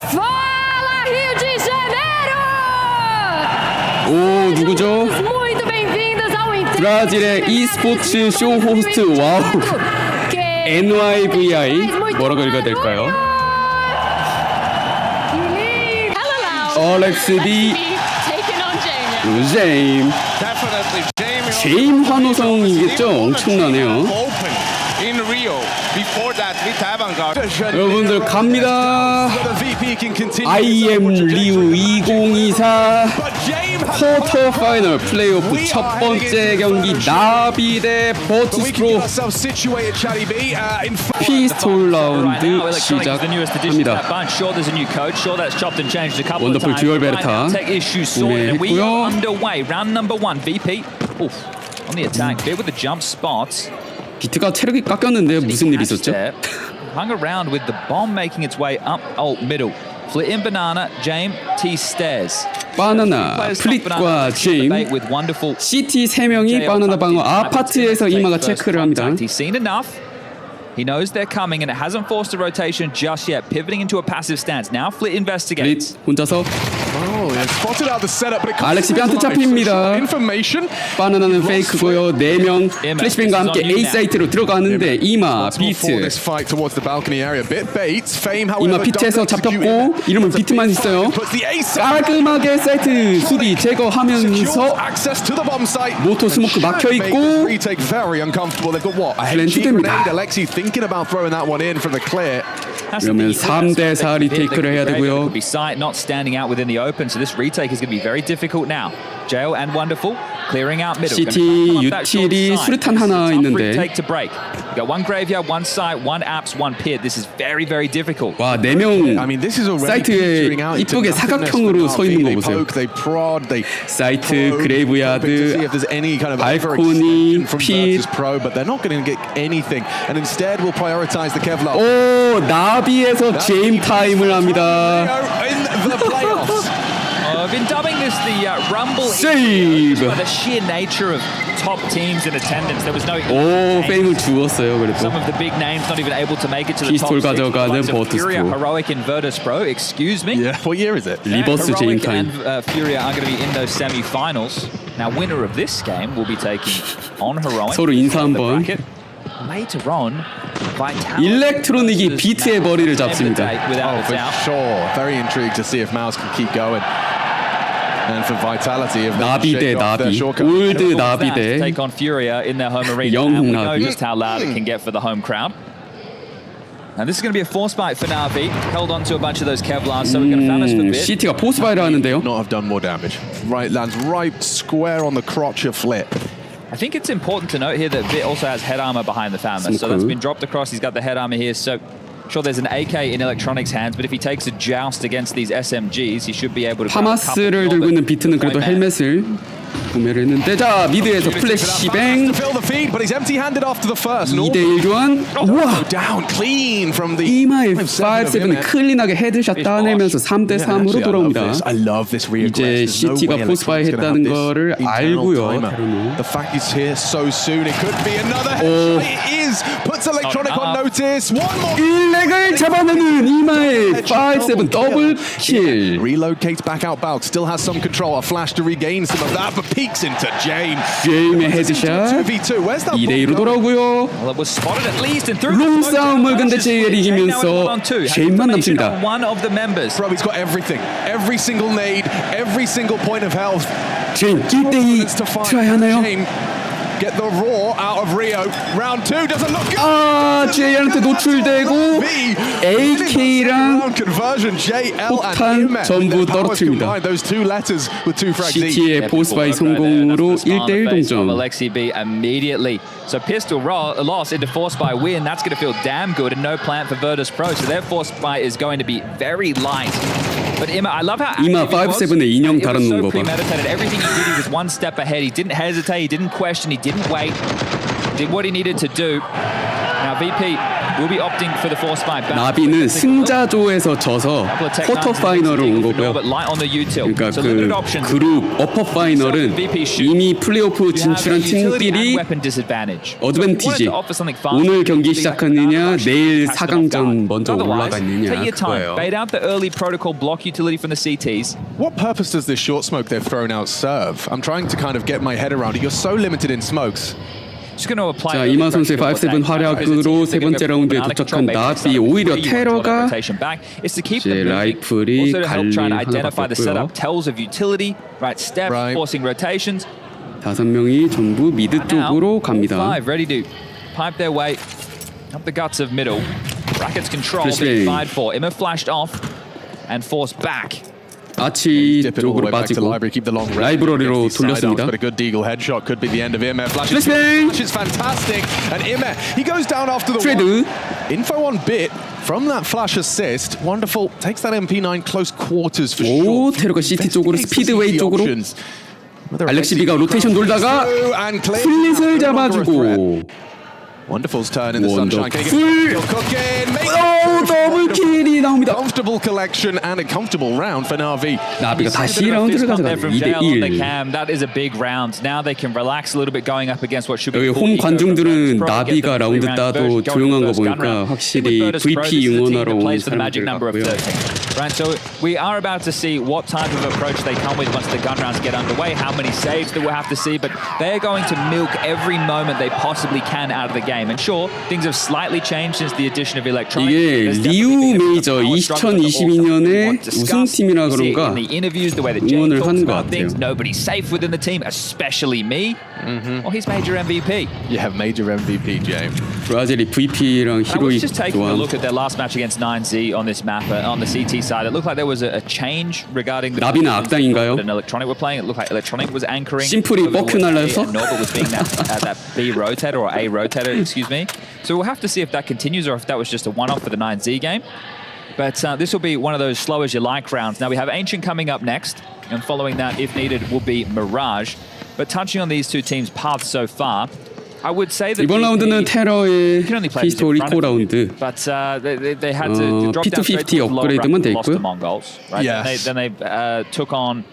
Fala Rio de Janeiro! 오 누구죠? Muito bem-vindas ao 브라질의 e스포츠 쇼 호스트 와우 NYVI 뭐라고 읽어야 될까요? 알렉스 디 제임 제임 환호성이겠죠? 엄청나네요. 여러분들 갑니다. IEM Rio 2024 쿼터 파이널 플레이오프 첫 번째 경기 나비 대 버투스프로 피스톨 라운드 시작합니다. 원더풀 듀얼 베르타 구매했고요. 비트가 체력이 깎였는데 무슨 일이 있었죠? Hung around with the bomb making its way up middle. Flit in banana, James T stairs. 바나나, 플릿과 제임, CT 3명이 바나나 방어 아파트에서 이마가 체크를 합니다. He's seen enough. He knows they're coming and it hasn't forced a rotation just yet. Pivoting into a passive stance. Now Flit investigates. 플릿 혼자서 알렉시 뺨트 잡힙니다. 바나나는 페이크고요. 4명 플래시뱅과 함께 A 사이트로 들어가는데 이마 비트 이마 비트에서 잡혔고 이름은 비트만 있어요. 깔끔하게 사이트 수비 제거하면서 모토 스모크 막혀있고 플랜트 됩니다. 그러면 3대4 리테이크를 해야 되고요. CT 유틸이 수류탄 하나 있는데 와 4명 사이트에 이쁘게 사각형으로 서 있는 거 보세요. 사이트, 그레이브야드, 발코니, 핏. 오 나비에서 제임 타임을 합니다. I've been dubbing this the Rumble. Save. The sheer nature of top teams in attendance. There was no. 오 페임을 주었어요. 그래도. Some of the big names not even able to make it to the top. 피스톨 가져가는 Furia, 버투스프로. heroic in Virtus.pro. Excuse me. Yeah. What year is it? 리버스 제임 Heroic 타임. and Furia are going to be in those semi-finals. Now, winner of this game will be taking on heroic. 서로 인사 한번. Later on, Vitality. 일렉트로닉이 비트의 머리를 잡습니다. Oh, for sure. Very intrigued to see if Mouse can keep going. And for Vitality, if 나비 대 나비, 올드 나비 대 take on Furia in their home arena, 영 and we know 나비. just how loud it can get for the home crowd. And this is going to be a force fight for Navi. Held on to a bunch of those Kevlars, so we're going to finish for a bit. CT가 포스바이를 하는데요. not have done more damage. Right, lands right square on the crotch of Flip. I think it's important to note here that Vit also has head armor behind the Famous, so that's been dropped across. He's got the head armor here, so sure there's an AK in Electronics' hands, but if he takes a joust against these SMGs, he should be able to. 파마스를 들고 있는 비트는 그래도 헬멧을 구매를 했는데 자 미드에서 플래시뱅 2대1 교환 우와 이마에 5-7이 클린하게 헤드샷 따내면서 3대3으로 돌아옵니다. 이제 CT가 포스바이 했다는 거를 알고요. 일렉을 잡아내는 이마에 5-7 더블 킬. Relocates back out Balk, still has some control. A flash to regain some of that, but peeks into James. 제임의 헤드샷 2대2로 돌아오고요. 롱싸움을 근데 제이엘이 이기면서 제임만 남습니다. Bro, he's got everything. Every single nade, every single point of health. 제임 1대2 트라이 하나요? Get the raw out of Rio. Round 2 doesn't look good. 아, 제이엘한테 노출되고 AK랑 폭탄 전부 떨어뜨립니다. CT의 포스바이 성공으로 1대1 동점. Alexi B immediately. So pistol loss into force by win. That's going to feel damn good, and no plant for Virtus.pro. So their force by is going to be very light. But Ima, I love how 이마 5-7의 인형 달아놓은 거 봐. premeditated. Everything he did, he was one step ahead. He didn't hesitate. He didn't question. He didn't wait. Did what he needed to do. Now VP will be opting for the force spike back. 나비는 승자조에서 져서 쿼터 파이널을 온 거고요. 그러니까 그 그룹 어퍼 파이널은 이미 플레이오프 진출한 팀끼리 어드밴티지. 오늘 경기 시작하느냐, 내일 4강전 먼저 올라가 있느냐 그거예요. What purpose does this short smoke they've thrown out serve? I'm trying to kind of get my head around it. You're so limited in smokes. 자, 이마 선수의 5-7 활약으로 세 번째 라운드에 도착한 나비. 오히려 테러가 이제 라이플이 갈리 하나 바꿨고요. 5명이 전부 미드 쪽으로 갑니다. 아치 쪽으로 빠지고 라이브러리로 돌렸습니다. 플래시뱅! 트레드 Info on bit from that flash assist. Wonderful. Takes that MP9 close quarters for sure. 오, 테러가 시티 쪽으로 스피드웨이 쪽으로 알렉시비가 로테이션 돌다가 플릿을 잡아주고 Wonderful's turn in the sunshine. 더블킬이 나옵니다. Comfortable collection and a comfortable round for Na'Vi. 나비가 다시 라운드를 가져가요. 2대1. That is a big round. Now they can relax a little bit going up against what should be. 여기 홈 관중들은 나비가 라운드 따도 조용한 거 보니까 확실히 VP 응원하러 온 사람들 같고요. Right, so we are about to see what type of approach they come with once the gun rounds get underway, how many saves that we'll have to see, but they're going to milk every moment they possibly can out of the game. And sure, things have slightly changed since the addition of electronic. 이게 리우 메이저 2022년의 우승팀이라 그런가 응원을 하는 것 같아요. Nobody's safe within the team, especially me. Well, he's major MVP. You have major MVP, James. 브라질이 VP랑 히로이 Just taking a 또한 look at their last match against 9Z on this map, on the CT side, it looked like there was a change regarding the 나비는 악당인가요? electronic were playing. It looked like electronic was anchoring. 심플이 뻑큐 날라서 Norbert was being that B rotator or A rotator, excuse me. So we'll have to see if that continues or if that was just a one-off for the 9Z game. But this will be one of those slow as you like rounds. Now we have Ancient coming up next, and following that, if needed, will be Mirage. But touching on these two teams' paths so far, I would say that 이번 라운드는 테러의 히스토리코 라운드. But they had to drop down straight to 업그레이드만 돼 있고요. Mongols, right? Yes. Then they took on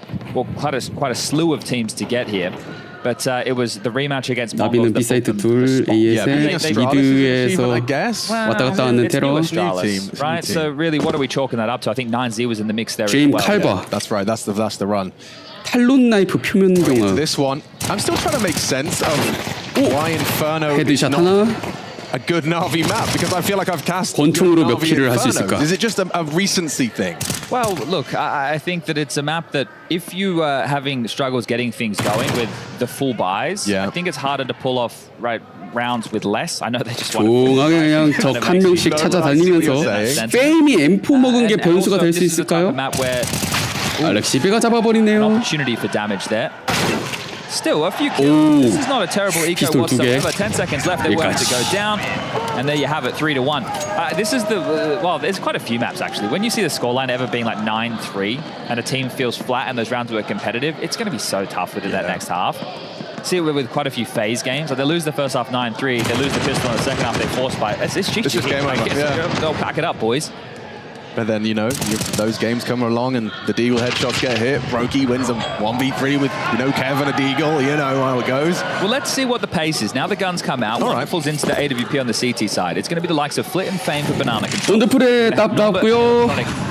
quite a slew of teams to get here. But it was the rematch against Mongols. 나비는 비사이트 둘, ASL 미드에서 왔다 갔다 하는 테러. Right. So really, what are we chalking that up to? I think 9Z was in the mix there 제임 as well. 칼바. That's right. That's the run. 탈론 나이프 표면 경화. This one, I'm still trying to make sense of why Inferno is 헤드샷 not 하나. a good Na'Vi map, because I feel like I've cast 권총으로 몇 Na'Vi 킬을 할 수 Infernos. 있을까? Is it just a recency thing? Well, look, I think that it's a map that if you are having struggles getting things going with the full buys, I think it's harder to pull off rounds with less. I know they just want 조용하게 그냥 적 한 명씩 찾아다니면서 페임이 M4 먹은 게 변수가 될 수 있을까요? 알렉시비가 잡아버리네요. Opportunity for damage there. Still, a few kills. This is not a terrible eco whatsoever. 10 seconds left. They will have to go down. And there you have it, 3-1. This is the... well, there's quite a few maps, actually. When you see the scoreline ever being like 9-3 and a team feels flat and those rounds were competitive, it's going to be so tough within that next half. See it with quite a few phase games. Like they lose the first half 9-3, they lose the pistol in the second half, they force fight. It's cheeky. This is game over. They'll pack it up, boys. But then, you know, those games come along and the Deagle headshots get hit. Brokey wins them 1v3 with, you know, Kevin a Deagle. You know how it goes. Well, let's see what the pace is. Now the guns come out. Wonderful's into the AWP on the CT side. It's going to be the likes of Flit and Fame for Banana Control. 썬더풀에 딱 나왔고요.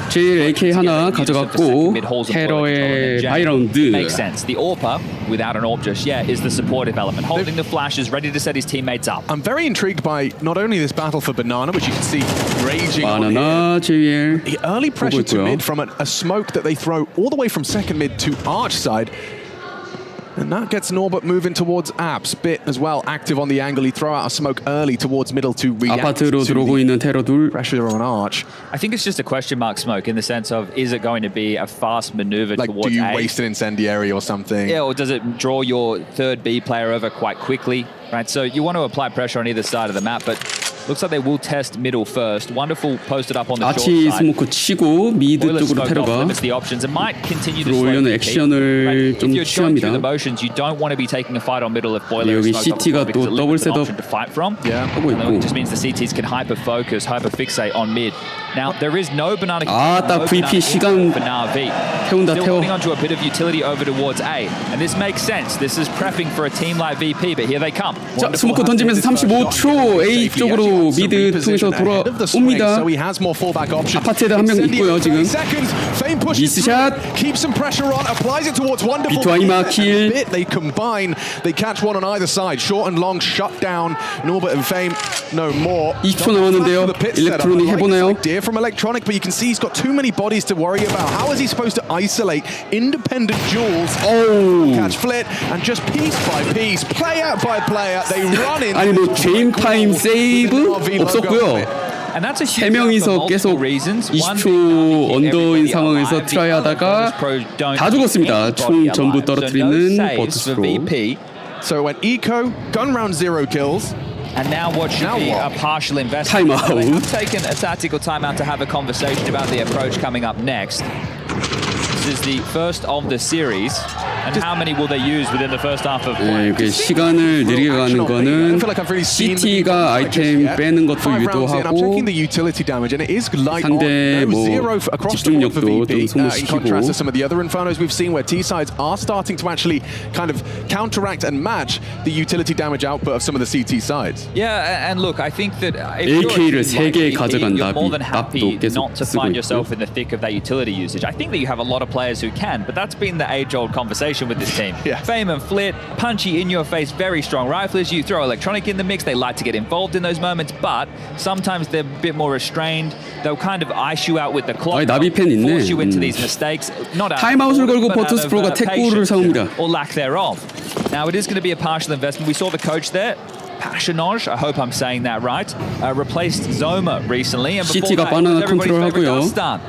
제일 AK 하나 가져갔고 테러의 바이라운드. Makes sense. The AWPer, without an AWP just yet, is the supportive element. Holding the flashes, ready to set his teammates up. I'm very intrigued by not only this battle for Banana, which you can see raging 바나나 JL. The early pressure to mid from a smoke that they throw all the way from second mid to arch side. And that gets Norbert moving towards apps. Bit as well, active on the angle. He throw out a smoke early towards middle to react 아파트로 들어오고 있는 테러 둘. pressure on arch. I think it's just a question mark smoke in the sense of, is it going to be a fast maneuver like, towards do you A? waste an incendiary or something? Yeah, or does it draw your third B player over quite quickly? Right, so you want to apply pressure on either side of the map, but Looks like they will test middle first. Wonderful posted up on the 아치 short side. 스모크 치고 미드 Boiler 쪽으로 smoke off 테러가 limits the options and might continue to 들어오려는 slow 액션을 VP. 좀 If you're going through 취합니다. the motions, you don't want to be taking a fight on middle if Boiler 여기 is smoked CT가 up because 또 it 더블 limits an 셋업 option to fight from. 하고 And then 있고 it just means the CTs can hyper-focus, hyper-fixate on mid. Now, there is no banana 딱 VP 시간 for Na'Vi. 태운다 Still 태워. holding onto a bit of utility over towards A. And this makes sense. This is prepping for a team like VP, but here they come. 자, 스모크 던지면서 35초 A 쪽으로 미드 통해서 돌아옵니다. 아파트에도 한 명 있고요 지금. 미스샷. 비트와이마 킬. They combine. They catch one on either side. Short and long shut down. Norbert and Fame no more. 20초 남았는데요. 일렉트로닉 해보나요? Idea from Electronic, but you can see he's got too many bodies to worry about. How is he supposed to isolate independent duels? Catch Flit and just piece by piece, player by player, they run in. 아니 뭐 게임 타임 세이브 없었고요. 세 명이서 계속 20초 언더인 상황에서 트라이하다가 다 죽었습니다. 총 전부 떨어뜨리는 버투스프로. So when Eco gun round 0 kills. And now what should be a partial investment. Timeout. They have taken a tactical timeout to have a conversation about the approach coming up next. This is the first of the series. And how many will they use within the first half of play? 이렇게 시간을 느리게 가는 거는 CT가 아이템 빼는 것도 유도하고 상대 뭐 집중력도 좀 소모시키고. Some of the other infernos we've seen where T sides are starting to actually kind of counteract and match the utility damage output of some of the CT sides. Yeah, and look, I think that if AK를 you're 3개 가져간 you're more than 나비, happy 납도 계속 not to 쓰고 find 있고. yourself in the thick of that utility usage. I think that you have a lot of players who can, but that's been the age-old conversation with this team. Yeah. Fame and Flit, punchy in your face, very strong riflers. You throw Electronic in the mix, they like to get involved in those moments, but sometimes they're a bit more restrained. They'll kind of ice you out with the clock, 나비 팬 있네. force you into these mistakes. Not out 타임아웃을 of 걸고 but out of, 버투스프로가 태꾸를 patience 사옵니다. or lack thereof. Now it is going to be a partial investment. We saw the coach there. Passionage, I hope I'm saying that right, replaced Zoma recently, and before CT가 that, 바나나 everybody's 컨트롤 favorite 하고요. Dustan,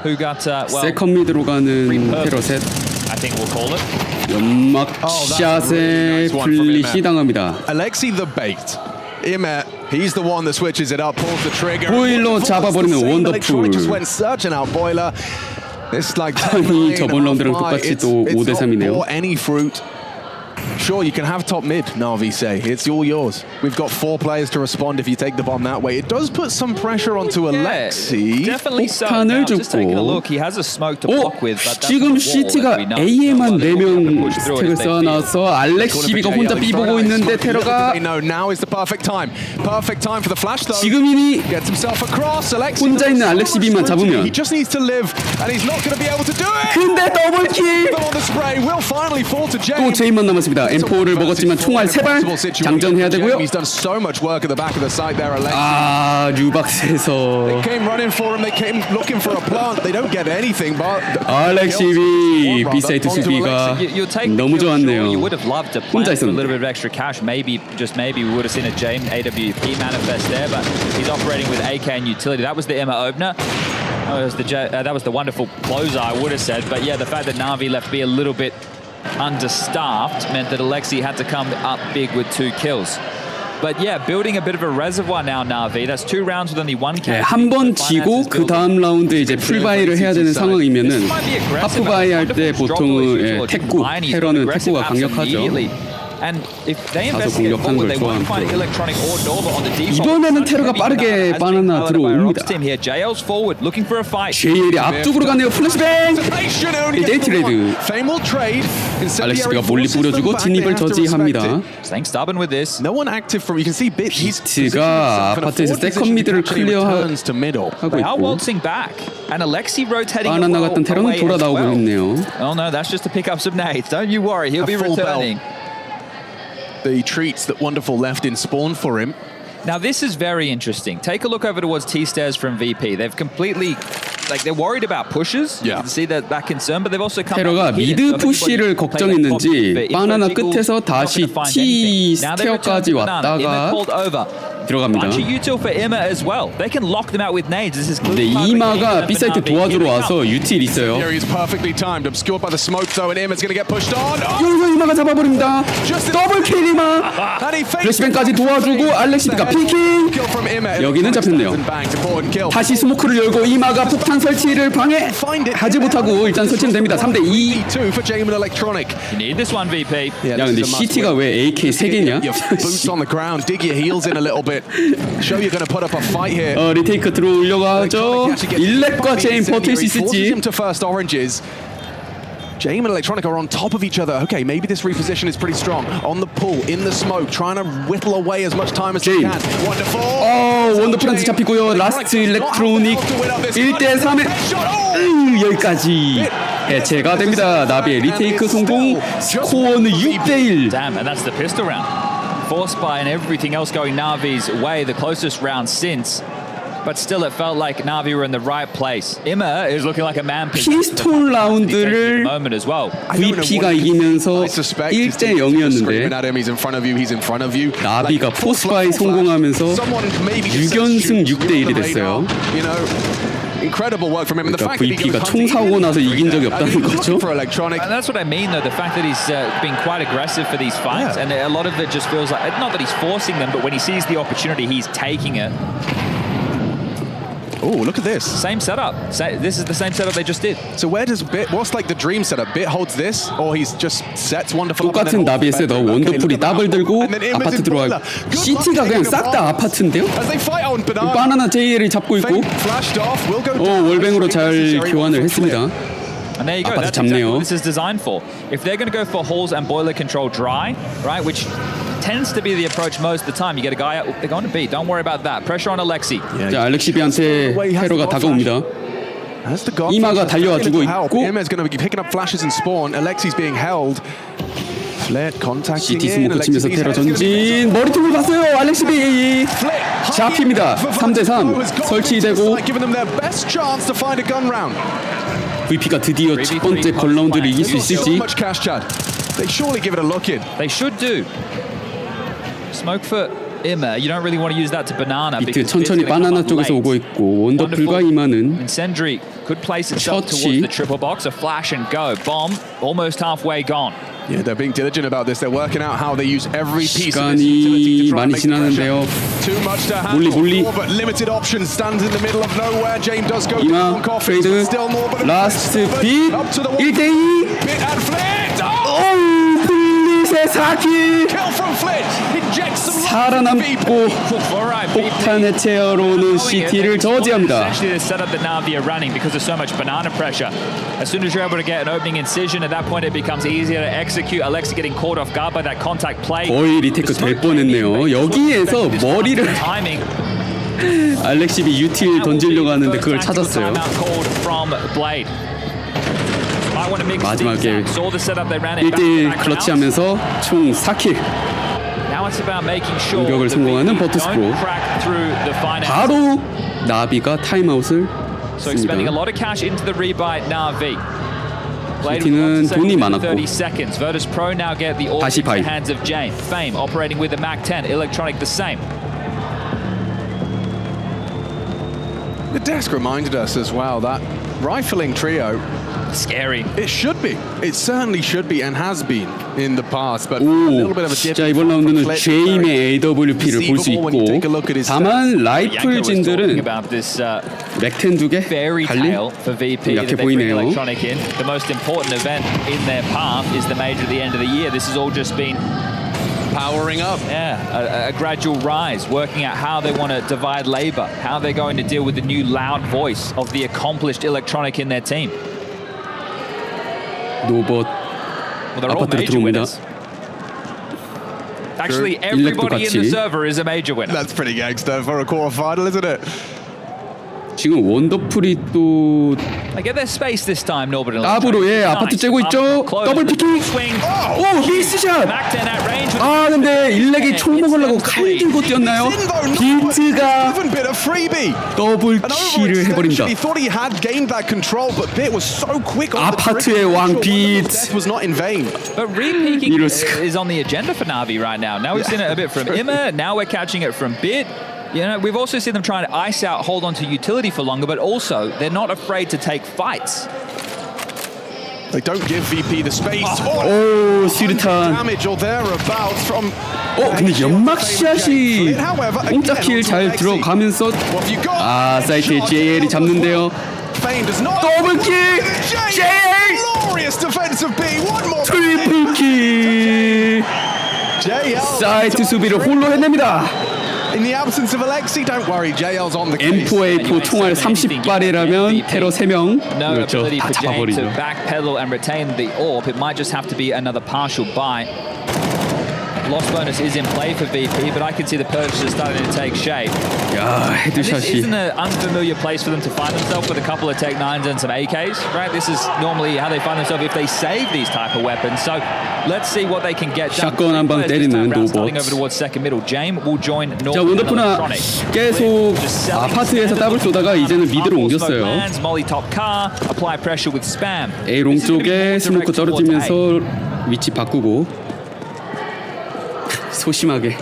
who got 세컨 미드로 가는 테러 셋. I think we'll call it. 연막샷에 플릿이 당합니다. Alexi the bait. Imet, he's the one that switches it up, pulls the trigger. 보일러 잡아버리는 원더풀. Just went searching out Boiler. It's like 아니 저번 라운드랑 똑같이 또 5대3이네요. any fruit. Sure, you can have top mid, Na'Vi say. It's all yours. We've got 4 players to respond if you take the bomb that way. It does put some pressure onto Alexi. Definitely so. 폭탄을 Now, just taking a 줬고. look, he has a smoke to block with. But that's 지금 the wall, CT가 as we know. AEM한 So, 4명 push through 스택을 it if they 쌓아놔서 알렉시비가 혼자 B 보고 있는데 테러가 No, now is the perfect time. Perfect time for the flash though. 지금이니 Gets himself across. Alexi 혼자 있는 알렉시비만 잡으면. He just needs to live and he's not going to be able to do it. 근데 더블킬! On the spray will finally fall to James. 또 제임만 남았습니다. M4를 먹었지만 총알 3발 장전해야 되고요. He's done so much work at the back of the side there, Alexi. 류박스에서 They came running for him. They came looking for a plant. They don't get anything, but 알렉시비 B-사이트 수비가 너무 좋았네요. You would have loved to 혼자 plant for a little 있었는데. bit of extra cash. Maybe, just maybe, we would have seen a James AWP manifest there, but he's operating with AK and utility. That was the Emma opener. That was the wonderful closer, I would have said. But yeah, the fact that Na'Vi left B a little bit understaffed meant that Alexi had to come up big with 2 kills. But yeah, building a bit of a reservoir now, Na'Vi. That's 2 rounds with only 1 kill. 한 번 지고 그 다음 라운드에 이제 풀바이를 해야 되는 상황이면은 하프바이 할 때 보통은 태꾸, 테러는 태꾸가 강력하죠. And if they investigate forward, they won't find Electronic or Norva on the default. 이번에는 테러가 빠르게 바나나 들어옵니다. JL's forward, looking for a fight. JL이 앞쪽으로 가네요. 플래시뱅! 데이트 레이드. 알렉시비가 멀리 뿌려주고 진입을 저지합니다. Staying stubborn with this. No one active from. You can see Bit. 비트가 아파트에서 세컨 미드를 클리어하고 They are 있고 waltzing back, and Alexi rotating 바나나 같은 테러는 away as 돌아나오고 well. 있네요. Oh no, that's just to pick up some nades. Don't you worry, he'll be returning. The treats that Wonderful left in spawn for him. Now this is very interesting. Take a look over towards T-Stairs from VP. They've completely, like, they're worried about pushes. You can see that concern, but they've also come 테러가 미드 푸시를 걱정했는지 바나나 끝에서 다시 T 스퀘어까지 왔다가 들어갑니다. bunch of util for IMA as well. They can lock them out with nades. This is 근데 이마가 B 사이트 도와주러 와서 유틸 있어요. Here he's perfectly timed, obscured by the smoke though, and Ima's going to get pushed on. 여기서 이마가 잡아버립니다. 더블킬 이마. 플래시뱅까지 도와주고 알렉시드가 피킹. 여기는 잡혔네요. 다시 스모크를 열고 이마가 폭탄 설치를 방해하지 못하고 일단 설치는 됩니다. 3대2. You need this one, VP. 야 근데 CT가 왜 AK 3개냐? Boots on the ground, dig your heels in a little bit. Show you're going to put up a fight here. 리테이크 들어오려고 하죠. 일렉과 제임 버틸 수 있을지. Jaim and Electronic are on top of each other. Okay, maybe this reposition is pretty strong. On the pull, in the smoke, trying to whittle away as much time as they can. Wonderful. 원더프란트 잡히고요. 라스트 일렉트로닉 1대3에 여기까지 해체가 됩니다. 나비의 리테이크 성공. 스코어는 6대1. Damn, and that's the pistol round. Forced by and everything else going Na'Vi's way, the closest round since. But still, it felt like Na'Vi were in the right place. IMA is looking like a man. 피스톨 라운드를 VP가 이기면서 1대 0이었는데 나비가 포스바이 성공하면서 6연승 6대 1이 됐어요. 그러니까 VP가 총 사고 나서 이긴 적이 없다는 거죠. And that's what I mean, though, the fact that he's been quite aggressive for these fights, and a lot of it just feels like, not that he's forcing them, but when he sees the opportunity, he's taking it. Oh, look at this. Same setup. This is the same setup they just did. So where does Bit, what's like the dream setup? Bit holds this, or he's just sets wonderful. 똑같은 나비의 셋업, 원더풀이 더블 들고 아파트 들어와요. CT가 그냥 싹 다 아파트인데요? 바나나 JL을 잡고 있고 월뱅으로 잘 교환을 했습니다. And there you go. That's exactly what this is designed for. If they're going to go for halls and boiler control dry, right, which tends to be the approach most of the time, you get a guy out, they're going to be. Don't worry about that. Pressure on Alexi. 자, 알렉시비한테 테러가 다가옵니다. 이마가 달려와주고 있고 Ima's going to be picking up flashes and spawn. Alexi's being held. CT 스모크 치면서 테러 전진 머리통을 봤어요. 알렉시비 잡힙니다. 3대3 설치되고 VP가 드디어 첫 번째 걸라운드를 이길 수 있을지. They should do. Smoke for IMA. You don't really want to use that to banana. 비트 천천히 바나나 쪽에서 오고 있고 원더풀과 이마는 Incendiary could place itself towards the triple box. A flash and go. Bomb almost halfway gone. Yeah, they're being diligent about this. They're working out how they use every piece of this 시간이 많이 지나는데요. Too much to handle, but limited options. Stands in the middle of nowhere. James does go 이마 트레이드 라스트 빗 1대2 플릿의 4킬 살아남고 폭탄 해체어로는 CT를 저지합니다. Essentially the setup that Na'Vi are running because of so much banana pressure. As soon as you're able to get an opening incision, at that point it becomes easier to execute. Alexi getting caught off guard by that contact play. 거의 리테이크 될 뻔했네요. 여기에서 머리를 알렉시비 유틸 던지려고 하는데 그걸 찾았어요. 마지막에 1대1 클러치하면서 총 4킬 공격을 성공하는 버투스프로 바로 나비가 타임아웃을 씁니다. CT는 돈이 많았고 다시 바이. The desk reminded us as well that rifling trio. Scary. It should be. It certainly should be and has been in the past. But a little bit of a dip. 자, 이번 라운드는 제임의 AWP를 볼 수 있고 다만 라이플진들은 맥10 2개 갈리 약해 보이네요. The most important event in their path is the major at the end of the year. This has all just been powering up. Yeah, a gradual rise, working out how they want to divide labor, how they're going to deal with the new loud voice of the accomplished electronic in their team. 노봇 아파트로 들어옵니다. Actually, everybody in the server is a major winner. That's pretty gangster for a quarterfinal, isn't it? 지금 원더풀이 또 They get their space this time, Norbert. 따브로 예 아파트 째고 있죠. 더블 피킹. 오 미스샷. 아 근데 일렉이 총 먹으려고 칼 들고 뛰었나요? 비트가 더블 킬을 해버립니다. 아파트의 왕 비트. But repeaking is on the agenda for Na'Vi right now. Now we've seen it a bit from Imma. Now we're catching it from Bit. You know, we've also seen them trying to ice out, hold on to utility for longer, but also they're not afraid to take fights. They don't give VP the space. 오, 수류탄. 근데 연막샷이 옹짝킬 잘 들어가면서 아, 사이트에 JL이 잡는데요. 더블킬! JL! 트리플킬! 사이트 수비를 홀로 해냅니다. In the absence of Alexi, don't worry, JL's on the case. M4A4 총알 30발이라면 테러 3명 No 그렇죠. ability 다 for Jane to 잡아버리죠. backpedal and retain the AWP. It might just have to be another partial buy. Loss bonus is in play for VP, but I can see the purchases starting to take shape. 야, And this 헤드샷이 isn't an unfamiliar place for them to find themselves with a couple of Tech 9s and some AKs, right? This is normally how they find themselves if they save these type of weapons. So let's see what they can get done. 샷건 한 방 때리는 로봇. Starting over towards second middle. Jame will join 자, Northern 원더풀나 Electronics. 계속 아파트에서 더블 쏘다가 이제는 미드로 옮겼어요. Molly top car, apply pressure with spam. A롱 쪽에 스모크 떨어지면서 위치 바꾸고 소심하게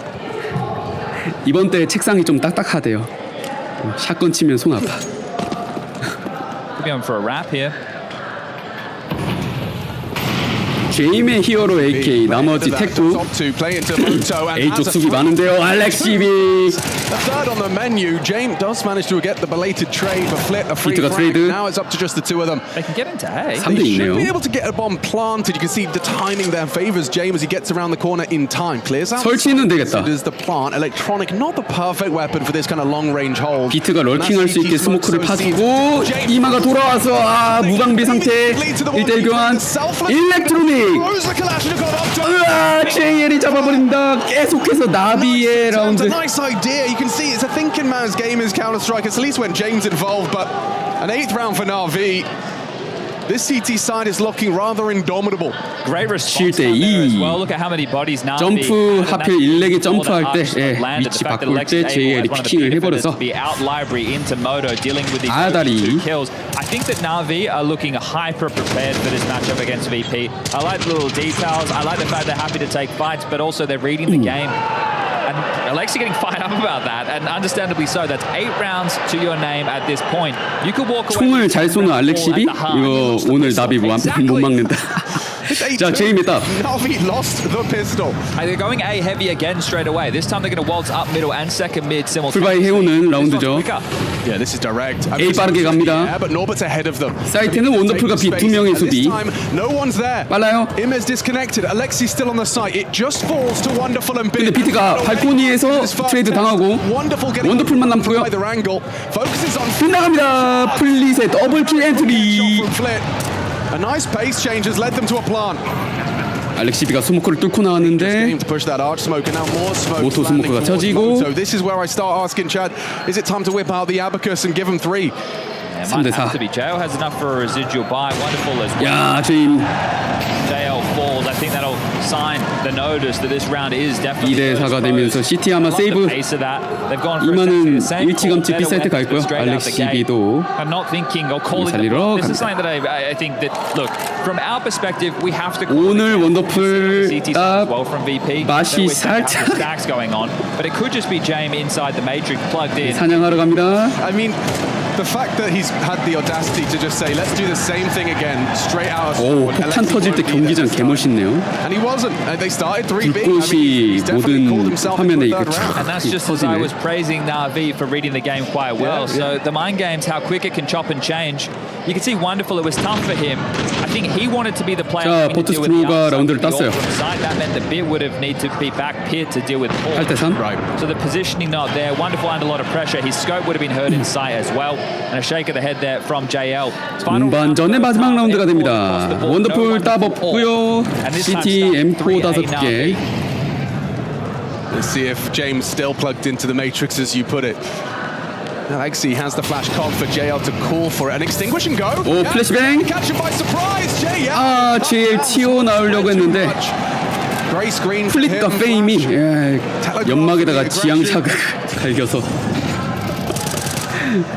이번 때 책상이 좀 딱딱하대요. 샷건 치면 손 아파. Going for a wrap here. 제임의 히어로 AK 나머지 텍도 A쪽 수비 많은데요. 알렉시비 third on the menu. James does manage to get the belated trade for Flit, a free 비트가 frag. 트레이드. Now it's up to just the two of them. They can get into A. 3대 They should be 2네요. able to get a bomb planted. You can see the timing there favors James as he gets around the corner in time. Clears out. 설치는 되겠다. Does the plant. Electronic, not the perfect weapon for this kind of long range hold. 비트가 럴킹할 수 있게 스모크를 파주고 이마가 돌아와서 아 무방비 상태 1대1 교환 일렉트로닉 으아 JL이 잡아버린다. 계속해서 나비의 라운드. It's a nice idea. You can see it's a thinking man's game is Counter-Strike. It's at least when James involved, but an 8th round for Na'Vi. This CT side is looking rather indomitable. Great response 7대 2. well. Look at how many bodies now. 점프 하필 일렉이 점프할 때 위치 바꿀 때 JL이 피킹을 해버려서 아다리. I think that Na'Vi are looking hyper prepared for this matchup against VP. I like the little details. I like the fact they're happy to take fights, but also they're reading the game. And Alexi getting fired up about that, and understandably so. That's 8 rounds to your name at this point. You could walk away. 총을 잘 쏘는 알렉시비 이거 오늘 나비 못 막는다. 자, 제임이 딱. Na'Vi lost the pistol. They're going A heavy again straight away. This time they're going to waltz up middle and second mid 풀바이 simultaneously. 해오는 라운드죠. Yeah, this is direct. A 빠르게 갑니다. Yeah, but Norbert's ahead of them. 사이트는 원더풀과 비 두 명의 수비. No one's there. 빨라요. Im's disconnected. Alexi's still on the site. It just falls to Wonderful and 근데 Bit. 비트가 발코니에서 트레이드 당하고 원더풀만 남고요. 빗나갑니다. 플릿의 더블킬 엔트리. A nice pace change has led them to a plant. 알렉시비가 스모크를 뚫고 나왔는데 To push that arch smoke and now more smoke. 모토 스모크가 쳐지고 So this is where I start asking Chad, is it time to whip out the abacus and give him 3? 3대 4. JL has enough for a residual buy. Wonderful as well. 야, 제임 JL falls. I think that'll sign the notice that this round is definitely 2대 4가 되면서 CT 아마 세이브. 이마는 일찌감치 B사이트 갈 거요. 알렉시비도 살리러 갑니다. I think that look from our perspective we have to 오늘 원더풀 딱 맛이 살짝 stacks going on, but it could just be Jame inside the matrix plugged in. 사냥하러 갑니다. I mean, the fact that he's had the audacity to just say, let's do the same thing again, straight out of 오, 폭탄 터질 때 경기장 개멋있네요. And he wasn't. They started 3B. 불꽃이 모든 화면에 이렇게 And that's just as I was praising Na'Vi for reading the game quite well. So the mind games, how quick it can chop and change. You can see Wonderful. It was tough for him. I think he wanted to be the player. 자, 버투스프로가 라운드를 땄어요. That meant the Bit would have need to be back Pit to deal with Paul. 8대 3. Right. So the positioning not there. Wonderful under a lot of pressure. His scope would have been hurt in sight as well. And a shake of the head there from JL. 전반전의 마지막 라운드가 됩니다. 원더풀 따 없고요. CT M4 5개. Let's see if James still plugged into the matrix as you put it. Alexi has the flash cog for JL to call for it. An extinguish and go. 오 플래시뱅. Catch him by surprise. JL. 아 JL 튀어나오려고 했는데 Gray screen. 플릿과 페임이 연막에다가 지향 자극 갈겨서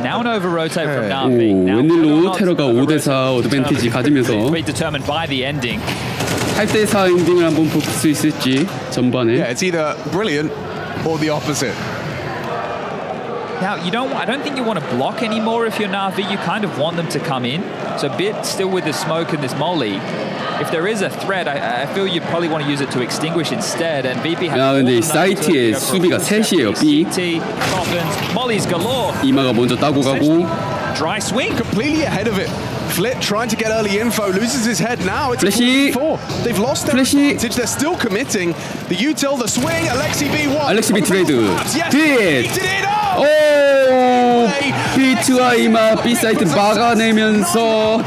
Now an over rotate from 오, Na'Vi. 웬일로 테러가 5대4 어드밴티지 가지면서 Predetermined by the ending. 8대4 엔딩을 한번 볼 수 있을지 전반에. Yeah, it's either brilliant or the opposite. Now I don't think you want to block anymore if you're Na'Vi. You kind of want them to come in. So Bit still with the smoke and this molly. If there is a threat, I feel you'd probably want to use it to extinguish instead. And VP has. 야 근데 이 사이트의 수비가 셋이에요. B. Molly's galore. 이마가 먼저 따고 가고. Dry swing. Completely ahead of it. Flit trying to get early info, loses his head now. It's Flashy. 4. They've lost their advantage. They're still committing. The util, the swing. Alexi B1. 알렉시 B 트레이드. 빗. 오! 비트와 이마 B 사이트 막아내면서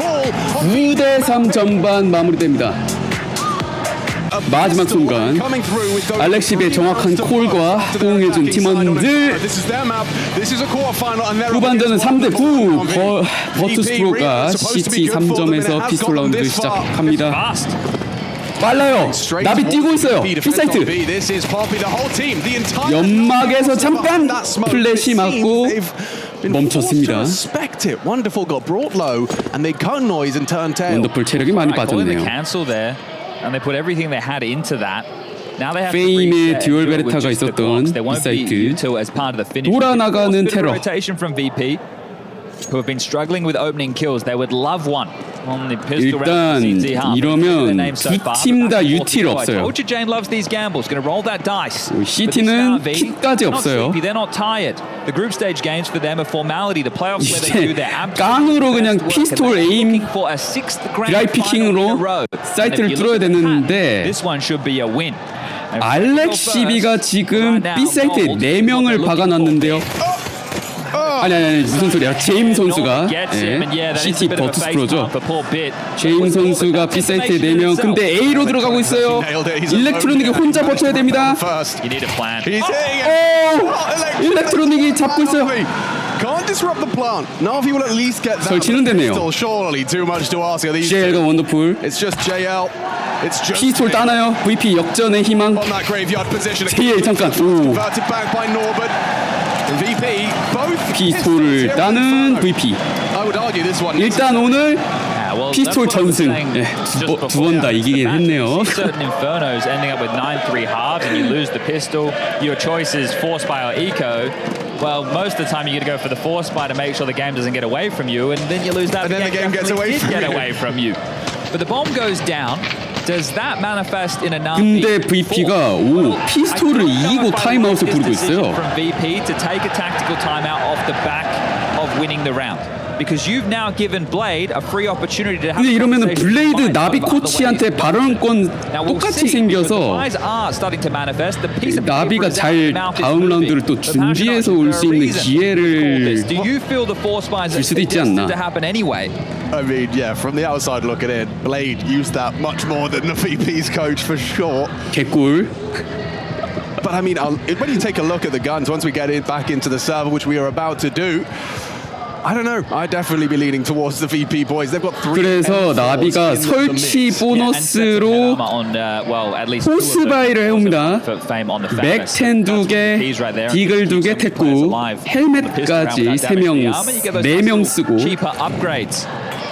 9대3 전반 마무리됩니다. 마지막 순간 알렉시비의 정확한 콜과 호응해준 팀원들. 후반전은 3대9 버투스프로가 CT 3점에서 피스톨 라운드 시작합니다. 빨라요. 나비 뛰고 있어요. B사이트 연막에서 잠깐 플래시 맞고 멈췄습니다. 원더풀 체력이 많이 빠졌네요. 페임의 듀얼 베레타가 있었던 B사이트 돌아나가는 테러. Who have been struggling with opening kills. They would love one. 일단 이러면 두 팀 다 유틸 없어요. Jane loves these gambles. Going to roll that dice. CT는 kit까지 없어요. They're not tired. The group stage games for them are formality. The playoffs where they do their 깡으로 그냥 피스톨 에임 드라이 피킹으로 사이트를 뚫어야 되는데 This one should be a win. 알렉시비가 지금 B 사이트에 4명을 박아놨는데요. 아니 무슨 소리야? 제임 선수가 CT 버투스프로죠. 제임 선수가 B 사이트에 4명. 근데 A로 들어가고 있어요. 일렉트로닉이 혼자 버텨야 됩니다. 일렉트로닉이 잡고 있어요. 설치는 됐네요. JL과 원더풀. 피스톨 따나요? VP 역전의 희망. JL 잠깐. 오. 피스톨을 따는 VP. 일단 오늘 피스톨 전승. 두 번 다 이기긴 했네요. Infernos ending up with 9-3 halves and you lose the pistol. Your choice is force buy or eco. Well, most of the time you're going to go for the force buy to make sure the game doesn't get away from you, and then you lose that. And then the game gets away from you. But the bomb goes down. Does that manifest in a 근데 VP가 피스톨을 이기고 타임아웃을 부르고 있어요. From VP to take a tactical timeout off the back of winning the round. Because you've now given Blade a free opportunity to have. 근데 이러면은 블레이드 나비 코치한테 발언권 똑같이 생겨서 나비가 잘 다음 라운드를 또 준비해서 올 수 있는 기회를 줄 수도 있지 않나. I mean, yeah, from the outside looking in, Blade used that much more than the VP's coach for sure. 개꿀. But I mean, when you take a look at the guns, once we get back into the server, which we are about to do, I don't know. I'd definitely be leaning towards the VP boys. They've got 3. 그래서 나비가 설치 보너스로 호스바이를 해옵니다. 맥10 2개, 디글 2개, 테쿠, 헬멧까지 3명, 4명 쓰고.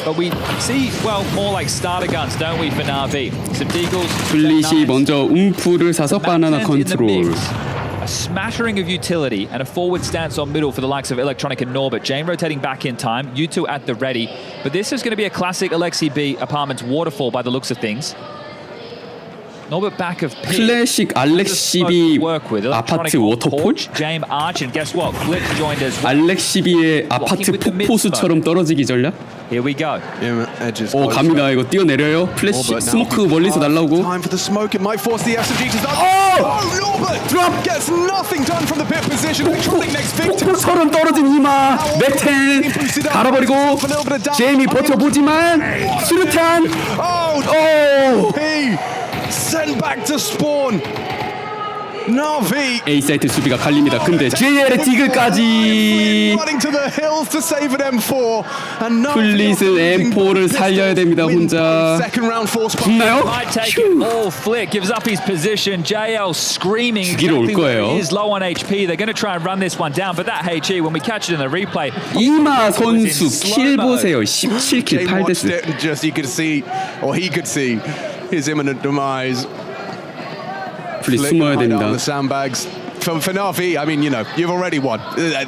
But we see, well, more like starter guns, don't we, for Na'Vi? Some Deagles. 블릿이 먼저 움프를 사서 바나나 컨트롤. A smattering of utility and a forward stance on middle for the likes of Electronic and Norbert. Jane rotating back in time, you two at the ready. But this is going to be a classic Alexi B Apartments waterfall by the looks of things. Norbert back of P. 클래식 알렉시비 아파트 워터폴? James Arch and guess what? Flip joined as well. 알렉시비의 아파트 폭포수처럼 떨어지기 전략? Here we go. 오 갑니다. 이거 뛰어내려요. 플래시 스모크 멀리서 날라오고. Time for the smoke. It might force the SMG to start. Oh! Norbert drop gets nothing done from the pit position. Electronic next victim. 폭포처럼 떨어진 이마. 맥10 갈아버리고. 제이미 버텨보지만 수류탄. Oh! P sent back to spawn. Na'Vi A 사이트 수비가 갈립니다. 근데 JL의 디그까지 running to the hills to save an M4 and 플릿은 M4를 살려야 됩니다. 혼자 second round force 죽나요? Might take it all. Flick gives up his position. JL screaming 죽이러 올 exactly where 거예요. he is low on HP. They're going to try and run this one down, but that HE, when we catch it in the replay, 이마 선수 킬 보세요. 17킬 Jane watched 8데스. it and just you could see, or he could see, his imminent demise. 플릿 Flick 숨어야 hide 됩니다. down the sandbags. For Na'Vi, I mean, you know, you've already won.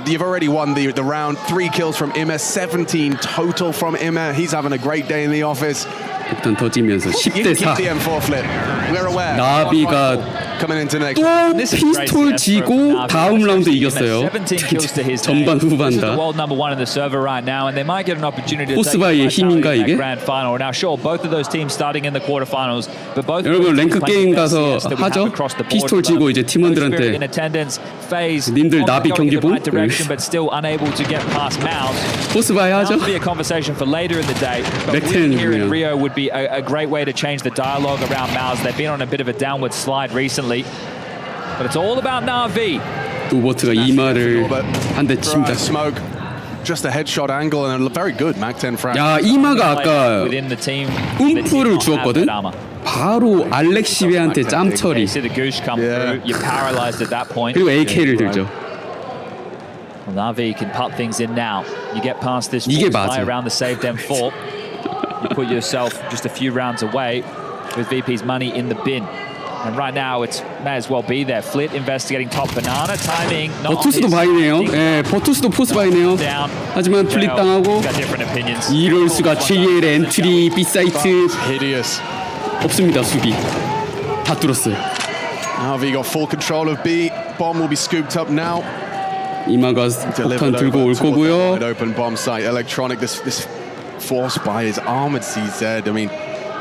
You've already won the round. 3 kills from Immer, 17 total from Immer. He's having a great day in the office. 폭탄 터지면서 You 10대 keep 4. the M4 flip. We're aware. 나비가 coming into next. 또 피스톨 지고 다음 라운드 이겼어요. 17 kills to his 전반 name. 후반 This is the 다. world number one in the server right now, and they might get an opportunity to take 포스바이의 힘인가 Vitality in 이게? that grand final. Now, sure, both of those teams starting in the quarterfinals, but both 여러분 랭크 게임 가서 that we have 하죠. across the board. 피스톨 지고 이제 팀원들한테 in attendance, phase, 님들 나비 going in 경기 the 봄? right direction, but still unable to get past Mouse. 포스바이 하죠. That'll be a conversation for later in the day. But Back-10, winning here in yeah. Rio would be a great way to change the dialogue around Mouse. They've been on a bit of a downward slide recently. But it's all about Na'Vi. 도보트가 이마를 한 대 Throw out 칩니다. smoke. Just a headshot angle and a very good Mac 10 frag. 야 이마가 아까 Within the team, 움프를 주었거든. 바로 알렉시베한테 짬 처리. See the goose come Yeah. through. You're paralyzed at that point. 그리고 AK를 들죠. Well, Na'Vi can put things in now. You get past this 이게 fly 맞아. around the saved M4. You put yourself just a few rounds away with VP's money in the bin. And right now, it may as well be there. Flit investigating top banana timing. not on 버투스도 his 바이네요. side. 예, 버투스도 포스 바이네요. Down. 하지만 플릿 JL, 당하고 got different opinions. 이럴 수가 JL 엔트리 B 사이트 Hideous. 없습니다. 수비 다 뚫었어요. Na'Vi got full control of B. Bomb will be scooped up now. 이마가 폭탄 들고 올 거고요. Wide open bomb site. Electronic. This force by his armored CZ. I mean,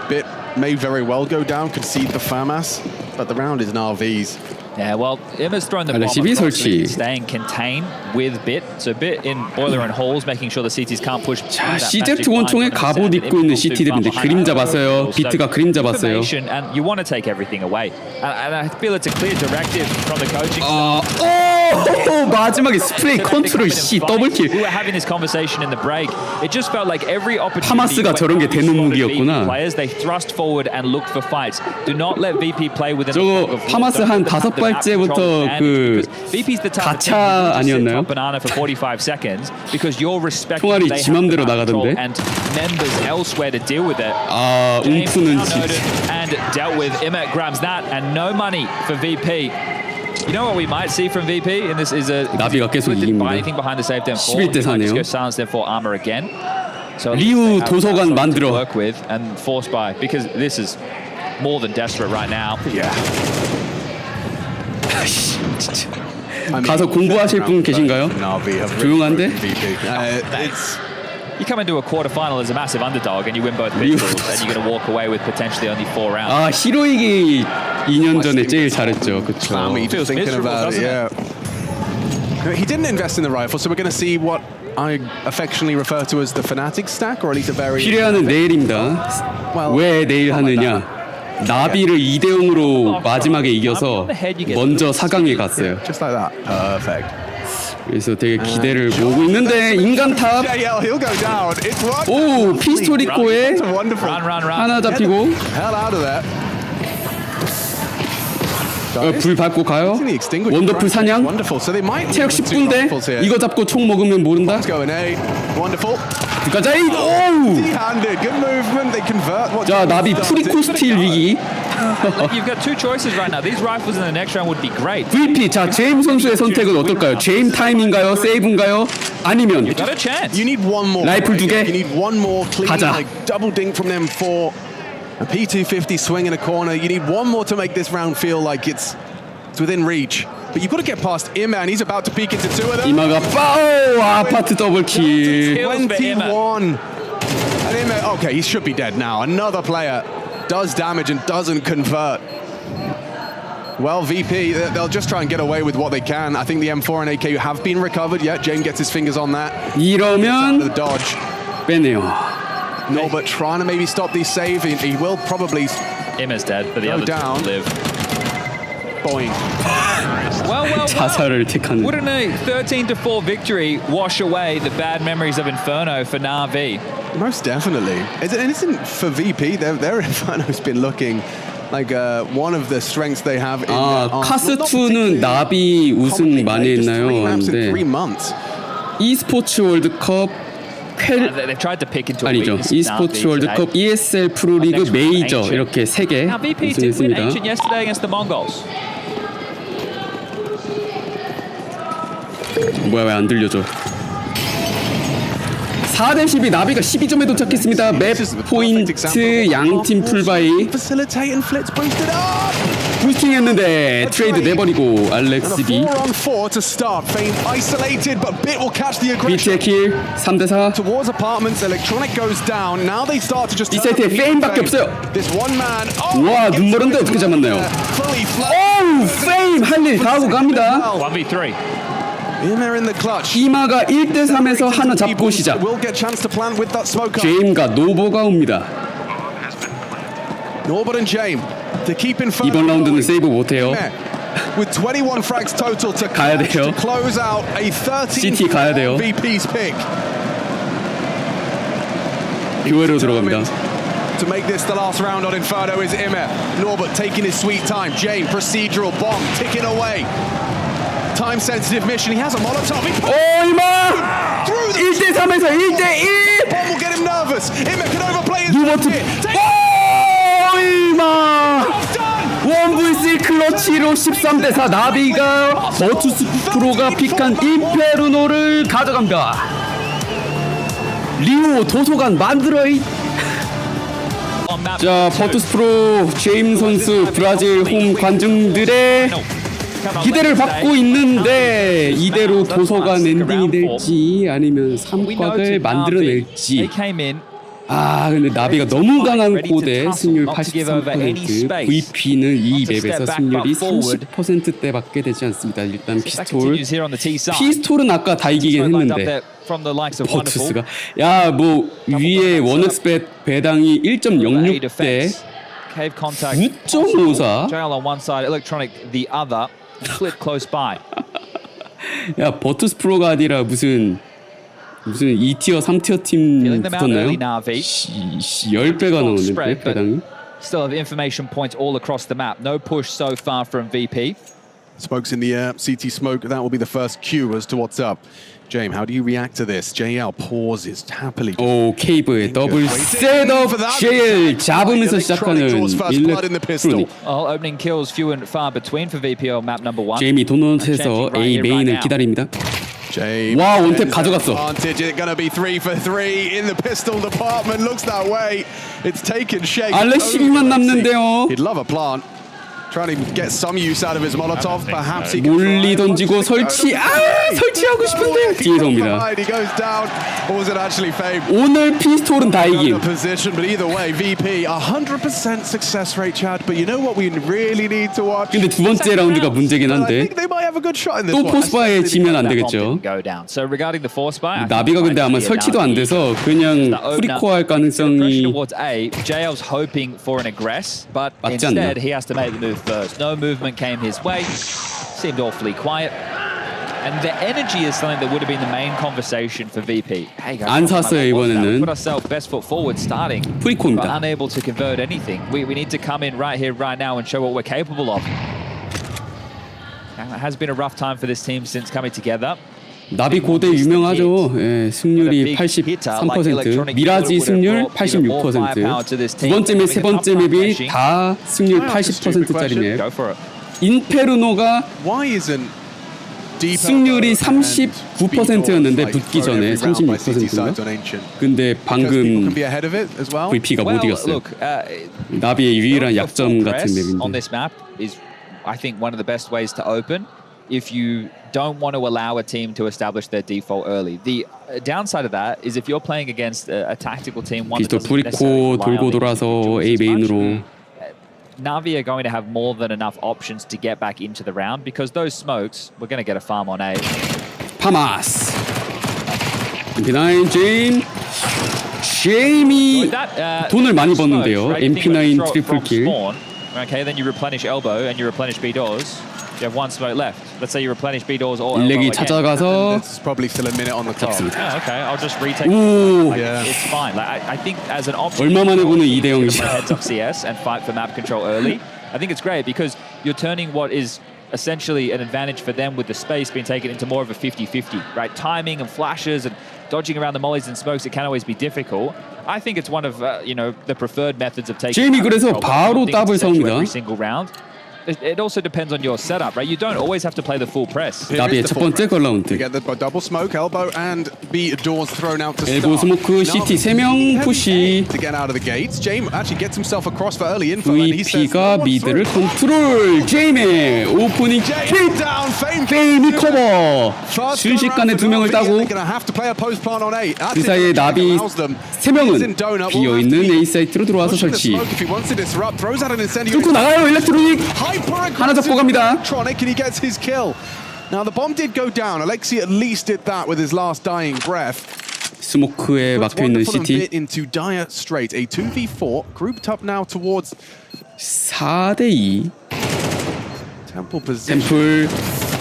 Bit may very well go down, concede the FAMAS, but the round is Na'Vi's. Yeah, well, Emma's thrown the bomb 알렉시비 across, so 설치. he's staying contained with Bit. So Bit in boiler and halls, making sure the CTs can't push. 자, CZ 원총에 갑옷 입고 있는 CT들인데 그림 잡았어요. 비트가 그림 잡았어요. And you want to take everything away. And I feel it's a clear directive from the coaching. 오 마지막에 스프레이 컨트롤 C 더블킬. We were having this conversation in the break. It just felt like every opportunity. 파마스가 저런 게 되는 무기였구나. Players they thrust forward and look for fights. Do not let VP play within. 저거 파마스 한 5발째부터 그 가차 아니었나요? Banana for 45 seconds because you're respecting. 총알이 지 맘대로 나가던데. And members elsewhere to deal with it. 아 움프는 And dealt with. Emmet grabs that and no money for VP. You know what we might see from VP in this is a 나비가 계속 didn't buy 이깁니다. anything behind the save them 11대 4네요. go silence them for armor again. So 리우 도서관 to 만들어. work with and force buy because this is more than desperate right now. Yeah. 진짜. 가서 공부하실 분 계신가요? 조용한데? It's You come into a quarterfinal as a massive underdog and you win both pistols and you're going to walk away with potentially only 4 rounds. 아 히로이기 2년 전에 제일 잘했죠. 그쵸. clammy Feels thinking miserable, about it. doesn't Yeah. He didn't invest in the rifle, so we're going to see what I affectionately refer to as the fanatic stack, or at least a very. 필요하는 내일입니다. 왜 내일 하느냐? 나비를 2대 0으로 마지막에 이겨서 먼저 4강에 갔어요. Just like that. Perfect. 그래서 되게 기대를 모으고 있는데 인간 탑. JL, he'll go down. It's what? 오 피스토리코에 It's wonderful. Run. 하나 잡히고 Hell out of there. 불 밟고 가요. 원더풀 사냥. Wonderful. So they might 체력 10분대. 이거 잡고 총 먹으면 모른다. Let's go in A. Wonderful. 가자. 오. Handed. Good movement. They convert. 자 나비 프리코 스틸 위기. You've got two choices right now. These rifles in the next round would be great. VP 자 제임 선수의 선택은 어떨까요? 제임 타임인가요? 세이브인가요? 아니면 You've got a chance. You need one more. 라이플 두 개. You need one more clean, 가자. like double dink from them for a P250 swing in a corner. You need one more to make this round feel like it's within reach. But you've got to get past Ima, and he's about to peek into two of them. 이마가 빠오 아파트 더블킬. 21. And Ima, okay, he should be dead now. Another player does damage and doesn't convert. Well, VP, they'll just try and get away with what they can. I think the M4 and AK have been recovered. Yeah, Jane gets his fingers on that. 이러면 The dodge. 빼네요. Norbert trying to maybe stop these save. He will probably Emma's dead, but the go other down. two live. Boing. Well. 자살을 택하는. Wouldn't a 13-4 victory wash away the bad memories of Inferno for Na'Vi? Most definitely. And isn't for VP, their Inferno's been looking like one of the strengths they have in 카스2는 나비 우승 많이 했나요? 근데 e스포츠 월드컵 They've tried to pick into a 아니죠. weakness of e스포츠 Na'Vi 월드컵, today. ESL 프로리그 메이저 이렇게 3개 Now VP did win 우승했습니다. Ancient yesterday against the Mongols. 뭐야 왜 안 들려줘? 4대12 나비가 12점에 도착했습니다. 맵 포인트 양팀 풀바이 부스팅했는데 트레이드 내버리고 알렉스 B 비트의 킬 3대4 이 세트에 페임밖에 없어요. 와 눈멀은데 어떻게 잡았나요? 오우 페임 할 일 다 하고 갑니다. 1v3. 이마가 1대3에서 하나 잡고 시작. 제임과 노버가 옵니다. 이번 라운드는 세이브 못해요. 가야 돼요. CT 가야 돼요. 교회로 들어갑니다. To make this the last round on Inferno is Immer. Norbert taking his sweet time. Jane, procedural bomb, ticking away. Time-sensitive mission. He has a Molotov. 이마! 1대3에서 1대1! Bomb will get him nervous. Immer can overplay his 누버트 이마! 1v3 클러치로 13대4 나비가 버투스프로가 픽한 임페르노를 가져갑니다. 리오 도서관 만들어이. 자 버투스프로 제임 선수 브라질 홈 관중들의 기대를 받고 있는데 이대로 도서관 엔딩이 될지 아니면 3곽을 만들어낼지. 근데 나비가 너무 강한 코드에 승률 83%, VP는 이 맵에서 승률이 30%대밖에 되지 않습니다. 일단 피스톨은 아까 다 이기긴 했는데 버투스가 뭐 위에 원엑스벳 배당이 1.06대 9.54. 야 버투스프로가 아니라 무슨 2티어 3티어 팀 붙었나요? 10배가 나오는데 배당이. Still have information points all across the map. No push so far from VP. Smokes in the air, CT smoke. That will be the first cue as to what's up. James, how do you react to this? JL pauses happily. 케이브의 더블 셋업 JL 잡으면서 시작하는 일렉트로닉. Opening kills few and far between for VP on map number 1. 제이미 도넛에서 A 메인을 기다립니다. 와 원탭 가져갔어. 알렉 12만 남는데요. 몰리 던지고 설치하고 싶은데 뒤에서 옵니다. 오늘 피스톨은 다 이김. 근데 두 번째 라운드가 문제긴 한데 또 포스바에 지면 안 되겠죠. 나비가 근데 아마 설치도 안 돼서 그냥 프리코어 할 가능성이 맞지 않나? first. No movement came his way. Seemed awfully quiet. And the energy is something that would have been the main conversation for VP. Hey guys, 안 샀어요 이번에는. Put ourselves best foot forward starting. 프리코입니다. But unable to convert anything. We need to come in right here, right now and show what we're capable of. It has been a rough time for this team since coming together. 나비 고대 유명하죠. 승률이 83%, 미라지 승률 86%, 두 번째 맵, 세 번째 맵이 다 승률 80%짜리 맵. 인페르노가 승률이 39%였는데 붙기 전에 36%인가? 근데 방금 VP가 못 이겼어요. 나비의 유일한 약점 같은 맵인데. I think one of the best ways to open if you don't want to allow a team to establish their default early. The downside of that is if you're playing against a tactical team, one that doesn't necessarily 돌고 돌아서 A 메인으로. Na'Vi are going to have more than enough options to get back into the round because those smokes, we're going to get a farm on A. 파마스. MP9 제임이 돈을 많이 버는데요. MP9 트리플 킬. Okay, then you replenish elbow and you replenish B doors. You have one smoke left. Let's say you replenish B doors or elbow 일렉이 again. 찾아가서 It's probably still a minute on the clock. Oh, okay, I'll just retake. 오, Like, it's fine. Like, I think as an option, 얼마 만에 보는 2대 0이죠. heads up CS and fight for map control early. I think it's great because you're turning what is essentially an advantage for them with the space being taken into more of a 50-50, right? Timing and flashes and dodging around the mollies and smokes, it can always be difficult. I think it's one of the preferred methods of taking. 제이미 그래서 바로 I think 더블 it's essential 사옵니다. every single round. It also depends on your setup, right? You don't always have to play the full press. 나비의 첫 번째 걸라운드. To get the double smoke, elbow and B doors thrown out to 엘보 start. 스모크 CT 3명 푸시. To get out of the gates, James actually gets himself across for early info. and he says, VP가 미드를 컨트롤. 제이미 오프닝 킥. down, 페임이 커버. 순식간에 2명을 따고 그 사이에 나비 3명은 비어있는 A 사이트로 들어와서 설치. 뚫고 나가요 일렉트로닉. 하나 잡고 갑니다. And he gets his kill. Now the bomb did go down. Alexi at least did that with his last dying breath. 스모크에 막혀있는 CT. Into dire straight. A 2v4 grouped up now towards 4대2. Temple position. 템플.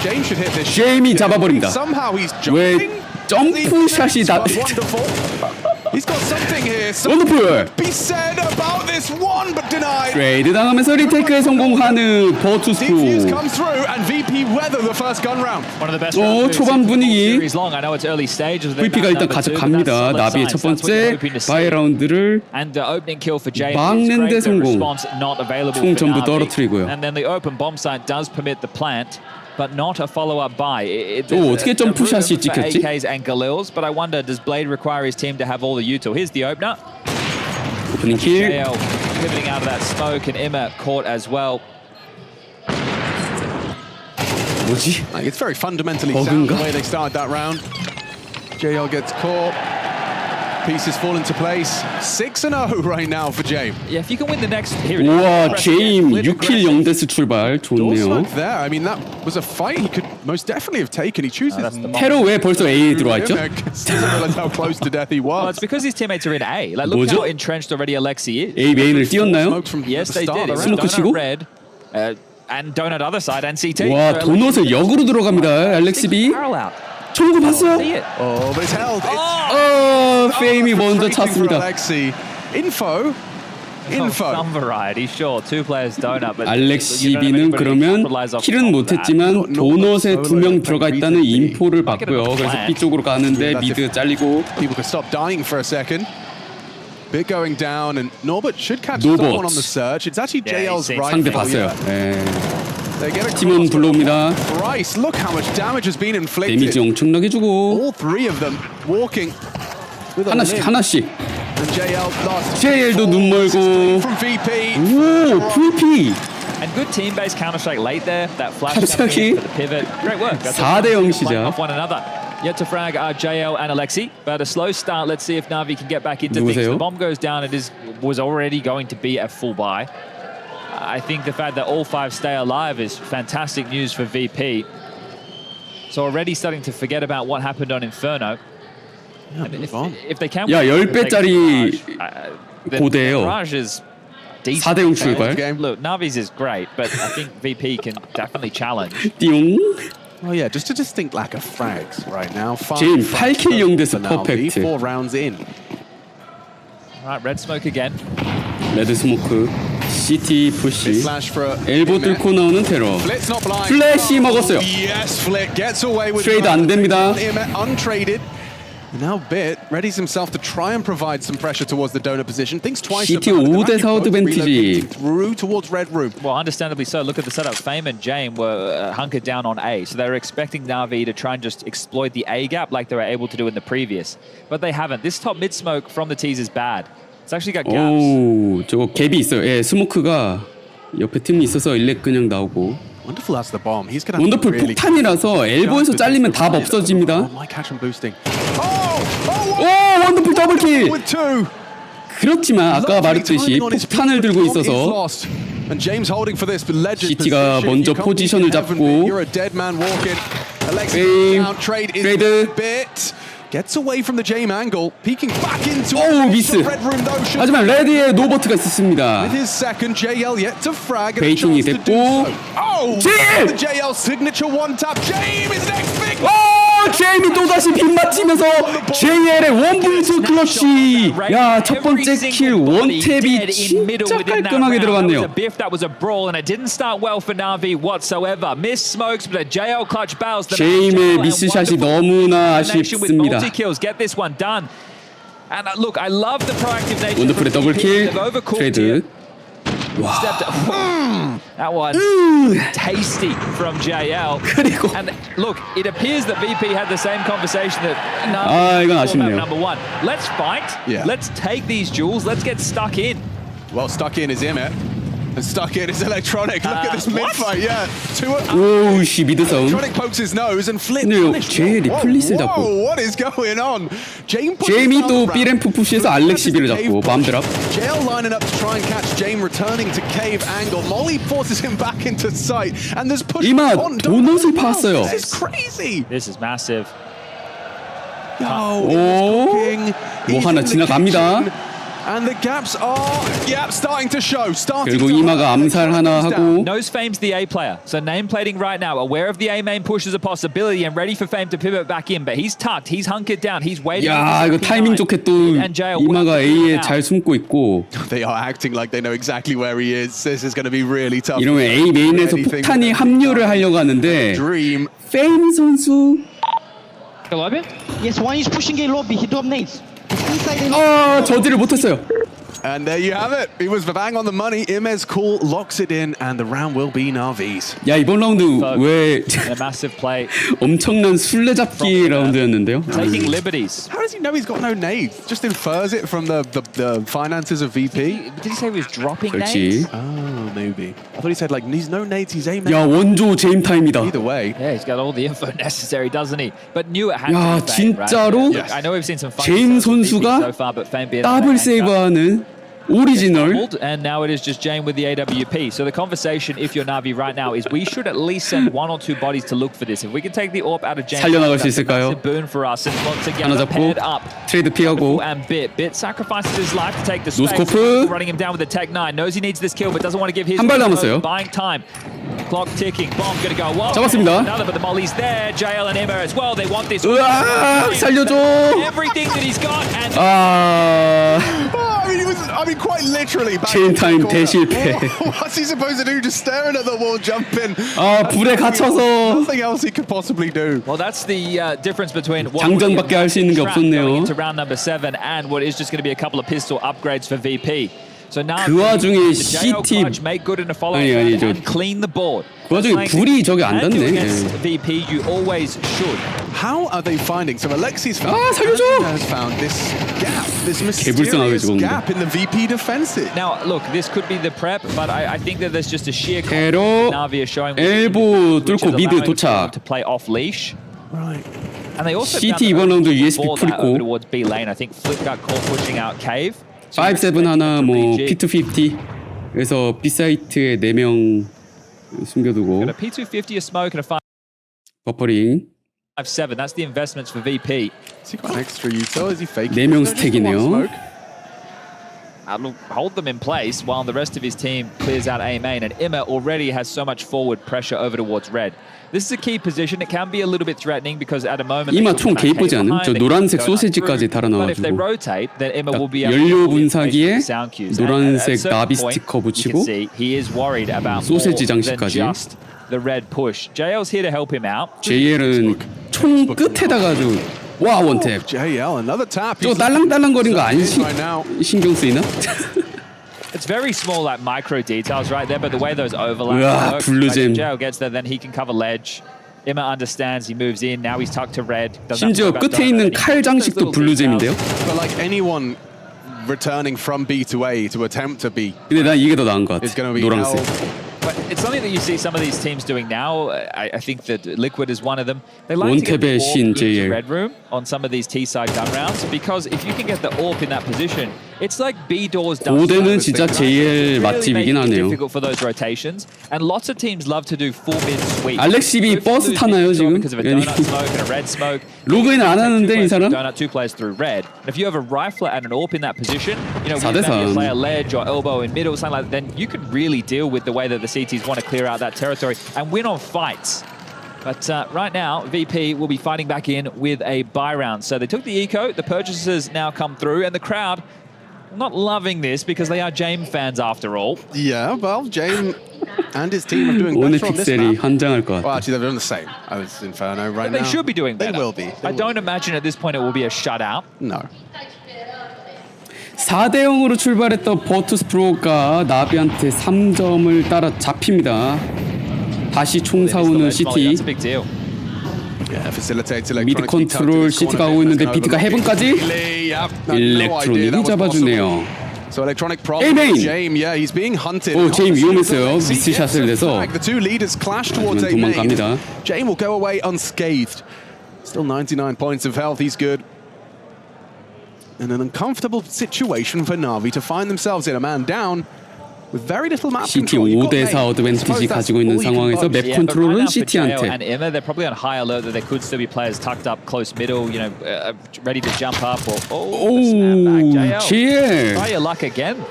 James should hit this. 제이미 잡아버립니다. Somehow he's 왜 jumping. 점프샷이 나... He's got something here. 원더풀. Be said about this one, but denied. 트레이드 당하면서 리테이크에 성공하는 Defuse 버투스프로. comes through and VP weather the first gun round. One of the best 초반 분위기. VP가 VP가 일단 가져갑니다. 나비의 첫 번째 바이 라운드를 막는 데 성공. 총 전부 떨어뜨리고요. And then the open bomb site does permit the plant. But not a follow-up buy. 어떻게 점프샷이 찍혔지? AKs and Galils, but I wonder, does Blade require his team to have all the util? Here's the opener. 오프닝 킬. JL pivoting out of that smoke, and Emma caught as well. 뭐지? It's very fundamentally sound the 버그인가? way they started that round. JL gets caught. Pieces fall into place. 6-0 right now for James. Yeah, if you can win the next. Here it is. 우와, 제임 6킬 0데스 출발 좋네요. There. I mean, that was a fight he could most definitely have taken. He chooses. 테러 왜 벌써 A에 들어와 있죠? Realize how close to death he Well, was. it's because his teammates are in A. Like, look 뭐죠? how entrenched already Alexi is. A 메인을 띄웠나요? Smoked from Yes, the they start did. It's around. 스모크 donut 치고? red, and donut other side, and CT. 와, 도넛을 역으로 들어갑니다. 알렉시 B. Parallel. 총구 봤어요? See it. Oh, but it's held. 페임이 먼저 찼습니다. Alexi. Info. Some variety, sure. Two players donut, but 알렉시 B는 그러면 킬은 못했지만 도넛에 2명 들어가 있다는 인포를 받고요. 그래서 B 쪽으로 가는데 미드 잘리고. People could stop dying for a second. Bit going down, and Norbert should catch Norbert. someone on the search. It's actually JL's right. 상대 봤어요. 네. They get a 팀원 불러옵니다. Bryce, look how much damage has been inflicted. 데미지 엄청나게 주고. All three of them walking with a 하나씩 limp. 하나씩. And JL lost. JL도 눈 멀고. From VP. 오, VP. And good team-based Counter-Strike late there. That flash 갑자기 for the pivot. Great work. 4대 0 시작. Off one another. Yet to frag are JL and Alexi, but a slow start. Let's see if Na'Vi can get back into 누구세요? things. The bomb goes down. It was already going to be a full buy. I think the fact that all 5 stay alive is fantastic news for VP. So already starting to forget about what happened on Inferno. If they can, 야, 10배짜리 the 고대예요. barrage is decent. 4대 0 출발. Look, Navi's is great, but I think VP can definitely challenge. 띠용. Oh yeah, just a distinct lack of frags right now. 제임 8킬 0데스 퍼펙트. 4 rounds in. All right, red smoke again. 레드 스모크. CT 푸시. Flash for 엘보 뚫고 나오는 테러. Flit's not blind. 플래시 먹었어요. Yes, Flit gets away with 트레이드 안 됩니다. untraded. Now Bit readies himself to try and provide some pressure towards the donor position. Thinks twice CT about it. 5대 4 어드밴티지. Through towards red room. Well, understandably so. Look at the setup. Fame and Jame were hunkered down on A, so they were expecting Na'Vi to try and just exploit the A gap like they were able to do in the previous. But they haven't. This top mid smoke from the T's is bad. It's actually got gaps. 오, 저거 갭이 있어요. 예, 스모크가 옆에 틈이 있어서 일렉 그냥 나오고. Wonderful as the bomb. He's gonna 원더풀 really 폭탄이라서 엘보에서 잘리면 답 없어집니다. Oh, my catch and boosting. 오, 원더풀 더블킬. With 2. 그렇지만 아까 말했듯이 폭탄을 들고 있어서 And James holding for this legend CT가 position. 먼저 You can't 포지션을 beat Heaven, 잡고 you're a dead man walking. Alexi 페임, down, trade is 트레이드. Bit. Gets away from the Jame angle, peeking back into 오, 미스. Red Room though. 하지만 레드의 노버트가 있었습니다. With his second, JL yet to frag. and a 베이팅이 chance to do 됐고. so. Oh, JL! the JL signature one tap. Jame is next big. 제임이 또다시 빗맞히면서 JL의 원블투 클러치. 야, 첫 번째 킬 원탭이 진짜 깔끔하게 들어갔네요. 제임의 미스샷이 너무나 아쉽습니다. 원더풀의 더블킬. 트레이드. That one tasty from JL. 그리고 And look, it appears that VP had the same conversation that 이건 아쉽네요. number one. Let's fight. Yeah. Let's take these jewels. Let's get stuck in. Well, stuck in is Immet. And stuck in is Electronic. Look at this mid-fight, yeah. 오우씨 미드싸움. Electronic pokes his nose and flips. 근데요, 제일이 플릿을 잡고. Whoa, what is going on? 제임이 또 삐램프 푸시에서 알렉 시비를 잡고 밤드랍. JL lining up to try and catch Jame returning to cave angle. Molly forces him back into sight. And there's push 이마 on. 도넛을 팠어요. This is crazy. This is massive. 오, 뭐 하나 지나갑니다. And the gaps are, starting to show. 결국 이마가 암살 하나 하고. Knows Fame's the A player, so name plating right now. Aware of the A main push as a possibility and ready for Fame to pivot back in. But he's tucked, he's hunkered down, he's waiting. 야, 이거 타이밍 좋게 또 이마가 A에 잘 숨고 있고. They are acting like they know exactly where he is. This is going to be really tough. 이러면 A 메인에서 폭탄이 합류를 하려고 하는데. Dream. 페임 선수. Yes, one is pushing A lobby. He dominates. 저지를 못했어요. And there you have it. He was bang on the money. Imez cool locks it in, and the round will be Navi's. 야, 이번 라운드 왜 A massive play. 엄청난 술래잡기 라운드였는데요. Taking liberties. How does he know he's got no nades? Just infers it from the finances of VP. Did he say he was dropping 그렇지. nades? Oh, maybe. I thought he said like he's no nades. He's aiming. 야, 원조 제임 타임이다. Either way. Yeah, he's got all the info necessary, doesn't he? But knew it had 야, to be Fame, 진짜로 right? I know we've seen some 제임 선수가 so far, but Fame being 더블 세이브하는 오리지널. And now it is just Jame with the AWP. So the conversation, if you're Na'Vi right now, is we should at least send one or two bodies to look for this. If we can take the AWP out of Jame, 살려나갈 수 that's a 있을까요? massive boon for us. And once again, 하나 잡고 paired up. 트레이드 피하고. And Bit sacrifices his life to take the space. 노스코프. Running him down with the Tech 9. Knows he needs this kill, but doesn't want to give his. 한 발 남았어요. Buying time. Clock ticking. Bomb gonna go. Whoa. 잡았습니다. Another, but the Molly's there. JL and Emma as well. They want this. 으악, 살려줘. Everything that he's got. And I mean, quite literally. 체인 타임 대실패. What's he supposed to do? Just staring at the wall, jumping. 불에 갇혀서. Nothing else he could possibly do. Well, that's the difference between what 장전밖에 할 수 있는 게 없었네요. going into round number 7 and what is just going to be a couple of pistol upgrades for VP. So now 그 와중에 the JL CT clutch make good in a follow-up 아니, and clean the board. 그 와중에 불이 저기 안 닿네. Against VP, you always should. How are they finding? So Alexis found, 살려줘! has found this gap, this 개불쌍하게 mysterious 죽었는데. gap in the VP defensive. Now, look, this could be the prep, but I think that there's just a sheer 테러, Na'Vi are showing 엘보 which is 뚫고 미드 allowing them 도착. to play off leash. Right. And they also CT found that 이번 라운드 USP ball that 풀고. over towards B lane. I think Flip got caught pushing out cave. 5-7 하나 뭐 P250 그래서 B사이트에 4명 숨겨두고 Got a P250, a smoke, and a 버퍼링 5-7. That's the investments for VP. Has he got an extra util? Is he faking? 4명 Just the one 스택이네요. smoke? Look, hold them in place while the rest of his team clears out A main. And Imma already has so much forward pressure over towards red. This is a key position. It can be a little bit threatening because at a moment 이마 총 개 이쁘지 않음? 저 노란색 소세지까지 But if they 달아놔가지고 rotate, then Imma will be able 연료 to 분사기에 sound cues. 노란색 And at a 나비 certain 스티커 point, you 붙이고 can see he is worried about 소세지 more than 장식까지. just the red push. JL's here to help him out. JL은 총 끝에다가 와 원탭 JL, another tap. 저거 딸랑딸랑거린 거 안 right now. 신경 쓰이나? It's very small, like micro details right there, but the way those overlap 으아, work, 블루잼. like if JL gets there, then he can cover ledge. Imma understands, he moves in, now he's tucked to red. 심지어 끝에 있는 칼 장식도 블루잼인데요? But like anyone returning from B to A to attempt to B 근데 난 이게 더 나은 것 is 같아. going to be 노란색. But it's something that you see some of these teams doing now. I think that Liquid is one of them. They like to get the 원탭의 AWP 신 into JL. red room on some of these T-side gun rounds because if you can get the AWP in that position, It's like B doors. 고대는 진짜 JL 맛집이긴 하네요. Difficult for those rotations, and lots of teams love to do full mid sweep. 알렉시비 버스 타나요 지금? Because of a donut smoke and a red smoke. 로그인 안 하는데 이 사람? Donut, two players through red. If you have a rifler and an AWP in that position, you know, 대 if you 3. play a ledge or elbow in middle, something like that, then you can really deal with the way that the CTs want to clear out that territory and win on fights. But right now, VP will be fighting back in with a buy round. So they took the eco, the purchases now come through, and the crowd not loving this because they are James fans after all. Yeah, well, James and his team are doing 오늘 better on this 픽셀이 map. 환장할 것 Well, 같아. actually, they're doing the same as Inferno right But now. they should be doing better. They will be. I don't imagine at this point it will be a shutout. No. 4대 0으로 출발했던 버투스프로가 나비한테 3점을 따라 잡힙니다. 다시 총 사우는 시티. That's a big deal. Yeah, facilitates 미드 컨트롤 시티가 하고 있는데 비트가 헤븐까지 일렉트로닉이 잡아주네요. So electronic problem. James, yeah, he's being hunted. 오, 제임 위험했어요. 미스샷을 내서. The two leaders clash towards A main. 도망갑니다. James will go away unscathed. Still 99 points of health. He's good. And an uncomfortable situation for Na'Vi to find themselves in a man down with very little map 시티 control. 5대 4 어드밴티지 가지고 있는 상황에서 맵 컨트롤은 시티한테. And Emma, they're probably on high alert that there could still be players tucked up close middle, you know, ready to jump up. 오, JL. Try your luck again.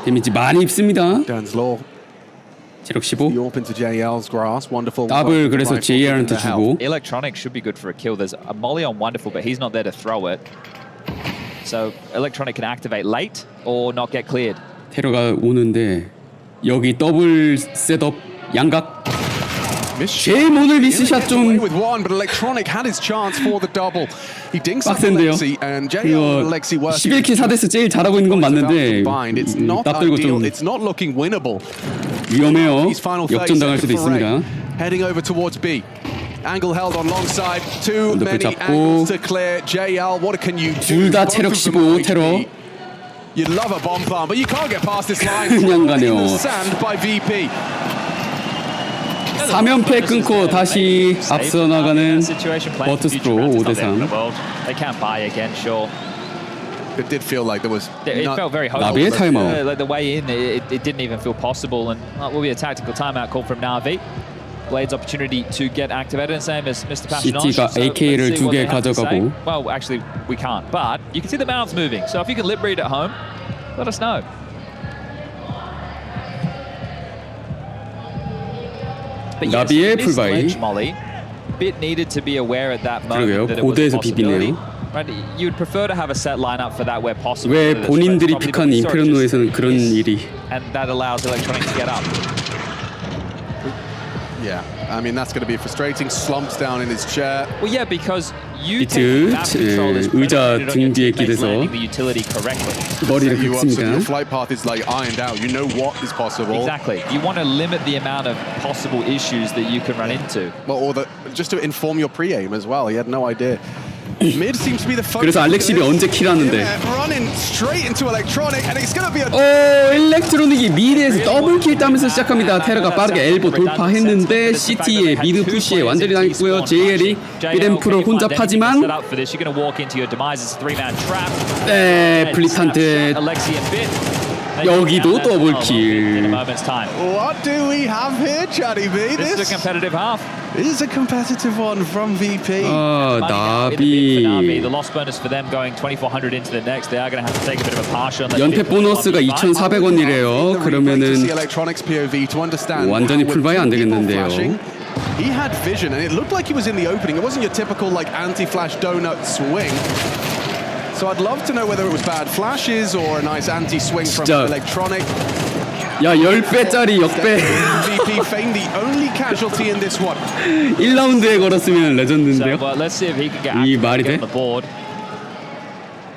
데미지 많이 입습니다. Dan's Law. 체력 15. Warp into JL's grass. Wonderful. 더블 그래서 JL한테 주고. Electronic should be good for a kill. There's a molly on Wonderful, but he's not there to throw it. So Electronic can activate late or not get cleared. 테러가 오는데 여기 더블 셋업 양각. 제일 오늘 미스샷 좀 with one, but Electronic had his chance for the double. He dinks up 빡센데요. Alexi and JL and Alexi working. 11킬 4데스 제일 잘하고 있는 건 맞는데 It's not 딱 들고 ideal. 좀 It's not looking winnable. 위험해요. These final 역전당할 수도 있습니다. Heading over towards B. Angle held on long side. Too 언더독들 many 잡고. angles to clear. JL, what can you do? 둘 다 체력 15 테러. You'd love a bomb plant, but you can't get past this line. 그냥 가네요. In the sand by VP. 3연패 끊고 다시 앞서 나가는 버투스프로 5대 3. They can't buy again, sure. It did feel like there was. It felt very hopeful. 나비의 타임아웃. Like the way in, it didn't even feel possible, and that will be a tactical timeout call from Na'Vi. Blade's opportunity to get activated, and same as Mr. Passionage. 시티가 AK를 2개 가져가고. Well, actually, we can't, but you can see the mouths moving. So if you can lip read at home, let us know. But yes, 나비의 this 풀바이. ledge molly, Bit needed to be aware at that 그러게요. moment that it was a 고대에서 possibility. 비비네요. Right, you'd prefer to have a set lineup for that where possible. 왜 That's 본인들이 probably 픽한 the historic 인페르노에서는 그런 just- 일이. And that allows Electronic to get up. Yeah, I mean that's going to be frustrating. Slumps down in his chair. Well, yeah, because you 비트, take map control is 의자 predicated on 등 your 뒤에 teammates 기대서 landing the utility correctly. 머리를 You up, so your 긁습니다. flight path is like ironed out. You know what is possible. Exactly. You want to limit the amount of possible issues that you can run into. Well, or just to inform your pre-aim as well. He had no idea. Mid seems to be the focus. 그래서 알렉시비 언제 킬하는데. Yeah, running straight into Electronic, and it's going to be a. 일렉트로닉이 미드에서 더블킬 따면서 시작합니다. 테러가 빠르게 엘보 돌파했는데 시티의 미드 푸시에 완전히 당했고요. JL이 비덴프로 혼자 파지만 네, 블리탄테 여기도 더블킬. What do we have here, Chatty B? This is a competitive half. is a competitive one from VP. 나비 The loss bonus for them going 2,400 into the next. They are going to have to take a bit of a partial. 연패 보너스가 2,400원이래요. 그러면은 Electronics POV to understand 완전히 풀바이 안 되겠는데요. He had vision, and it looked like he was in the opening. It wasn't your typical like anti-flash donut swing. So I'd love to know whether it was bad flashes or a nice anti-swing from 진짜. Electronic. 야 10배짜리 역배. VP Fame the only casualty in this one. 1라운드에 걸었으면 So 레전드인데요. let's see if he can get 이 active 말이 and get 돼? on the board.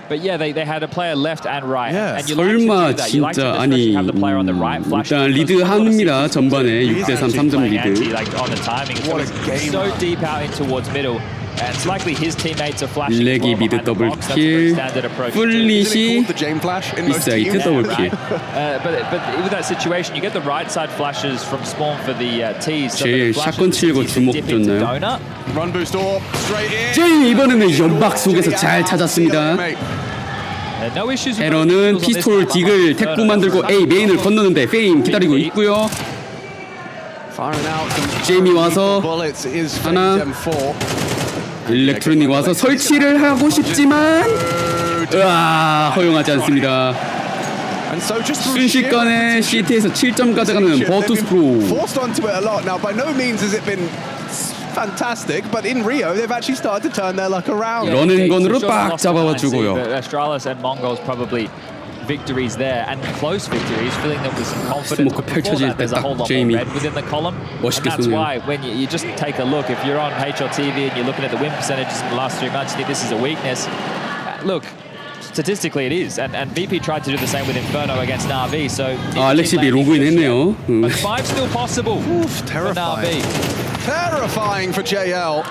But yeah, they had a player left and right. Yeah. And you like to do 설마 that. You like to 진짜 especially 아니 have the player on the right flashing 일단 because 리드 you wanna see 합니다. 전반에 6대3 3점 playing anti, 리드. like on the timing. What a So game. so deep out in towards middle. And it's likely his teammates are flashing. 일렉이 미드 더블킬, 플릿이 The Jane flash in most 비사이트 teams. 더블킬. But with that situation, you get the right side flashes from spawn for the T's. So 제일 the flashes 샷건 치고 can 주먹 dip into 줬나요? donut. Run boost or straight in. 제이 이번에는 연막 속에서 잘 찾았습니다. No issues with 헤런은 피스톨 딕을 탭구 만들고 A 메인을 건너는데 페임 기다리고 있고요. 제이미 와서 하나, 일렉트로닉 와서 설치를 하고 싶지만 허용하지 않습니다. 순식간에 CT에서 7점 가져가는 버투스프로. Fantastic, but in Rio they've actually started to turn their luck around. 런앤건으로 빡 잡아주고요. Astralis and Mongols probably victories there and close victories, filling them with some confidence. 스모크 펼쳐질 때 딱 제이미 멋있게 That's 쏘네요. why when you just take a look, if you're on HLTV and you're looking at the win percentages in the last 3 months, you think this is a weakness. Look, statistically it is, and VP tried to do the same with Inferno against Na'Vi. So 알렉시비 로그인 했네요. but 5 still possible for Na'Vi. Terrifying for JL.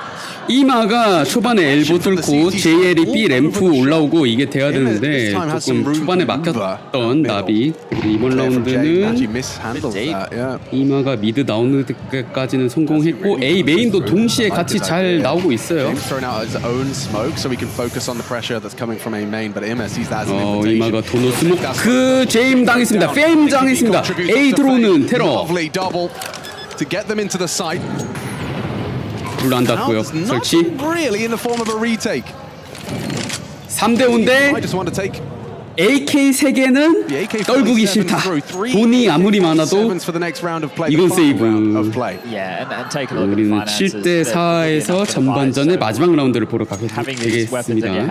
이마가 초반에 엘보 뚫고 JL이 B 램프 올라오고 이게 돼야 되는데 조금 초반에 막혔던 나비. 이번 라운드는 이마가 미드 나오는 데까지는 성공했고 A 메인도 동시에 같이 잘 나오고 있어요. 이마가 도노 스모크 제임 당했습니다. 페임 당했습니다. A 들어오는 테러. 불 안 닿고요. 설치. 3대5인데 AK 3개는 떨구기 싫다. 돈이 아무리 많아도 이건 세이브. 우리는 7대4에서 전반전의 마지막 라운드를 보러 가게 되겠습니다.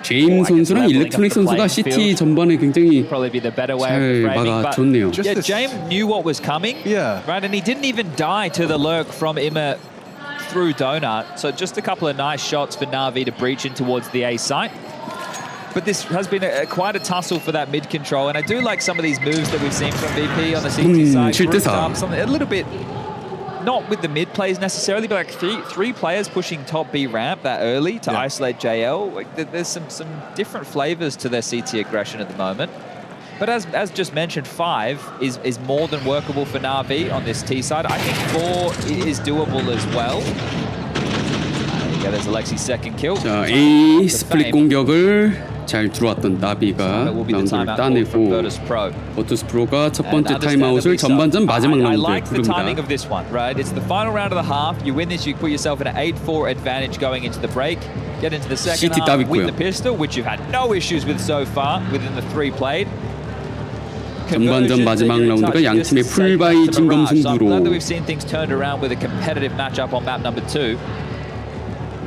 제임 선수랑 일렉트로닉 선수가 CT 전반에 굉장히 잘 막아줬네요. Yeah, James knew what was coming, right? And he didn't even die to the lurk from Imma through Donut. So just a couple of nice shots for Na'Vi to breach in towards the A site. But this has been quite a tussle for that mid control, and I do like some of these moves that we've seen from VP on the CT side. 7대4. Something a little bit. Not with the mid plays necessarily, but like three players pushing top B ramp that early to isolate JL. Like there's some different flavors to their CT aggression at the moment. But as just mentioned, 5 is more than workable for Na'Vi on this T side. I think 4 is doable as well. Yeah, there's Alexi's second kill. 자, A 스플릿 공격을 잘 들어왔던 나비가 라운드를 따내고 버투스프로가 첫 번째 타임아웃을 전반전 마지막 라운드에 부릅니다. It's the final round of the half. You win this, you put yourself in an 8-4 advantage going into the break. Get into the second half, win the pistol, which you've had no issues with so far within the 3 played. 전반전 마지막 라운드가 양 팀의 풀바이 진검 승부로. Glad that we've seen things turned around with a competitive matchup on map number 2.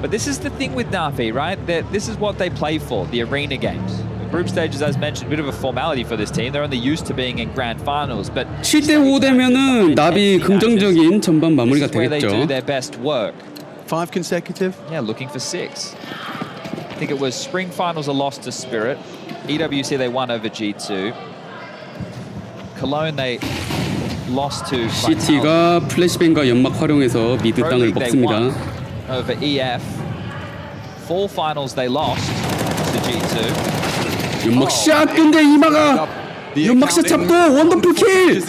But this is the thing with Na'Vi, right? This is what they play for, the arena games. Group stages, as mentioned, a bit of a formality for this team. They're only used to being in grand finals, but 7대5 되면은 나비 긍정적인 전반 마무리가 where they do 되겠죠. their best work. 5 consecutive? Yeah, looking for 6. I think it was spring finals a loss to Spirit. EWC they won over G2. Cologne they lost to CT가 플래시뱅과 연막 활용해서 미드 땅을 먹습니다. Over EF. 4 finals they lost to G2. 연막샷 근데 이마가 연막샷 잡고 원더풀 킬!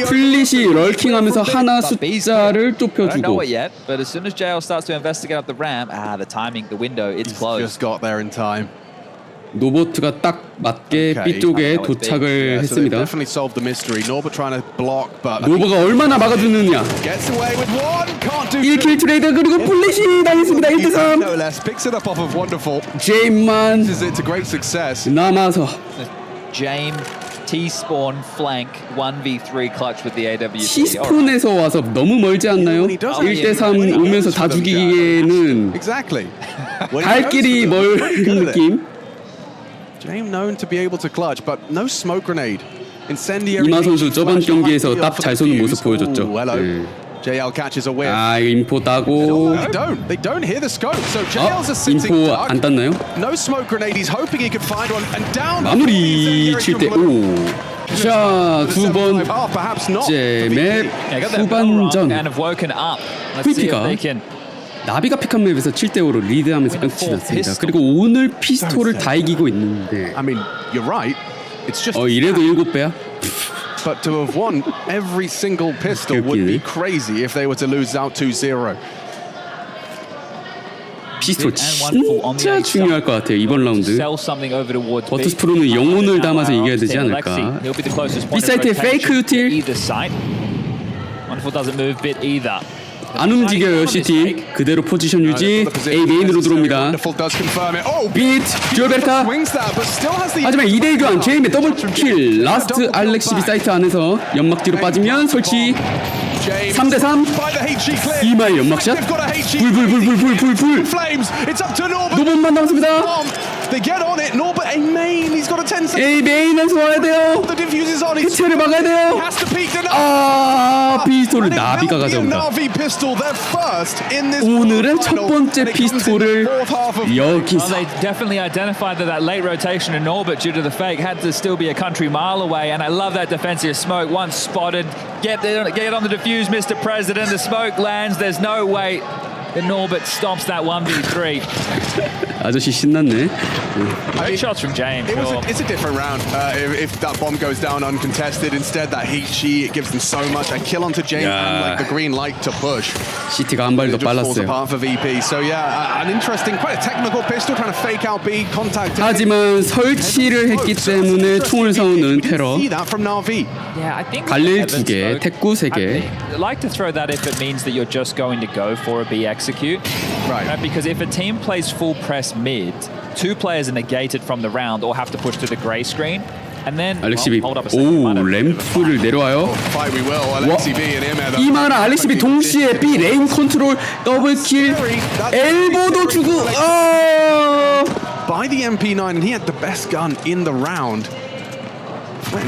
플릿이 럴킹하면서 하나 숫자를 I don't know 좁혀주고 it yet, but as soon as JL starts to investigate up the ramp, the timing, the window, it's closed. Just got there in time. 노보트가 딱 맞게 B 쪽에 도착을 했습니다. Definitely solved the mystery. Norba trying to block, but 노보가 얼마나 막아주느냐. gets away with 1. Can't do 1킬 트레이드 그리고 플릿이 당했습니다. 1대3. no less. Picks it up off of Wonderful. 제임만 This is a great success. 남아서 James T-spawn flank 1v3 clutch with the AWC. T스폰에서 와서 너무 멀지 않나요? 1대3 오면서 다 죽이기에는 Exactly. 갈 길이 멀 느낌. James known to be able to clutch, but no smoke grenade. Incendiary. 이마 선수 저번 경기에서 딱 잘 쏘는 모습 보여줬죠. 네. JL catches a whiff. 아 이거 인포 따고. They don't hear the scope. So JL's a sitting 인포 duck. 안 땄나요? No smoke grenade. He's hoping he could find one and down. 마무리 7대5. 자, 두 번째 맵 후반전. VP가 나비가 픽한 맵에서 7대5로 리드하면서 끝이 났습니다. 그리고 오늘 피스톨을 다 이기고 있는데 I mean, you're right. It's just 이래도 7배야? But to have won every single pistol would be crazy if they were to lose out 2-0. 피스톨 진짜 중요할 것 같아요 이번 라운드. 버투스프로는 영혼을 담아서 이겨야 되지 않을까. B사이트의 페이크 유틸 안 움직여요. CT 그대로 포지션 유지. A 메인으로 들어옵니다. 비트 듀얼베타. 하지만 2대1 교환. 제임의 더블킬. 라스트 알렉시 B사이트 안에서 연막 뒤로 빠지면 설치. 3대3 이마의 연막샷. 불 노봇만 남았습니다. A 메인에서 와야 돼요. 해체를 막아야 돼요. 아 피스톨을 나비가 가져옵니다. 오늘의 첫 번째 피스톨을 여기서. They definitely identified that late rotation in orbit due to the fake had to still be a country mile away, and I love that defensive smoke. Once spotted, get on the defuse, Mr. President. The smoke lands. There's no way Norbert stops that 1v3. 아저씨 신났네. Great shots from James. It's a different round. If that bomb goes down uncontested, instead that heat sheet it gives them so much. A kill onto James and like the green light to push. CT가 한 발 더 빨랐어요. For VP. So yeah, an interesting, quite a technical pistol trying to fake out B contact. 하지만 설치를 했기 때문에 총을 사오는 테러. 갈릴 2개, 태꾸 3개. I like to throw that if it means that you're just going to go for a B execute. Right. Because if a team plays full press mid, 2 players are negated from the round or have to push to the grey screen. And then 알렉시비 오 램프를 내려와요. 이마랑 알렉시비 동시에 B 레인 컨트롤 더블킬 엘보도 주고 by the MP9 and he had the best gun in the round.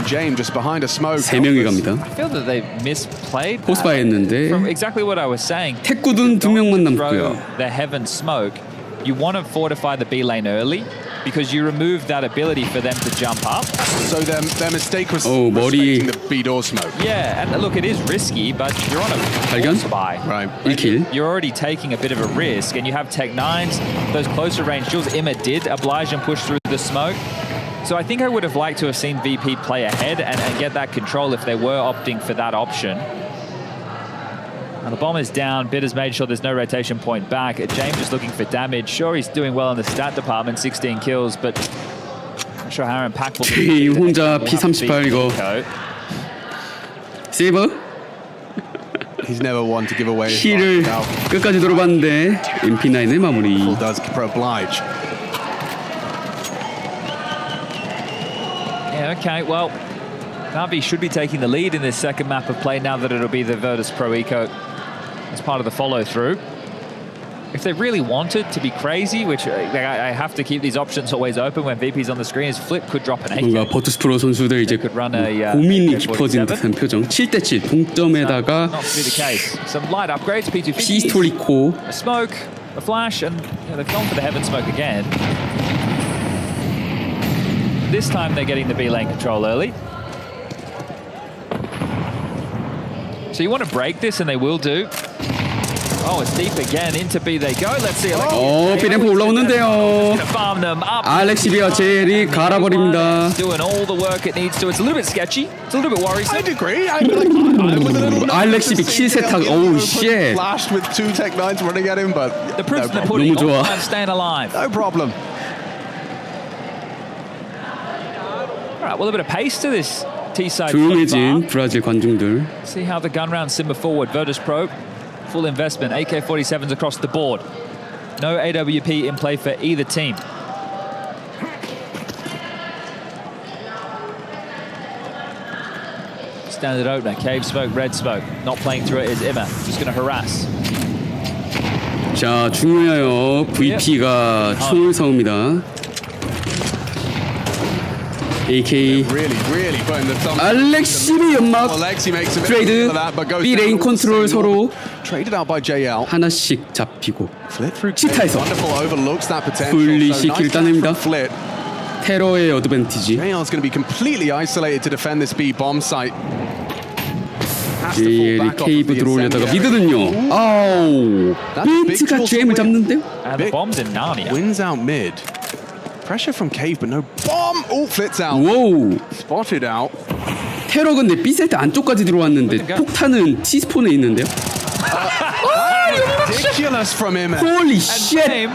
James just behind a smoke. 3명이 갑니다. I feel that they misplayed. 포스바이 했는데 From exactly what I was saying. 태꾸든 2명만 남고요. The heaven smoke. You want to fortify the B lane early because you remove that ability for them to jump up. So their mistake was 머리 the B door smoke. Yeah, and look, it is risky, but you're on a 발견? spy. Right. 1킬. You're already taking a bit of a risk, and you have Tech 9s, those closer range duels. Imma did oblige and push through the smoke. So I think I would have liked to have seen VP play ahead and get that control if they were opting for that option. Now the bomb is down. Bit has made sure there's no rotation point back. James is looking for damage. Sure, he's doing well in the stat department, 16 kills, but I'm not sure how impactful. 제임 혼자 P38 이거 세이버? He's never one to give away. 힐을 끝까지 돌아봤는데 MP9의 마무리. Does oblige. Yeah, okay, well, Navi should be taking the lead in this second map of play now that it'll be the Virtus.pro Eco as part of the follow-through. If they really wanted to be crazy, which I have to keep these options always open when VP's on the screen, is Flip could drop an 8. 뭔가 버투스프로 선수들 이제 고민이 깊어진 듯한 표정. 7대7 동점에다가 피스톨 있고 a smoke, a flash, and they've gone for the heaven smoke again. This time they're getting the B lane control early. So you want to break this, and they will do. Oh, it's deep again. Into B they go. Let's see. B램프 올라오는데요. 알렉시비와 제일이 갈아버립니다. Doing all the work it needs to. It's a little bit sketchy. It's a little bit worrisome. I agree. 알렉시비 킬 세탁. Oh shit. Flashed with 2 Tech 9s running at him, but the proof in the pudding. 너무 좋아. Staying alive. No problem. All right. Well, a bit of pace to this T-side. 조용해진 브라질 관중들. See how the gun rounds simmer forward. Virtus.pro. Full investment, AK-47s across the board. No AWP in play for either team. Standard opener, cave smoke, red smoke. Not playing through it is Imma. Just going to harass. 자, 중요해요. VP가 총을 사옵니다. AK 알렉시비 연막 트레이드 B 레인 컨트롤 서로 하나씩 잡히고 치타에서 풀리시 킬을 따냅니다. 테러의 어드밴티지. JL이 케이브 들어오려다가 미드는요. 아우 비트가 JM을 잡는데요. Wins out mid. Pressure from Cave, but no bomb. Oh, flits out. Whoa. Spotted out. 테러 근데 B세트 안쪽까지 들어왔는데 폭탄은 T스폰에 있는데요. ridiculous from him. Holy And shit! Fame,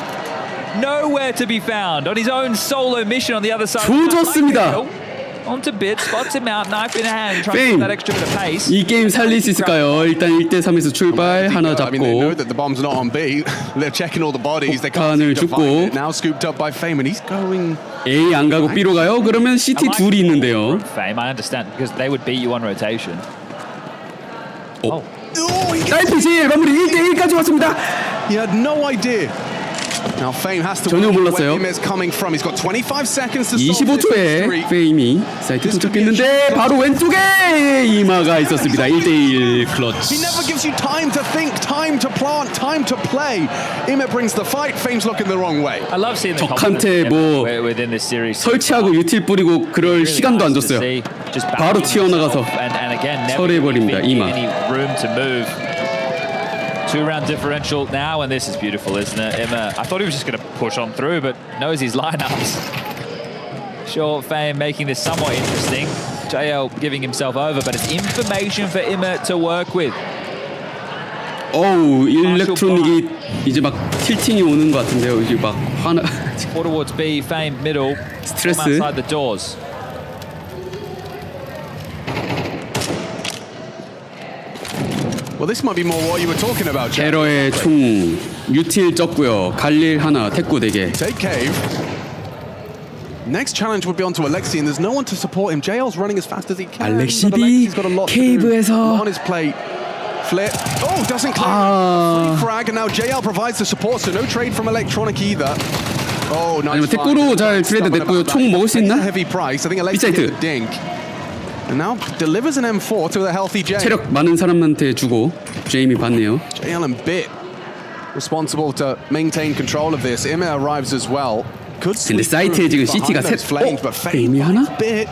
nowhere to be found on his own solo mission on the other side. 조졌습니다. Onto Bit, spots him out, knife in hand, trying to get that extra bit of pace. 이 게임 살릴 수 있을까요? 일단 1대3에서 출발 하나 I mean, they know 잡고 that the bomb's not on B. They're checking all the bodies. They can't 폭탄을 seem to find 줍고 it. Now scooped up by Fame, and he's going. A 안 가고 B로 가요? 그러면 CT 둘이 있는데요. Fame, I understand, because they would beat you on rotation. Oh, he 딸피시 마무리 1대1까지 왔습니다. He had no idea. Now Fame has to 전혀 where 몰랐어요. Im is coming from. He's got 25 seconds to solve this 25초에 victory. 페임이 사이트 도착했는데 바로 왼쪽에 이마가 있었습니다. 1대1 클러치. He never gives you time to think, time to plant, time to play. Im brings the fight. Fame's looking the wrong way. I love seeing the 적한테 뭐 within this series. 설치하고 유틸 뿌리고 그럴 시간도 안 줬어요. 바로 튀어나가서 처리해버립니다. 이마. room to move. 2-round differential now, and this is beautiful, isn't it? Emma, I thought he was just going to push on through, but knows his lineups. Sure, Fame making this somewhat interesting. JL giving himself over, but it's information for Emma to work with. 어우, 일렉트로닉이 이제 막 틸팅이 오는 것 같은데요. 이제 막 화나. Four towards B, Fame middle. 스트레스. From outside the doors. Well, this might be more what you were talking about, Jack. 테러의 총 유틸 쪘고요. 갈릴 하나, 태꾸 4개. Take Cave. Next challenge would be onto Alexi, and there's no one to support him. JL's running as fast as he can. Alexi but Alexi's got a lot to do. Cave에서 On his plate. Flip. Oh, doesn't clear. Free frag, and now JL provides the support, so no trade from Electronic either. Oh, nice. 아니면 태꾸로 잘 트레이드 됐고요. 총 먹을 수 있나? Heavy price. I think Alexi 빅사이트. hit the dink. And now delivers an M4 to the healthy Jay. 체력 많은 사람한테 주고 제이미 받네요. JL and Bit responsible to maintain control of this. Ima arrives as well. 근데 사이트에 지금 CT가 셋. 페임이 하나? Bit.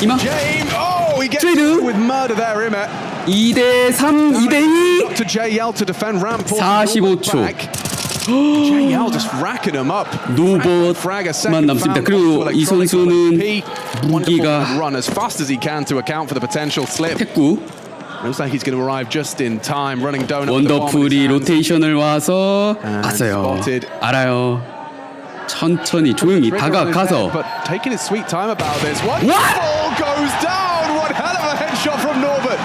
이마. James. Oh, he gets 트레이드. with murder there, Ima. 2대3, 2대2. To JL to defend ramp. 45초. JL just racking him up. 노봇만 남습니다. 그리고 이 선수는 무기가 run as fast as he can to account for the potential slip. 태꾸. Looks like he's going to arrive just in time. Running donut. with the bomb in 원더풀이 his hands. 로테이션을 와서 봤어요. spotted. 알아요. 천천히 조용히 다가가서. But taking his sweet time about this. One ball goes down. One hell of a headshot from Norbert.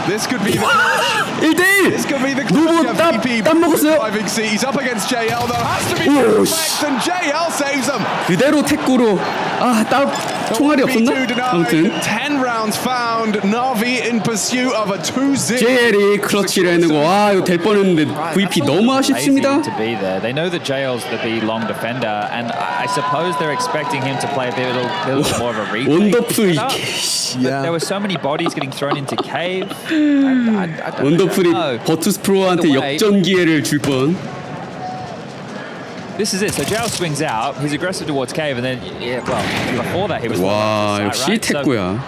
This could be the 1대1. This could be the 노봇 땀 먹었어요. driving seat. He's up against JL though. Has to be correct, and JL saves him. 그대로 태꾸로 총알이 없었나? 아무튼 10 rounds found. Navi in pursuit of a 2-0. JL이 클러치를 해내고 와 이거 될 뻔했는데 VP 너무 아쉽습니다. To be there. They know that JL's the B long defender, and I suppose they're expecting him to play a bit more of a retake. 원더풀 But there were so many bodies getting thrown into cave. 원더풀이 버투스프로한테 역전 기회를 줄 뻔. This is it. So JL swings out. He's aggressive towards cave, and then before that he was. 와 역시 태꾸야.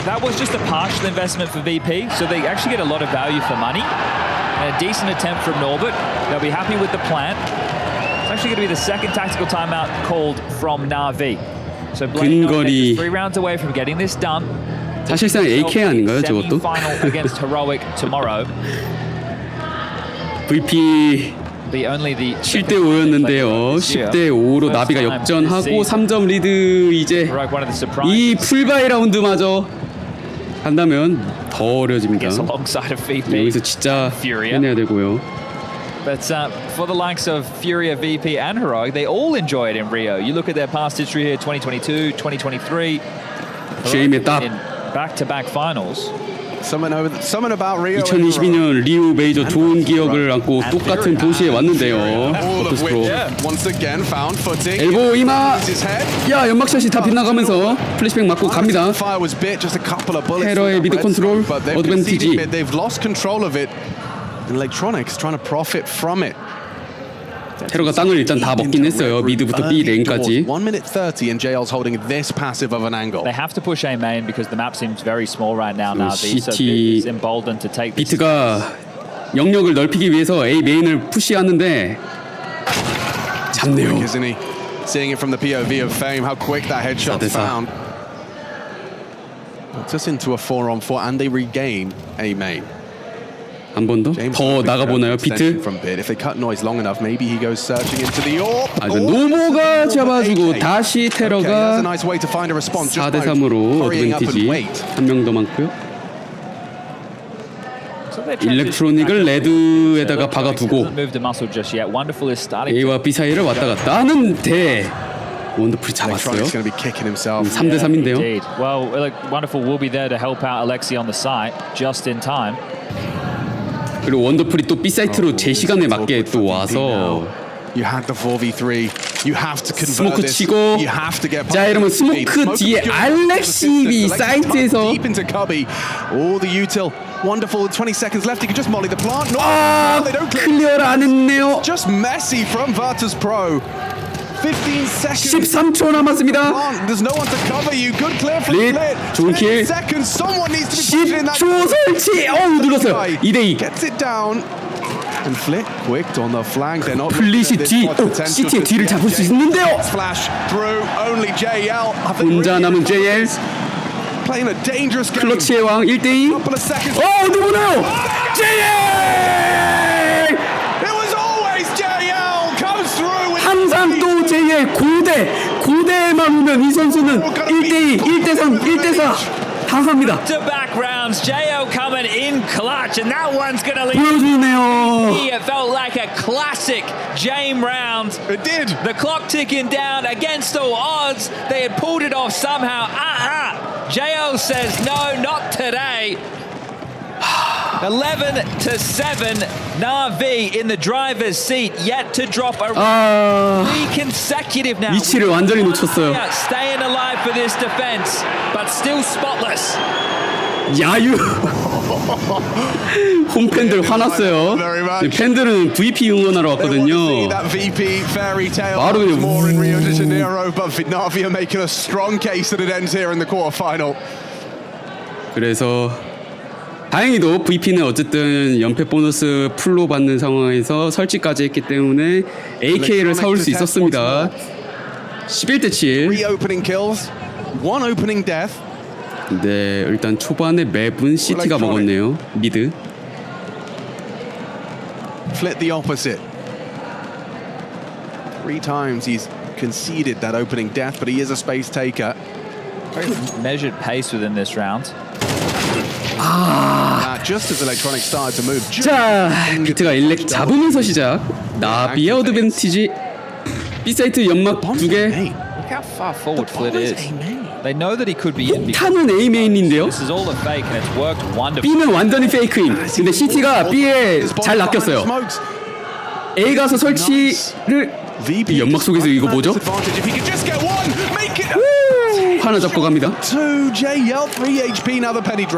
That was just a partial investment for VP, so they actually get a lot of value for money. And a decent attempt from Norbert. They'll be happy with the plant. It's actually going to be the second tactical timeout called from Navi. So 근거리 3 rounds away from getting this done. 사실상 AK 아닌가요 저것도? Final against Heroic tomorrow. VP The only the 7대5였는데요. 10대5로 나비가 역전하고 3점 리드. 이제 이 풀바이 라운드마저 한다면 더 어려집니다. alongside of VP. 여기서 진짜 해내야 되고요. But for the likes of Furia, VP, and Heroic, they all enjoy it in Rio. You look at their past history here, 2022, 2023. 제임의 딱 In back-to-back finals. Something about Rio. 2022년 리우 메이저 좋은 기억을 안고 똑같은 도시에 왔는데요. 버투스프로 Once again found footing. 엘보 이마. 야 연막샷이 다 빗나가면서 플래시백 맞고 갑니다. 테러의 미드 컨트롤 어드밴티지. They've lost control of it. Electronics trying to profit from it. 테러가 땅을 일단 다 먹긴 했어요. 미드부터 B 레인까지. 1 minute 30 and JL's holding this passive of an angle. They have to push A main because the map seems very small right now. Navi, so CT it's emboldened to take this. 비트가 영역을 넓히기 위해서 A 메인을 푸시하는데 잡네요. Isn't he? Seeing it from the POV of Fame, how quick that headshot found. Puts us into a 4-on-4 and they regain A main. 한 번 더 나가보나요 비트? 아, 노모가 잡아주고 다시 테러가 4대3으로 어드밴티지 한 명 더 많고요. 일렉트로닉을 레드에다가 박아두고 A와 B 사이를 왔다 갔다 하는데 원더풀이 잡았어요. 3대3인데요. Well, Wonderful will be there to help out Alexi on the site just in time. 그리고 원더풀이 또 B 사이트로 제 시간에 맞게 또 와서 스모크 치고 자 이러면 스모크 뒤에 알렉시 사이트에서 Wonderful 20 seconds left. He could just molly the plant. 클리어를 안 했네요. Just messy from Virtus.pro. 15 seconds. 13초 남았습니다. There's no one to cover you. Good clear from Flit. 좋은 킬. 10 seconds. Someone needs to be pushing in that. 10초 설치. 눌렀어요. 2대2. Gets it down. And Flit quick on the flank. They're not. 플릿이 시티의 뒤를 잡을 수 있는데요. Flash through. Only JL. 혼자 남은 JL. Playing a dangerous game. 클러치의 왕 1대2. 누구나요? JL! It was always JL comes through with 항상 또 JL 고대에만 오면 이 선수는 1대2, 1대3, 1대4 다 합니다. Back rounds, JL coming in clutch, and that one's gonna lead. 보여주네요. It felt like a classic Jame round. It did. The clock ticking down against all odds. They had pulled it off somehow. JL says no, not today. 11-7. Na'Vi in the driver's seat, yet to drop a three consecutive now. 위치를 완전히 놓쳤어요. Staying alive for this defense, but still spotless. 야유. 홈팬들 화났어요. 팬들은 VP 응원하러 왔거든요. 바로 more in Rio de Janeiro, but Na'Vi are making a strong case that it ends here in the quarterfinal. 그래서 다행히도 VP는 어쨌든 연패 보너스 풀로 받는 상황에서 설치까지 했기 때문에 AK를 사올 수 있었습니다. 11대7. Reopening kills, one opening death. 네, 일단 초반에 맵은 CT가 먹었네요. 미드. Flit the opposite. 3 times he's conceded that opening death, but he is a space taker. Very measured pace within this round. Just as Electronic started to move. 자, 비트가 일렉 잡으면서 시작. 나비의 어드밴티지. B 사이트 연막 2개. Look how far forward Flit is. They know that he could be in. 타는 A 메인인데요. This is all a fake and it's worked wonderfully. B는 완전히 페이크임. 근데 CT가 B에 잘 낚였어요. A 가서 설치를 이 연막 속에서 이거 뭐죠? 하나 잡고 갑니다.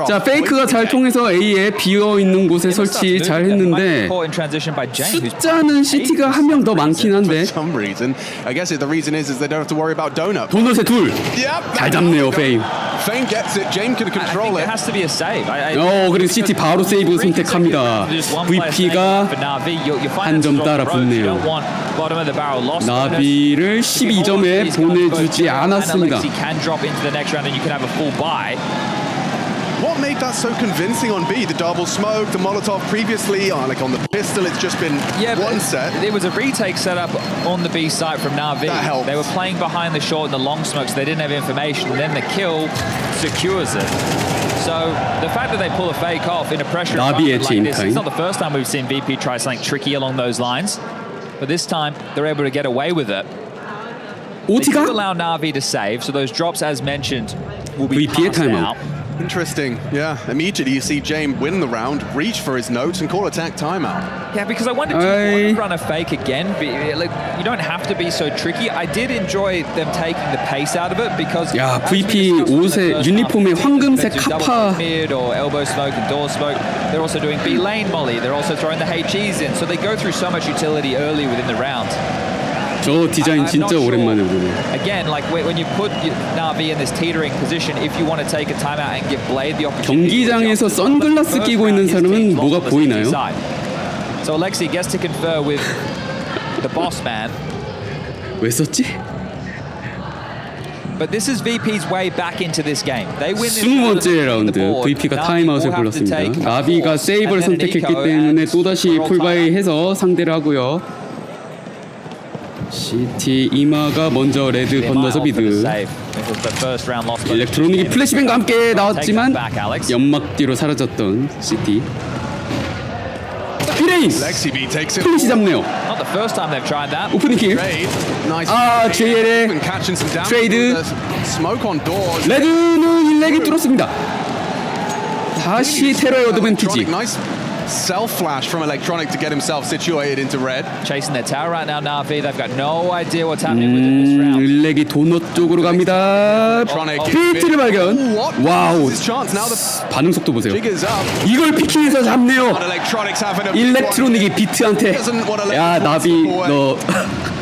자, 페이크가 잘 통해서 A에 비어있는 곳에 설치 잘 했는데 숫자는 CT가 한 명 더 많긴 한데 도넛에 둘! 잘 잡네요, 페임. 그리고 CT 바로 세이브 선택합니다. VP가 한 점 따라 붙네요. 나비를 12점에 보내주지 않았습니다. into the next round and you can have a full buy. What made that so convincing on B? The double smoke, the Molotov previously, like on the pistol, it's just been one set. It was a retake setup on the B site from Na'Vi. That helped. They were playing behind the short and the long smokes. They didn't have information. And then the kill secures it. So the fact that they pull a fake off in a pressure environment like this, it's not the first time we've seen VP try something tricky along those lines. But this time, they're able to get away with it. They do allow Na'Vi to save, so those drops, as mentioned, will be passed out. Interesting, yeah. Immediately you see James win the round, reach for his notes, and call attack timeout. Yeah, because I wondered, do you want to run a fake again? Like, you don't have to be so tricky. I did enjoy them taking the pace out of it because. 야, VP 옷에 유니폼에 황금색 카파. Mid or elbow smoke and door smoke. They're also doing B lane molly. They're also throwing the HEs in, so they go through so much utility early within the round. 저 디자인 진짜 오랜만에 보네. Again, like when you put Na'Vi in this teetering position, if you want to take a timeout and give Blade the opportunity. 경기장에서 선글라스 끼고 있는 사람은 뭐가 보이나요? So Alexi gets to confer with the boss man. 왜 썼지? But this is VP's way back into this game. They win this 20번째 라운드 VP가 타임아웃을 불렀습니다. 나비가 세이버를 선택했기 때문에 또다시 풀바이해서 상대를 하고요. CT 이마가 먼저 레드 건너서 미드. 일렉트로닉이 플래시뱅과 함께 나왔지만 연막 뒤로 사라졌던 CT. 피레인! 플래시 잡네요. 오프닝 킬. 아, JL의 트레이드. 레드는 일렉이 뚫었습니다. 다시 테러의 어드밴티지. Self flash from Electronic to get himself situated into red. Chasing their tower right now, Na'Vi. They've got no idea what's happening with them this round. 일렉이 도넛 쪽으로 갑니다. 피트를 발견. 와우. 반응 속도 보세요. 이걸 피킹해서 잡네요. 일렉트로닉이 비트한테. 야, 나비 너.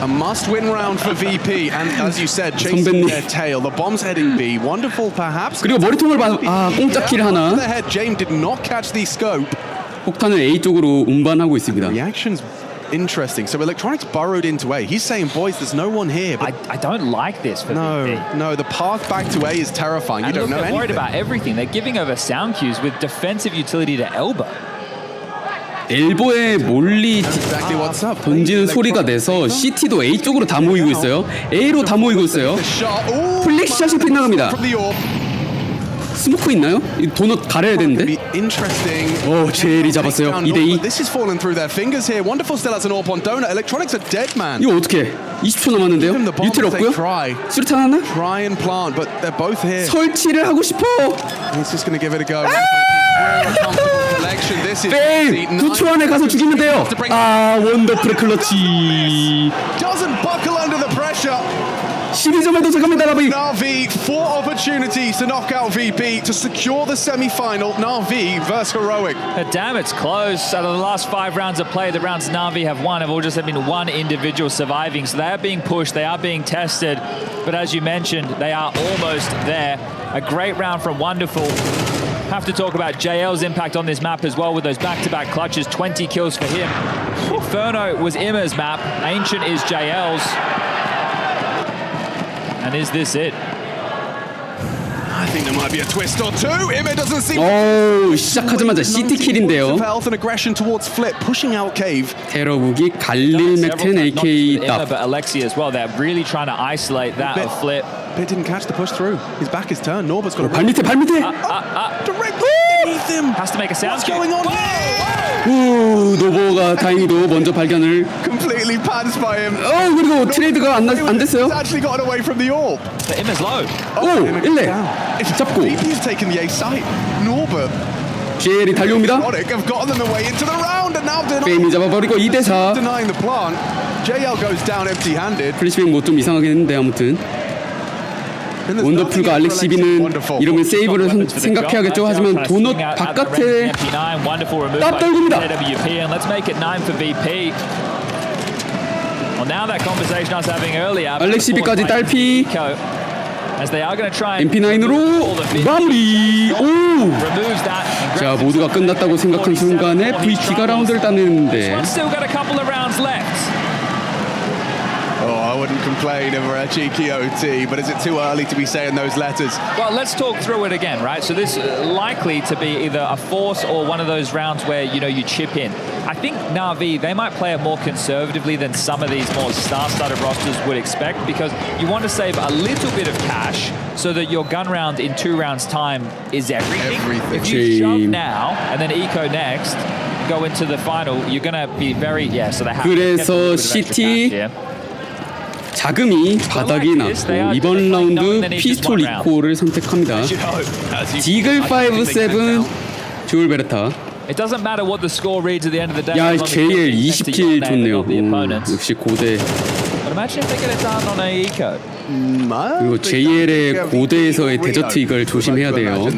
A must-win round for VP, and as you said, chasing their tail. The bomb's heading B. Wonderful, perhaps. 그리고 머리통을 꽁짝킬 하나. The head, James did not catch the scope. 폭탄을 A 쪽으로 운반하고 있습니다. Reaction's interesting. So Electronics burrowed into A. He's saying, boys, there's no one here. But I don't like this for VP. No, the path back to A is terrifying. You don't know anything. They're worried about everything. They're giving over sound cues with defensive utility to elbow. 엘보에 몰리 던지는 소리가 내서 CT도 A 쪽으로 다 모이고 있어요. A로 다 모이고 있어요. 플렉시샷이 빗나갑니다. 스모크 있나요? 이 도넛 가려야 되는데. 오, 제일이 잡았어요. 2대2. 이거 어떻게? 20초 남았는데요. 유틸 없고요. 수류탄 하나? 설치를 하고 싶어. 뱀! 9초 안에 가서 죽이면 돼요. 아, 원더풀의 클러치. 12점을 도착합니다. Na'Vi, 4 opportunities to knock out VP to secure the semi-final. Na'Vi versus Heroic. Damn, it's close. Out of the last 5 rounds of play, the rounds Na'Vi have won have all just been one individual surviving. So they are being pushed, they are being tested. But as you mentioned, they are almost there. A great round from Wonderful. Have to talk about JL's impact on this map as well with those back-to-back clutches. 20 kills for him. Inferno was Imma's map. Ancient is JL's. And is this it? I think there might be a twist or two. Imma doesn't seem. 오, 시작하자마자 CT 킬인데요. Health and aggression towards Flip, pushing out Cave. 테러 무기 갈릴 맥텐 AK Imma, but Alexia as well. They're really trying to isolate that of Flip. Bit didn't catch the push through. His back is turned. Norbert's got a 발 밑에 directly beneath him. Has to make a sound. What's going on? 오, 노보가 다행히도 먼저 발견을. Completely pounced by him. 그리고 트레이드가 안 됐어요. He's actually gotten away from the orb. But Imma's low. 오, 1레 잡고. VP's taken the A site. Norbert. JL이 달려옵니다. Have gotten them away into the round and now 페임이 잡아버리고 2대4. denying the plant. JL goes down empty-handed. 플래시뱅 뭐 좀 이상하긴 했는데 아무튼. 원더풀과 알렉시비는 이러면 세이브를 생각해야겠죠. 하지만 도넛 바깥에 딱 떨굽니다. 알렉시비까지 딸피. MP9으로 마무리. 오! 자, 모두가 끝났다고 생각한 순간에 VP가 라운드를 따내는데. I wouldn't complain if we're a cheeky OT, but is it too early to be saying those letters? Well, let's talk through it again, right? So this likely to be either a force or one of those rounds where, you know, you chip in. I think Na'Vi, they might play it more conservatively than some of these more star-studded rosters would expect because you want to save a little bit of cash so that your gun round in 2 rounds' time is everything. If you shove now and then eco next, go into the final, you're going to be very, so they have to get a little bit of extra cash here. 자금이 바닥이 났고 이번 라운드 피스톨 이코를 선택합니다. 디글 5-7 조엘 베레타. 야, JL 20킬 좋네요. 역시 고대. 그리고 JL의 고대에서의 데저트 이걸 조심해야 돼요.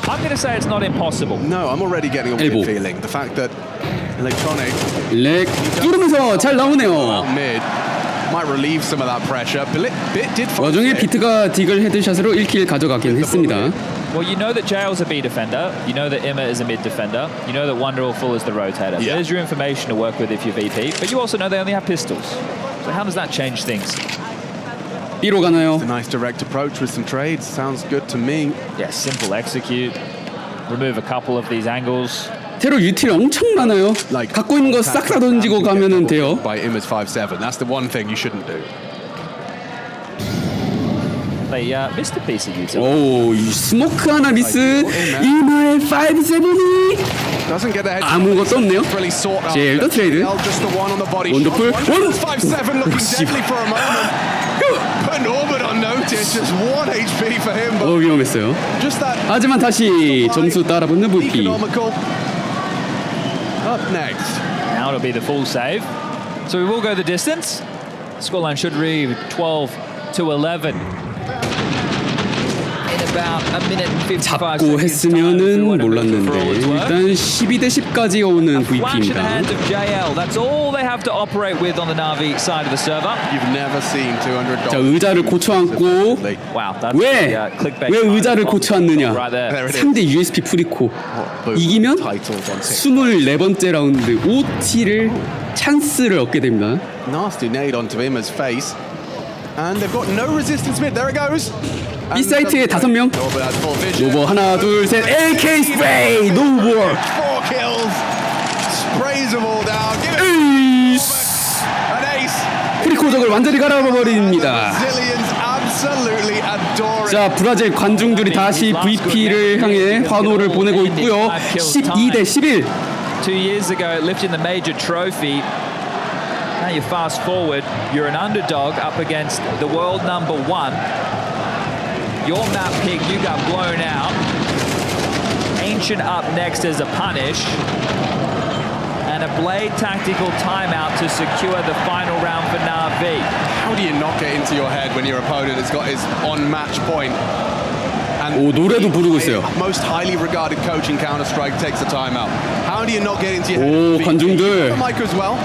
I'm going to say it's not impossible. No, I'm already getting a weird feeling. The fact that Electronic 렉 뚫으면서 잘 나오네요. might relieve some of that pressure. Bit did. 와중에 비트가 디글 헤드샷으로 1킬 가져가긴 했습니다. Well, you know that JL's a B defender. You know that Imma is a mid defender. You know that Wonderful is the rotator. Yeah. There's your information to work with if you're VP. But you also know they only have pistols. So how does that change things? B로 가나요? A nice direct approach with some trades. Sounds good to me. Yeah, simple execute. Remove a couple of these angles. 테러 유틸 엄청 많아요. 갖고 있는 거 싹 다 던지고 가면은 돼요. By Image 5-7. That's the one thing you shouldn't do. They missed a piece of utility. 오, 이 스모크 하나 미스. 이마의 5-7이 Doesn't get the head. 아무것도 없네요. Really sought out. 제일더 트레이드. Just the one on the body. 원더풀. 5-7 looking deadly for a moment. Put Norbert on notice. Just 1 HP for him. But 위험했어요. just that. 하지만 다시 점수 따라붙는 VP. Economical. Up next. Now it'll be the full save. So we will go the distance. Scoreline should read 12-11. In about a minute and 55 잡고 seconds. 했으면은 몰랐는데 일단 12대10까지 오는 Flash in the hands VP입니다. of JL. That's all they have to operate with on the Na'Vi side of the server. You've never seen $200. 자, 의자를 고쳐앉고 Wow, that's 왜? the, clickbait 왜 의자를 고쳐앉느냐? right there. 상대 USP 프리코 이기면 24번째 라운드 OT를 찬스를 얻게 됩니다. Nasty nade onto him as face. And they've got no resistance mid. There it goes. B 사이트에 5명. 노버 하나 둘 셋. AK 스프레이 노버. 4 kills. Sprays them all down. Give it an ace. 프리코적을 완전히 갈아버립니다. Brazilians absolutely adore it. 자, 브라질 관중들이 다시 VP를 향해 환호를 보내고 있고요. 12대11. 2 years ago, lifting the major trophy. Now you fast forward, you're an underdog up against the world number 1. Your map pick, you got blown out. Ancient up next as a punish. And a Blade tactical timeout to secure the final round for Na'Vi. How do you not get into your head when your opponent has got his on match point? And 오, 노래도 부르고 있어요. most highly regarded coach in Counter-Strike takes a timeout. How do you not get into your head? 오, 관중들. Mike as well.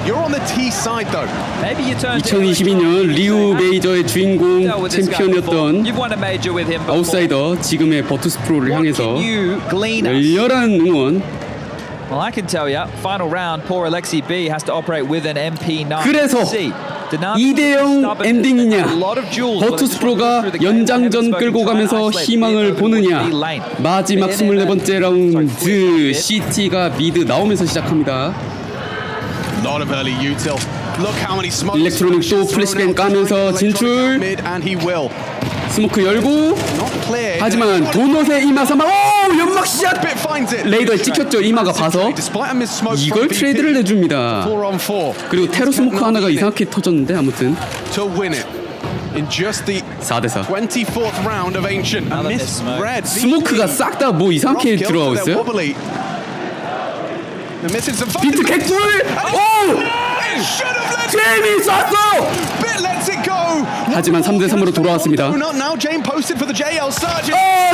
You're on the T side though. Maybe you turn 2022년 리우 메이저의 주인공 챔피언이었던 You've won a major with him before. 아웃사이더 지금의 버투스프로를 What 향해서 can you glean us? 열렬한 응원. Well, I can tell you, final round, poor Alexi B has to operate with an MP9. 그래서 2대0 엔딩이냐, 버투스프로가 연장전 끌고 가면서 희망을 보느냐. 마지막 24번째 라운드 CT가 미드 나오면서 시작합니다. Lot of early util. Look how many smokes. 일렉트로닉 또 플래시뱅 까면서 진출. And he will. 스모크 열고. 하지만 도넛의 이마 삼아. 오, 연막샷. 레이더에 찍혔죠. 이마가 봐서. 이걸 트레이드를 내줍니다. 그리고 테러 스모크 하나가 이상하게 터졌는데 아무튼. 4대4. 24th round of Ancient. 스모크가 싹 다 뭐 이상하게 들어가고 있어요. 비트 개꿀! 오! 제임이 쐈어! 하지만 3대3으로 돌아왔습니다.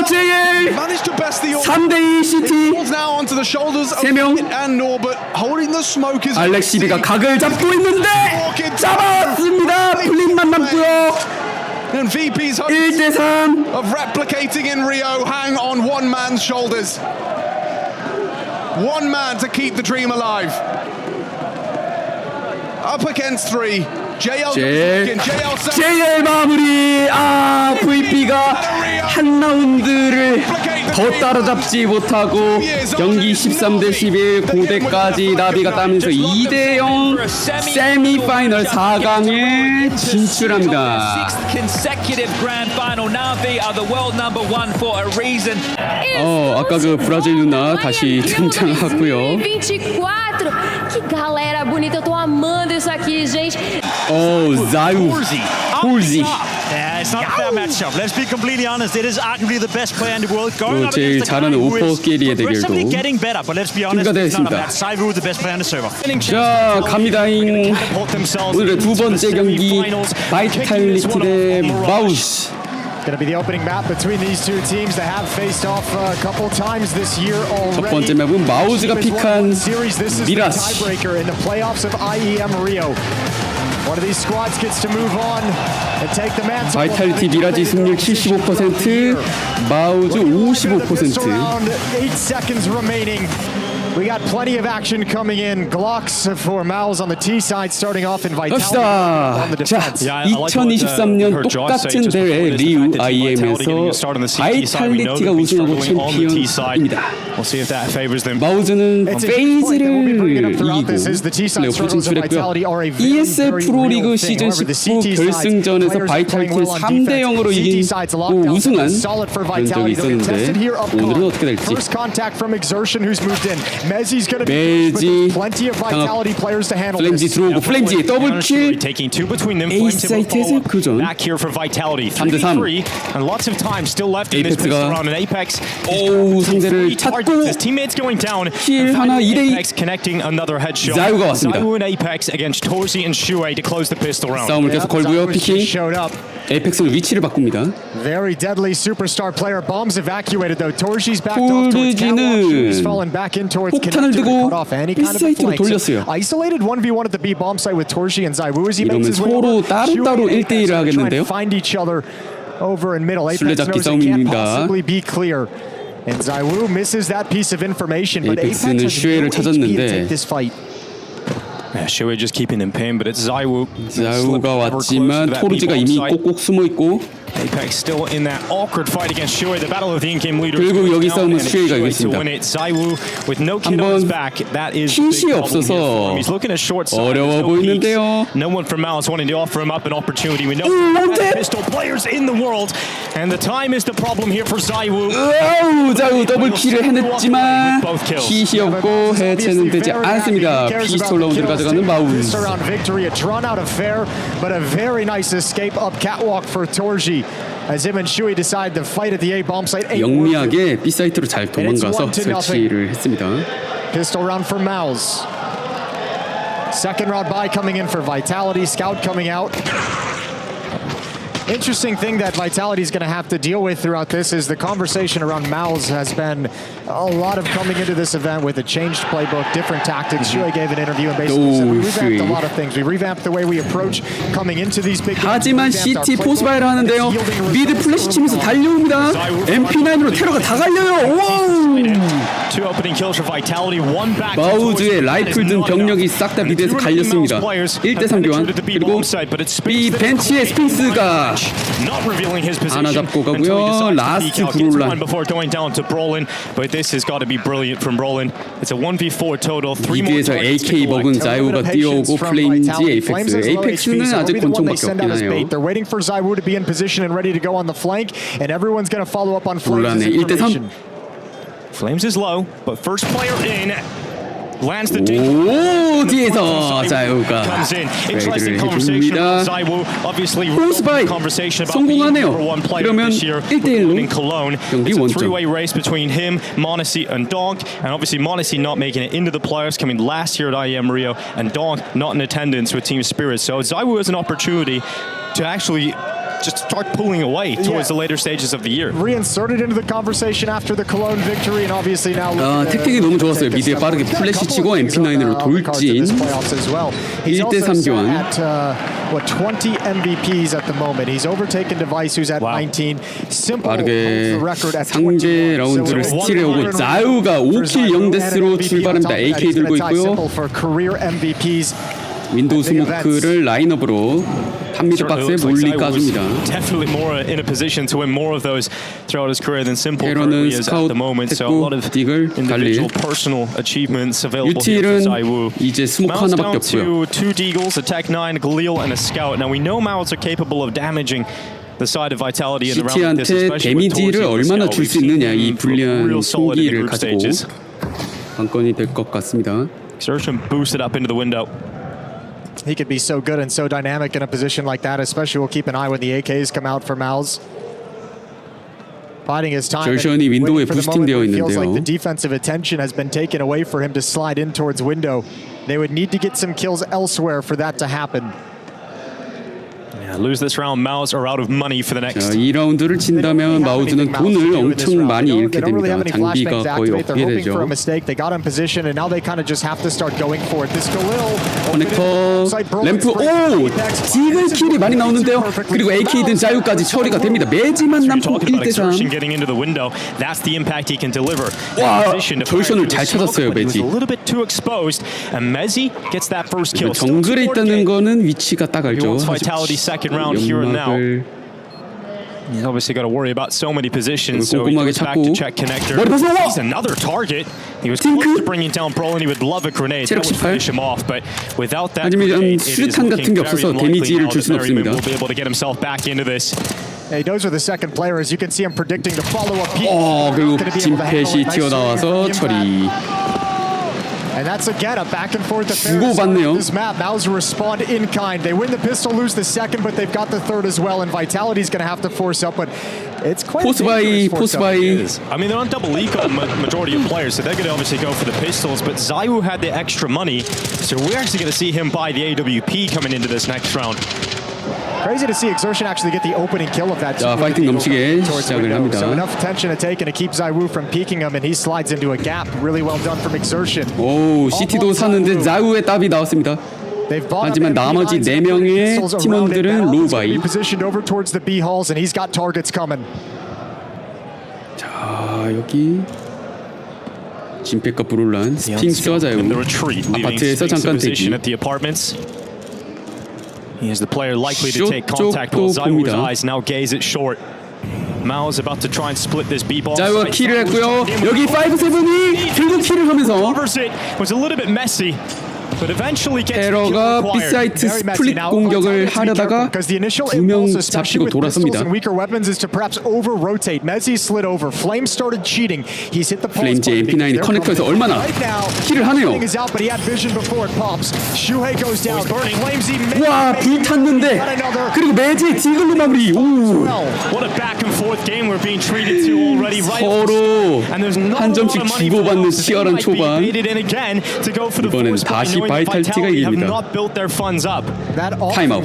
JL! 3대2 CT! 3명! 알렉시비가 각을 잡고 있는데! 잡았습니다! 플린만 남고요. 1대3! of replicating in Rio hang on one man's shoulders. One man to keep the dream alive. Up against 3. JL 마무리. 아, VP가 한 라운드를 더 따라잡지 못하고 경기 13대11 고대까지 나비가 따면서 2대0 세미파이널 4강에 진출합니다. 아까 그 브라질 누나 다시 등장하고요. 24. Que galera bonita, eu tô amando isso aqui, gente. 자유 홀지. Yeah, it's not a fair matchup. Let's be completely honest. It is arguably the best player in the world. Going up 제일 against the guy 잘하는 who 오퍼 is 게리의 대결도 progressively getting better. But let's be honest, it's not a match. Saivu is the best player on the server. 자, 갑니다잉. 오늘의 두 번째 경기 바이탈리티 대 마우스. Going to be the opening map between these two teams. They have faced off a couple times this year already. 첫 번째 맵은 마우즈가 픽한 미라시. Tiebreaker in the playoffs of IEM Rio. One of these squads gets to move on and take the mantle. 바이탈리티 미라지 승률 75%, 마우즈 55%. Around 8 seconds remaining. We got plenty of action coming in. Glocks for Mal's on the T side, starting off in Vitality 갑시다. on the 자, defense. 2023년 똑같은 대회 리우 IEM에서 바이탈리티가 우승하고 챔피언입니다. 마우즈는 페이즈를 이기고 플레이오프 진출했고요. ESL 프로리그 시즌 19 결승전에서 바이탈리티를 3대 0으로 이기고 우승한 그런 적이 있었는데 오늘은 어떻게 될지. 매지 플레임지 들어오고 플레임지 더블킬 에이스 사이트에서 교전 3대3 에이펙스가 상대를 찾고 킬 하나 2대2 자유가 왔습니다. 싸움을 계속 걸고요. 피킹 에이펙스는 위치를 바꿉니다. Very deadly superstar player. Bombs evacuated though. Torshi's backed off towards catwalk. He's fallen back in towards 폭탄을 들고 cut off any kind of B사이트로 flank. 돌렸어요. Isolated 1v1 at the B bomb site with Torshi and Zaiwu as he 이러면 makes his way 서로 over. 따로따로 1대1을 하겠는데요. Find each other over in middle. Apex 술래잡기 knows it can't 싸움입니다. possibly be clear. And Zaiwu misses that piece of information. But Apex 에이펙스는 has 슈에를 no HP to take 찾았는데 this fight. Yeah, Shui just keeping in pain, but it's Zaiwu. 자유가 왔지만 토르지가 이미 꼭꼭 숨어 있고 Apex still in that awkward fight against Shui. The battle of the in-game leaders. 결국 여기 싸움은 슈에가 이겼습니다. Zaiwu with no kid on his back. That is kit이 없어서 He's looking at short side. 어려워 보이는데요. No one from Malice wanting to offer him up an opportunity. We know pistol players in the world, and the time is the problem here for Zaiwu. 자유 더블킬을 해냈지만 킷이 없고 해체는 되지 않습니다. 피스톨 라운드를 가져가는 마우스. Around victory, a drawn out affair, but a very nice escape up catwalk for Torji. As him and Shui decide to fight at the A bomb site. 영리하게 B 사이트로 잘 도망가서 설치를 했습니다. Pistol round for Mal's. Second round buy coming in for Vitality. Scout coming out. Interesting thing that Vitality is going to have to deal with throughout this is the conversation around Mal's has been a lot of coming into this event with a changed playbook, different tactics. Shui gave an interview and basically said we revamped a lot of things. We revamped the way we approach coming into these big games. 하지만 CT 포스바이를 하는데요. 미드 플래시 치면서 달려옵니다. MP9으로 테러가 다 갈려요. 마우즈의 라이플 든 병력이 싹 다 미드에서 갈렸습니다. 1대3 교환. 그리고 B 벤치의 스핑스가 하나 잡고 가고요. 라스트 브롤란. 미드에서 AK 먹은 자유가 뛰어오고 플레임지 에이펙스. 에이펙스는 아직 권총밖에 없긴 해요. 브롤란의 1대3. Flames is low, but first player in. Lands the 오, 뒤에서 자유가 레이드를 해줍니다. 포스바이 성공하네요. 그러면 1대1로 경기 원점. Three-way race between him, Monacy, and Dog, and obviously Monacy not making it into the playoffs, coming last year at IEM Rio, and Dog not in attendance with Team Spirit. So Zaiwu has an opportunity to actually just start pulling away towards the later stages of the year. Reinserted into the conversation after the Cologne victory, and obviously now. 택틱이 너무 좋았어요. 미드에 빠르게 플래시 치고 MP9으로 돌진. 1대3 교환. What 20 MVPs at the moment. He's overtaken Device, who's at 19. Simple 빠르게 record at 상대 라운드를 스틸해오고 자유가 5킬 0데스로 출발합니다. AK 들고 있고요. 윈도우 스모크를 라인업으로 한미드 박스에 몰리 까줍니다. Definitely more in a position to win more of those throughout his career than Simple 테러는 is at the moment. So a lot of individual personal achievements available here for Zaiwu. 이제 스모크 Mouse 하나밖에 down 없고요. to 2 Deagles, a Tech 9, a Galil, and a Scout. Now we know Mouths are capable of damaging the side of Vitality in the round like this, CT한테 especially with 데미지를 Torsi and 얼마나 Scout. 줄 수 있느냐 이 불리한 승기를 가지고 관건이 될 것 같습니다. Exertion boosted up into the window. He could be so good and so dynamic in a position like that, especially we'll keep an eye when the AKs come out for Mal's. Biding his time. 절션이 윈도우에 부스팅되어 Feels like 있는데요. the defensive attention has been taken away for him to slide in towards window. They would need to get some kills elsewhere for that to happen. Lose this round, Mao's are out of money for the next. 자, 2라운드를 진다면 마우즈는 돈을 엄청 많이 잃게 됩니다. 장비가 거의 없게 되죠. 커넥터, 램프, 오! 지글 킬이 많이 나오는데요. 그리고 AK든 자유까지 처리가 됩니다. 매지만 남고 1대3. 와, 절션을 잘 찾았어요, 매지. 정글에 있다는 거는 위치가 딱 알죠. 연막을 He's obviously got to worry about so many positions. So he 꼼꼼하게 goes back to 찾고 check connector. 머리 벗어! He's another target. He was close to bringing down Brawl, and he would love a grenade. That would finish him off. But without that grenade, it is looking very unlikely now that Merriman will be able to get himself back into this. He knows with the second player, as you can see him predicting the follow-up peak. 그리고 진펫이 튀어나와서 처리. And that's again a back and forth affair. This map, Mao's respond in kind. They win the pistol, lose the second, but they've got the third as well. And Vitality's going to have to force up, but it's quite 포스 바이. I mean, they're on double eco majority of players, so they're going to obviously go for the pistols. But ZywOo had the extra money, so we're actually going to see him buy the AWP coming into this next round. Crazy to see Exertion actually get the opening kill of that. 자, 파이팅 넘치게 시작을 합니다. So enough attention to take and to keep ZywOo from peeking him, and he slides into a gap. Really well done from Exertion. 오, CT도 사는데 ZywOo의 답이 나왔습니다. 하지만 나머지 4명의 팀원들은 로우바이. Positioned over towards the B halls, and he's got targets coming. 자, 여기 진펫과 브롤란, 스핑스와 자유. 아파트에서 잠깐 대기. He is the player likely to take contact while ZywOo's eyes now gaze it short. Mao's about to try and split this B-bomb. 자유가 킬을 했고요. 여기 5-7이 결국 킬을 하면서 was a little bit messy. 테러가 B사이트 스플릿 공격을 하려다가 2명 잡히고 돌아섭니다. 플레임즈 MP9이 커넥터에서 얼마나 킬을 하네요. 와, 불탔는데 그리고 매지 디글로 마무리. 오. 서로 한 점씩 주고받는 치열한 초반. 이번엔 다시 바이탈리티가 이깁니다. 타임아웃.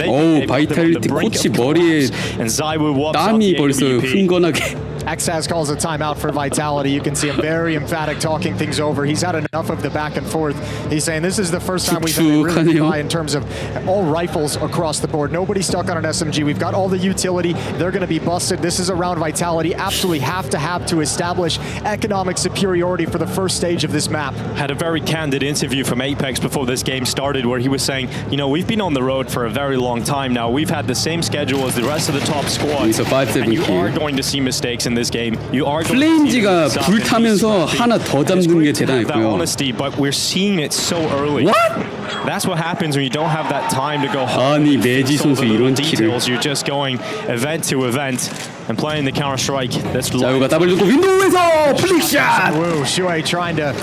오, 바이탈리티 코치 머리에 땀이 벌써 흥건하게. XAS calls a timeout for Vitality. You can see him very emphatic talking things over. He's had enough of the back and forth. He's saying this is the first time we've been really high in terms of all rifles across the board. Nobody stuck on an SMG. We've got all the utility. They're going to be busted. This is a round Vitality absolutely have to establish economic superiority for the first stage of this map. Had a very candid interview from Apex before this game started where he was saying, you know, we've been on the road for a very long time now. We've had the same schedule as the rest of the top squads. And you are going to see mistakes in this game. You are going to see 플레임즈가 불타면서 하나 더 잡는 게 대단했고요. Honesty, but we're seeing it so early. What? That's what happens when you don't have that time to go home. 아니, 매지 선수 이런 킬을. You're just going event to event and playing the Counter Strike. 자유가 더블 주고 윈도우에서 플릭샷. Shuhei trying to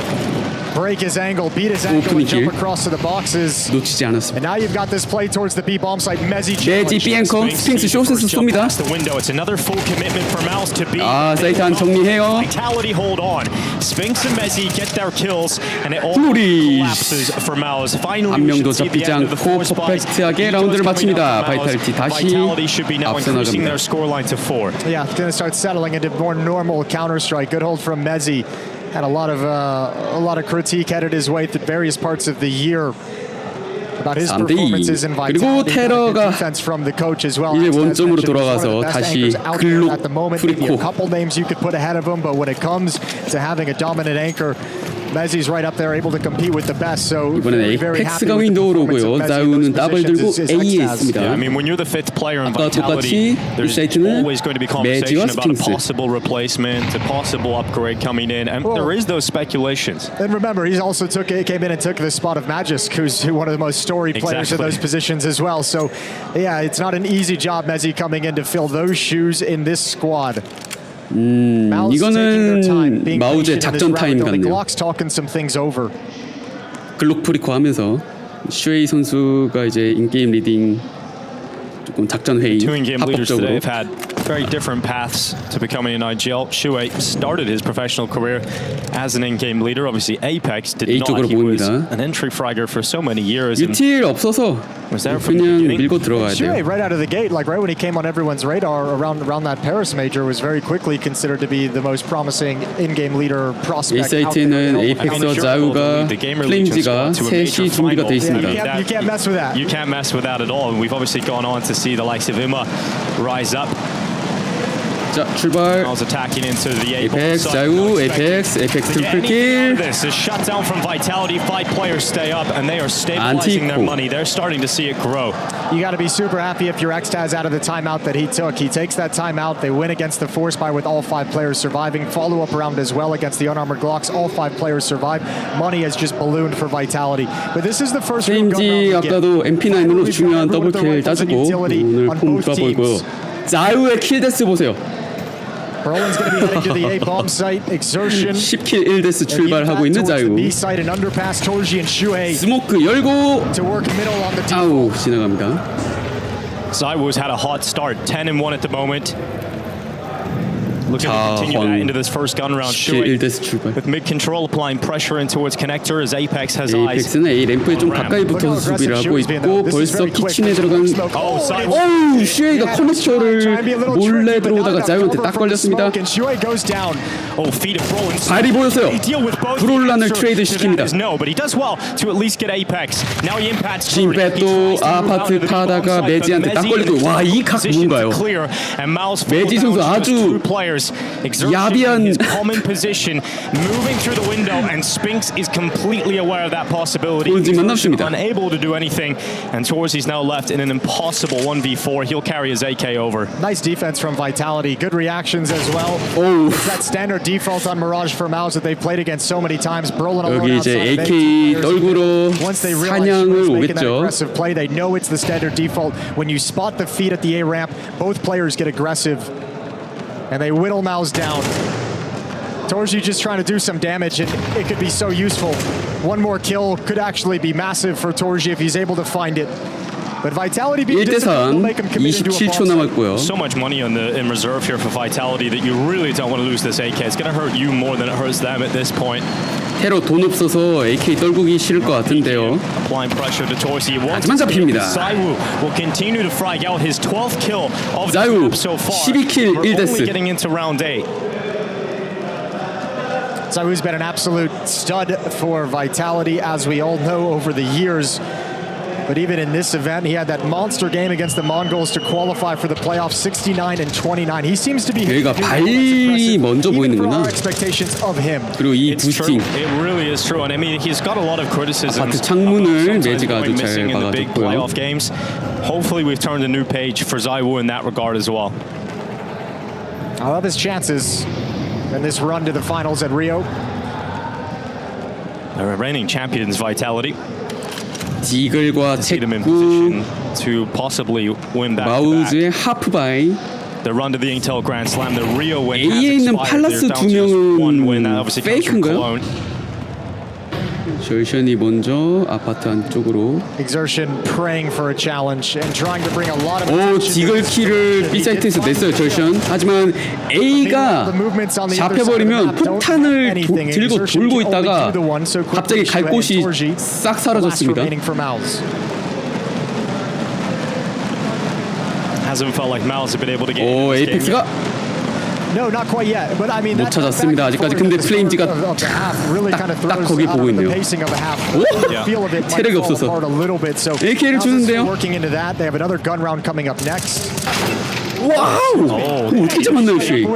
break his angle, beat his ankle, and jump across to the boxes. 놓치지 않았습니다. And now you've got this play towards the B bomb site. 매지 B앵커 스핑스 숏에서 쏩니다. It's another full commitment for Mouse to be. 아, 사이트 안 정리해요. Vitality hold on. Spinks and Mezzi get their kills, and it all collapses for Mouse. Finally, 한 명도 잡히지 않고 퍼펙트하게 라운드를 마칩니다. 바이탈리티 다시 앞서 나갑니다. Yeah, it's going to start settling into more normal Counter Strike. Good hold from Mezzi. Had a lot of critique headed his way through various parts of the year about his performances in Vitality. Defense from the coach as well. 이제 원점으로 돌아가서 다시 글록 프리코. A couple names you could put ahead of him, but when it comes to having a dominant anchor, Mezzi's right up there, able to compete with the best. So 이번엔 에이펙스가 윈도우로 오고요. 자유는 더블 들고 A에 있습니다. I mean, when you're the fifth player in 아까 Vitality, 똑같이 there's B사이트는 always going to be conversation 매지와 about a 스핑스. possible replacement, a possible upgrade coming in, and there is those speculations. And remember, he also came in and took the spot of Magisk, who's one of the most storied players in those positions as well. So, yeah, it's not an easy job, Mezzi coming in to fill those shoes in this squad. 이거는 마우즈의 작전 타임 같네요. 글록 프리코 하면서 슈에이 선수가 이제 인게임 리딩 조금 작전 회의 Two in-game leaders today 합법적으로 have had very different paths to becoming an IGL. Shuei started his professional career as an in-game leader. Obviously, Apex did A not. 쪽으로 He was 보입니다. an entry fragger for so many years. and 유틸 없어서 was there from the 그냥 beginning. 밀고 들어가야 Shuei, 돼요. right out of the gate, like right when he came on everyone's radar around that Paris major, was very quickly considered to be the most promising in-game leader prospect. ACIT는 에이펙스와 자유가 플레임즈가 셋이 준비가 돼 있습니다. You can't mess with that. You can't mess with that at all. And we've obviously gone on to see the likes of Ima rise up. 자 출발. Miles attacking into the 에이펙스 자유 에이펙스 트리플킬. This is shut down from Vitality. 5 players stay up and they are stabilizing their money. They're starting to see it grow. You got to be super happy if your Xtaz out of the timeout that he took. He takes that timeout. They win against the Force by with all 5 players surviving. Follow up round as well against the unarmored Glocks. All 5 players survive. Money has just ballooned for Vitality. But this is the first real gun 플레임즈 round 아까도 MP9으로 중요한 더블킬 따주고 오늘 폼 좋아 보이고요. 자유의 킬데스 보세요. Berlin's going to be heading to the A bomb site. Exertion. 10킬 1데스 출발하고 있는 자유. B site and underpass. Torji and Shuei 스모크 열고 to work middle on the deep. 아우 지나갑니다. Zywoo's had a hot start, 10-1 at the moment. Looking to continue that into this first gun round. 10킬 1데스 출발. With mid control applying pressure in towards connector as Apex has eyes. 에이펙스는 A 램프에 좀 가까이 붙어서 수비를 하고 있고 벌써 키친에 들어간 오우 슈에이가 커넥터를 몰래 들어오다가 자유한테 딱 걸렸습니다. 발이 보였어요. 브롤란을 트레이드 시킵니다. 진뱃도 아파트 타다가 매지한테 딱 걸리고 와 이 각 뭔가요? 매지 선수 아주 야비한 볼즈만 남습니다. Unable to do anything, and Torzi's now left in an impossible 1v4. He'll carry his AK over. Nice defense from Vitality. Good reactions as well. Oh. It's that standard default on Mirage for Mouse that they've played against so many times. Brolin alone 여기 이제 outside of AK A2 떨구러 Once they realize 사냥을 Shuei's making that 오겠죠. aggressive play, they know it's the standard default. When you spot the feet at the A ramp, both players get aggressive, and they whittle Mouse down. Torji just trying to do some damage, and it could be so useful. One more kill could actually be massive for Torji if he's able to find it. But Vitality being disciplined will make him commit into a 27초 남았고요. So much money in reserve here for Vitality that you really don't want to lose this AK. It's going to hurt you more than it hurts them at this point. 테러 돈 없어서 AK 떨구기 싫을 것 같은데요. Applying pressure to Torsi. 하지만 잡힙니다. Zywoo will continue to frag out his 12th kill of the 자유 group so far. 12킬 We're 1데스. only getting into round 8. Zywoo's been an absolute stud for Vitality, as we all know over the years. But even in this event, he had that monster game against the Mongols to qualify for the playoffs, 69 and 29. He seems to be 얘가 발이 먼저 보이는구나. expectations of him. 그리고 이 It's true. 부스팅. It really is true. And I mean, he's got a lot of criticisms. 아파트 창문을 sometimes 매지가 아주 going 잘 missing in the big 막아줬고요. playoff games. Hopefully, we've turned a new page for Zywoo in that regard as well. I love his chances in this run to the finals at Rio. They're reigning champions, Vitality. 디글과 See them in tek구, position to possibly win back to back. 마우즈의 하프바이. The run to the Intel Grand Slam, the Rio win has A에 있는 expired. 팔라스 They're down 두 to just one win. 명은 That obviously comes from 페이크인가요? Cologne. 절션이 먼저 아파트 안쪽으로. Exertion praying for a challenge and trying to bring a lot of 오 attention 디글 to 키를 B 사이트에서 냈어요 절션. 하지만 A가 잡혀버리면 폭탄을 들고 돌고 있다가 갑자기 갈 곳이 싹 사라졌습니다. Hasn't felt like Miles have been able to get 오 into this game 에이펙스가 No, not quite yet. But I mean, 못 찾았습니다 아직까지. 근데 플레임즈가 딱 거기 보고 있네요. 오! 체력이 없어서 AK를 주는데요. They have another gun round coming up next. 와우! 어떻게 잡았나요 슈이?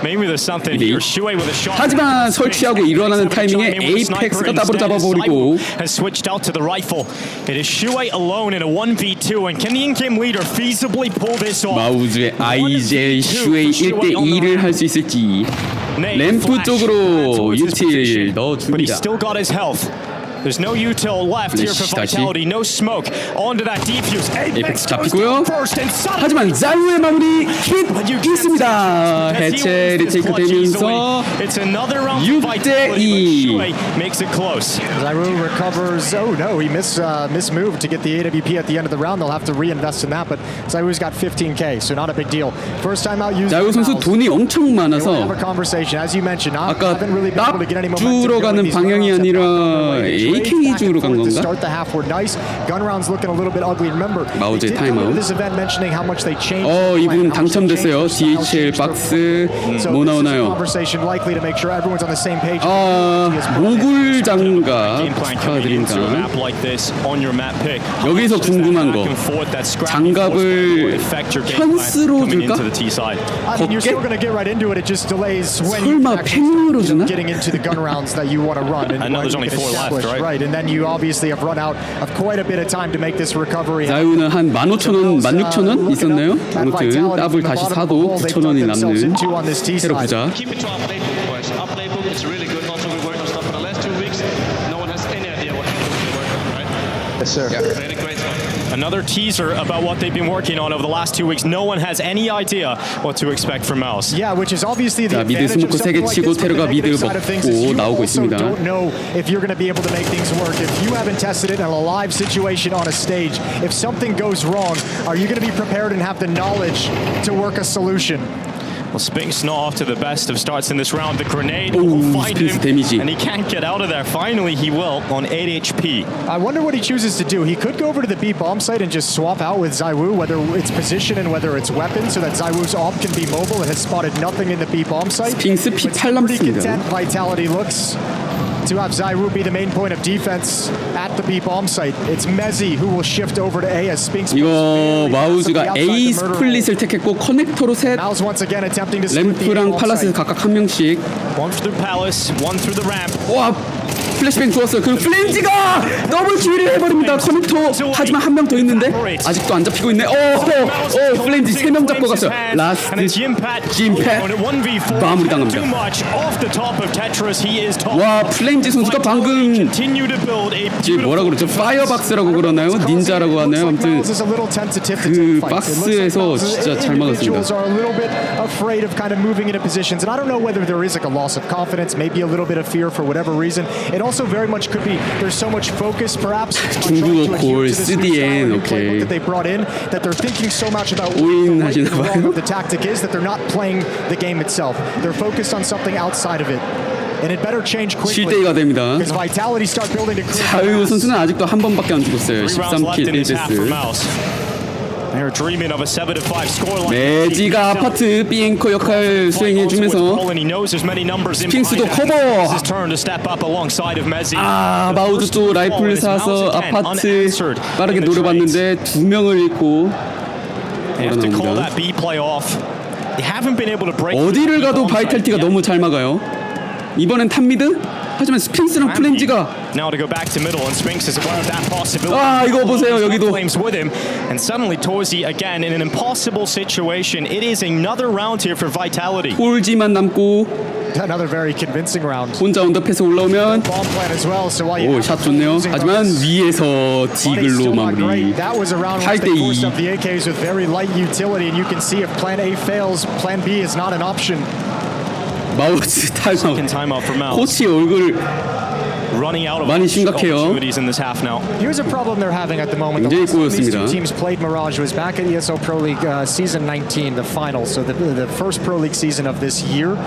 Maybe there's something here. Shuei with a shot. 하지만 설치하고 일어나는 타이밍에 에이펙스가 따로 잡아버리고 has switched out to the rifle. It is Shuei alone in a 1v2, and can the in-game leader feasibly pull this off? 마우즈의 IEM 슈에이 1대2를 할 수 있을지. 램프 쪽으로 유틸 But he's 넣어줍니다. still got his health. There's no util left here for 다시. Vitality. No smoke onto that defuse. 에이펙스 잡히고요. 하지만 자유의 마무리 킥 있습니다. 해체 리테이크 되면서 6대2. Makes it close. Zayu recovers. Oh no, he mismoved to get the AWP at the end of the round. They'll have to reinvest in that, but Zayu's got 15K, so not a big deal. First time out using 자유 선수 돈이 엄청 많아서 아까 납 주러 가는 방향이 아니라 AK 주로 간 건가? 마우즈의 타임아웃. 이분 당첨됐어요. DHL 박스 뭐 나오나요? 모굴 장갑 축하드립니다. 여기서 궁금한 거, 장갑을 현스로 줄까? 걷게? 설마 팽으로 주나? 자유는 한 15,000원, 16,000원 있었나요? 아무튼 더블 다시 사도 9,000원이 남는 새로 부자. Yes, sir. Another teaser about what they've been working on over the last 2 weeks. No one has any idea what to expect from Mouse. Yeah, which is obviously the 미드 스모크 3개 치고 테러가 미드 먹고 나오고 있습니다. Don't know if you're going to be able to make things work. If you haven't tested it in a live situation on a stage, if something goes wrong, are you going to be prepared and have the knowledge to work a solution? Well, Spinks not off to the best of starts in this round. The grenade will find him, and he can't get out of there. Finally, he will on 8 HP. I wonder what he chooses to do. He could go over to the B bomb site and just swap out with Zayu, whether it's position and whether it's weapon, so that Zayu's op can be mobile and has spotted nothing in the B bomb site. 스핑스 피 8 남습니다. Vitality looks to have Zayu be the main point of defense at the B bomb site. It's Mezzi who will shift over to A as Spinks. 이거 마우즈가 A 스플릿을 택했고 커넥터로 셋. 램프랑 팔라스에서 각각 한 명씩. One through Palace, one through the ramp. 와, 플래시뱅 좋았어요. 그 플렌지가 더블 킬을 해버립니다. 커넥터. 하지만 한 명 더 있는데 아직도 안 잡히고 있네. 플렌지 3명 잡고 갔어요. 라스트 짐팻 마무리 당합니다. 와, 플렌지 선수가 방금 뭐라 그러죠? 파이어박스라고 그러나요? 닌자라고 하나요? 아무튼 그 박스에서 진짜 잘 막았습니다. Also very much could be there's so much focus perhaps 중국어 골 CDN 오케이. that they brought in that they're thinking so much about 오인 하시나 봐요. the tactic is that they're not playing the game itself. They're focused on something outside of it. And it better change quickly. 7대2가 됩니다. Because Vitality start building to 자유 선수는 아직도 한 번밖에 안 죽었어요. 13킬 1데스. They're dreaming of a 7-5 scoreline. 매지가 아파트 B앵커 역할 수행해주면서 스핑스도 커버. 마우드 또 라이플을 사서 아파트 빠르게 노려봤는데 2명을 잃고 돌아나옵니다. 어디를 가도 바이탈티가 너무 잘 막아요. 이번엔 탑미드? 하지만 스핑스랑 플렌지가 이거 보세요. 여기도 And suddenly Torzi again in an impossible situation. It is another round here for Vitality. 폴지만 남고 another very convincing round. 혼자 언더패스 올라오면 오, 샷 좋네요. 하지만 위에서 디글로 마무리. 8대2. The AKs with very light utility, and you can see if Plan A fails, Plan B is not an option. 마우스 타임아웃. 코치 얼굴 많이 심각해요. Here's a problem they're having at the moment. 굉장히 꼬였습니다. The teams played Mirage was back at ESL Pro League season 19, the final, so the first Pro League season of this year,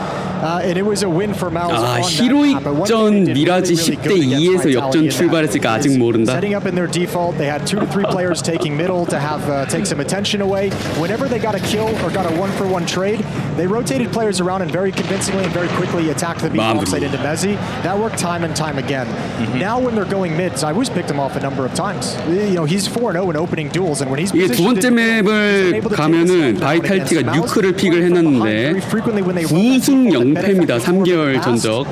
and it was a win for Mouse. 히로익전 미라지 10대2에서 역전 출발했으니까 아직 모른다. Setting up in their default, they had 2 to 3 players taking middle to have take some attention away. Whenever they got a kill or got a 1-for-1 trade, they rotated players around and very convincingly and very quickly attacked the B side into Mezzi. That worked time and time again. Now when they're going mid, Zaiwu's picked him off a number of times. You know, he's 4-0 in opening duels, and when he's 이게 두 번째 맵을 가면은 바이탈티가 뉴크를 픽을 해놨는데 9승 0패입니다. 3개월 전적.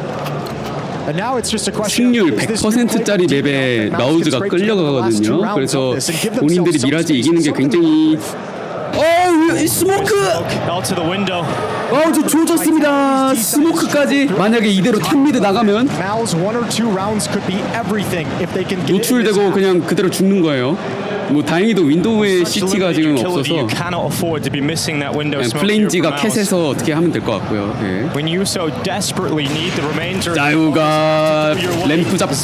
승률 100%짜리 맵에 마우즈가 끌려가거든요. 그래서 본인들이 미라지 이기는 게 굉장히 이 스모크. Out to the window. 저 조졌습니다. 스모크까지. 만약에 이대로 탑미드 나가면 Mal's 1 or 2 rounds could be everything if they can get 노출되고 그냥 그대로 죽는 거예요. 뭐 다행히도 윈도우에 CT가 지금 없어서 You cannot afford to be missing that window 그냥 smoke here 플레인지가 for Mouse. 캣에서 어떻게 하면 될 것 같고요. 예. When you so desperately need the remainder. 자유가 램프 잡고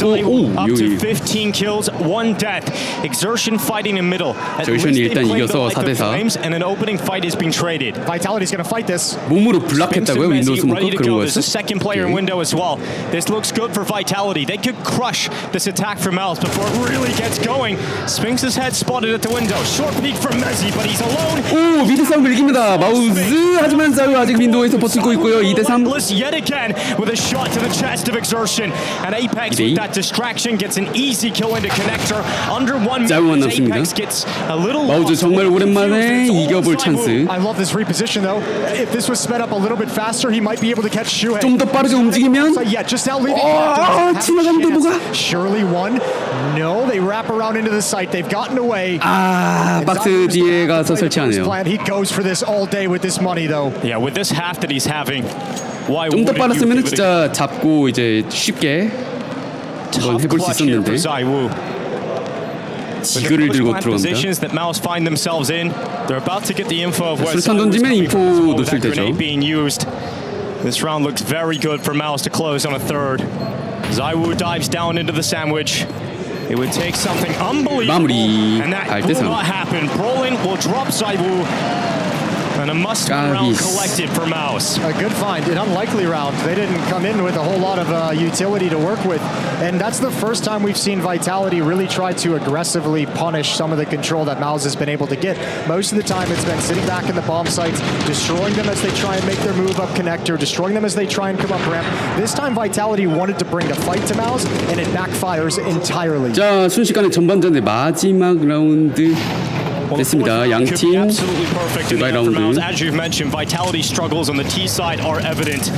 up to 여기 15 kills, 1 death. Exertion fighting in middle. At 저희션이 least 일단 they've claimed 이겨서 the light 4대4. of flames and an opening fight is being traded. Vitality's going to fight this. 몸으로 블락했다고요? 윈도우 스모크 그런 There's 거였어? a second player in window as well. This looks good for Vitality. They could crush this attack from Mouse before it really gets going. Sphinx's head spotted at the window. Short peek from Mezzi, but he's alone. 오 미드 싸움을 이깁니다. 마우스 하지만 자유 아직 윈도우에서 버티고 있고요. 2대3. Yet again with a shot to the chest of Exertion, and Apex with that distraction gets an easy kill into connector. Under 1 minute, Apex gets a little. 마우스 정말 오랜만에 이겨볼 찬스. I love this reposition though. If this was sped up a little bit faster, he might be able to catch Shuhei. 좀 더 빠르게 움직이면 Yeah, just out leaving. 지나가는데 뭐가? Surely one. No, they wrap around into the site. They've gotten away. 박스 뒤에 가서 설치하네요. He goes for this all day with this money though. Yeah, with this half that he's having. Why 좀 더 wouldn't you 빨랐으면 give it 진짜 잡고 이제 쉽게 한번 해볼 수 있었는데 지그를 들고 들어갑니다. Positions that Mouse find themselves in. They're about to get the info of where 술탄 던지면 인포 노출되죠. being used. This round looks very good for Mouse to close on a third. Zaiwu dives down into the sandwich. It would take something unbelievable, 마무리. and that will not happen. Brolin will drop Zaiwu. And a must-win round collected for Mouse. A good find, an unlikely round. They didn't come in with a whole lot of utility to work with. And that's the first time we've seen Vitality really try to aggressively punish some of the control that Mouse has been able to get. Most of the time it's been sitting back in the bomb sites, destroying them as they try and make their move up connector, destroying them as they try and come up ramp. This time Vitality wanted to bring the fight to Mouse, and it backfires entirely. 자, 순식간에 전반전의 마지막 라운드 됐습니다. 양팀 두바이 라운드. As you've mentioned, Vitality struggles on the T side are evident.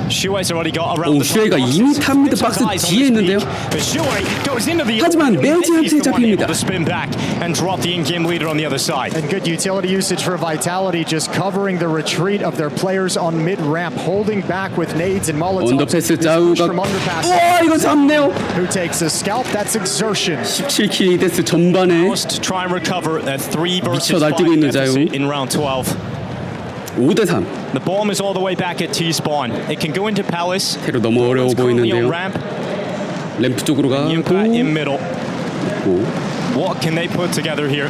Shuei's already got around. 슈에이가 이미 탑미드 박스 뒤에 있는데요. 하지만 매지한테 잡힙니다. And drop the in-game leader on the other side. And good utility usage for Vitality, just covering the retreat of their players on mid-ramp, holding back with nades and molotovs. 언더패스 자우가 이거 잡네요. Who takes a scalp? That's Exertion. 17킬 데스 전반에 Must try and recover that 3 versus 5 날뛰고 있는 deficit in round 12. 5대3. The bomb is all the way back at T-spawn. It can go into Palace. 테러 너무 어려워 보이는데요. 램프 쪽으로 가고 in middle. What can they put together here?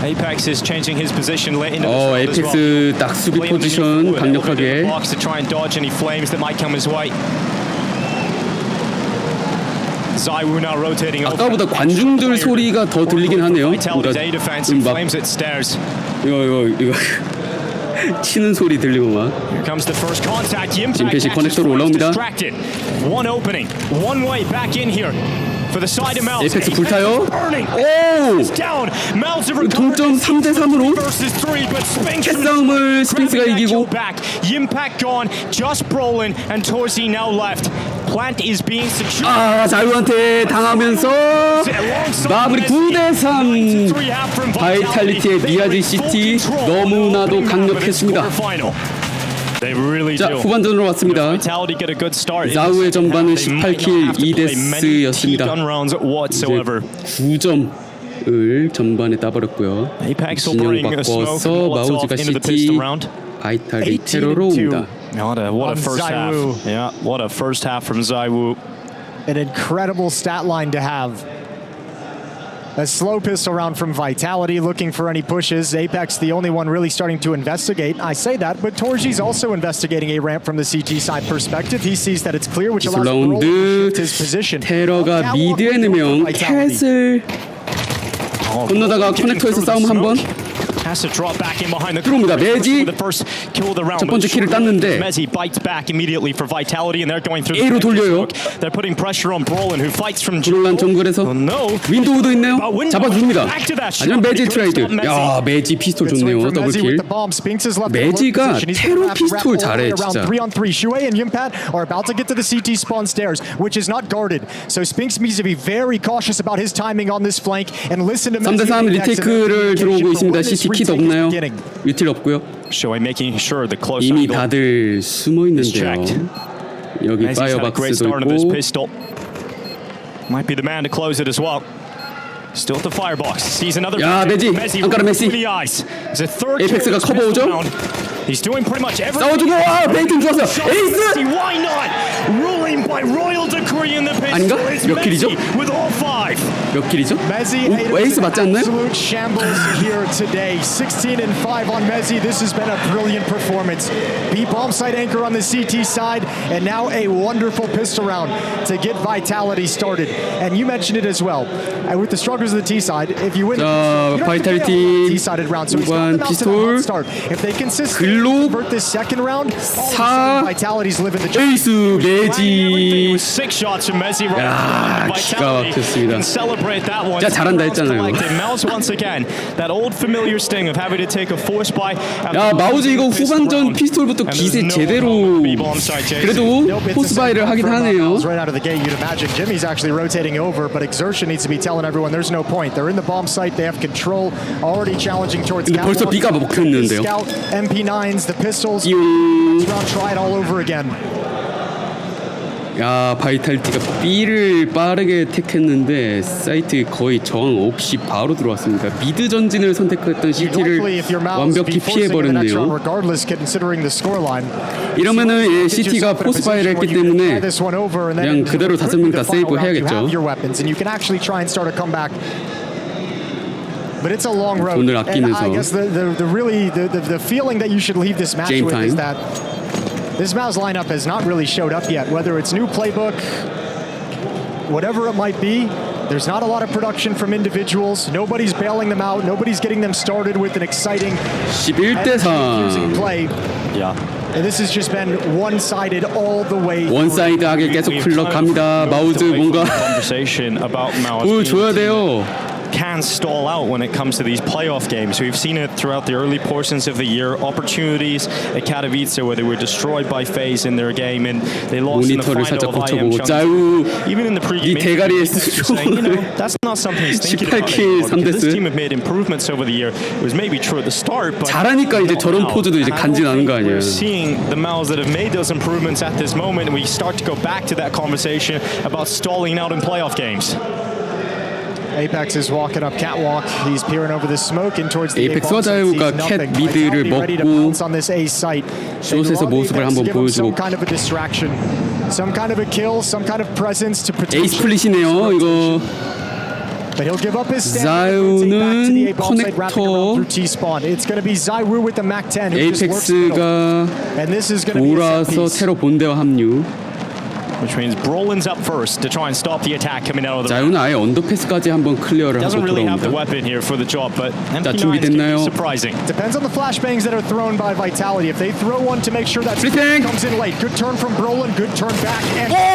Apex is changing his position late into the 에이펙스 딱 수비 포지션 강력하게. to try and dodge any flames that might come his way. Zaiwu now rotating over. 아까보다 관중들 소리가 더 들리긴 하네요. 그러니까 막 이거 치는 소리 들리고 막. 임패시 커넥터로 올라옵니다. 에이펙스 불타요. 오! 동점 3대3으로 캣싸움을 스핑스가 이기고 자유한테 당하면서 마무리 9대3. 바이탈리티의 미아지 시티 너무나도 강력했습니다. 자, 후반전으로 왔습니다. 자우의 전반은 18킬 2데스였습니다. 이제 9점을 전반에 따버렸고요. 진영 바꿔서 마우즈가 시티 바이탈리 테러로 옵니다. What a first half. Yeah, what a first half from Zaiwu. An incredible stat line to have. A slow pistol round from Vitality, looking for any pushes. Apex, the only one really starting to investigate. I say that, but Torji's also investigating a ramp from the CT side perspective. He sees that it's clear, which allows him to shift his position. 테러가 미드에 넣으면 캣을 건너다가 커넥터에서 싸움 한번 들어옵니다. 매지 첫 번째 킬을 땄는데 A로 돌려요. 브롤란 정글에서 윈도우도 있네요. 잡아줍니다. 하지만 매지 트레이드. 야, 매지 피스톨 좋네요. 더블킬. 매지가 테러 피스톨 잘해 진짜. 3대3 리테이크를 들어오고 있습니다. CT 치키도 없나요? 유틸 없고요. Shoei making sure the close 이미 angle 다들 숨어 is 있는데요. checked. 여기 Mezzi's had a great 파이어박스도 start of this 있고 pistol. Might be the man to close it as well. Still at the firebox. Sees another. 야, 메지. 안가라 메시. 에이펙스가 커버 오죠? He's doing pretty much everything. 싸워주고 와! 베이튼 좋았어! 에이스! Why not? Ruling by royal decree in the pistol. 아닌가? It's 몇 킬이죠? Messi with all 5. 몇 킬이죠? Mezzi, 에이스 맞지 않나요? absolute shambles here today. 16 and 5 on Mezzi. This has been a brilliant performance. Beat bomb site anchor on the CT side, and now a wonderful pistol round to get Vitality started. And you mentioned it as well. And with the struggles of the T side, if you win the pistol, you don't have to fail the T-sided round. So he's got them out to the hot start. If they consistently convert this second round, all of a sudden Vitality's living the dream. 에이스 메지. 6 shots from Messi right 야, now. 기가 막혔습니다. And celebrate that one. 진짜 잘한다 했잖아요. Mouse once again. That old familiar sting of having to take a force buy. 야, 마우즈 이거 후반전 피스톨부터 기세 제대로 그래도 포스바이를 하긴 하네요. Right out of the gate, you'd imagine Jimmy's actually rotating over, but exertion needs to be telling everyone there's no point. They're in the bomb site, they have control, already challenging towards 근데 벌써 B가 먹혔는데요. Scout, MP9s, the pistols, try it all over again. 야, 바이탈리티가 B를 빠르게 택했는데 사이트 거의 저항 없이 바로 들어왔습니다. 미드 전진을 선택했던 CT를 완벽히 피해버렸네요. 이러면은 CT가 포스바이를 했기 때문에 그냥 그대로 5명 다 세이브 해야겠죠. But it's a long road. 돈을 아끼면서. And I guess the feeling that you should leave this match with is that this Mao's lineup has not really showed up yet. Whether it's new playbook, whatever it might be, there's not a lot of production from individuals. Nobody's bailing them out. Nobody's getting them started with an exciting 11대4 play. Yeah. And this has just been one-sided all the way. 원사이드하게 계속 흘러갑니다. 마우즈 뭔가 보여줘야 돼요. Can stall out when it comes to these playoff games. We've seen it throughout the early portions of the year. Opportunities at Katowice where they were destroyed by FaZe in their game and they lost in the final of IEM Rio. Even in the pre-game, that's not something he's thinking about anymore. This team have made improvements over the year. It was maybe true at the start, but 잘하니까 이제 저런 포즈도 이제 간지나는 거 아니에요. We're seeing the Mals that have made those improvements at this moment, and we start to go back to that conversation about stalling out in playoff games. Apex is walking up catwalk. He's peering over the smoke and towards the 에이펙스와 자유가 캣 미드를 먹고 숏에서 모습을 한번 보여주고 some kind of a kill, some kind of presence to protect. 에이스 플릿이네요. 이거 But he'll give up his 자유는 커넥터 It's going to be Zaiwu with the Mac 10 who just works 에이펙스가 돌아서 테러 본대와 합류. Which means Brolin's up first to try and stop the attack coming out of the. 자유는 아예 언더패스까지 한번 클리어를 하고 Doesn't really have the 돌아옵니다. weapon here for the job, but 자, MP9 준비됐나요? is surprising. Depends on the flashbangs that are thrown by Vitality. If they throw one to make sure that comes in late. Good turn from Brolin, good turn back.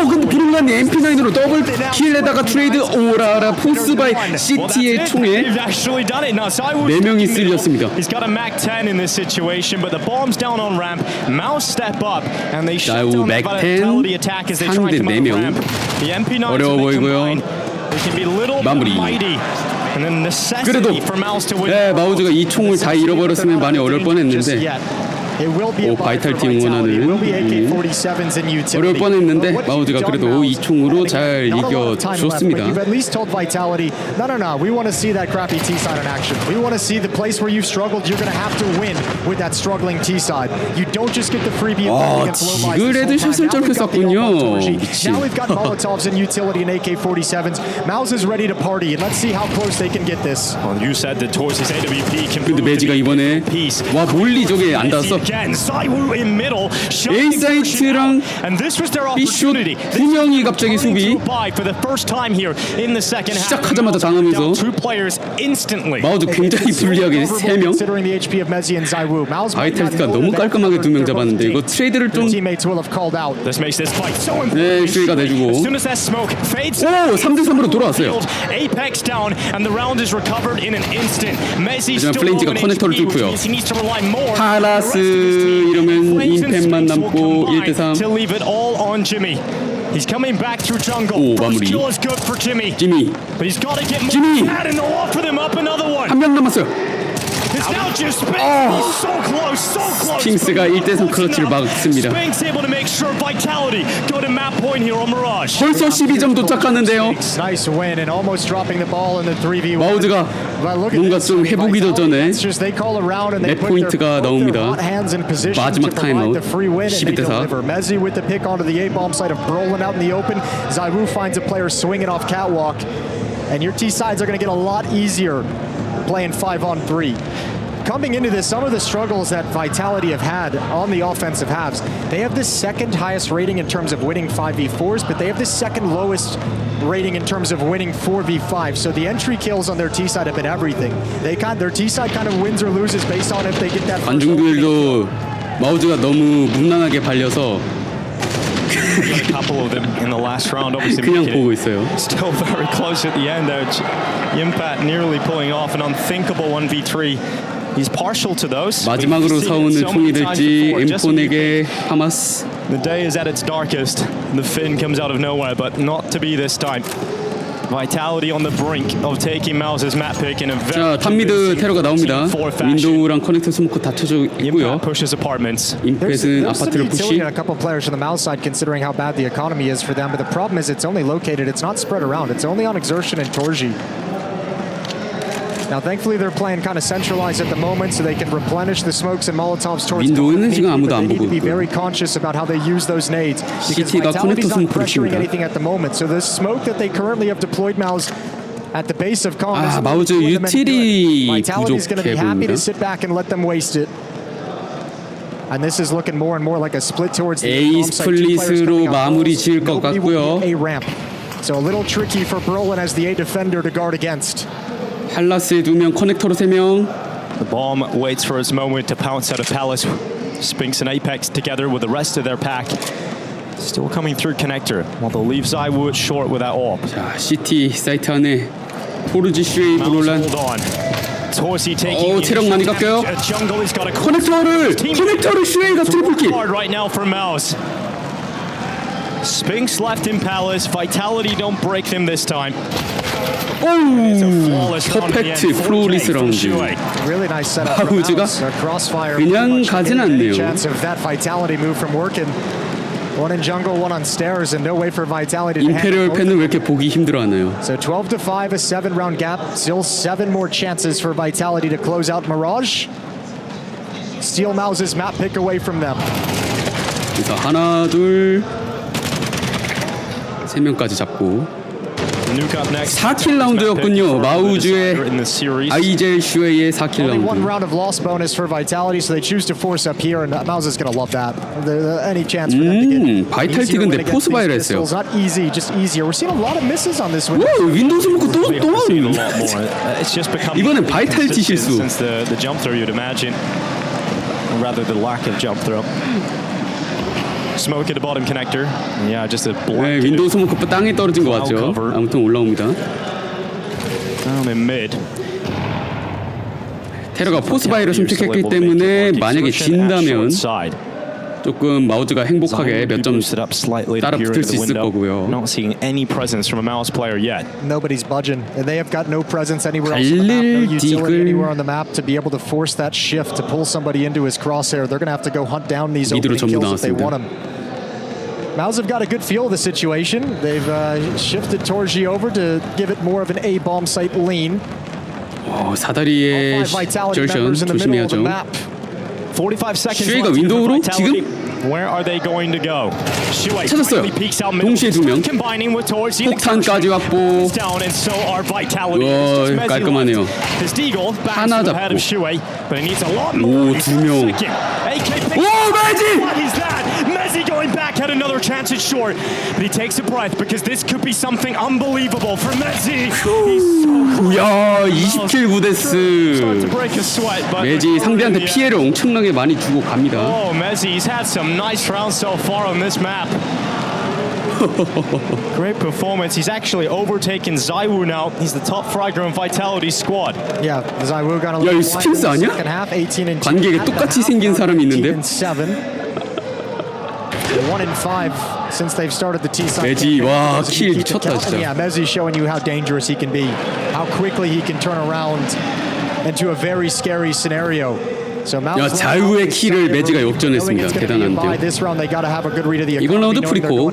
근데 브롤란이 MP9으로 더블 킬에다가 트레이드 오라라 포스바이 CT의 총에 4명이 쓸렸습니다. He's got a Mac 10 in this situation, but the bomb's down on ramp. Mouse step up, and they shut down the Vitality attack as they try to come out of ramp. The MP9 어려워 보이고요. They can be little 마무리. mighty. And then 그래도 necessity for Mouse to win. 마우즈가 이 총을 다 잃어버렸으면 많이 어려울 뻔했는데 오, 바이탈티 응원하는 어려울 뻔했는데 마우즈가 그래도 이 총으로 잘 이겨줬습니다. You've at least told Vitality, no, we want to see that crappy T-side in action. We want to see the place where you've struggled. You're going to have to win with that struggling T-side. You don't just get the freebie of 지글 헤드샷을 저렇게 쐈군요. 미친. Now we've got Molotovs and utility and AK-47s. Mouse is ready to party, and let's see how close they can get this. Well, you said that towards his AWP can 근데 매지가 이번에 와 몰리 저게 안 닿았어. A사이트랑 B숏 두 명이 갑자기 수비 시작하자마자 당하면서 마우즈 굉장히 불리하게 3명 바이탈리티가 너무 깔끔하게 2명 잡았는데 이거 트레이드를 좀 네, 슈이가 내주고 오! 3대3으로 돌아왔어요. 하지만 플레인지가 커넥터를 뚫고요. 카스 이러면 임팩만 남고 1대3 He's coming back through jungle. 오, 마무리. Kill is good for Jimmy. 지미 But he's got to get more Jimmy. and they'll offer them up another one. 한 명 남았어요. It's now just Spinks. So close, so close. 킹스가 1대3 클러치를 막습니다. Spinks able to make sure Vitality go to map point here on Mirage. 벌써 12점 도착하는데요. Nice win and almost dropping the ball in the 3v1. 마우즈가 뭔가 좀 해보기도 전에 넷 포인트가 나옵니다. 마지막 타임아웃 12대4. Mezzi with the pick onto the A-bomb side of Brolin out in the open. Zaiwu finds a player swinging off catwalk. And your T-sides are going to get a lot easier playing 5-on-3. Coming into this, some of the struggles that Vitality have had on the offensive halves, they have the second highest rating in terms of winning 5v4s, but they have the second lowest rating in terms of winning 4v5. So the entry kills on their T-side have been everything. Their T-side kind of wins or loses based on if they get that. 관중들도 마우즈가 너무 무난하게 발려서 A couple of them in the last round, obviously. 그냥 보고 있어요. Still very close at the end there. Yimpat nearly pulling off an unthinkable 1v3. He's partial to those. 마지막으로 사오는 총이 될지 엠폰에게 하마스. The day is at its darkest. The fin comes out of nowhere, but not to be this time. Vitality on the brink of taking Mouse's map pick in a very. 자, 탑미드 테러가 나옵니다. 윈도우랑 커넥터 스모크 닫혀져 있고요. 임펫은 아파트를 푸시. A couple players from the Mouse side, considering how bad the economy is for them. But the problem is, it's only located. It's not spread around. It's only on Exertion and Torji. Now, thankfully, they're playing kind of centralized at the moment, so they can replenish the smokes and Molotovs towards the 윈도우는 지금 아무도 안 They need 보고 to be 있고요. very conscious about how they use those nades because CT가 Vitality's 커넥터 not 스모크를 pressuring 칩니다. anything at the moment. So the smoke that they currently have deployed, Mouse, at the base of Con 아, 마우즈 유틸이 Vitality's going to be 부족해 happy to 보입니다. sit back and let them waste it. And this is looking more and more like a split towards the 에이스 플릿으로 마무리 지을 것 같고요. A ramp. So a little tricky for Brolin as the A defender to guard against. 팔라스에 2명, 커넥터로 3명. The bomb waits for its moment to pounce out of Palace. Spinks and Apex together with the rest of their pack. Still coming through connector, while they'll leave Zaiwu short with that orb. 자, CT 사이트 안에 토르지 슈에이 브롤란. 체력 많이 깎여요. 커넥터를 슈에이가 트리플킬. Right now for Mouse. Spinks left in Palace. Vitality don't break them this time. 퍼펙트 플로리스 라운드. Really nice setup for 마우즈가 Crossfire. 그냥 가진 않네요. Chance of that Vitality move from working. One in jungle, one on stairs, and no way for Vitality to 임페리얼 팬은 왜 이렇게 보기 힘들어하나요? So 12-5, a 7-round gap. Still 7 more chances for Vitality to close out Mirage. Steal Mouse's map pick away from them. 그래서 하나, 둘, 3명까지 잡고 4킬 라운드였군요. 마우즈의 아이젤 슈에이의 4킬 Only one 라운드. round of loss bonus for Vitality, so they choose to force up here, and Mouse is going to love that. Any chance for them to get 바이탈티 근데 포스 바이를 했어요. Not easy, just easier. We're seeing a lot of misses on this one. 오, 윈도우 스모크 또 It's just become 이번엔 바이탈티 실수. since the jump throw, you'd imagine, or rather the lack of jump throw. Smoke at the bottom connector. Yeah, just a 네, 윈도우 스모크 땅에 떨어진 것 같죠. 아무튼 올라옵니다. Down in mid. 테러가 포스 바이를 선택했기 때문에 만약에 진다면 조금 마우즈가 행복하게 몇 점 따라 붙을 수 있을 거고요. Not seeing any presence from a Mouse player yet. Nobody's budging, and they have got no presence anywhere else on the map, no utility anywhere on the map to be able to force that shift to pull somebody into his crosshair. They're going to have to go hunt down these opening kills if they want them. Mouse have got a good feel of the situation. They've shifted Torji over to give it more of an A-bomb site lean. 사다리의 절션 조심해야죠. 45 seconds 슈에이가 윈도우로 지금 Where are they going to go? 찾았어요. 동시에 2명. 폭탄까지 확보. 와, 깔끔하네요. 하나 잡고. 오, 2명. 오, Mezzi going back had another chance at short, but he takes a breath because this could be something unbelievable for Mezzi. 야, 20킬 9데스. 메지 상대한테 피해를 엄청나게 많이 주고 갑니다. Oh, Mezzi's had some nice rounds so far on this map. Great performance. He's actually overtaken Zaiwu now. He's the top fragger in Vitality's squad. Yeah, Zaiwu got a 야, 이 스킨스 아니야? 관객에 똑같이 생긴 사람이 있는데. 1 in 5 since they've started the T-side. 메지 와, 킬 미쳤다 진짜. Yeah, Mezzi's showing you how dangerous he can be, how quickly he can turn around into a very scary scenario. So 야, 자유의 키를 매지가 역전했습니다. 대단한데요. 이번 라운드 프리코.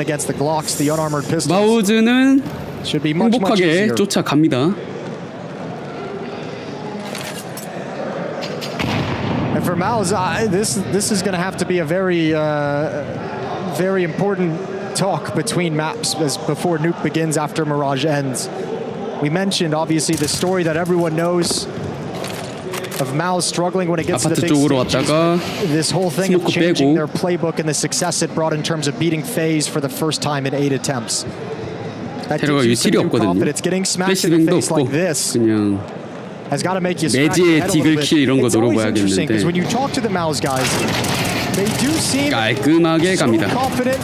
마우즈는 행복하게 쫓아갑니다. And for Mao's, this is going to have to be a very important talk between maps before Nuke begins after Mirage ends. We mentioned obviously the story that everyone knows of Mao's struggling when it gets to the big stages. This whole thing of changing their playbook and the success it brought in terms of beating FaZe for the first time in 8 attempts. That gives you some new confidence. Getting smashed in the face like this has got to make you scratch your head a little bit. It's always interesting because when you talk to the Mao's guys, they do seem so confident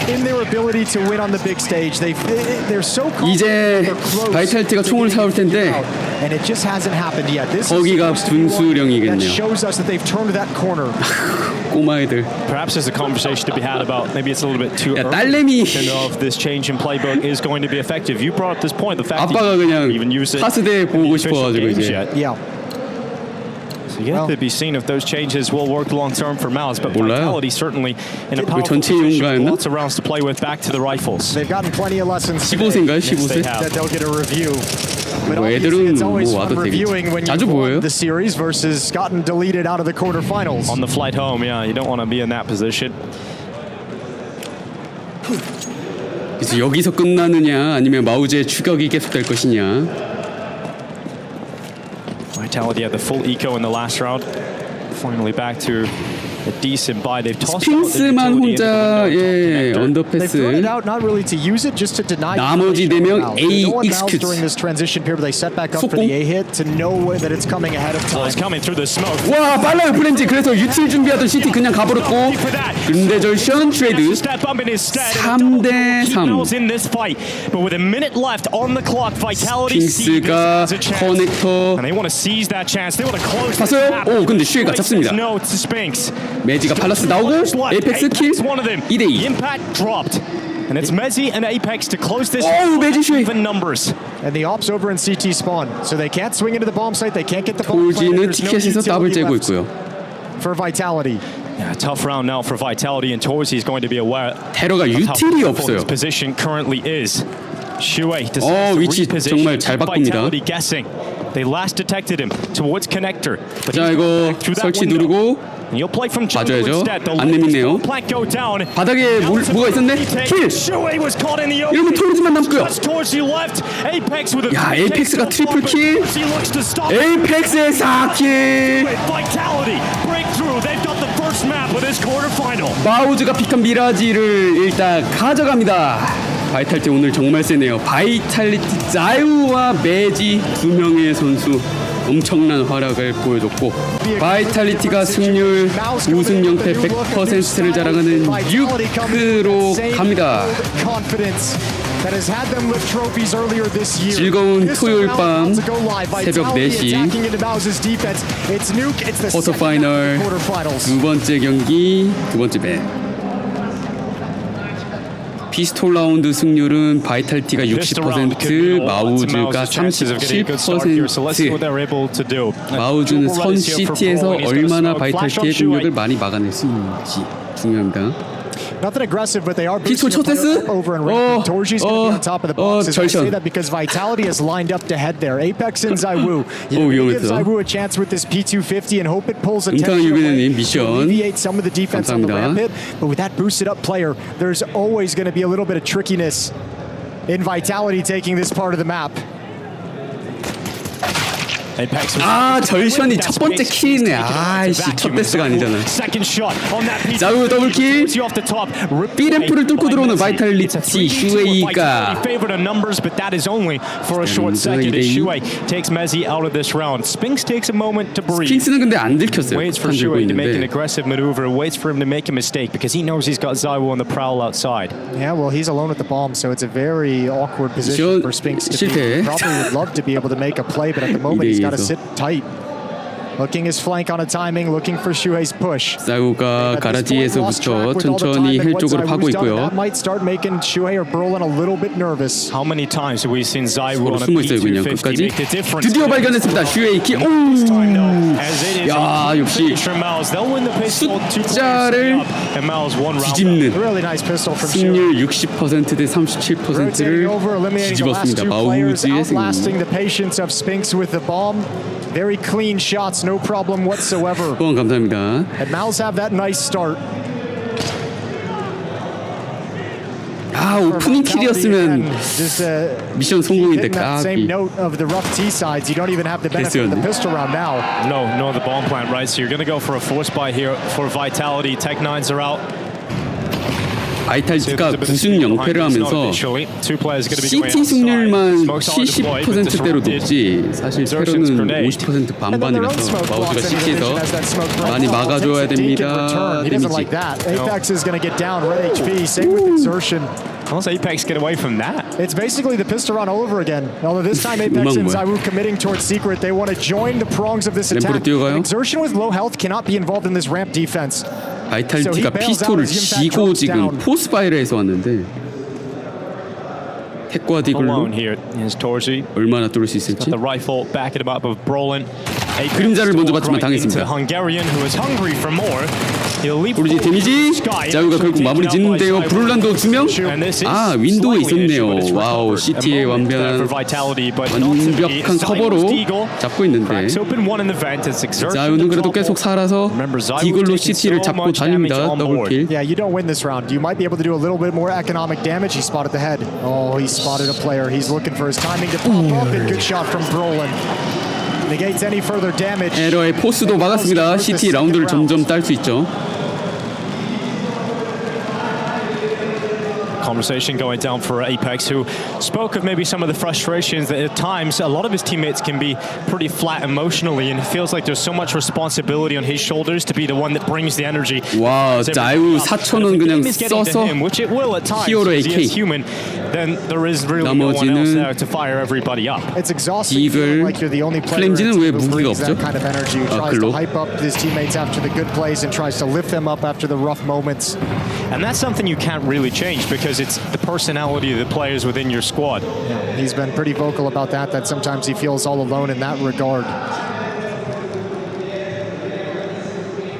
in their ability to win on the big stage. They're so confident. 이제 바이탈리티가 총을 사올 텐데 and it just hasn't happened yet. This 거기가 분수령이겠네요. that shows us that they've turned that corner. 꼬마애들. Perhaps there's a conversation to be had about maybe it's a little bit too early to know if this change in playbook is going to be effective. You brought up this point, the fact 아빠가 that 그냥 you even use it 카스2 보고 싶어가지고 이제. Yeah. So yet to be seen if those changes will work long term for Mouse, but Vitality certainly in a powerful position, lots of rounds to play with. Back to the rifles. They've gotten plenty of lessons. 15세인가요? 15세? That they'll get a review. But 애들은 it's always 뭐 fun 와도 reviewing when 자주 you've 보여요? won the series versus gotten deleted out of the quarterfinals. On the flight home, yeah, you don't want to be in that position. 그래서 여기서 끝나느냐 아니면 마우즈의 추격이 계속될 것이냐. Vitality had the full eco in the last round. Finally back to a decent buy. They've tossed 스핑스만 혼자의 언더패스. 나머지 4명 A 익스큐트. 속공. 와 빨라요 프렌지. 그래서 유틸 준비하던 CT 그냥 가버렸고 근대절션 트레이드 3대3. 스핑스가 커넥터 봤어요? 오 근데 슈에가 잡습니다. 매지가 팔라스 나오고 에이펙스 킬 2대2. And it's Mezzi and Apex to close this even numbers. And the ops over in CT spawn, so they can't swing into the bomb site. They can't get the bomb site. 톨지는 티켓에서 더블 재고 있고요. For Vitality. Yeah, tough round now for Vitality, and Torzi is going to be aware 테러가 유틸이 없어요. His position currently is. Shuei 위치 정말 잘 바꿉니다. guessing. They last detected him towards connector. 자 이거 설치 누르고 봐줘야죠. 안 내밀네요. 바닥에 뭐가 있었네? 킬! 이러면 톨지만 남고요. 야 에이펙스가 트리플 킬. 에이펙스의 4킬. 마우즈가 픽한 미라지를 일단 가져갑니다. 바이탈리티 오늘 정말 세네요. 바이탈리티 자유와 매지 2명의 선수 엄청난 활약을 보여줬고 바이탈리티가 승률 우승 영패 100%를 자랑하는 6로 갑니다. 즐거운 토요일 밤 새벽 4시 쿼터 파이널 두 번째 경기 두 번째 맵. 피스톨 라운드 승률은 바이탈리티가 60%, 마우즈가 37%. 마우즈는 선 시티에서 얼마나 바이탈리티의 승률을 많이 막아낼 수 있는지 중요합니다. Nothing aggressive, but they are 피스톨 첫 데스? over and ranking. Torji's going to be on top of the boxes. I say that because Vitality has lined up to head there. Apex and Zywoo. Give Zywoo a chance with this P250 and hope it pulls attention away to alleviate some of the defense on the ramp pit. But with that boosted up player, there's always going to be a little bit of trickiness in Vitality taking this part of the map. 아 절션이 첫 번째 킬이네. 아이씨 첫 데스가 아니잖아. 자우 더블킬. B램프를 뚫고 들어오는 바이탈리티 슈웨이가 스핑스는 근데 안 들켰어요. Waits for Shuei to make an aggressive maneuver. Waits for him to make a mistake because he knows he's got Zywoo on the prowl outside. Yeah, well, he's alone with the bomb, so it's a very awkward position for Spinks to be. Probably would love to be able to make a play, but at the moment he's got to sit tight. Looking his flank on a timing, looking for Shuhei's push. 사우가 가라지에서부터 천천히 힐 쪽으로 파고 있고요. That might start making Shuhei or Brolin a little bit nervous. How many times have we seen ZywOo on a 숨어 있어요 그냥 P250 끝까지. make the difference? 드디어 발견했습니다. 슈에이 키. 오. 야 역시 숫자를 뒤집는 Really nice pistol from 승률 60% 대 37%를 뒤집었습니다. 마우즈의 승리. Outlasting the patience of Spinks with the bomb. Very clean shots, no problem whatsoever. 후원 감사합니다. And Mals have that nice start. 아 오프닝 킬이었으면 미션 성공인데 same note of the rough T sides. You don't even have the benefit of the pistol round now. No, the bomb plant, right? So you're going to go for a force buy here for Vitality. Tech9s are out. 바이탈리티가 9승 0패를 하면서 CT 승률만 70%대로 높지 사실 페로는 50% 반반이라서 마우즈가 CT에서 많이 막아줘야 됩니다. 데미지. Apex is going to get down. Red HP. Same with Exertion. How's Apex get away from that? It's basically the pistol run all over again. Although this time Apex and ZywOo committing towards Secret, they want to join the prongs of this attack. Exertion with low health cannot be involved in this ramp defense. 바이탈리티가 피스톨을 쥐고 지금 포스파이를 해서 왔는데 택과 디글로 얼마나 뚫을 수 있을지. 그림자를 먼저 받지만 당했습니다. 브루지 데미지. 자유가 결국 마무리 짓는데요. 브롤란도 2명. 아 윈도우에 있었네요. 와우 CT의 완벽한 커버로 잡고 있는데 자유는 그래도 계속 살아서 디글로 CT를 잡고 달립니다. 더블킬. Yeah, you don't win this round. You might be able to do a little bit more economic damage. He spotted the head. Oh, he spotted a player. He's looking for his timing to pop up. And good shot from Brolin. Negates any further damage. 에러의 포스도 막았습니다. CT 라운드를 점점 딸 수 있죠. Conversation going down for Apex, who spoke of maybe some of the frustrations that at times a lot of his teammates can be pretty flat emotionally, and it feels like there's so much responsibility on his shoulders to be the one that brings the energy. 와, 자유 4,000원 그냥 써서 히어로 AK. Then there is really no one else there to fire everybody up. It's exhausting. Like you're the only player 플레임즈는 왜 무기가 없죠? Kind of energy. Tries to hype up his teammates after the good plays and tries to lift them up after the rough moments. And that's something you can't really change because it's the personality of the players within your squad. Yeah, he's been pretty vocal about that. That sometimes he feels all alone in that regard.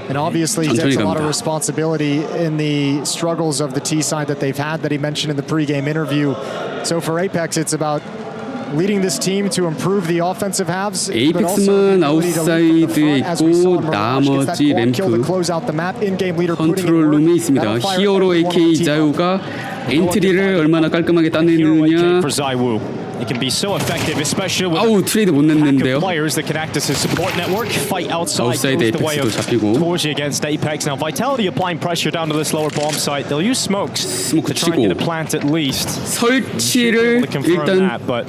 And obviously he takes a lot of responsibility in the struggles of the T side that they've had that he mentioned in the pregame interview. So for Apex, it's about leading this team to improve the offensive halves. 에이펙스만 아웃사이드에 있고 나머지 램프 컨트롤 룸에 있습니다. 히어로 AK 자유가 엔트리를 얼마나 깔끔하게 따내느냐. It can be so effective, especially with 아우 트레이드 못 냈는데요. players that can act as a support network. Fight outside 아웃사이드 에이펙스도 잡히고. Torji against Apex. Now Vitality applying pressure down to this lower bomb site. They'll use smokes to try and get a plant at least. 설치를 일단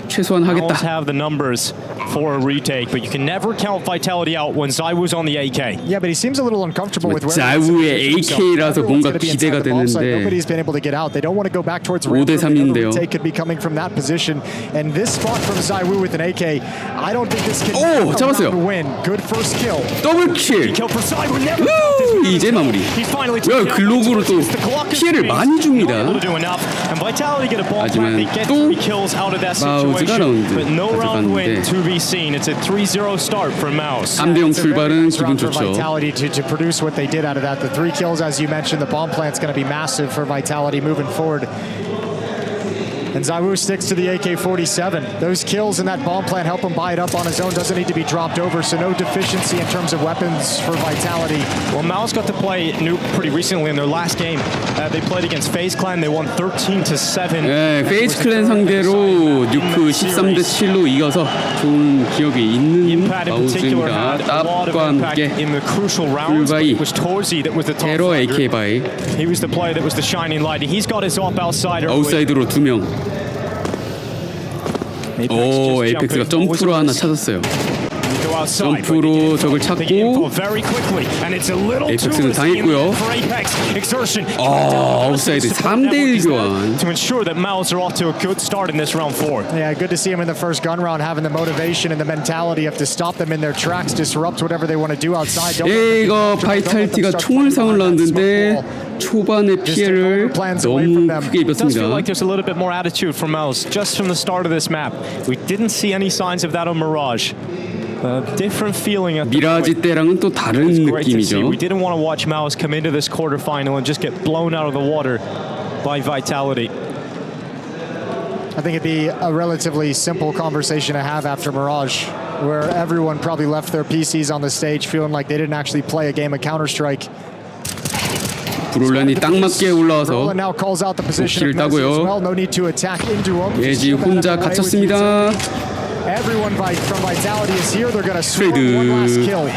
최소한 하겠다. Have the numbers for a retake, but you can never count Vitality out when ZywOo's on the AK. Yeah, but he seems a little uncomfortable with where ZywOo의 AK라서 뭔가 기대가 되는데. Nobody's been able to get out. They don't want to go back towards 5대 3인데요. Take could be coming from that position. And this spot from ZywOo with an AK, I don't think this can 잡았어요. win. Good first kill. 더블킬. 이제 마무리. 야, 글로브로 또 피해를 많이 줍니다. 하지만 또 마우즈가 라운드 가져갔는데 3대0 출발은 기분 좋죠. Vitality to produce what they did out of that. The 3 kills, as you mentioned, the bomb plant's going to be massive for Vitality moving forward. And ZywOo sticks to the AK-47. Those kills and that bomb plant help him buy it up on his own. Doesn't need to be dropped over, so no deficiency in terms of weapons for Vitality. Well, Mao's got to play pretty recently in their last game. They played against FaZe Clan. They won 13-7. 네, FaZe Clan 상대로 뉴크 13대7로 이겨서 좋은 기억이 있는 마우즈입니다. 탑과 함께 풀바이, 테러 AK 바이. He was the player that was the shining light. He's got his op outside. 아웃사이드로 2명. 오, 에이펙스가 점프로 하나 찾았어요. outside. 점프로 적을 찾고 Very quickly, and it's a little 에이펙스는 당했고요. 아웃사이드 3대1 교환. To ensure that Mals are off to a good start in this round 4. Yeah, good to see him in the first gun round, having the motivation and the mentality of to stop them in their tracks, disrupt whatever they want to do outside. 예, 이거 바이탈리티가 총을 상을 넣었는데 초반에 피해를 너무 크게 It does feel 입었습니다. like there's a little bit more attitude from Mals just from the start of this map. We didn't see any signs of that on Mirage. A different feeling at the 미라지 때랑은 또 다른 great to see. 느낌이죠. We didn't want to watch Mals come into this quarterfinal and just get blown out of the water by Vitality. I think it'd be a relatively simple conversation to have after Mirage, where everyone probably left their PCs on the stage feeling like they didn't actually play a game of Counter-Strike. 브롤란이 딱 맞게 올라와서 now calls out the position 킬을 따고요. No need to attack into him. 예지 혼자 갇혔습니다. Everyone from Vitality is here. They're going to score one last kill.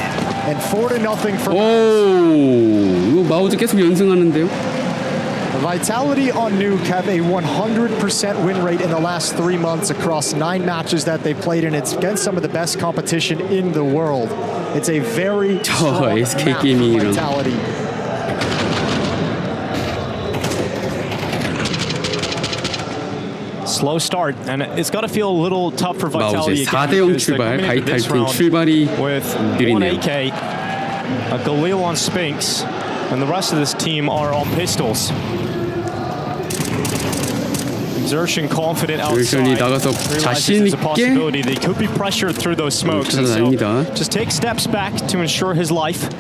And 4-0 for 오, 이거 마우즈 계속 연승하는데요. Vitality on Nuke have a 100% win rate in the last 3 months across 9 matches that they've played, and it's against some of the best competition in the world. It's a very strong SK map for 게이밍이랑. Vitality. Slow start, and it's got to feel a little tough for Vitality. 마우즈 4대0 출발, 바이탈리티 출발이 with one 느리네요. AK, a Galil on Sphinx, and the rest of this team are on pistols. Exertion confident outside. 나가서 자신 There's a 있게 possibility they could be pressured through those smokes. And so 찾아다닙니다. just take steps back to ensure his life.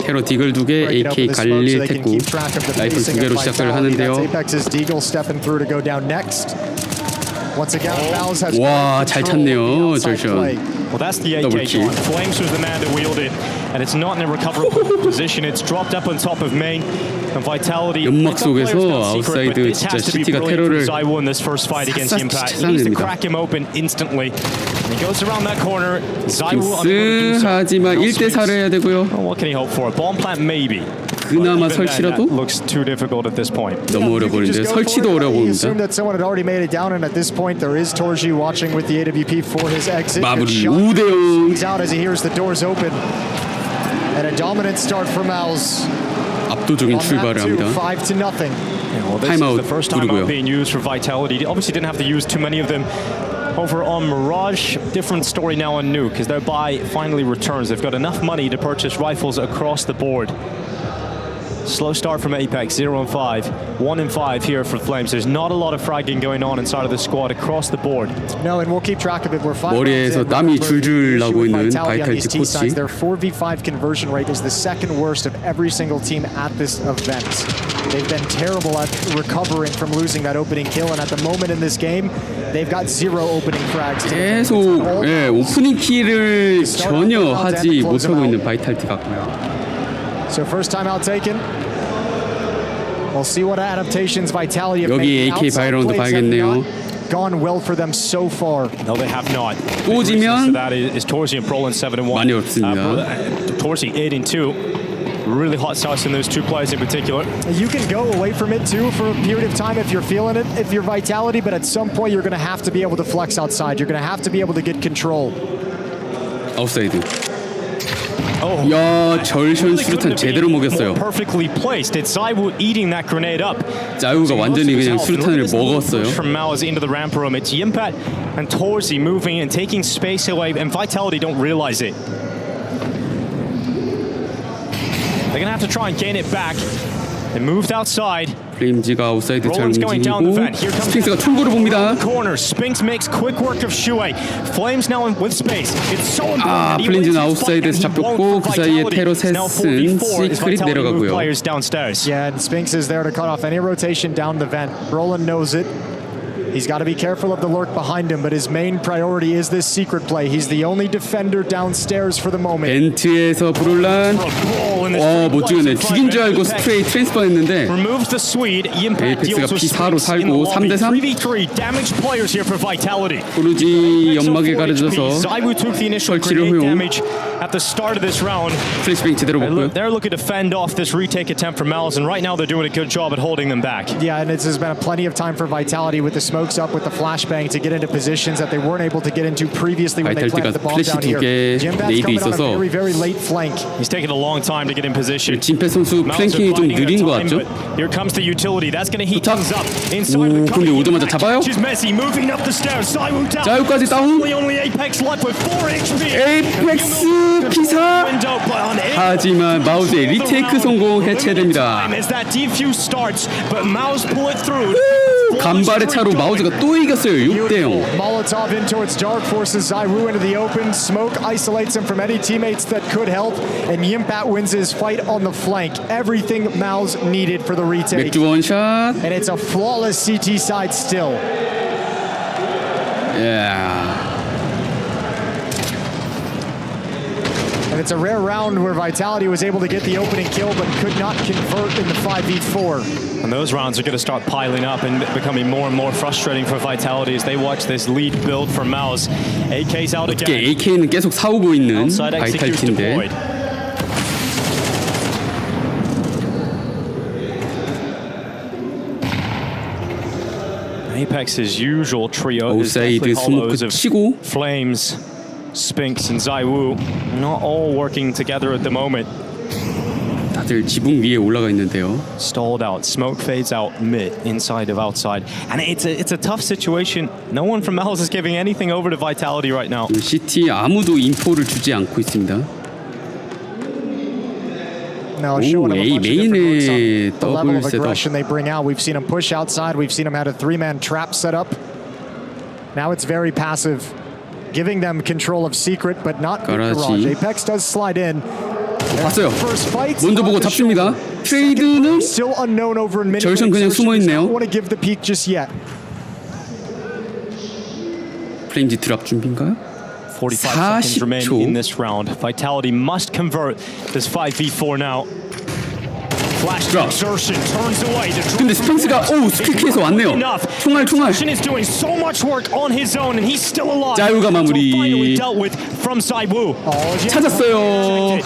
테러 디글 2개, AK 갈릴 테고 라이플 2개로 시작을 하는데요. Apex's Deagle stepping through to go down next. Once again, Mals has 와, 잘 찼네요, 절션. Well, that's the AK. kill. Flames was the man that wielded it, and it's not in a recoverable position. It's dropped up on top of main. And Vitality. 연막 속에서 아웃사이드 진짜 시티가 테러를 Zywoo in this first fight against Impact. He needs to crack him open instantly. And he goes around that corner. Zywoo. 하지만 1대4를 해야 되고요. What can he hope for? A bomb plant maybe. 그나마 설치라도 looks too difficult at this point. 너무 어려 보이는데 설치도 어려 보입니다. Assume that someone had already made it down, and at this point there is Torji watching with the AWP for his exit. 마무리 5대0. He's out as he hears the doors open, and a dominant start for Mals. 압도적인 출발을 합니다. 5-0. Well, this is 타임아웃 the first time 누르고요. out being used for Vitality. Obviously didn't have to use too many of them over on Mirage. Different story now on Nuke, as their buy finally returns. They've got enough money to purchase rifles across the board. Slow start from Apex, 0-5. 1-5 here for Flames. There's not a lot of fragging going on inside of the squad across the board. No, and we'll keep track of it. We're 5 머리에서 땀이 줄줄 나고 있는 바이탈리티 코치. Their 4v5 conversion rate is the second worst of every single team at this event. They've been terrible at recovering from losing that opening kill, and at the moment in this game, they've got 0 opening frags. 계속 오프닝 킬을 전혀 하지 못하고 있는 바이탈리티 같고요. So first time out taken. We'll see what adaptations Vitality have 여기 made. AK 바이런도 봐야겠네요. Gone well for them so far. No, they have not. 꽂으면 That is Torsi and Brolin 7-1. 많이 어렵습니다. Torsi 8-2. Really hot sauce in those two players in particular. You can go away from it too for a period of time if you're feeling it, if you're Vitality, but at some point you're going to have to be able to flex outside. You're going to have to be able to get control. 아웃사이드. 야, 절션 수류탄 제대로 먹였어요. Perfectly placed. It's Zywoo eating that grenade up. 자유가 완전히 그냥 수류탄을 먹었어요. From Mals into the ramp room. It's Yimpat and Torsi moving and taking space away, and Vitality don't realize it. They're gonna have to try and gain it back. They moved outside. 플레임즈가 아웃사이드 잘 움직이고 스핑스가 툴고를 봅니다. Corner. Spinks makes quick work of Shuei. Flames now with space. It's so important. 플레임즈는 아웃사이드에서 잡혔고 그 사이에 테러 셋은 시크릿 내려가고요. Yeah, and Spinks is there to cut off any rotation down the vent. Roland knows it. He's got to be careful of the lurk behind him, but his main priority is this secret play. He's the only defender downstairs for the moment. 벤트에서 브롤란 못 죽였네. 죽인 줄 알고 스프레이 트랜스퍼 했는데 에이펙스가 P4로 살고 3대3 코르지 연막에 가려져서 설치를 허용. 플래시뱅 제대로 먹고요. They're looking to fend off this retake attempt from Mals, and right now they're doing a good job at holding them back. Yeah, and this has been plenty of time for Vitality with the smoke smokes up with the flashbang to get into positions that they weren't able to get into previously when they planted the bomb 플래시 down 두 here. 개 Jimbat's 네이드 coming on a 있어서 very, very late flank. He's taking a long time to get in position. 진패 선수 플랭킹이 좀 느린 것 같죠? Here comes the utility. That's going to heat 도착. things up. Inside 오, 근데 오자마자 잡아요? 자유까지 다운. 에이펙스 피사. 하지만 마우스의 리테이크 성공 해체됩니다. 간발의 차로 마우스가 또 이겼어요. 6대0. Molotov in towards Dark Forces. Zaiwu into the open. Smoke isolates him from any teammates that could help. And Yimpat wins his fight on the flank. Everything Mao's needed for the retake. 맥주 원샷. And it's a flawless CT side still. Yeah. And it's a rare round where Vitality was able to get the opening kill but could not convert in the 5v4. And those rounds are going to start piling up and becoming more and more frustrating for Vitality as they watch this lead build from Maus. AK's out again. AK는 계속 사오고 있는 Outside executes 바이탈리티인데. deployed. Apex's usual trio is definitely hollows of 치고. Flames, Spinks, and Zaiwu. Not all working together at the moment. 다들 지붕 위에 올라가 있는데요. Stalled out. Smoke fades out mid, inside of outside. And it's a tough situation. No one from Maus is giving anything over to Vitality right now. CT 아무도 인포를 주지 않고 있습니다. Now showing them a bunch of different 메인에 looks, the level of 더블 셋업. aggression they bring out. We've seen them push outside. We've seen them had a 3-man trap set up. Now it's very passive, giving them control of secret, but not big garage. Apex does slide in. 봤어요. 먼저 보고 잡습니다. 트레이드는 Still unknown over in mid. 절선 그냥 숨어 있네요. Want to give the peak just yet. 플레임지 드랍 준비인가요? 45 seconds remain in this round. Vitality must convert this 5v4 now. Flash exertion turns away. 근데 스팽스가 스퀴키에서 왔네요. 총알. Is doing so much work on his own and he's still alive. 자유가 마무리. Finally dealt with from Zaiwu. 찾았어요.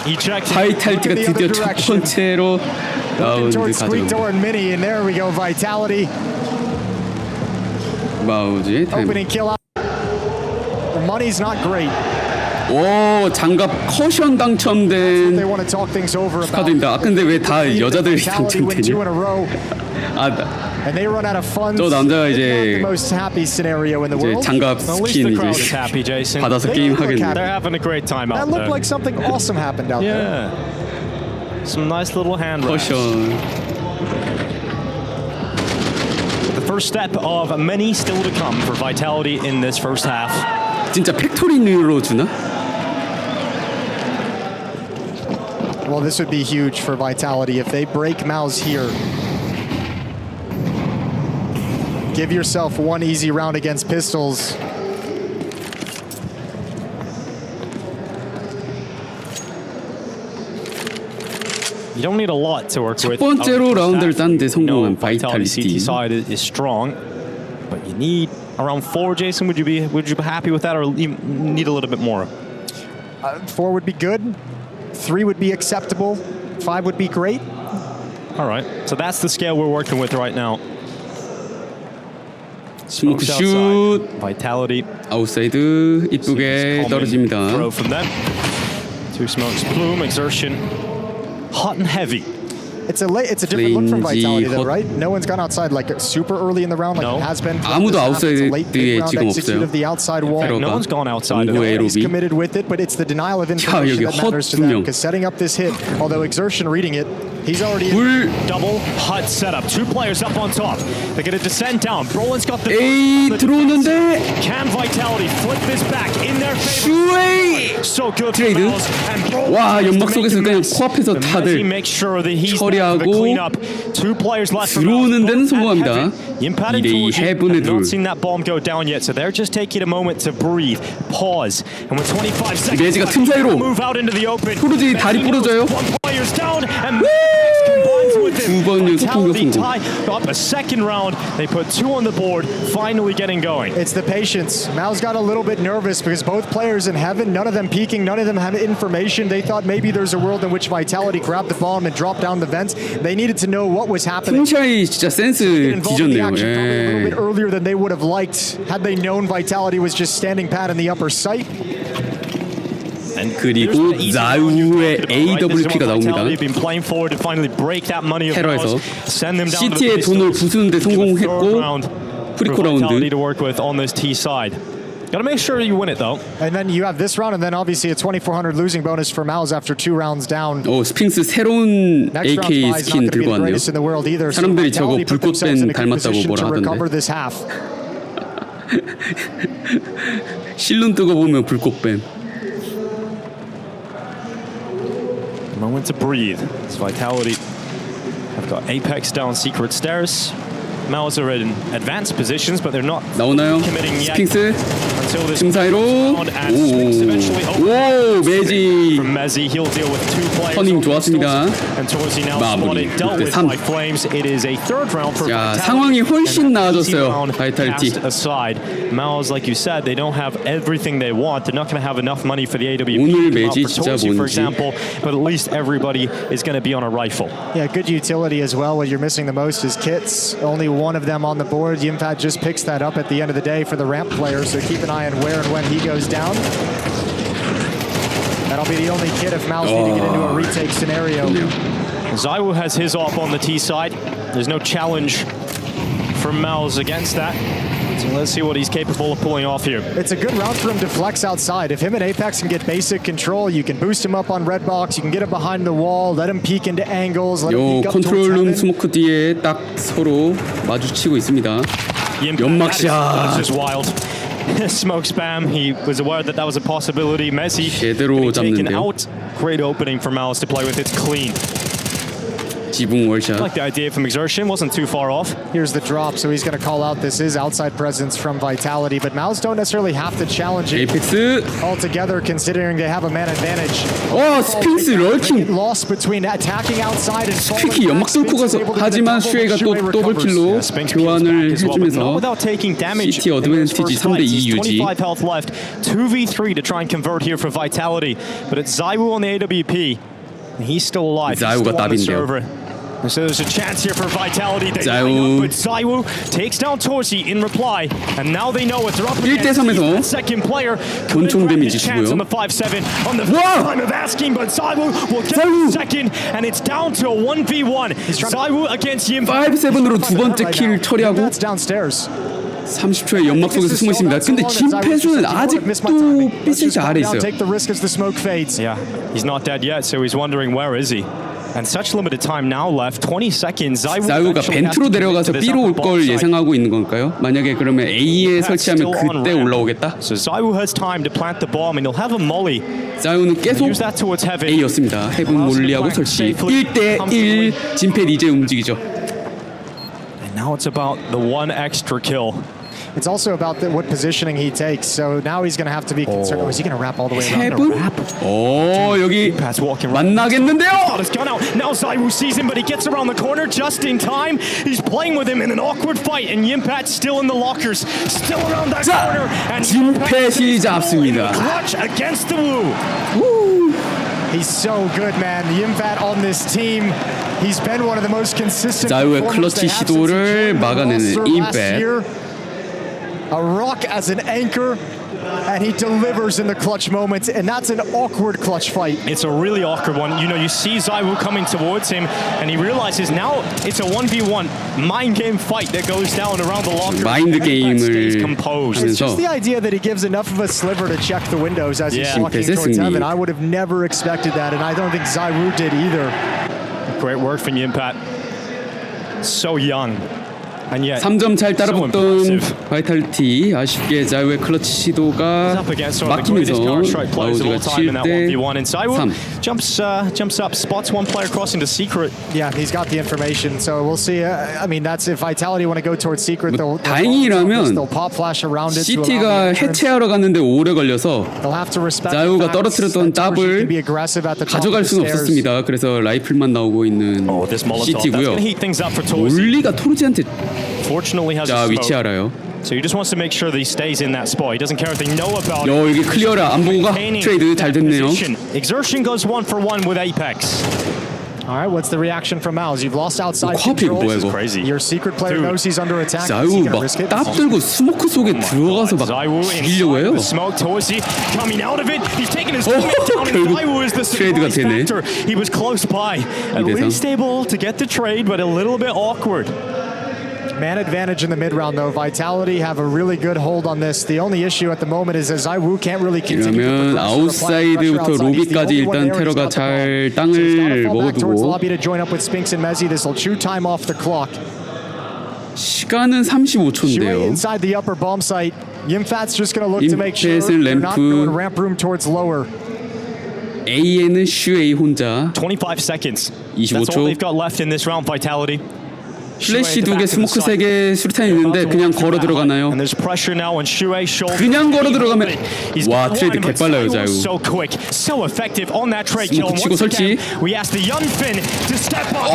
바이탈리티가 드디어 첫 번째로 라운드 가져옵니다. And there we go. Vitality. 마우즈의 타임. Opening kill out. The money's not great. 오, 장갑 커션 당첨된. They want to talk things over about. 축하드립니다. 아, 근데 왜 다 여자들이 당첨되니? And they run out of funds. 저 남자가 이제 the most happy scenario in the 이제 world. 장갑 스킨 이제 happy, Jason. 받아서 게임 하겠네. They're having a great time out there. That looked like something awesome happened out there. Some nice little hand wraps. 커션. The first step of many still to come for Vitality in this first half. 진짜 팩토리로 주나? Well, this would be huge for Vitality if they break Maus here. Give yourself one easy round against pistols. You don't need a lot to work with. 첫 번째로 라운드를 땄는데 성공한 바이탈리티. CT side is strong, but you need around 4. Jason, would you be happy with that, or you need a little bit more? 4 would be good. 3 would be acceptable. 5 would be great. All right, so that's the scale we're working with right now. 스모크 슛. Vitality. 아웃사이드 이쁘게 떨어집니다. Throw from them. 2 smokes. Plume exertion. Hot and heavy. It's a different look from Vitality though, right? No one's gone outside like super early in the round like it has been. 아무도 아웃사이드에 지금 없어요. Of the outside wall. No one's gone outside. He's committed with it, but it's the denial of information that matters to them. Because setting up this hit, although Exertion reading it, he's already in. Double hut setup. 2 players up on top. They're going to descend down. Brolin's got the. 에이 들어오는데. Can Vitality flip this back in their favor? So good. 트레이드. 와 연막 속에서 그냥 코앞에서 다들 처리하고 들어오는 데는 성공합니다. 2대2 헤븐에 둘. Not seen that bomb go down yet, so they're just taking a moment to breathe, pause, and with 25 seconds, 레지가 틈 사이로. move out into the open. 프로지 다리 부러져요. One player's down, and 두 번 연속 공격 Vitality 성공. tie up a second round. They put 2 on the board, finally getting going. It's the patience. Mao's got a little bit nervous because both players in heaven, none of them peeking, none of them have information. They thought maybe there's a world in which Vitality grabbed the bomb and dropped down the vents. They needed to know what was happening. 킹샤이 진짜 센스 Involved in the 뒤졌네요. action probably a little bit 예. earlier than they would have liked had they known Vitality was just standing pat in the upper sight. 그리고 자우의 AWP가 나옵니다. 테러에서 CT의 돈을 부수는데 성공했고 프리코 라운드. Gotta make sure you win it though. And then you have this round, and then obviously a 2,400 losing bonus for Mal's after 2 rounds down. 스핑스 새로운 Next round AK spy is not 스킨 going to be 들고 the 왔네요. greatest in the world either. So 사람들이 저거 Vitality put themselves in 불꽃뱀 a good 닮았다고 position 뭐라 to recover 하던데. this half. 실눈 뜨고 보면 불꽃뱀. Moment to breathe. It's Vitality. I've got Apex down secret stairs. Mals are in advanced positions, but they're not 나오나요? committing yet. 스핑스 Until this 틈 사이로 round and swings eventually 오 매지 from Mezzi. He'll deal with 2 players. 터닝 좋았습니다. And Torsi now 마무리. spotted, dealt with 6대3. by Flames. It is a third round for 야, Vitality. 상황이 훨씬 And easy 나아졌어요. round 바이탈리티. cast aside. Mals, like you said, they don't have everything they want. They're not going to have enough money for the AWP. 오늘 to come out 매지 for 진짜 Torsi, for 뭔지. example, but at least everybody is going to be on a rifle. Yeah, good utility as well. What you're missing the most is kits. Only one of them on the board. Yimfat just picks that up at the end of the day for the ramp player, so keep an eye on where and when he goes down. That'll be the only kit if Mal's need to get into a retake scenario. Zaiwu has his op on the T side. There's no challenge from Mals against that. So let's see what he's capable of pulling off here. It's a good round for him to flex outside. If him and Apex can get basic control, you can boost him up on red box, you can get him behind the wall, let him peek into angles, let him 요 peek up towards 컨트롤룸 heaven. 스모크 뒤에 딱 서로 마주치고 있습니다. 연막샷. That's just wild. Smoke spam. He was aware that that was a possibility. Messi 제대로 taken 잡는데요. out. Great opening for Mals to play with. It's clean. 지붕 월샷. I like the idea from Exertion. Wasn't too far off. Here's the drop, so he's going to call out this is outside presence from Vitality, but Mals don't necessarily have to challenge it 에이펙스. altogether, considering they have a man advantage. 스핑스 럴킹. Lost between attacking outside and 스피키 연막 뚫고 가서 하지만 슈에가 또 더블킬로 교환을 해주면서 Not without taking damage. CT 어드밴티지 3대2 유지. 25 health left. 2v3 to try and convert here for Vitality. But it's Zaiwu on the AWP. And he's still alive. He's 자유가 still on the 답인데요. server. And so there's a chance here for Vitality. They 자유. line up, but Zaiwu takes down Torsi in reply. And now they know what they're up against. 1대3에서 Second player 권총 데미지 chance on 주고요. the 5-7 on the 와! time of asking, but Zaiwu will get 자유. second, and it's down to a 1v1. Zaiwu against Yim. 5-7으로 두 번째 킬 처리하고 That's downstairs. 30초의 연막 속에서 숨어 있습니다. 근데 진패수는 아직도 삐세지 아래 있어요. Take the risk as the smoke fades. Yeah, he's not dead yet, so he's wondering where is he. And such limited time now left, 20 seconds. 자유가 벤트로 내려가서 B로 올 걸 예상하고 있는 건가요? 만약에 그러면 A에 설치하면 그때 올라오겠다? So Zaiwu has time to plant the bomb, and he'll have a molly. 자유는 계속 Use that towards heaven. A였습니다. 헤븐 몰리하고 설치 1대1 진패 이제 움직이죠. And now it's about the one extra kill. It's also about what positioning he takes. So now he's going to have to be concerned. Oh, is he going to wrap all the way around? 헤븐? 여기 Pat's walking right. 만나겠는데요? It's gone out. Now Zaiwu sees him, but he gets around the corner just in time. He's playing with him in an awkward fight, and Yimpat's still in the lockers, still around that corner. And 진패시 잡습니다. clutch against the Wu. He's so good, man. Yimfat on this team. He's been one of the most consistent. 자유의 performers 클러치 they have since 시도를 he joined the 막아내는 roster last 임팩. year. A rock as an anchor, and he delivers in the clutch moments, and that's an awkward clutch fight. It's a really awkward one. You know, you see Zaiwu coming towards him, and he realizes now it's a 1v1 mind game fight that goes down around the locker. 마인드 Yimpat stays 게임을 composed. It's 하면서 just the idea that he gives enough of a sliver to check the windows as he's Yeah. walking 임팩의 towards 승리. heaven. I would have never expected that, and I don't think Zaiwu did either. Great work from Yimpat. So young. And yet, 3점 잘 so 따라붙던 impressive. 바이탈리티 아쉽게 자유의 클러치 시도가 Up against one of the greatest 막히면서 counter-strike players of all 마우즈가 time in that 7대 1v1. And Zaiwu 3. jumps up, spots one player crossing the secret. Yeah, he's got the information, so we'll see. I mean, that's if Vitality want to go towards secret. They'll 다행이라면 pop flash around it. CT가 해체하러 갔는데 오래 걸려서 자유가 떨어뜨렸던 더블 가져갈 수는 없었습니다. 그래서 라이플만 나오고 있는 This Molotov, that's CT고요. going to heat things up for Torsi. 올리가 토르지한테 Fortunately has 자 a 위치 smoke. 알아요. So he just wants to make sure that he stays in that spot. He doesn't care if they know about 야 it. 이게 클리어라 안 보고 가 트레이드 잘 됐네요. Exertion goes 1-for-1 with Apex. All right, what's the reaction from Mouse? You've lost outside 코앞이 control. 뭐야 이거? Your secret player knows he's under attack. 자유 막 딱 들고 스모크 속에 들어가서 막 죽이려고 해요. Smoke, Torsi coming out of it. He's taking his foot down. And Zaiwu is the 트레이드가 surprise 되네. factor. He was close by. At least able to get the trade, but a little bit awkward. Man advantage in the mid round though. Vitality have a really good hold on this. The only issue at the moment is that Zaiwu can't really continue. 이러면 아웃사이드부터 로비까지 일단 테러가 잘 땅을 먹어두고 lobby to join up with Spinks and Mezzi. This will chew time off the clock. 시간은 35초인데요. Inside the upper bomb site. Yimfat's just going to look to make sure 임펫은 they're not 램프. going ramp room towards lower. A에는 슈에이 혼자 25 seconds. 25초. That's all they've got left in this round, Vitality. 플래시 2개, 스모크 3개, 수류탄 있는데 그냥 걸어 들어가나요? And there's pressure now on Shuei shoulder. 그냥 걸어 들어가면 와 트레이드 개빨라요 자유. So quick, so effective on that trade kill. 스모크 치고 설치. We ask the Yunfin to step up.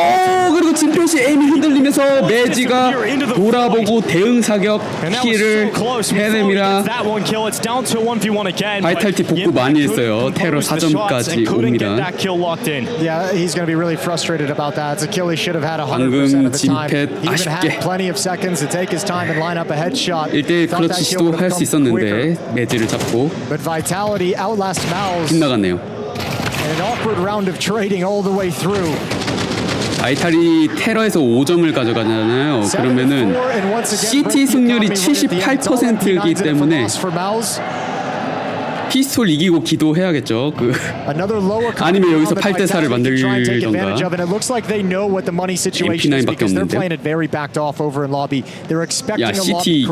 그리고 진표시 에임이 흔들리면서 매지가 돌아보고 대응 사격 킬을 해냅니다. 바이탈티 복구 많이 했어요. 테러 4점까지 옵니다. Yeah, he's going to be really frustrated about that. It's a kill he should have had 100% 방금 of the time. 진펫 He even 아쉽게 had plenty of seconds to take his time and line up a headshot. 1대1 클러치 시도할 수 있었는데 매지를 잡고 But Vitality outlast Mouse. 빗나갔네요. An awkward round of trading all the way through. 바이탈이 테러에서 5점을 가져가잖아요. 그러면은 CT 승률이 78%이기 때문에 피스톨 이기고 기도해야겠죠. 아니면 여기서 8대 4를 만들던가. MP9밖에 없는데요. 야 CT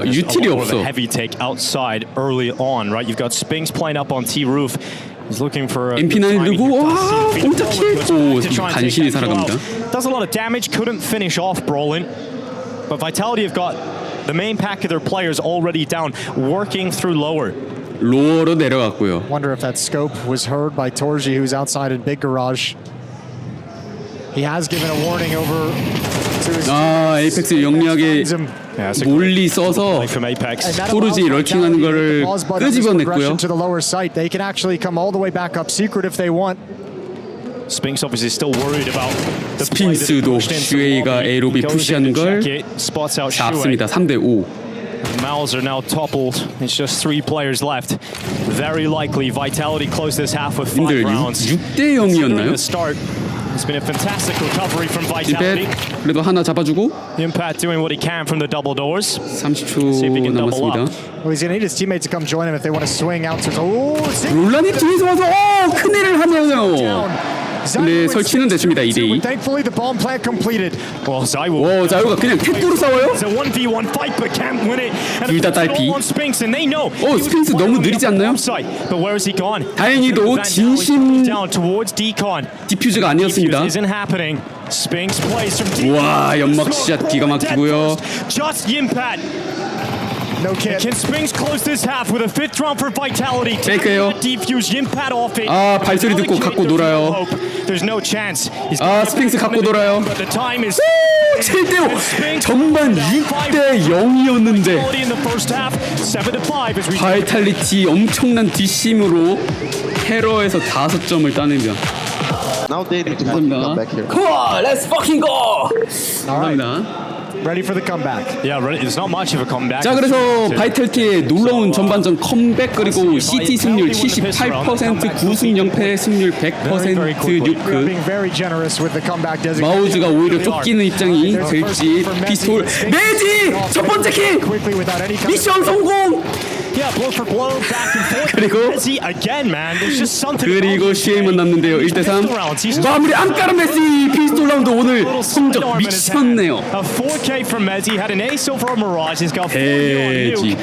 유틸이 없어. Heavy take outside early on, right? You've got Spinks playing up on T roof. He's looking for MP9 누구? 와 공짜 킬! 오 간신히 살아갑니다. Does a lot of damage. Couldn't finish off Brolin, but Vitality have got the main pack of their players already down, working through lower. 로어로 내려갔고요. Wonder if that scope was heard by Torji, who's outside in big garage. He has given a warning over to his 에이펙스 영리하게 몰리 써서 토르지 럴킹하는 거를 끄집어냈고요. They can actually come all the way back up secret if they want. Spinks obviously still worried about the 스핑스도 슈에이가 에로비 푸시하는 걸 잡습니다. 3대 5. Mouths are now toppled. It's just 3 players left. Very likely Vitality close this half with 5 rounds. 6대 0이었나요? It's been a fantastic recovery from Vitality. 그래도 하나 잡아주고. Impact doing what he can from the double doors. 30초 남았습니다. Well, he's going to need his teammates to come join him if they want to swing out. 롤란이 뒤에서 와서 큰일을 하네요. 근데 설치는 됐습니다. 2대2. Thankfully, the bomb plant completed. 자유가 그냥 택도로 싸워요? 둘 다 딸피. 스핑스 너무 느리지 않나요? 다행히도 진심 디퓨즈가 아니었습니다. 와 연막 시샷 기가 막히고요. No kick. Can Spinks close this half with a 5th round for Vitality? 페이크예요. Defuse Yimpat off it. 발소리 듣고 갖고 놀아요. There's no chance. 스핑스 갖고 놀아요. 7대5. 전반 6대 0이었는데 바이탈리티 엄청난 뒷심으로 테러에서 5점을 따냅니다. Now they need to come back here. Come on, let's fucking go. 감사합니다. Ready for the comeback. Yeah, ready. It's not much of a comeback. 자 그래서 바이탈티의 놀라운 전반전 컴백 그리고 CT 승률 78%, 9승 0패 승률 100% 뉴크. 마우즈가 오히려 쫓기는 입장이 될지. 피스톨 매지 첫 번째 킬 미션 성공. 그리고 슈에이만 남는데요. 1대3 마무리 안까르 메시 피스톨 라운드 오늘 성적 미쳤네요. A 4K from Mezzi, had an ace over on Mirage. He's got 4 on Nuke.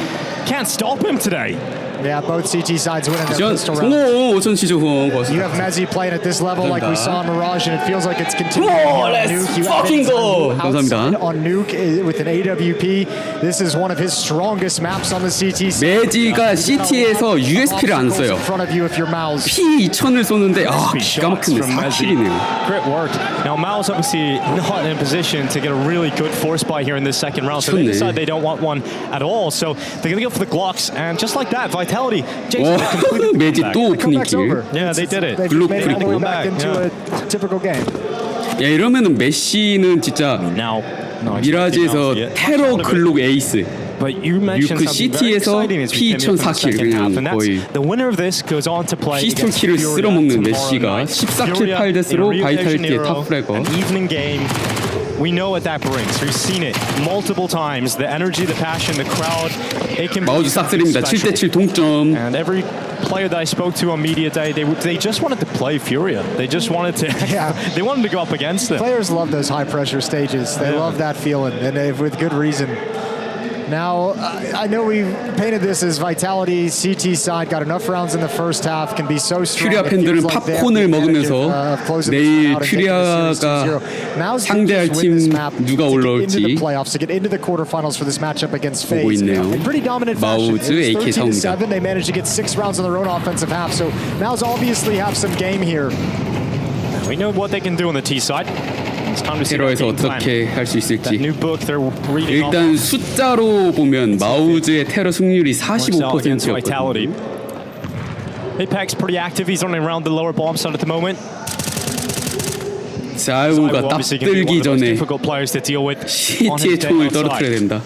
Can't stop him today. Yeah, both CT sides winning their 전 pistol rounds. 성호 5천 시조공 You have Mezzi playing at this level like we saw in Mirage, and it feels like it's continuing Oh, on let's Nuke. You fucking go! outside 감사합니다. on Nuke with an AWP. This is one of his strongest maps on the CT. 매지가 CT에서 USP를 안 써요. In front of you if you're Mouse. P2000을 쏘는데 기가 막히네. 4킬이네요. Great work. Now Mal's obviously not in a position to get a really good force buy here in this second round. So they decide they don't want one at all. So they're going to go for the Glocks, and just like that, Vitality. 매지 또 오프닝킬. Yeah, they did it. 글록 Made it all the way 그리고. back into a typical game. 야 이러면은 메시는 진짜 미라지에서 테러 글록 에이스. 뉴크 시티에서 P2000 4킬 그냥 거의 피스톨 킬을 쓸어먹는 메시가 14킬 8데스로 바이탈리티의 탑 프래거. We know what that brings. We've seen it multiple times. The energy, the passion, the crowd. It can 마우즈 싹쓸입니다. 7대7 동점. And every player that I spoke to on media day, they just wanted to play Furia. They just wanted to. They wanted to go up against them. Players love those high pressure stages. They love that feeling, and with good reason. Now, I know we painted this as Vitality CT side got enough rounds in the first half, can be so strong. 퓨리아 팬들은 팝콘을 먹으면서 내일 퓨리아가 상대할 팀 누가 올라올지 보고 있네요. 마우즈 AK 사옵니다. They managed to get 6 rounds on their own offensive half, so Mouse obviously have some game here. We know what they can do on the T side. 테러에서 어떻게 할 수 있을지. 일단 숫자로 보면 마우즈의 테러 승률이 45%였거든요. Apex pretty active. He's running around the lower bomb side at the moment. 자우가 딱 들기 전에 시티의 총을 떨어뜨려야 된다.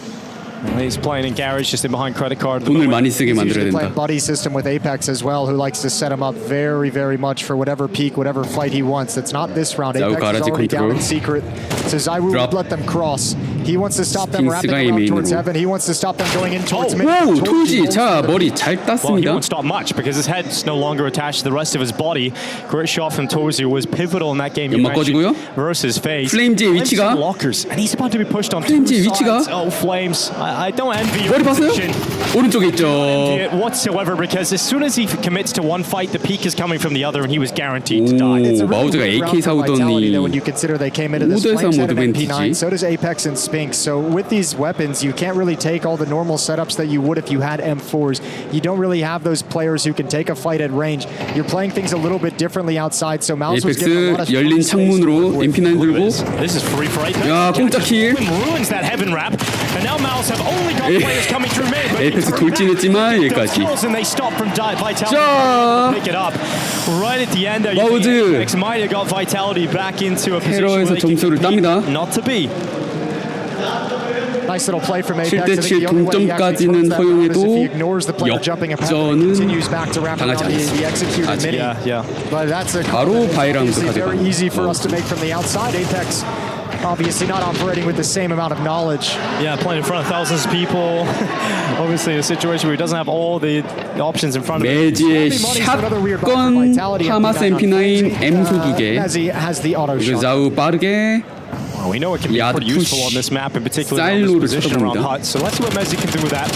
He's playing in garage just in behind credit card. 돈을 많이 쓰게 만들어야 된다. Buddy system with Apex as well, who likes to set him up very, very much for whatever peak, whatever fight he wants. That's not this round. Apex is already down in secret. So Zywoo would let them cross. He wants to stop them wrapping around towards heaven. He wants to stop them going in towards mid. 오, 토지. 자, 머리 잘 Well, he 땄습니다. won't stop much because his head's no longer attached to the rest of his body. Great shot from Tozi was pivotal in that game. 연막 꺼지고요. Versus FaZe. 플레임즈의 위치가 lockers, and he's about to be pushed on 플레임즈의 위치가 Oh, Flames! I don't envy your 머리 봤어요? position. 오른쪽에 있죠. Whatsoever, because as soon as he commits to one fight, the peak is coming from the other, and he was guaranteed to die. 오, 마우즈가 AK 사오더니 when you consider they came into this 모드에서 flank set of 모드 MP9, 벤티지. so does Apex and Spinks. So with these weapons, you can't really take all the normal setups that you would if you had M4s. You don't really have those players who can take a fight at range. You're playing things a little bit differently outside. So Mouse was given a lot of 열린 창문으로 MP9 들고. This is free for Apex. 야, 공짜 킬. Ruins that heaven wrap, and now Mouse have only got players coming through mid. 에이펙스 돌진했지만 여기까지. And they stop from Vitality. 자, Pick it up right at the end. 마우즈 Apex might have got Vitality back into a position 테러에서 where they can 점수를 tab니다. not to be. Nice little play from Apex. 7대7 동점까지는 허용해도 역전은 당하지 않습니다. 아직 바로 바이라운드 가져갑니다. Easy for us to make from the outside. Apex obviously not operating with the same amount of knowledge. Yeah, playing in front of thousands of people. Obviously a situation where he doesn't have all the options in front of him. 매지의 샷건 하마스 MP9 M소 2개. 그리고 자우 빠르게 We know it can be pretty useful on this map, in particular on this position around Hut. So let's see what Mezzi can do with that.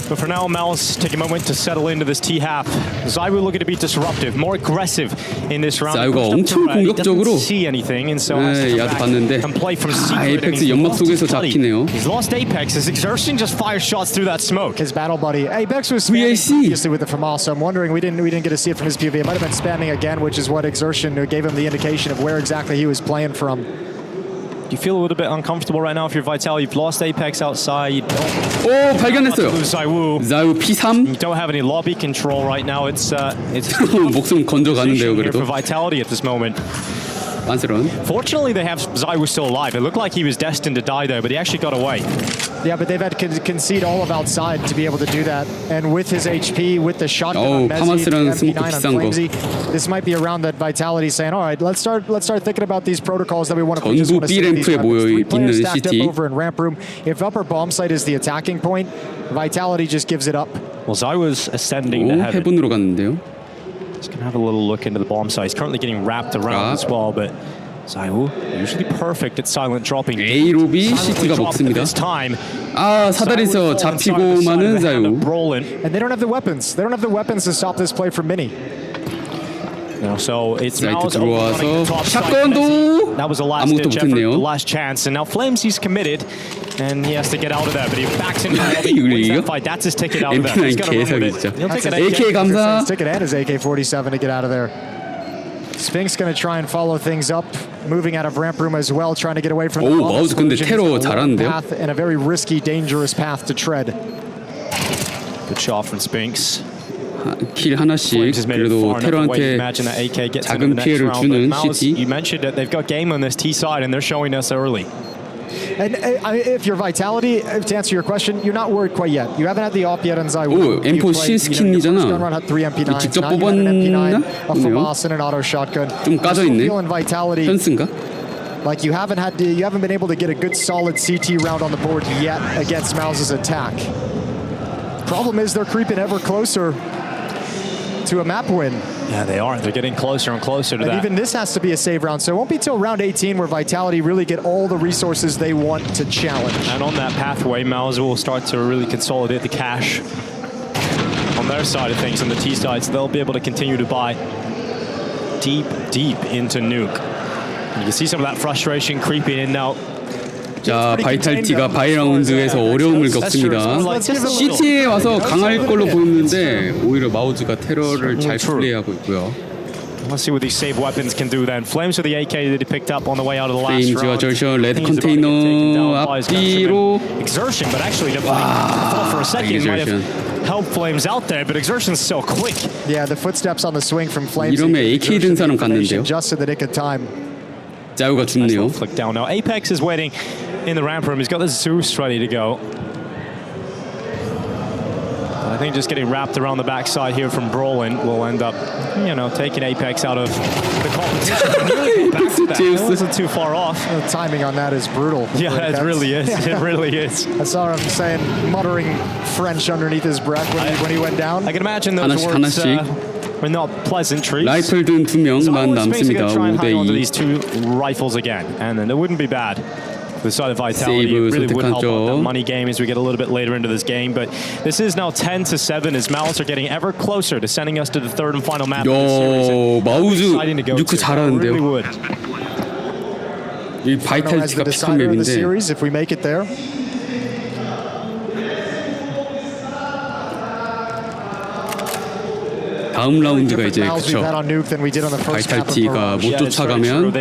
But for now, Mal's take a moment to settle into this T half. Zywoo looking to be disruptive, more aggressive in this round. 자유가 엄청 공격적으로 야드 봤는데 에이펙스 연막 속에서 잡히네요. He's lost Apex. His exertion just fires shots through that smoke. His battle buddy Apex was spamming previously with it from all, so I'm wondering we didn't get to see it from his POV. It might have been spamming again, which is what exertion gave him the indication of where exactly he was playing from. Do you feel a little bit uncomfortable right now if you're Vitality? You've lost Apex outside. You don't 오, 발견했어요. Zywoo. 자우 P3. You don't have any lobby control right now. It's 목숨 건져가는데요, 그래도. for Vitality at this moment. 안쓰러운. Fortunately, they have Zywoo still alive. It looked like he was destined to die there, but he actually got away. Yeah, but they've had to concede all of outside to be able to do that. And with his HP, with the shotgun on Mezzi, the MP9 on Flamesy, this might be a round that Vitality's saying, all right, let's start thinking about these protocols that we want to put. 전부 B 램프에 모여 있는 시티. Over in ramp room. If upper bomb site is the attacking point, Vitality just gives it up. Well, Zywoo's ascending to 오, heaven. 헤븐으로 갔는데요. Just gonna have a little look into the bomb site. He's currently getting wrapped around as well, but Zaiwu usually perfect at silent dropping. A 로비 CT가 먹습니다. 아 사다리에서 잡히고만은 자유. And they don't have the weapons. They don't have the weapons to stop this play from Mini. So it's 라이트 들어와서 샷건도 아무것도 못했네요. Last chance, and now Flames he's committed, and he has to get out of there. But he backs into the fight. That's his ticket out of there. He's got to run with it. He'll take an AK 감사. His ticket and his AK-47 to get out of there. Spinks going to try and follow things up, moving out of ramp room as well, trying to get away from the 마우스 근데 테러 잘하는데요? path and a very risky, dangerous path to tread. Good shot from Spinks. 킬 하나씩 그래도 테러한테 작은 피해를 주는 CT. You mentioned that they've got game on this T side and they're showing us early. And if you're Vitality, to answer your question, you're not worried quite yet. You haven't had the op yet on Zaiwu. 오, M4 신스킨이잖아. 직접 뽑았나? A FAMAS and an auto shotgun. 좀 까져 있네. 현스인가? Like you haven't been able to get a good solid CT round on the board yet against Mouse's attack. Problem is they're creeping ever closer to a map win. Yeah, they are. They're getting closer and closer to that. Even this has to be a save round, so it won't be till round 18 where Vitality really get all the resources they want to challenge. And on that pathway, Mouse will start to really consolidate the cash on their side of things, on the T side, so they'll be able to continue to buy deep, deep into Nuke. And you can see some of that frustration creeping in now. 자, 바이탈리티가 바이라운드에서 어려움을 겪습니다. CT에 와서 강할 걸로 보였는데 오히려 마우즈가 테러를 잘 플레이하고 있고요. Let's see what these save weapons can do then. Flames with the AK that he picked up on the way out of the last round. 페임즈와 절션 레드 컨테이너 앞뒤로 Exertion, but actually for a second it might have helped Flames out there, but Exertion's so quick. Yeah, the footsteps on the swing from Flames. 이러면 AK 든 사람 같는데요. Just in the nick of time. 자유가 죽네요. Flick down now. Apex is waiting in the ramp room. He's got the Zeus ready to go. I think just getting wrapped around the backside here from Brolin will end up, taking Apex out of the competition. It wasn't too far off. The timing on that is brutal. Yeah, it really is. It really is. I saw him saying, muttering French underneath his breath when he went down. I can imagine those words were not pleasantries. 라이플 든 2명만 남습니다. 5대2. These two rifles again, and then it wouldn't be bad. The side of Vitality really would help out that money game as we get a little bit later into this game. But this is now 10-7 as Malice are getting ever closer to sending us to the third and final map of the series. 마우즈 뉴크 잘하는데요. 이 바이탈리티가 비슷한 맵인데. If we make it there. 다음 라운드가 이제 그쵸. 바이탈리티가 못 쫓아가면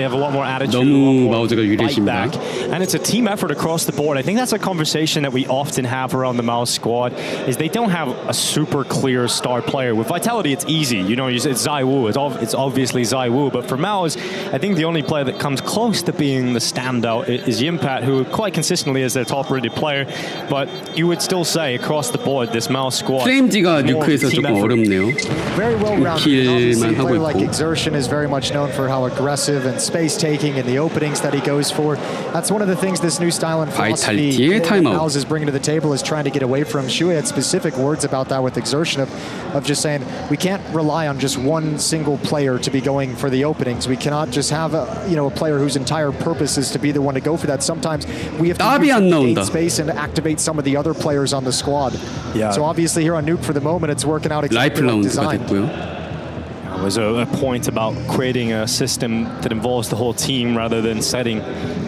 너무 마우즈가 유리해집니다. And it's a team effort across the board. I think that's a conversation that we often have around the Mouse squad is they don't have a super clear star player. With Vitality, it's easy. It's Zaiwu. It's obviously Zaiwu. But for Mouse, I think the only player that comes close to being the standout is Yimpat, who quite consistently is their top-rated player. But you would still say across the board, this Mouse squad. 프레임지가 뉴크에서 조금 어렵네요. Very well-rounded. Obviously, a player like Exertion is very much known for how aggressive and space-taking and the openings that he goes for. That's one of the things this new style and philosophy Miles is bringing to the table is trying to get away from. Shui had specific words about that with Exertion of just saying we can't rely on just one single player to be going for the openings. We cannot just have a player whose entire purpose is to be the one to go for that. Sometimes we have to gain space and activate some of the other players on the squad. Yeah. So obviously here on Nuke for the moment it's working out exactly like designed. There was a point about creating a system that involves the whole team rather than setting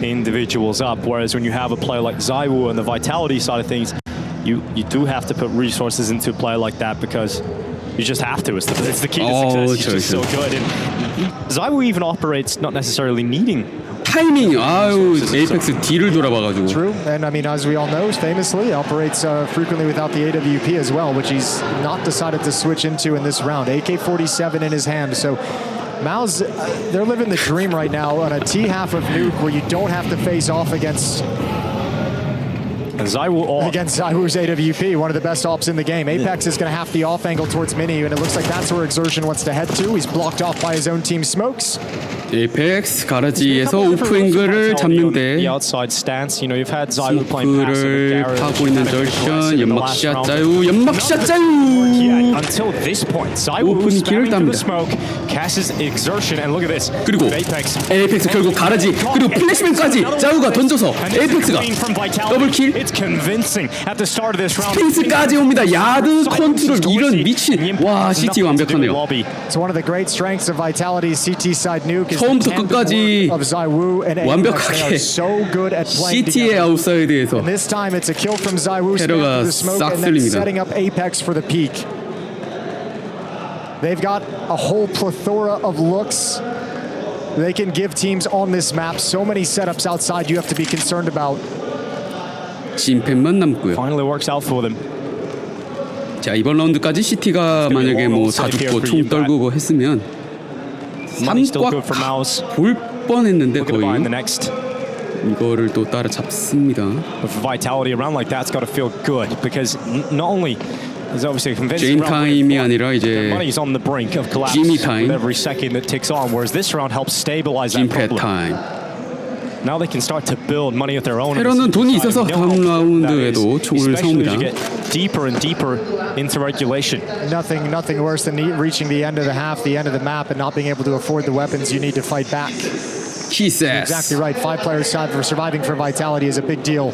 individuals up. Whereas when you have a player like Zaiwu on the Vitality side of things, you do have to put resources into a player like that because you just have to. It's the key to success. He's just so good. And Zaiwu even operates not necessarily needing. 타이밍, 에이펙스 D를 돌아봐가지고. True, and I mean, as we all know, famously operates frequently without the AWP as well, which he's not decided to switch into in this round. AK-47 in his hand, so Mao's, they're living the dream right now on a T half of Nuke where you don't have to face off against And ZywOo against ZywOo's AWP, one of the best ops in the game. Apex is going to have the off angle towards Mini, and it looks like that's where Exertion wants to head to. He's blocked off by his own team smokes. 에이펙스 가라지에서 오프앵글을 잡는데 스모크를 파고 있는 절션. 연막샷 짜유, 연막샷 짜유. 오픈 킬을 땁니다. 그리고 에이펙스 결국 가라지, 그리고 플래시맨까지 짜유가 던져서 에이펙스가 더블킬. 스핑스까지 옵니다. 야드 컨트롤, 이런 미친. 와, CT가 완벽하네요. So one of the great strengths of Vitality's CT side nuke is 처음부터 끝까지 of ZywOo and 완벽하게 so good at playing CT의 together. 아웃사이드에서 And this time it's a kill from ZywOo 테러가 the smoke 싹 and then 쓸립니다. setting up Apex for the peak. They've got a whole plethora of looks they can give teams on this map. So many setups outside you have to be concerned about. 진펜만 남고요. Finally works out for them. 자, 이번 라운드까지 CT가 만약에 뭐 다 죽고 총 떨구고 했으면 3꽉 볼 뻔했는데 거의 이거를 또 따라잡습니다. With Vitality around like that's got to feel good because not only is obviously a convincing 제인 타임이 아니라 이제 money's on the brink of collapse 지미 타임. with every second that ticks on, whereas this round helps stabilize that 진패 problem. 타임. Now they can start to build money of their own. 테러는 돈이 있어서 다음 라운드에도 총을 사옵니다. Deeper and deeper into regulation. Nothing worse than reaching the end of the half, the end of the map, and not being able to afford the weapons you need to fight back. He says. Exactly right. 5 players side for surviving for Vitality is a big deal.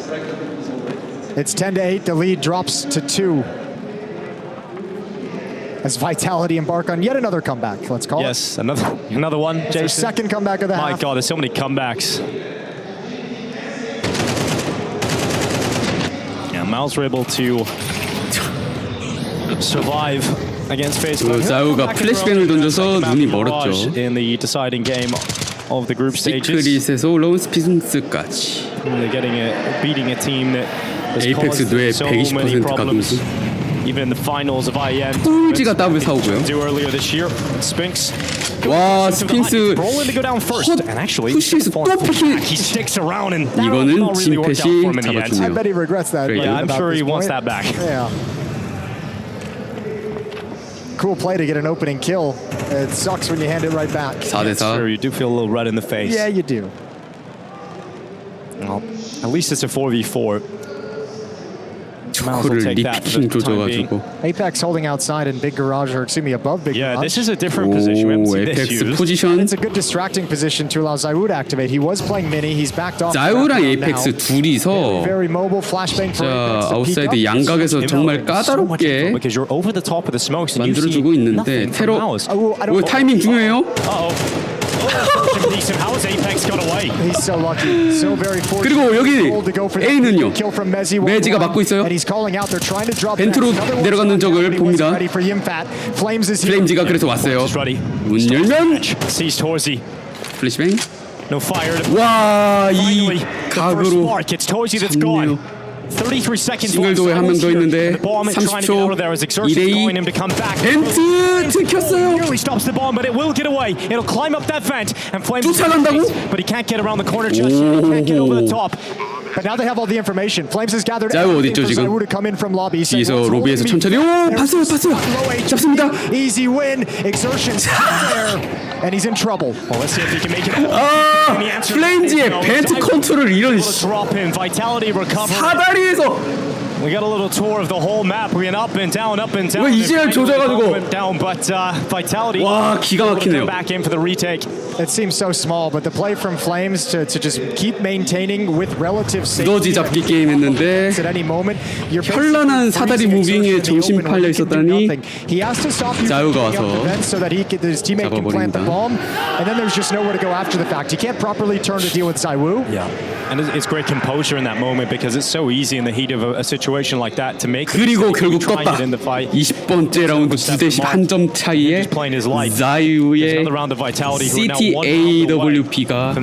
It's 10-8. The lead drops to 2. As Vitality embark on yet another comeback. Let's call it. Yes, another one. It's their second comeback of the half. My God, there's so many comebacks. Miles were able to survive against FaZe. 자우가 플래시뱅을 던져서 눈이 멀었죠. In the deciding game of the group stages. 시크릿에서 올라온 스피승스까지. They're beating a team that has 에이펙스 뇌 caused so many 120% problems. 가동수. Even in the finals of IEM. 꿀지가 더블 사오고요. Earlier this year, Spinks. 와, 스핑스 푸시에서 또 피킹. 이거는 진펫이 잡아주네요. I bet he regrets that. Yeah, I'm sure he wants that back. Yeah. Cool play to get an opening kill. It sucks when you hand it right back. 4대4. Sure, you do feel a little red in the face. Yeah, you do. Well, at least it's a 4v4. 초크를 리피킹 조져가지고. Apex holding outside in big garage, or excuse me, above big garage. Yeah, this is a different position. We haven't seen this 에이펙스 포지션. It's a good distracting position to allow ZywOo to activate. He was playing mini. He's backed off. 자유랑 에이펙스 둘이서 Very mobile flashbang for 자, Apex to 아웃사이드 peek up. 양각에서 정말 까다롭게 만들어주고 있는데 테러. 오, 타이밍 중요해요. He's so lucky. So very fortunate. 그리고 여기 A는요. 매지가 막고 있어요. 벤트로 내려가는 적을 봅니다. 플레임즈가 그래서 왔어요. 문 열면 플래시뱅. 와, 이 각으로 잡네요. 싱글도에 한 명 더 있는데 30초 2대2 벤트 들켰어요. 쫓아간다고? But now they have all the information. Flames has gathered 자유 어디 있죠 지금? 뒤에서 로비에서 천천히. 오, 봤어요. 잡습니다. Easy win. Exertion's there, and he's in trouble. 아, 플레임즈의 벤트 컨트롤 이런 사다리에서. We got a little tour of the whole map. We went up and down. 왜 이제야 조져가지고? But Vitality. 와, 기가 막히네요. Back in for the retake. It seems so small, but the play from Flames to just keep maintaining with relative safety. 두더지 잡기 게임 했는데 At any moment, you're 현란한 사다리 무빙에 정신 팔려 있었다니 he has to stop you 자유가 와서 so that his teammate can plant the bomb, and then there's just nowhere to go after the fact. He can't properly turn to deal with ZywOo. Yeah, and it's great composure in that moment because it's so easy in the heat of a situation like that to make. 그리고 결국 떴다. 20번째 라운드 9대10 한 점 차이에 자유의 CTAWP가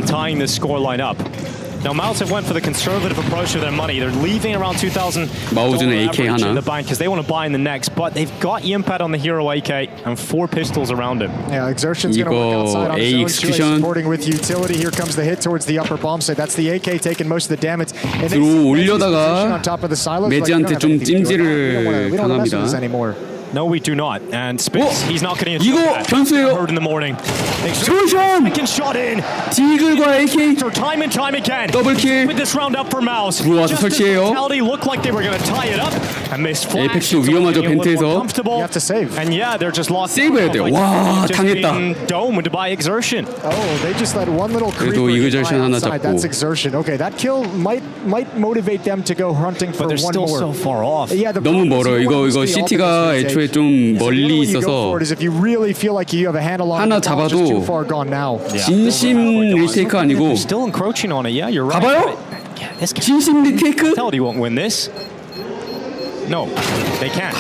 Now Mouse have went for the conservative approach with their money. They're leaving around 2,000 마우즈는 AK in 하나. the bank because they want to buy in the next, but they've got Yimpad on the hero AK and 4 pistols around him. Yeah, Exertion's going to work outside on A his own. execution. Supporting with utility. Here comes the hit towards the upper bomb site. That's the AK taking most of the damage. And they 들어 see 올려다가 on top of the silos. 매지한테 좀 찜질을 we don't want to mess with this 당합니다. anymore. No, we do not. And Spitz, he's not getting a 이거 변수예요. heard in the morning. 조션! Second shot in. 디글과 AK Time and time again. 더블 킬. With this round up for Mouse. 들어와서 Just as 설치해요. Vitality looked like they were going to tie it up and miss flash. 에이펙스도 위험하죠, 벤트에서. You have to save. And yeah, they're just locked. 세이브해야 돼요. 와, 당했다. Domed by Exertion. Oh, they just let one little 그래도 creeper 이그저션 하나 outside. 잡고. That's Exertion. Okay, that kill might motivate them to go hunting for But they're one still more. so far off. Yeah, the 너무 problem is 멀어요. you 이거 want to 이거 see the CT가 opposite 애초에 take. 좀 So 멀리 the only way you go 있어서 for it is if you really feel like you have a handle on 하나 it, the ball's just too 잡아도 far gone now. 진심 리테이크 아니고 They're still encroaching on it. Yeah, you're right. 가봐요? Yeah, this 진심 리테이크? Vitality won't win this. No, they can't.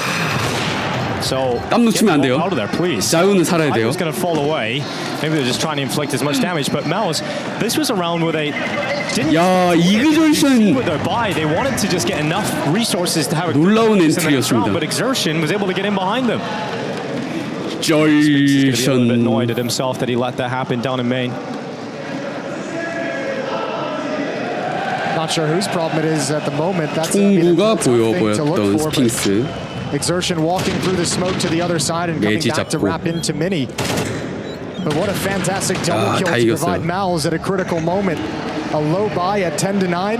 So 땀 놓치면 안 돼요. out of there, please. 자유는 살아야 I 돼요. was going to fall away. Maybe they're just trying to inflict as much damage. But Mouse, this was a round where they didn't 야, see 이그저션 with their buy. They wanted to just get enough resources to have a 놀라운 good in the next round, 엔트리였습니다. but Exertion was able to get in behind them. He's a little bit annoyed 쩔션. at himself that he let that happen down in main. Not sure whose problem it is at the moment. That's I mean, 총구가 it's a tough thing to 보였던 look for, but 스핑스. Exertion walking through the smoke to the other side and coming 매지 back to 잡고. wrap into Mini. But what a fantastic double kill 다 to 이겼어요. provide Mal's at a critical moment. A low buy at 10-9.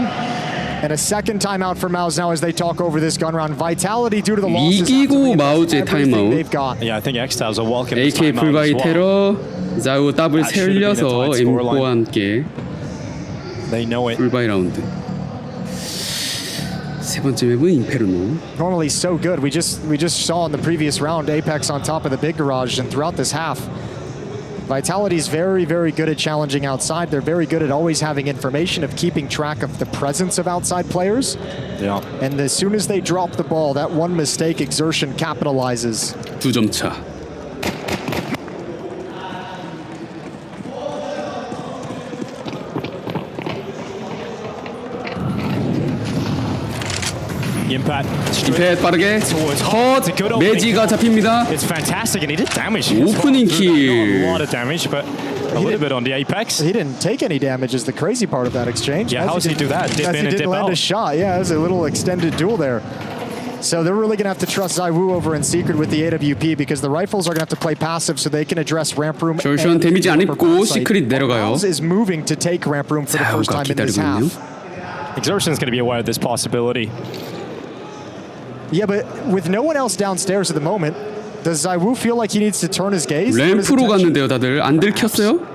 And a second timeout for Mal's now as they talk over this gun round. Vitality due to the losses. 이기고 마우즈의 타임아웃. They've got. Yeah, I think X-Tabs will welcome this AK timeout as 풀바이 well. 테러 자우 더블 That should have been a 세울려서 tight scoreline. M4와 함께 They know it. 풀바이 라운드. 세 번째 맵은 임페르노. Normally so good. We just saw in the previous round Apex on top of the big garage, and throughout this half, Vitality's very, very good at challenging outside. They're very good at always having information of keeping track of the presence of outside players. Yeah. And as soon as they drop the ball, that one mistake Exertion capitalizes. 2점 차. Impact 빠르게 컷 매지가 잡힙니다. It's fantastic, and he did damage. 오프닝 킬. Not a lot of damage, but a little bit on the Apex. He didn't take any damage is the crazy part of that exchange. Yeah, how does he do that? Dip As in he and didn't dip land a out. shot. Yeah, it was a little extended duel there. So they're really going to have to trust Zaiwu over in secret with the AWP because the rifles are going to have to play passive so they can address ramp room. 절션 데미지 안 입고 시크릿 내려가요. Miles is moving to take ramp room for the first 자우가 time in this 기다리고 있네요. half. Exertion's going to be aware of this possibility. Yeah, but with no one else downstairs at the moment, does Zaiwu feel like he needs to turn his gaze? 램프로 갔는데요, 다들 안 들켰어요?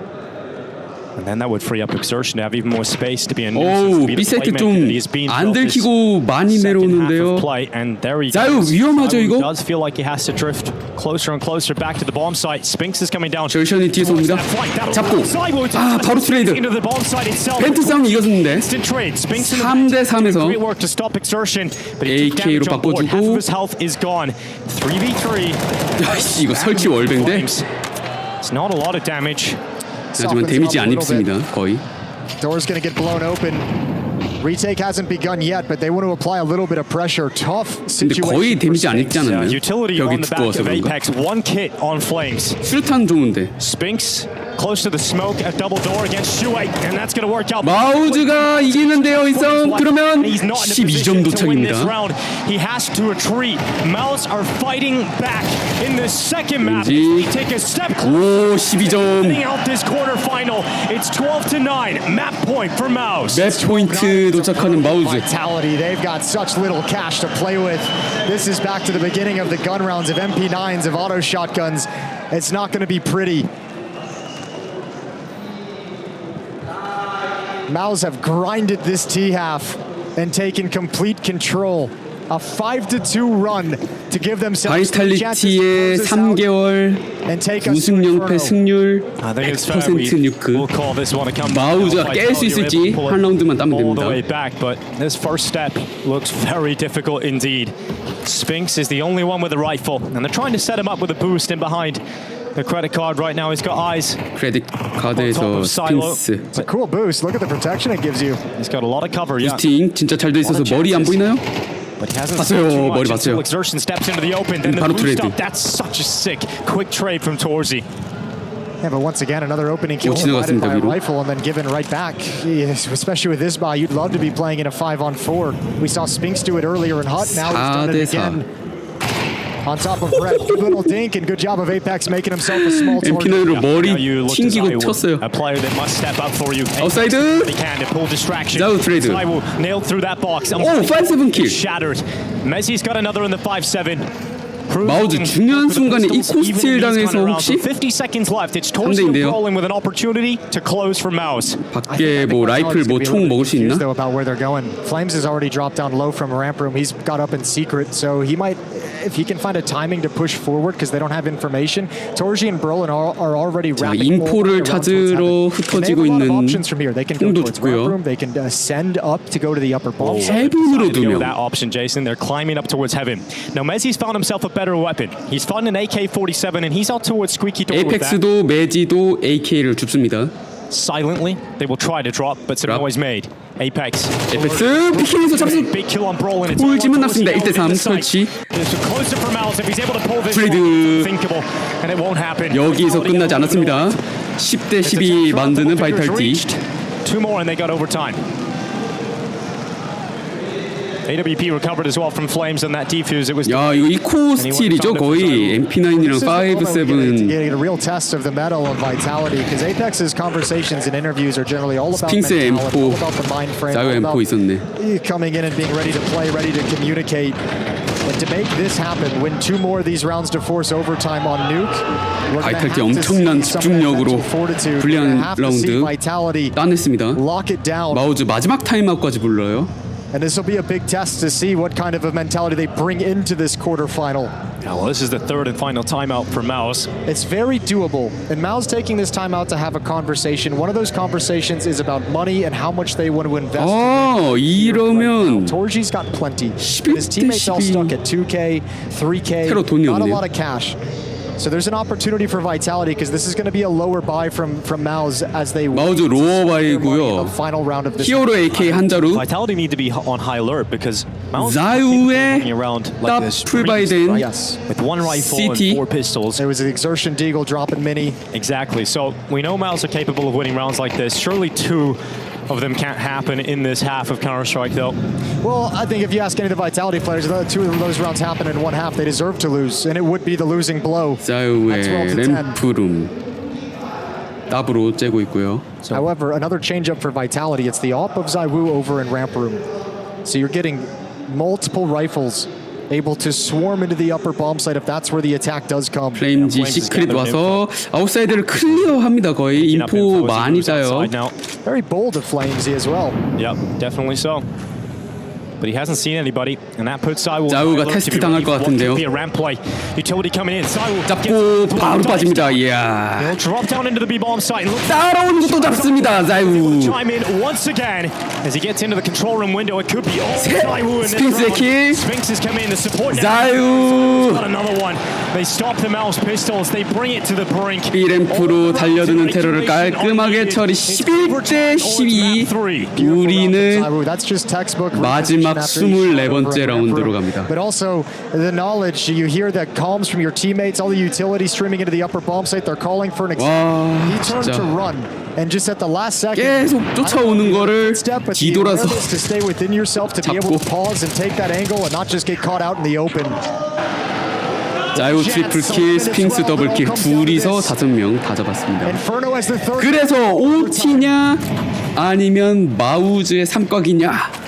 And then that would free up Exertion to have even more space to be a 오, nuisance, to be the B세트 playmaker 좀 that he's been 안 throughout this 들키고 많이 second half 내려오는데요. of play. And there he 자유 goes. 위험하죠, Zayu 이거? does feel like he has to drift closer and closer back to the bomb site. Spinks is coming down. 절션이 뒤에서 옵니다. 잡고 아 바로 트레이드. Into the bomb site itself. 벤트 싸움 이겼는데 Instant trade. Spinks in the 3대 3에서 great work to stop Exertion, but he took AK로 damage on board. Half 바꿔주고. of his health is gone. 3v3. 야씨 이거 설치 월뱅인데 It's not a lot of damage. 하지만 데미지 안 입습니다 거의. Door's going to get blown open. Retake hasn't begun yet, but they want to apply a little bit of pressure. Tough 근데 situation. 거의 데미지 안 입지 않았나요? Utility 벽이 on the back 두꺼워서 of 그런가? Apex. One kit on Flames. 수류탄 좋은데 Spinks close to the smoke, a double door against Shuei, and that's going to work out. 마우즈가 이기는데요 이성 그러면 He's not in a 12점 position to win this 도착입니다. round. He has to retreat. Mouse are fighting back in the second map. 왠지- They take a step 오 closer 12점 out this quarterfinal. It's 12-9. Map point for Mouse. 맵 포인트 도착하는 마우즈. Vitality, they've got such little cash to play with. This is back to the beginning of the gun rounds of MP9s, of auto shotguns. It's not going to be pretty. Maus have grinded this T-half and taken complete control. A 5-2 run to give themselves three chances to 바이탈리티의 close this out 3개월 and take us to 우승 연패 Inferno. 승률 I think it's fair. 100% 뉴크. We'll call this one a comeback. 마우즈가 깰 수 있을지 한 라운드만 따면 All the 됩니다. way back, but this first step looks very difficult indeed. Spinks is the only one with a rifle, and they're trying to set him up with a boost in behind. The credit card right now. He's got eyes. 크레딧 카드에서 스핑스. It's a cool boost. Look at the protection it gives you. He's got a lot of cover. Yeah. 부스팅 진짜 잘 돼 있어서 머리 안 보이나요? But he hasn't 봤어요. scored too much 머리 until 봤어요. Exertion steps into the open. Then the 바로 boost 트레이드. up. That's such a sick, quick trade from Torzy. Yeah, but once again, another opening kill provided by a rifle and then given right back. Yes, especially with this buy, you'd love to be playing in a 5-on-4. We saw Spinks do it earlier in Hut. Now he's done it again. On top of Red, good little dink and good job of Apex making himself a small target. MP9으로 머리 Now you look to 튕기고 Zywoo, 쳤어요. a player that must step up for you. 아웃사이드. He can to pull distraction. Zywoo 트레이드. Zywoo nailed through that box. 오, 5-7 킬. Shattered. Messi's got another in the 5-7. 마우즈 중요한 순간에 이 코스틸 당해서 혹시 50 seconds left. It's Torzy rolling with an opportunity to close for Mouse. 밖에 뭐 라이플 뭐 총 먹을 수 있나? Though about where they're going. Flames has already dropped down low from ramp room. He's got up in secret, so he might, if he can find a timing to push forward because they don't have information. Torzy and Brolin are already wrapping. 인포를 찾으러 흩어지고 있는 options from here. They can go 홍도 towards ramp 듣고요. room. They can ascend up to go to the upper bomb. 해븐으로 두 명. That option, Jason. They're climbing up towards heaven. Now Messi's found himself a better weapon. He's found an AK-47 and he's out towards Squeaky Door with that. 에이펙스도 매지도 AK를 줍습니다. Silently, they will try to drop, but some noise made. Apex. 에이펙스 피킹에서 잡수. Big kill on Brolin. 볼지만 났습니다. 1대3 설치. 트레이드. And it won't happen. 여기서 끝나지 않았습니다. 10대 12 만드는 바이탈리티. Two more and they got overtime. AWP recovered as well from Flames on that defuse. It was 야 이거 이코 스틸이죠 거의 MP9이랑 5-7. Getting a real test of the metal of vitality because Apex's conversations and interviews are generally all about 스핑스의 mentality, all M4, about the mind frame, 자유 all M4 about 있었네. coming in and being ready to play, ready to communicate. But to make this happen, win two more of these rounds to force overtime on Nuke, we're going to have 바이탈리티 to 엄청난 see some 집중력으로 mental fortitude. We're 불리한 going to have to see 라운드 vitality 따냈습니다. lock it down. 마우즈 마지막 타임아웃까지 불러요. And this will be a big test to see what kind of a mentality they bring into this quarterfinal. Yeah, well, this is the third and final timeout for Mouse. It's very doable. And Mao's taking this timeout to have a conversation. One of those conversations is about money and how much they want to invest. 이러면 Torji's got plenty. His teammates all stuck at 2K, 3K, not a lot of cash. So there's an opportunity for Vitality because this is going to be a lower buy from Mao's as they 마우즈 로어 바이고요. final round of this. 히어로 AK 한 자루. Vitality need to be on high alert because 자유의 딱 풀바이된 with one rifle and four pistols. There was an Exertion Deagle dropping mini. Exactly. So we know Mouse are capable of winning rounds like this. Surely two of them can't happen in this half of Counter-Strike though. Well, I think if you ask any of the Vitality players, two of those rounds happen in one half, they deserve to lose, and it would be the losing blow. 자유의 램프룸 더블로 째고 있고요. However, another change-up for Vitality. It's the op of Zywoo over in ramp room. So you're getting multiple rifles able to swarm into the upper bomb site if that's where the attack does come. 플레임즈 시크릿 와서 아웃사이드를 클리어합니다. 거의 인포 많이 따요. Very bold of Flamesy as well. Yep, definitely so. But he hasn't seen anybody, and that puts Zywoo. 자유가 테스트 당할 것 같은데요. 잡고 바로 빠집니다. 이야. 따라오는 것도 잡습니다. 자유. 스핑스의 킬. 자유. B램프로 달려드는 테러를 깔끔하게 처리. 11대 12. 우리는 마지막 24번째 라운드로 갑니다. But also the knowledge you hear that calms from your teammates, all the utility streaming into the upper bomb site, they're calling for an extend. He turned to run and just at the last second 계속 쫓아오는 거를 뒤돌아서 to stay within yourself to be able to pause and take that angle and not just get caught out in the open. 자유 트리플 킬, 스핑스 더블 킬, 둘이서 5명 다 잡았습니다. 그래서 OT냐 아니면 마우즈의 삼각이냐?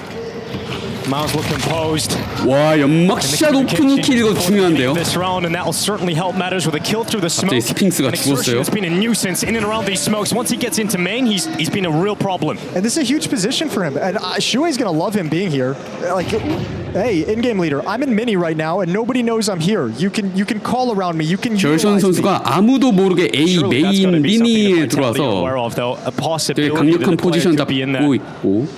와, 연막샷 오프닝 킬 이거 중요한데요. 갑자기 스핑스가 죽었어요. And this is a huge position for him. And Shuei's going to love him being here. Like, hey, in-game leader, I'm in mini right now, and nobody knows I'm here. You can call around me. You can. 결선 선수가 아무도 모르게 A 메인 미니에 들어와서 되게 강력한 포지션 잡고 있고.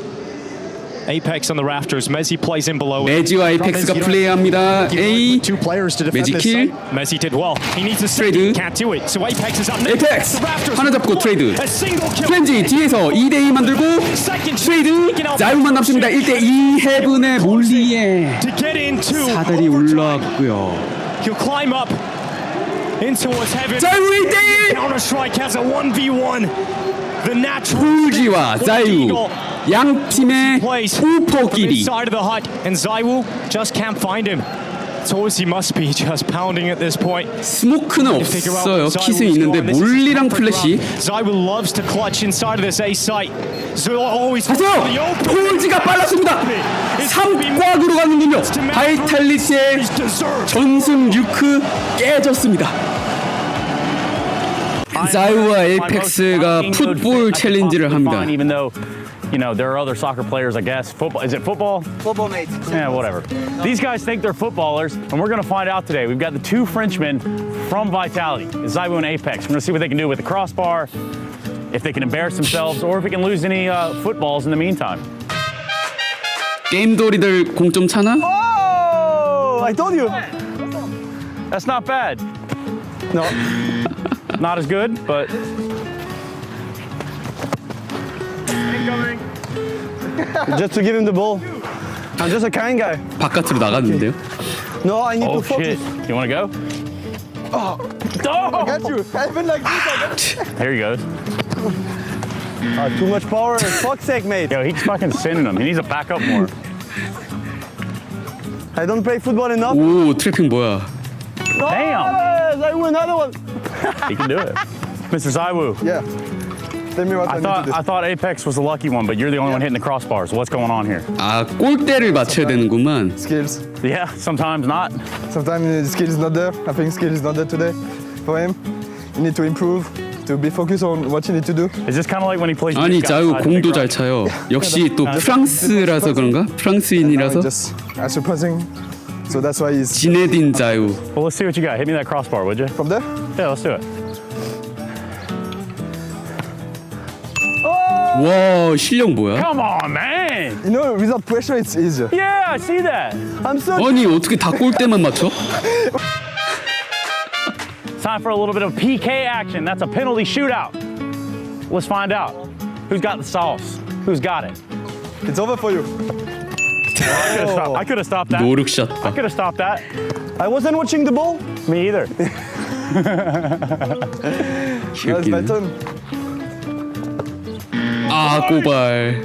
Apex on the rafters. Messi plays in below. 메지와 에이펙스가 플레이합니다. A 매지 킬. Messi did well. He needs to 트레이드. can't do it. So Apex is up next. 에이펙스 The rafters. 하나 잡고 트레이드. A single kill. 프렌지 뒤에서 2대2 만들고 트레이드. 자유만 남습니다. 1대2 헤븐의 몰리에 To get into 사다리 올라왔고요. He'll climb up in towards heaven. 자유 1대1. Counter-Strike has a 1v1. The natural 풀지와 자유 양 팀의 후포끼리. side of the hut, and Zaiwu just can't find him. He must be just pounding at this point. 스모크는 없어요. 킷은 있는데 몰리랑 플래시. Zaiwu loves to clutch inside of this A site. 하세요. 폴지가 빨랐습니다. 3곽으로 가는군요. 바이탈리티의 전승 류크 깨졌습니다. 자유와 에이펙스가 풋볼 챌린지를 합니다. Even though, you know, there are other soccer players, I guess. Football, is it football? Football, mate. Yeah, whatever. These guys think they're footballers, and we're going to find out today. We've got the two Frenchmen from Vitality, Zaiwu and Apex. We're going to see what they can do with the crossbar, if they can embarrass themselves, or if we can lose any footballs in the meantime. 게임돌이들 공점 차나? Oh, I told you. That's not bad. No, not as good, but. Just to give him the ball. I'm just a kind guy. 바깥으로 나갔는데요. No, I need Oh to focus. shit! You want to go? I got you. I've been like this. There he goes. Too much power. Fuck's sake, mate. Yo, he's fucking sending him. He needs to back up more. I don't play football enough. 오 트래핑 뭐야? Damn! I win another one. He can do it. Mr. Zaiwu, Yeah. Tell me what I, need to do. I thought Apex was the lucky one, but you're the only one hitting the crossbars. What's going on here? 아 골대를 맞춰야 되는구만. Skills. Yeah, sometimes not. Sometimes skill is not there. I think skill is not there today for him. You need to improve, to be focused on what you need to do. Is this kind of like when he plays? 아니 big 자유 outside 공도 big 잘 right? 차요. 역시 또 프랑스라서 그런가? 프랑스인이라서. Just surprising. So that's why he's 지네딘 자유. Well, let's see what you got. Hit me that crossbar, would you? from there. Yeah, let's do it. 와 실력 뭐야? Come on, man! You know, without pressure, it's easier. Yeah, I see that. I'm so. 아니 어떻게 다 골대만 맞춰? It's time for a little bit of PK action. That's a penalty shootout. Let's find out. Who's got the sauce? Who's got it? It's over for you. I could have stopped that. 노룩샷 I 봐. could have stopped that. I wasn't watching the ball. Me either. That's my turn. 아 고발.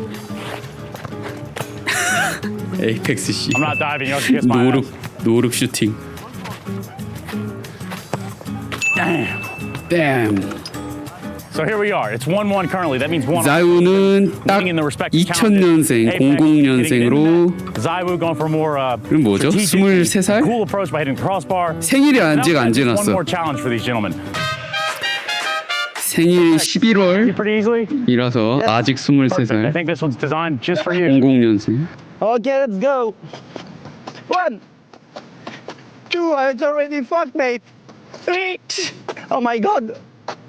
에이펙스 씨. I'm not diving. You have to kiss my ass. 노룩 슈팅. Damn. damn. So here we are. It's 1-1 currently. That means one. 자유는 딱 2000년생, 00년생으로 Zaiwu going for more. 그럼 뭐죠? 23살? Cool approach by hitting the crossbar. 생일이 아직 안 One 지났어. more challenge for these gentlemen. 생일 11월이라서 Pretty easily. 아직 I 23살. think this one's designed just for you. 00년생. Okay, let's go. 1, 2, it's already fucked, mate. 3, oh my god.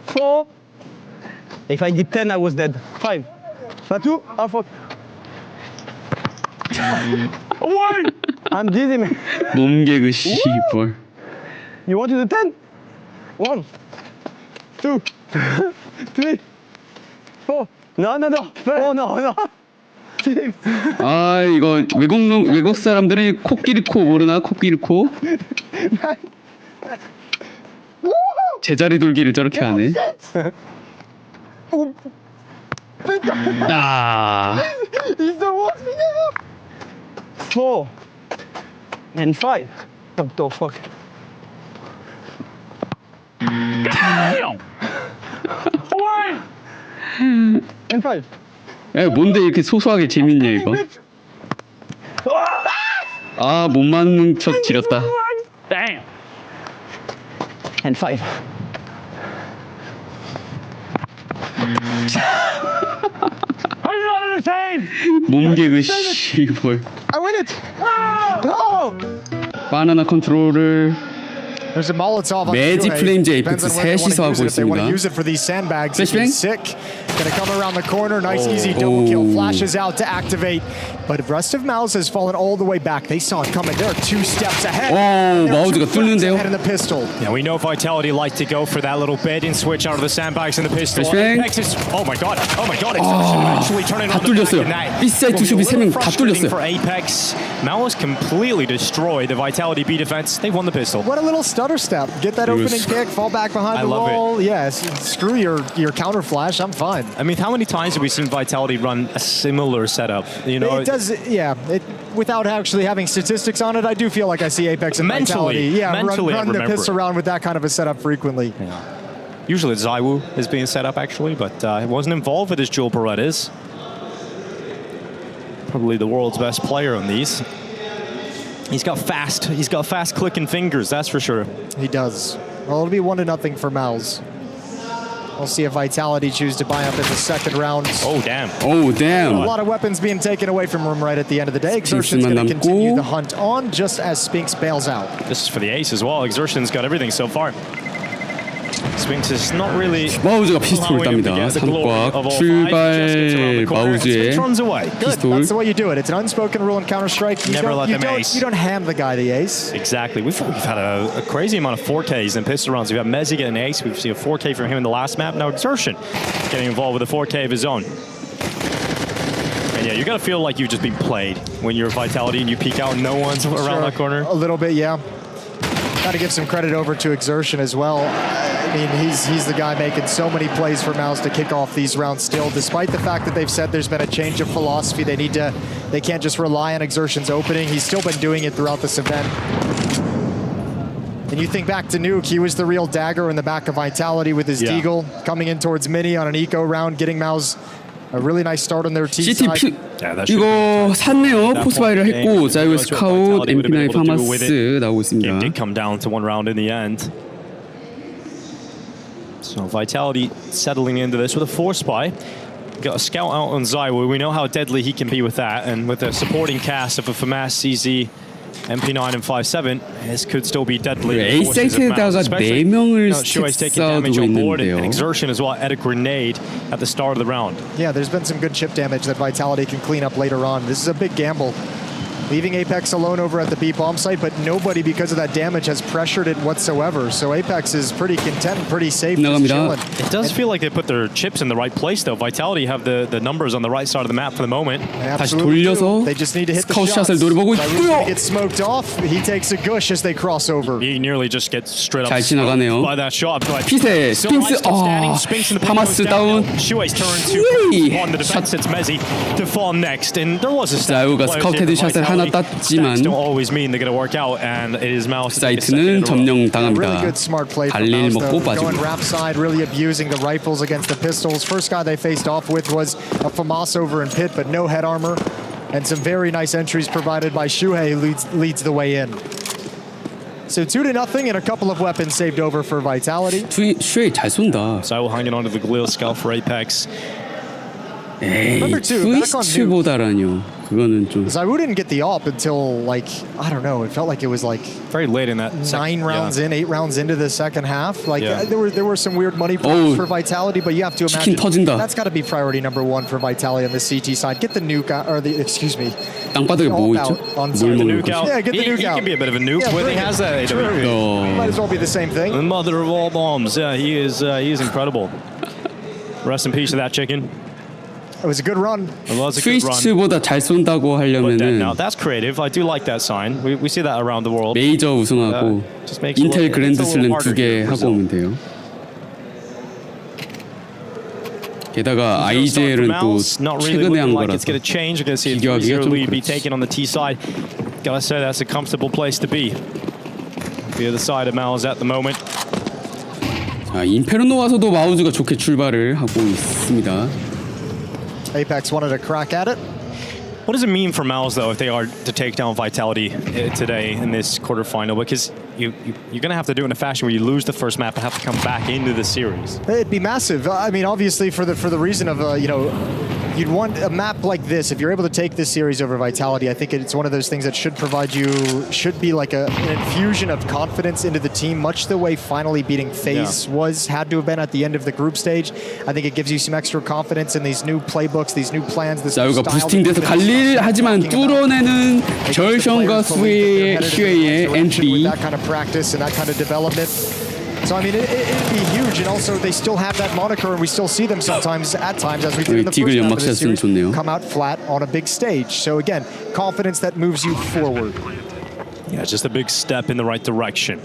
4. If I did 10, I was dead. 5. 2, I'm fucked. What? I'm dizzy, man. 몸개그 씨벌. You want to do 10? 1, 2, 3, 4. No. Oh, no. 아 이거 외국 사람들이 코끼리코 모르나? 코끼리코? 제자리 돌기를 저렇게 하네. 아. It's the worst thing ever. 4 and 5. What the fuck? Damn. What? And 5. 야 뭔데 이렇게 소소하게 재밌냐 이거? 아 못 맞는 척 지렸다. Damn. And 5. I do not understand. 몸개그 씨벌. I win it. Oh. 바나나 컨트롤을 There's a Molotov on 매직 the 플레임즈 Depends 에이펙스 on whether they 셋이서 wanna 하고 use it. If they want to 있습니다. use it for these sandbags, Flashbang? sick. Gonna come around the corner, nice easy double kill, flashes out to activate. But the rest of Mouse has fallen all the way back. They saw it coming. They're 2 steps ahead. 오, 마우즈가 뚫는데요. Ahead in the pistol. Yeah, we know Vitality like to go for that little bait and switch out of the sandbags in the pistol. Flashbang. Apex is, oh my god, Exertion actually turning 다 on the back 뚫렸어요. of that. B사이트 수비 3명 다 Frustrating 뚫렸어요. for Apex. Malice completely destroyed the Vitality B defense. They've won the pistol. What a little stutter step. Get that opening kick, fall back behind the love wall. Yes, screw your counter flash. I'm fine. I mean, how many times have we seen Vitality run a similar setup? You know, It does, yeah. Without actually having statistics on it, I do feel like I see Apex and Mentally, Vitality. I Run the remember piss it. around with that kind of a setup frequently. usually Zaiwu is being set up actually, but he wasn't involved with his dual Berettas. Probably the world's best player on these. He's got fast clicking fingers, that's for sure. He does. Well, it'll be 1-0 for Mouse. We'll see if Vitality choose to buy up in the second round. Oh, damn. Oh, damn. A lot of weapons being taken away from him right at the end of the day. Exertion's going to continue the hunt on just as Spinks bails out. This is for the ace as well. Exertion's got everything so far. Spinks is not really 마우즈가 피스톨을 땁니다. 3꽉 출발 마우즈의 피스톨. That's the way you do it. It's an unspoken rule in Counter-Strike. You don't hand the guy the ace. Exactly. We've had a crazy amount of 4Ks in pistol rounds. We've had Mezzi get an ace. We've seen a 4K from him in the last map. Now Exertion getting involved with a 4K of his own. And yeah, you got to feel like you've just been played when you're Vitality and you peek out and no one's around that corner. A little bit, yeah. Got to give some credit over to Exertion as well. I mean, he's the guy making so many plays for Mouse to kick off these rounds still, despite the fact that they've said there's been a change of philosophy. They can't just rely on Exertion's opening. He's still been doing it throughout this event. And you think back to Nuke, he was the real dagger in the back of Vitality with his Deagle, coming in towards Mini on an eco round, getting Mouse a really nice start on their T side. 이거 샀네요. 포스바이를 했고 자이오 스카웃, MP9 파마스 나오고 있습니다. Game did come down to one round in the end. So Vitality settling into this with a 4-spy. Got a scout out on Zaiwu. We know how deadly he can be with that, and with a supporting cast of a FAMAS, CZ, MP9 and 5-7, this could still be deadly. A 사이트에다가 4명을 싸우고 있는데요. And Exertion as well at a grenade at the start of the round. Yeah, there's been some good chip damage that Vitality can clean up later on. This is a big gamble. Leaving Apex alone over at the B bomb site, but nobody, because of that damage, has pressured it whatsoever. So Apex is pretty content and pretty safe. Just chilling. It does feel like they put their chips in the right place, though. Vitality have the numbers on the right side of the map for the moment. 다시 돌려서 They just need to hit the 스카웃 shots. 샷을 노려보고 있고요. Gets smoked off. He takes a gush as they cross over. He nearly just gets straight up 잘 지나가네요. by that shot. But 피세, 스핑스, 파마스 다운. Shuei's turn to on the defense. It's Mezzi to fall next, and there was a 자이오가 스카웃 헤드샷을 하나 땄지만 don't always mean they're going to work out, and it is Mouse. 사이트는 점령당합니다. Really good smart play from 달릴 Mouse, 먹고 though. 빠지고. Going rap side, really abusing the rifles against the pistols. First guy they faced off with was a FAMAS over in pit, but no head armor, and some very nice entries provided by Shuhei, who leads the way in. So 2-0 and a couple of weapons saved over for Vitality. 슈에이 잘 쏜다. So hanging onto the Galil skull for Apex. 에이, 트위스트보다라뇨. 그거는 좀. Zaiwu didn't get the op until, like, I don't know, it felt like it was like very late in that 8 rounds into the second half. Like there were some weird money points for Vitality, but you have to imagine that's got to be priority number 1 for Vitality on the CT side. Get the nuke out, or the 땅바닥에 뭐 있죠? The nuke out. Yeah, get the nuke he out. can be a bit of a nuke, but he has that. Might as well be the same thing. The mother of all bombs. Yeah, he is incredible. Rest in peace to that chicken. It was a good run. 트위스트보다 잘 쏜다고 하려면은 Now that's creative. I do like that sign. We see that around the world. 메이저 우승하고 인텔 그랜드슬램 2개 하고 오면 돼요. 게다가 IGL은 또 최근에 한 거라서 비교하기가 좀 그렇지. Gotta say that's a comfortable place to be. The other side of Mal's at the moment. 자, 인페르노 와서도 마우즈가 좋게 출발을 하고 있습니다. Apex wanted a crack at it. What does it mean for Mal's, though, if they are to take down Vitality today in this quarterfinal? Because you're going to have to do it in a fashion where you lose the first map and have to come back into the series. It'd be massive. I mean, obviously, for the reason of you'd want a map like this. If you're able to take this series over Vitality, I think it's one of those things that should be like an infusion of confidence into the team, much the way finally beating FaZe had to have been at the end of the group stage. I think it gives you some extra confidence in these new playbooks, these new plans. 자유가 부스팅돼서 갈릴 하지만 뚫어내는 결션과 슈에이의 엔트리. That kind of practice and that kind of development. So I mean, it'd be huge, and also they still have that moniker, and we still see them sometimes, at times, as we did in the first half of the series, come out flat on a big stage. So again, confidence that moves you forward. Yeah, just a big step in the right direction.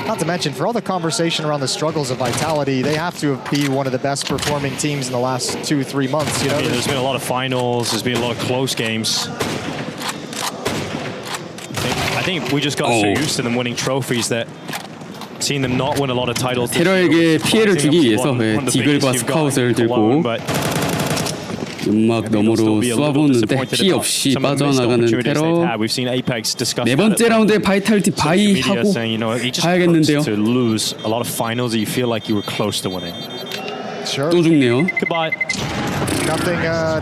Not to mention, for all the conversation around the struggles of Vitality, they have to be one of the best performing teams in the last 2-3 months. You know, there's been a lot of finals, there's been a lot of close games. I think we just got so used to them winning trophies that seeing them not win a lot of titles. 테러에게 피해를 주기 위해서 디글과 스카웃을 들고 연막 너머로 쏘아보는데 피해 없이 빠져나가는 테러. 네 번째 라운드에 바이탈리티 바이 하고 가야겠는데요. 또 죽네요.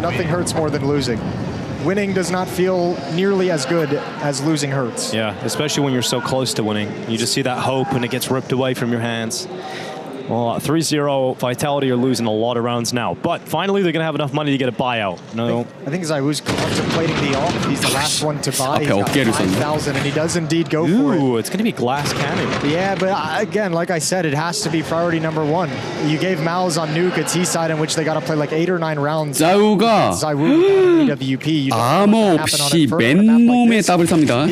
Nothing hurts more than losing. Winning does not feel nearly as good as losing hurts. Yeah, especially when you're so close to winning. You just see that hope and it gets ripped away from your hands. Well, 3-0, Vitality are losing a lot of rounds now. But finally, they're going to have enough money to get a buyout. No. I think Zaiwu's contemplating the off. He's the last one to buy. He's got 5,000, and he does indeed go for it. Ooh, it's going to be glass cannon. Yeah, but again, like I said, it has to be priority number one. You gave Mal's on Nuke a T side in which they got to play like 8 or 9 rounds. 자우가 아머 없이 맨몸에 더블 삽니다.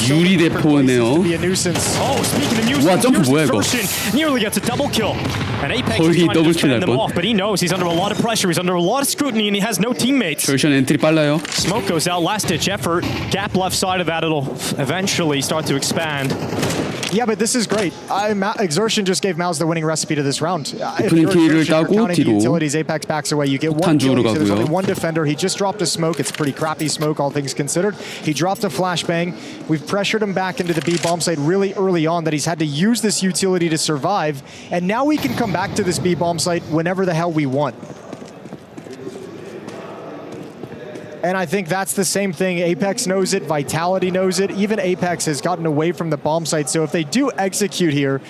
유리대포네요. 와, 점프 뭐야 이거? 거의 더블킬 날 뻔. But he knows he's under a lot of pressure. He's under a lot of scrutiny, and he has no teammates. 결션 엔트리 빨라요. Smoke goes out, last-ditch effort. Gap left side of that, it'll eventually start to expand. Yeah, but this is great. Exertion just gave Mouse the winning recipe to this round. 오프닝 킬을 따고 뒤로 Apex backs away. You get one kill. So there's only one defender. He just dropped a smoke. It's pretty crappy smoke, all things considered. He dropped a flashbang. We've pressured him back into the B bomb site really early on that he's had to use this utility to survive. And now we can come back to this B bomb site whenever the hell we want. And I think that's the same thing. Apex knows it, Vitality knows it. Even Apex has gotten away from the bomb site. So if they do execute here,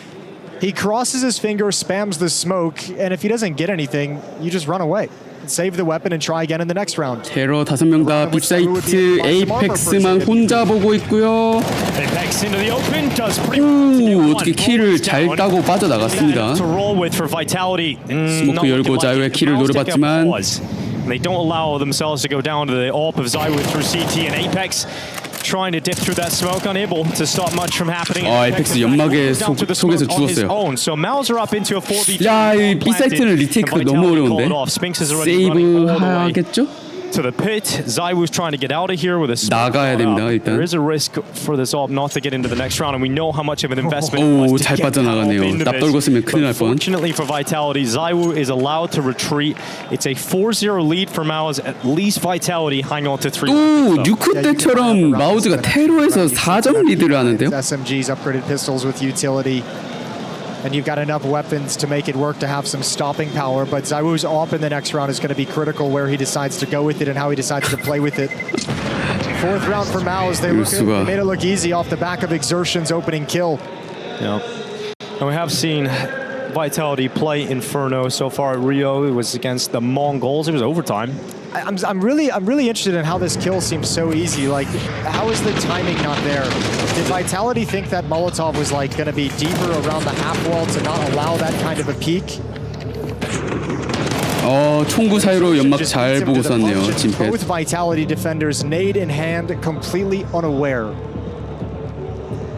he crosses his fingers, spams the smoke, and if he doesn't get anything, you just run away. Save the weapon and try again in the next round. 테러 5명 다 빅사이트 에이펙스만 혼자 보고 있고요. 오, 어떻게 키를 잘 따고 빠져나갔습니다. 스모크 열고 자유의 키를 노려봤지만 They don't allow themselves to go down to the AWP of ZywOo through CT and Apex trying to dip through that smoke, unable to stop much from happening. 에이펙스 연막의 속에서 죽었어요. So Mals are up into a 4v2. 야, 이 B사이트는 리테이크가 너무 어려운데. 세이브 하겠죠? To the pit, ZywOo's trying to get out of here with a 나가야 됩니다, 일단. There is a risk for this AWP not to get into the next round, and we know how much of an investment 오, 잘 빠져나가네요. 납 떨궜으면 큰일 날 뻔. Fortunately for Vitality, ZywOo is allowed to retreat. It's a 4-0 lead for Mao's. At least Vitality hang on to 3. 또 뉴크 때처럼 마우즈가 테러에서 4점 리드를 하는데요. SMG's upgraded pistols with utility. And you've got enough weapons to make it work to have some stopping power, but ZywOo's AWP in the next round is going to be critical where he decides to go with it and how he decides to play with it. Fourth round for Mao's. They made it look easy off the back of Exertion's opening kill. Yeah. And we have seen Vitality play Inferno so far at Rio. It was against the Mongols. It was overtime. I'm really interested in how this kill seems so easy. Like, how is the timing not there? Did Vitality think that Molotov was like going to be deeper around the half wall to not allow that kind of a peek? 총구 사이로 연막 잘 보고 쐈네요. 진패. Both Vitality defenders nade in hand, completely unaware.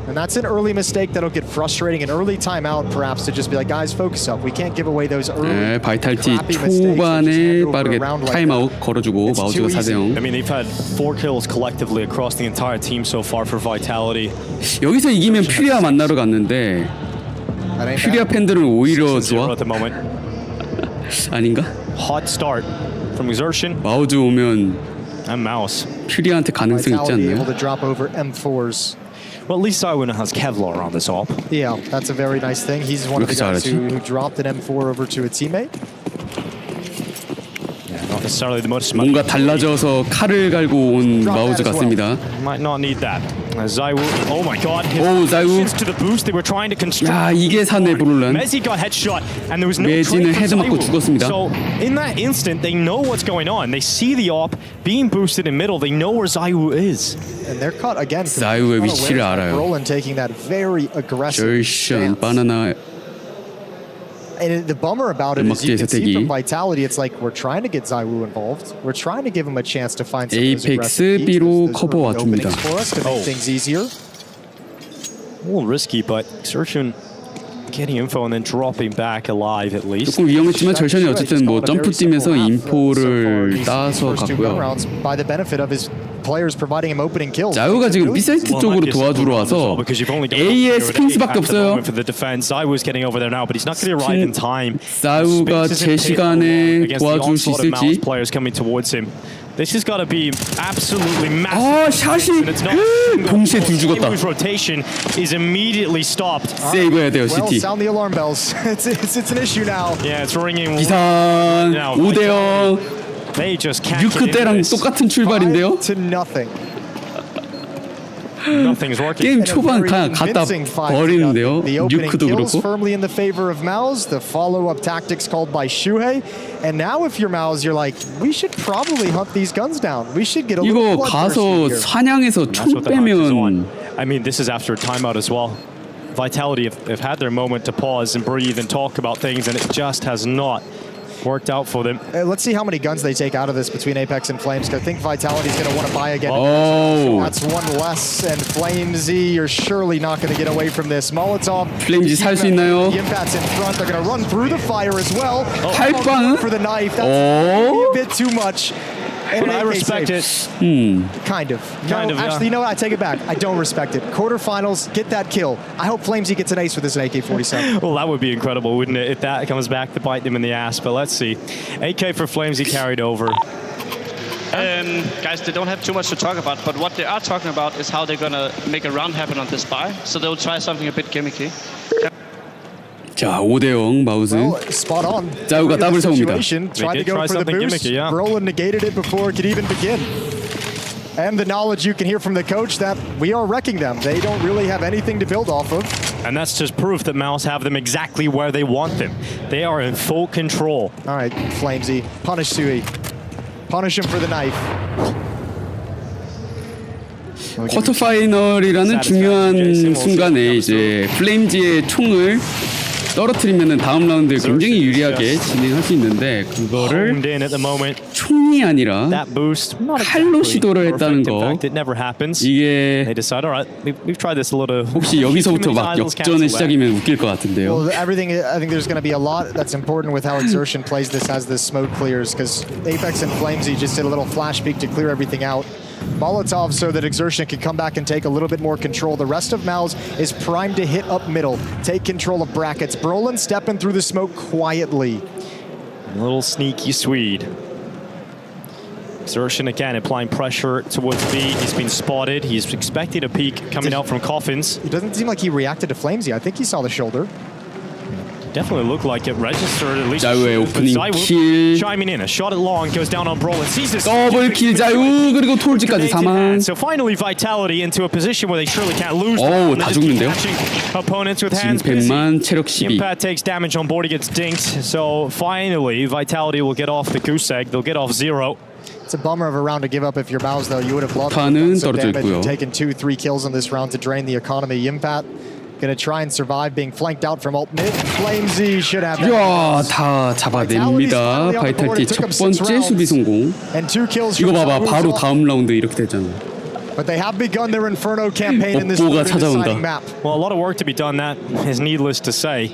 And that's an early mistake that'll get frustrating. An early timeout, perhaps, to just be like, guys, focus up. We can't give away those early. 네, 바이탈리티 초반에 빠르게 타임아웃 걸어주고 마우즈가 4대0. I mean, they've had 4 kills collectively across the entire team so far for Vitality. 여기서 이기면 퓨리아 만나러 갔는데 퓨리아 팬들은 오히려 좋아? 아닌가? Hot start from Exertion. 마우즈 오면 and Mouse. 퓨리아한테 가능성 있지 않나요? Able to drop over M4s. Well, at least ZywOo has Kevlar on this AWP. Yeah, that's a very nice thing. He's one of the guys who dropped an M4 over to a teammate. necessarily the most. 뭔가 달라져서 칼을 갈고 온 마우즈 같습니다. Might not need that. Zaiwu, oh my God! 오, 자유. To the boost, they were trying to construct. 야, 이게 사네 브롤런. Messi got headshot, and there was no 메지는 trade for 헤드 맞고 Zaiwu. 죽었습니다. So in that instant, they know what's going on. They see the op being boosted in middle. They know where Zaiwu is. And they're caught again. 자유의 위치를 알아요. Roland taking that very aggressive 절션 stance. 바나나. And the bummer about it is you can see 대기. from Vitality, it's like we're trying to get Zaiwu involved. We're trying to give him a chance to find some of those 에이펙스 aggressive B로 peaks. 커버 There's really 와줍니다. openings for us to make things easier. A little risky, but Exertion getting info and then dropping back alive at least. 조금 위험했지만 절션이 어쨌든 뭐 점프 뛰면서 인포를 따서 갔고요. By the benefit of his players providing him opening kills. 자유가 지금 B 사이트 쪽으로 도와주러 와서 A의 스핑스밖에 없어요. 자유가 제 시간에 도와줄 수 있을지. This has got to be absolutely 아, massive. 샷이 동시에 둘 죽었다. Rotation is immediately stopped. 세이브해야 돼요, Well, 시티. sound the alarm bells. It's an issue now. Yeah, it's ringing. 기산 5대0. They just can't. 6크 때랑 똑같은 출발인데요. 5-0. Nothing's working. 게임 초반 갖다 버리는데요. The opening 뉴크도 kills 그렇고. firmly in the favor of Mao's. The follow-up tactics called by Shuhei. And now if you're Mao's, you're like, we should probably hunt these guns down. We should get a little 이거 bloodthirsty 가서 here. 사냥해서 총 빼면 I mean, this is after a timeout as well. Vitality have had their moment to pause and breathe and talk about things, and it just has not worked out for them. Let's see how many guns they take out of this between Apex and Flames. I think Vitality's going to want to buy again. Oh. That's one less, and Flamesy, you're surely not going to get away from this. Molotov. 플레임즈 살 수 있나요? The impact's in front. They're going to run through the fire as well. 팔빵? For the knife. That's maybe a bit too much. But I respect it. Kind of. Kind of, yeah. Actually, you know what? I take it back. I don't respect it. Quarterfinals, get that kill. I hope Flamesy gets an ace with this AK-47. Well, that would be incredible, wouldn't it? If that comes back to bite them in the ass. But let's see. AK for Flamesy carried over. Guys, they don't have too much to talk about, but what they are talking about is how they're going to make a round happen on this buy. So they'll try something a bit gimmicky. 자, 5대0 마우스. Well, spot on. 자우가 더블 성공입니다. Tried to go for the boost. Gimmicky, yeah. Roland negated it before it could even begin. And the knowledge you can hear from the coach that we are wrecking them. They don't really have anything to build off of. And that's just proof that Mouse have them exactly where they want them. They are in full control. All right, Flamesy, punish Sui. Punish him for the knife. 쿼터 파이널이라는 중요한 순간에 이제 플레임즈의 총을 떨어뜨리면은 다음 라운드에 굉장히 유리하게 진행할 수 있는데 그거를 총이 아니라 칼로 시도를 했다는 거 이게 혹시 여기서부터 막 역전의 시작이면 웃길 것 같은데요. Well, everything. I think there's going to be a lot that's important with how Exertion plays this as the smoke clears, because Apex and Flamesy just did a little flash peek to clear everything out. Molotov so that Exertion can come back and take a little bit more control. The rest of Mao's is primed to hit up middle, take control of brackets. Brolin stepping through the smoke quietly. A little sneaky Swede. Exertion again applying pressure towards B. He's been spotted. He's expecting a peek coming out from Coffins. It doesn't seem like he reacted to Flamesy. I think he saw the shoulder. Definitely looked like it registered at least. 자유의 오프닝 킬. Chiming in, a shot at long goes down on Brolin. Sees this. 더블 킬 자유 그리고 톨즈까지 사망. So finally Vitality into a position where they surely can't lose. 오, 다 죽는데요. Opponents with hands 진펜만 체력 12. Impact takes damage on board. He gets dinked. So finally Vitality will get off the goose egg. They'll get off 0. It's a bummer of a round to give up if you're Mao's, though. You would have loved to have 탄은 done some damage 떨어져 and 있고요. taken 2-3 kills in this round to drain the economy. Impact gonna try and survive being flanked out from alt mid. Flamesy should have that. 야, 다 잡아냅니다. 바이탈티 첫 번째 수비 성공. And 2 kills. 이거 봐봐, 바로 다음 라운드 이렇게 되잖아. But they have begun their Inferno campaign in this 옥보가 exciting map. Well, a lot of work to be done. That is needless to say.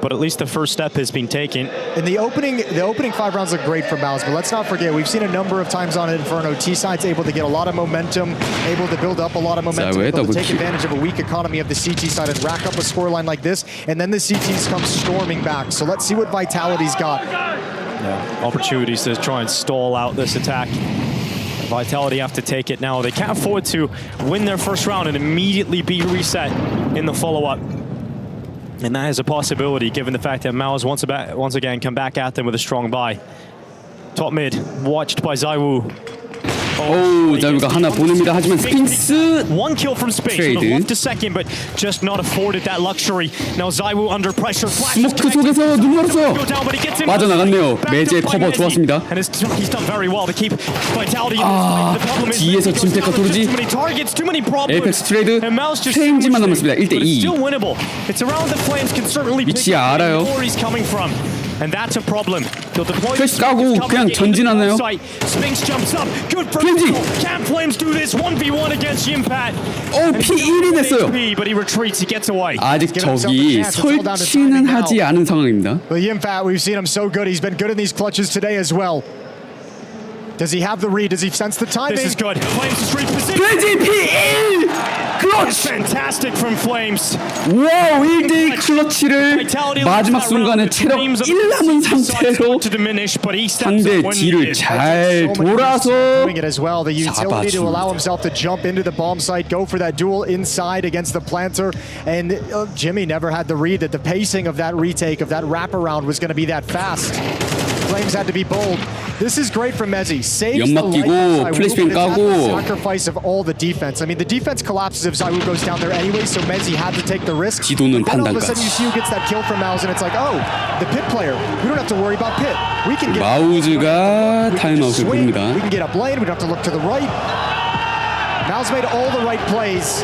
But at least the first step has been taken. In the opening 5 rounds look great for Mao's, but let's not forget we've seen a number of times on Inferno T-Side's able to get a lot of momentum, able to build up a lot of momentum, able to take advantage of a weak economy of the CT side and rack up a scoreline like this, and then the CTs come storming back. So let's see what Vitality's got. Yeah, opportunities to try and stall out this attack. Vitality have to take it now. They can't afford to win their first round and immediately be reset in the follow-up. And that is a possibility given the fact that Mao's once again come back at them with a strong buy. Top mid, watched by ZywOo. 오, 자유가 하나 보냅니다. 하지만 스핑스 One kill from Spinks. Would have loved a second, but just not afforded that luxury. Now ZywOo under pressure. 스모크 속에서 눈물었어. 빠져나갔네요. 매제 커버 좋았습니다. And he's done very well to keep Vitality in this fight. 뒤에서 짐팩과 도르지. 에이펙스 트레이드 체인지만 남았습니다. 1대2. Still winnable. It's around the Flames can certainly pick 위치 up 알아요. where he's coming from. And that's a problem. They'll deploy 플래시 까고 그냥 전진하나요? Spinks jumps up. Good vertical. Can Flames do this 1v1 against Yimpat? P1이 냈어요. But he retreats. He gets away. 아직 저기 설치는 하지 않은 상황입니다. But Yimpat, we've seen him so good. He's been good in these clutches today as well. Does he have the read? Does he sense the timing? This is good. Flames is repositioned. 플래시 P1! 클러치! Fantastic from Flames. 와우, 1대1 클러치를 마지막 순간에 체력 1 남은 상태로 상대 뒤를 잘 돌아서 The utility to allow himself to jump into the bomb site, go for that duel inside against the planter, and Jimmy never had the read that the pacing of that retake, of that wraparound was going to be that fast. Flames had to be bold. This is great from Mezzi. Saves the 연막 끼고 플래시뱅 까고 sacrifice of all the defense. I mean, the defense collapses if ZywOo goes down there anyway, so Mezzi had to take the risk. 지도는 Then all of a sudden 판단까지. you see who gets that kill from Mouse, and it's like, oh, the pit player. We don't have to worry about pit. We can get 마우즈가 타임아웃을 부릅니다. we can get up lane. We don't have to look to the right. Mouse made all the right plays.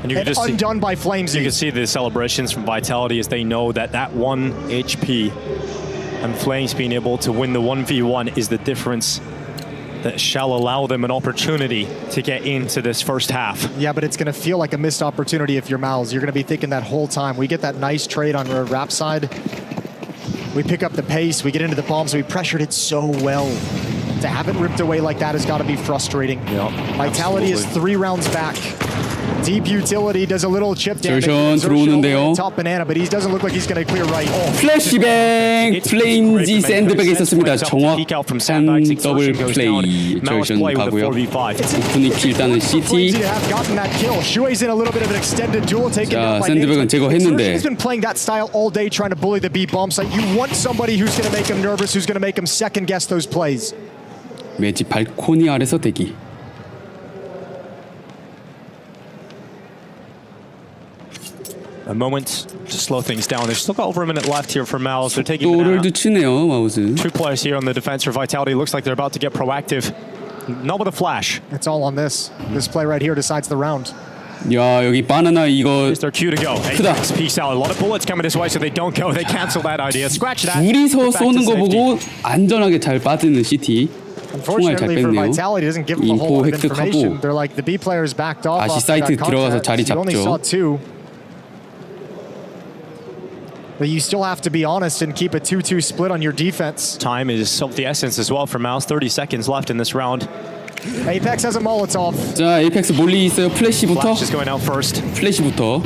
And you can just undone by Flames. You can see the celebrations from Vitality as they know that that 1 HP and Flames being able to win the 1v1 is the difference that shall allow them an opportunity to get into this first half. Yeah, but it's going to feel like a missed opportunity if you're Mouse. You're going to be thinking that whole time. We get that nice trade on the Rap side. We pick up the pace. We get into the bombs. We pressured it so well. To have it ripped away like that has got to be frustrating. Yep, Vitality is 3 rounds back. Deep utility does a little chip damage. 들어오는데요. Top banana, but he doesn't look like he's going to clear right. 플래시뱅 플레임지 샌드백에 있었습니다. 정확한 더블 플레이. 절션 가고요. 오프니키 일단은 CT. 자, 샌드백은 제거했는데. He's been playing that style all day, trying to bully the B bomb site. You want somebody who's going to make him nervous, who's going to make him second guess those plays. 매지 발코니 아래서 대기. A moment to slow things down. They've still got over a minute left here for Mouse. They're taking 속도를 늦추네요, 마우스. 2 players here on the defense for Vitality. Looks like they're about to get proactive. Not with a flash. It's all on this. This play right here decides the round. 야, 여기 바나나 이거 It's their cue to go. 크다. Peace out. A lot of bullets coming this way, so they don't go. They cancel that idea. Scratch that. 둘이서 쏘는 거 보고 안전하게 잘 빠지는 CT. 총알 잘 Unfortunately for 뺐네요. Vitality, doesn't give them a whole 인포 lot of information. 획득하고 They're like the B players backed off. 다시 off 사이트 that 들어가서 contact. 자리 You only saw 잡죠. 2. But you still have to be honest and keep a 2-2 split on your defense. Time is of the essence as well for Mouse. 30 seconds left in this round. Apex has a Molotov. 자, 에이펙스 몰리 있어요. 플래시부터. Flash is going out first. 플래시부터.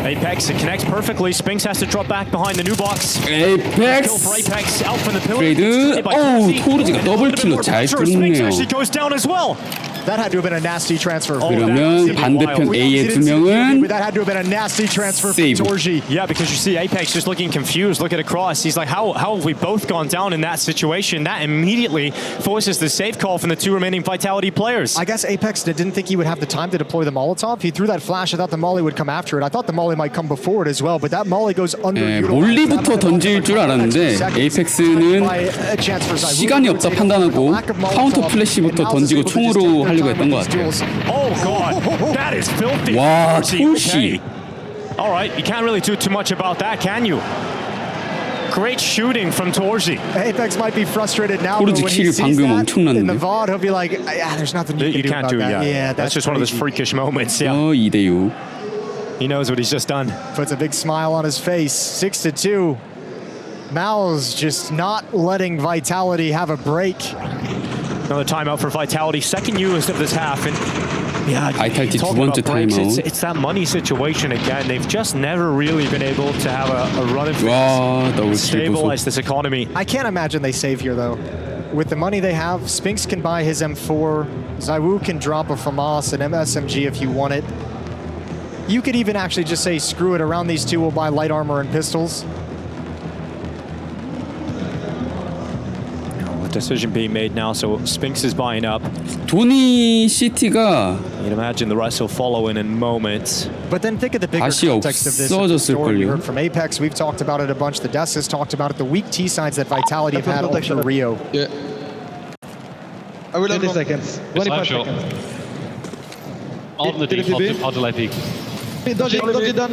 Apex, it connects perfectly. Spinks has to drop back behind the new box. 에이펙스. Kill for Apex, out from the pillar. 트레이드. 오우, 토르지가 더블킬로 잘 Spinks 뚫네요. actually goes down as well. That had to have been a nasty transfer. 그러면 반대편 A의 2명은 That had to have been a nasty transfer for Save. Torji. Yeah, because you see Apex just looking confused, looking across. He's like, how have we both gone down in that situation? That immediately forces the safe call from the 2 remaining Vitality players. I guess Apex didn't think he would have the time to deploy the Molotov. He threw that flash. I thought the Molly would come after it. I thought the Molly might come before it as well, but that Molly goes under. 몰리부터 던질 줄 알았는데 에이펙스는 시간이 없다 판단하고 카운터 플래시부터 던지고 총으로 하려고 했던 것 같아요. Oh God, that is filthy. 와, 토시. All right, you can't really do too much about that, can you? Great shooting from Torji. Apex might be frustrated now, but 토르지 when he 킬이 sees 방금 that in the 엄청났는데. VOD, he'll be like, yeah, there's nothing you can do about that. Yeah, that's just one of those freakish moments. Yeah. 2대6. He knows what he's just done. Puts a big smile on his face. 6-2. Mal's just not letting Vitality have a break. Another timeout for Vitality. Second used of this half. And yeah, 바이탈리티 두 번째 타임아웃. It's that money situation again. They've just never really been able to have a run of 와, 더블킬 stabilize 보소. this economy. I can't imagine they save here, though. With the money they have, Spinks can buy his M4. ZywOo can drop a FAMAS, an MSMG if you want it. You could even actually just say, screw it, around these 2 we'll buy light armor and pistols. decision being made now, so Spinks is buying up. 도니 시티가 You'd imagine the rest will follow in moments. But then think of the bigger 다시 context of this. The story we 없어졌을걸요. heard from Apex, we've talked about it a bunch. The Desk has talked about it. The weak T sides that Vitality have had all through Rio. Yeah. I will have 20 seconds. 25 sure. seconds. All the deep, how to peek. Dodging done.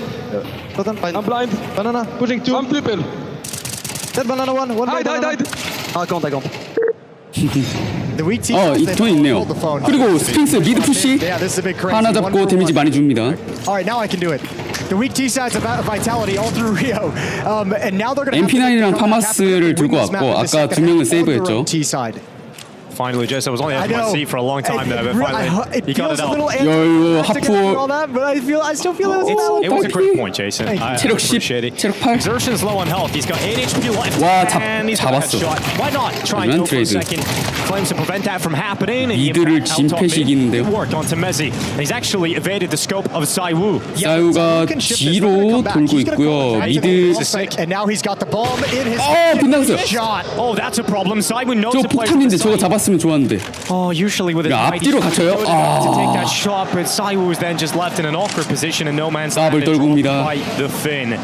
I'm blind. Banana. Pushing 2. I'm flipping. Dead banana 1. Died. I can't. The weak T 이 돈 있네요. 그리고 스핑스 미드 푸시 Yeah, this is a bit crazy. 하나 잡고 데미지 많이 줍니다. All right, now I can do it. The weak T sides of Vitality all through Rio. And now they're going to MP9이랑 파마스를 들고 왔고 아까 두 명은 세이브했죠. T side. Finally, Jess, I was only at my seat for a long time there, but finally, he got it out. 이거 하프 But I still feel It was a great point, Jason. I 체력 10, appreciate it. 체력 8. Exertion's low on health. He's got 8 HP left. 와, and he's got a 잡았어. headshot. Why not try and go for a 트레이드. second? Claims to prevent that from happening. And 미드를 진패시키는데요. worked onto Mezzi. And he's actually evaded the scope of Saiwu. 사유가 뒤로 돌고 있고요. 미드 And now he's got the bomb in his 빗나갔어요. shot. Oh, that's a problem. Saiwu knows 저 the play. 폭탄인데 저거 잡았으면 좋았는데. Oh, usually with his 야, mighty 앞뒤로 갇혀요? to take that shot, but Saiwu was then just left in an awkward position and no man's land 더블 and dropped 떨굽니다. by the fin.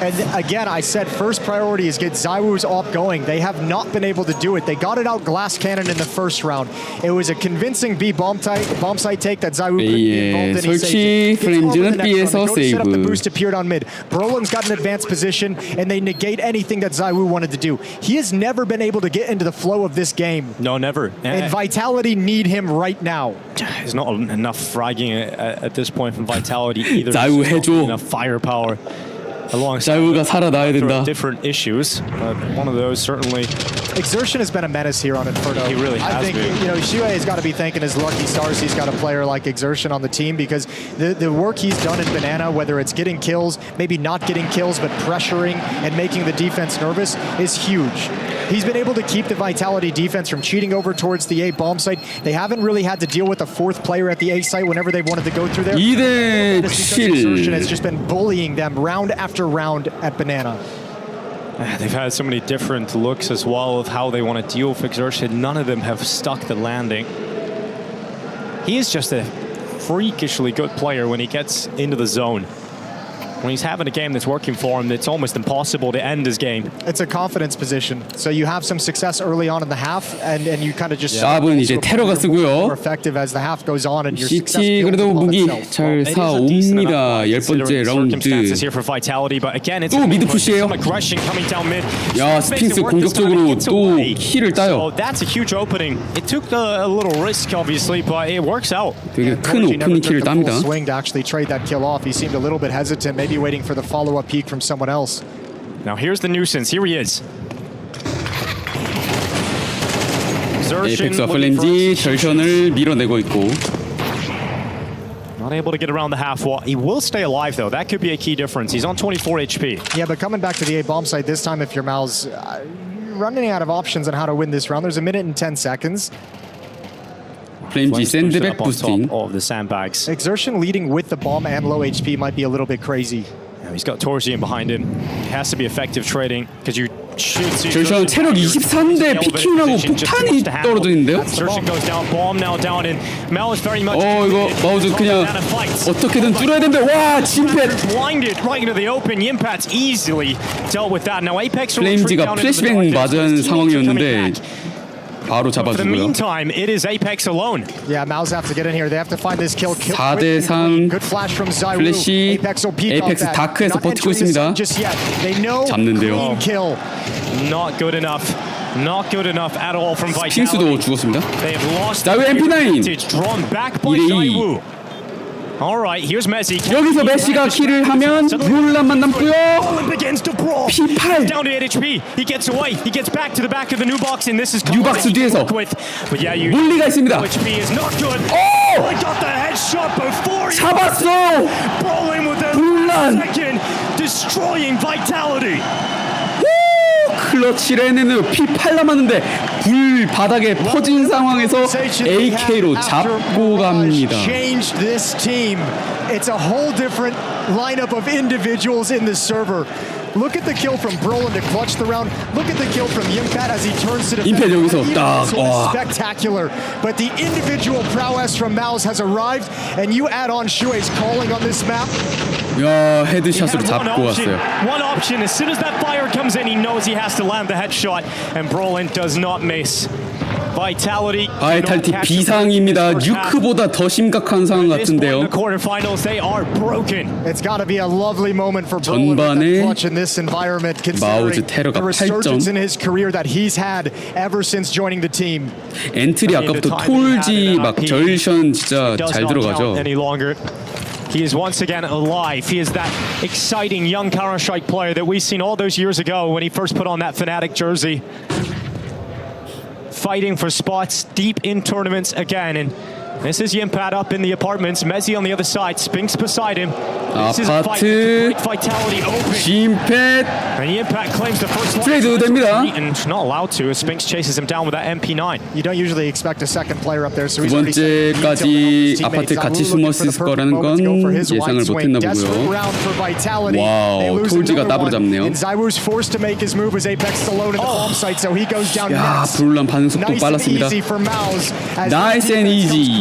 And again, I said first priority is get Zywoo's op going. They have not been able to do it. They got it out glass cannon in the first round. It was a convincing B bomb site take that Zywoo couldn't be involved in. He saved it. 프렌즈는 B에서 Set up the 세이브. boost appeared on mid. Brolin's got an advanced position, and they negate anything that Zywoo wanted to do. He has never been able to get into the flow of this game. No, never. And Vitality need him right now. There's not enough fragging at this point from Vitality either. 자유 해줘. Enough firepower. 자유가 살아나야 된다. Different issues, but one of those certainly. Exertion has been a menace here on Inferno. He really has I think been. Shue has got to be thanking his lucky stars he's got a player like Exertion on the team, because the work he's done in Banana, whether it's getting kills, maybe not getting kills, but pressuring and making the defense nervous, is huge. He's been able to keep the Vitality defense from cheating over towards the A bomb site. They haven't really had to deal with a fourth player at the A site whenever they wanted to go through there. 2대 7. Exertion has just been bullying them round after round at Banana. They've had so many different looks as well of how they want to deal with Exertion. None of them have stuck the landing. He is just a freakishly good player when he gets into the zone. When he's having a game that's working for him, it's almost impossible to end his game. It's a confidence position. So you have some success early on in the half, and you kind of just 샵은 이제 테러가 쓰고요. more effective as the half goes on, and your success 시티 builds 그래도 upon 무기 itself. 잘 사옵니다. 10번째 라운드. Here for Vitality, but again, it's 또 미드 푸시예요. some aggression coming down mid. 야, 스핑스 공격적으로 또 킬을 따요. So that's a huge opening. It took a little risk, obviously, but it works out. 되게 큰 오픈 킬을 땁니다. Swing to actually trade that kill off. He seemed a little bit hesitant, maybe waiting for the follow-up peek from someone else. Now here's the nuisance. Here he is. 에이펙스 어플렌지 절션을 밀어내고 있고. Not able to get around the half wall. He will stay alive though. That could be a key difference. He's on 24 HP. Yeah, but coming back to the A bomb site this time, if you're Mal's running out of options on how to win this round, there's a minute and 10 seconds. 프렌지 샌드백 부스팅. Of the sandbags. Exertion leading with the bomb and low HP might be a little bit crazy. He's got Torsian behind him. It has to be effective trading because you should see. 절션 체력 24인데 피킹하고 폭탄이 떨어지는데요? Exertion goes down, bomb now down, and Mel is very much. 이거 마우즈 그냥 어떻게든 뚫어야 되는데 와 진패. Blinded right into the open. Yimpat's easily dealt with that. Now Apex. 플레임즈가 플래시뱅 맞은 상황이었는데. 바로 For the 잡아주고요. meantime, it is Apex alone. Yeah, Mal's have to get in here. They have to find this kill. 4대 3. Good flash from Zywoo. 플래시. Apex will peek off 에이펙스 that. 다크에서 Not 버티고 entering the 있습니다. zone just yet. They know 잡는데요. clean kill. Not good enough. Not good enough at all from 스핑스도 Vitality. 죽었습니다. They have lost 자유 MP9. drawn back by 2대2. Zywoo. All right, here's Mezzi. 여기서 메시가 킬을 하면 롤란만 남고요. begins to brawl. P8. Down to 8 HP. He gets away. He gets back to the back of the new box, and this is 뉴박스 뒤에서 But yeah, you. 물리가 있습니다. HP is not good. 오! He got the headshot before. 잡았어. Brawling with the 물란. second, destroying Vitality. 클러치를 해내는 P8 남았는데 불 바닥에 퍼진 상황에서 AK로 잡고 갑니다. Changed this team. It's a whole different lineup of individuals in the server. Look at the kill from Brolin to clutch the round. Look at the kill from Yimpat as he turns to defend. 임팩 여기서 딱 와. Spectacular. But the individual prowess from Maus has arrived, and you add on Shue's calling on this map. 야, 헤드샷으로 잡고 왔어요. One option. As soon as that fire comes in, he knows he has to land the headshot, and Brolin does not miss. Vitality. 바이탈리티 비상입니다. 뉴크보다 더 심각한 상황 같은데요. It's got to be a lovely moment for Brolin with that clutch in this environment, considering the resurgence in his career that he's had ever since joining the team. 엔트리 아까부터 톨지 막 절션 진짜 잘 들어가죠. He is once again alive. He is that exciting young Counter-Strike player that we've seen all those years ago when he first put on that Fnatic jersey. Fighting for spots deep in tournaments again, and this is Yimpat up in the apartments. Mezzi on the other side, Spinks beside him. This is a fight with Vitality open. Yimpat. And Yimpat claims the first one. 트레이드 됩니다. And not allowed to as Spinks chases him down with that MP9. You don't usually expect a second player up there, so 두 번째까지 아파트 같이 숨어 있을 거라는 건 예상을 못했나 보고요. 와우, 톨지가 따로 잡네요. 야, 브룰란 반응 속도 빨랐습니다. Nice and easy.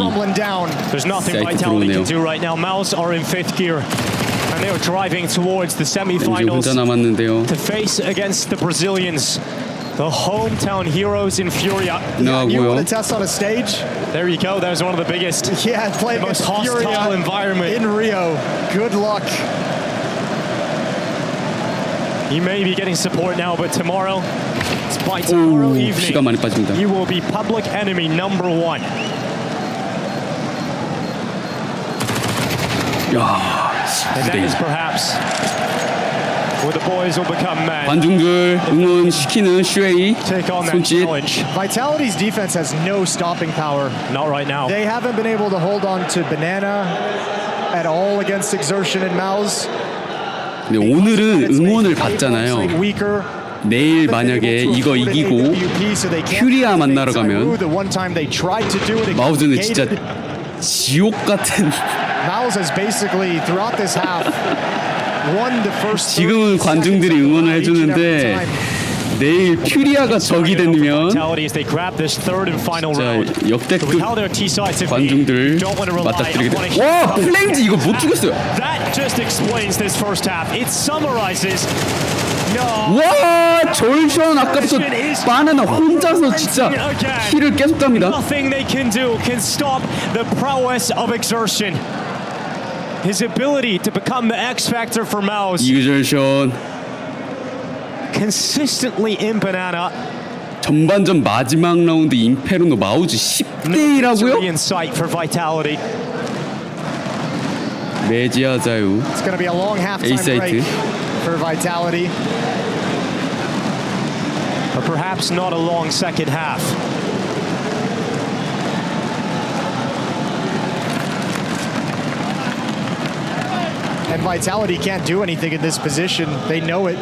There's nothing Vitality can do right now. Maus are in 5th gear. And they are driving towards the semifinals to face against the Brazilians, the hometown heroes in Furia. You want to test on a stage? There you go. There's one of the biggest, play most hostile environment in Rio. Good luck. You may be getting support now, but tomorrow, it's by tomorrow evening, you will be public enemy number 1. 야. And that is perhaps where the boys will become men. 관중들 응원시키는 슈에이 손짓. Vitality's defense has no stopping power. Not right now. They haven't been able to hold on to Banana at all against Exertion and Maus. 근데 오늘은 응원을 받잖아요. 내일 만약에 이거 이기고 퓨리아 만나러 가면 마우즈는 진짜 지옥 같은. Maus has basically throughout this half won the first. 지금은 관중들이 응원을 해주는데 내일 퓨리아가 적이 되면 진짜 역대급 관중들 맞닥뜨리게 돼. 와, 플레임즈 이거 못 죽였어요. 와, 절션 아까부터 바나나 혼자서 진짜 킬을 계속 갑니다. His ability to become the X factor for Maus. 이그절션 consistently in Banana. 전반전 마지막 라운드 임페르노 마우즈 10대1라고요? 메지아 자유 에이사이트. For Vitality. But perhaps not a long second half. And Vitality can't do anything in this position. They know it.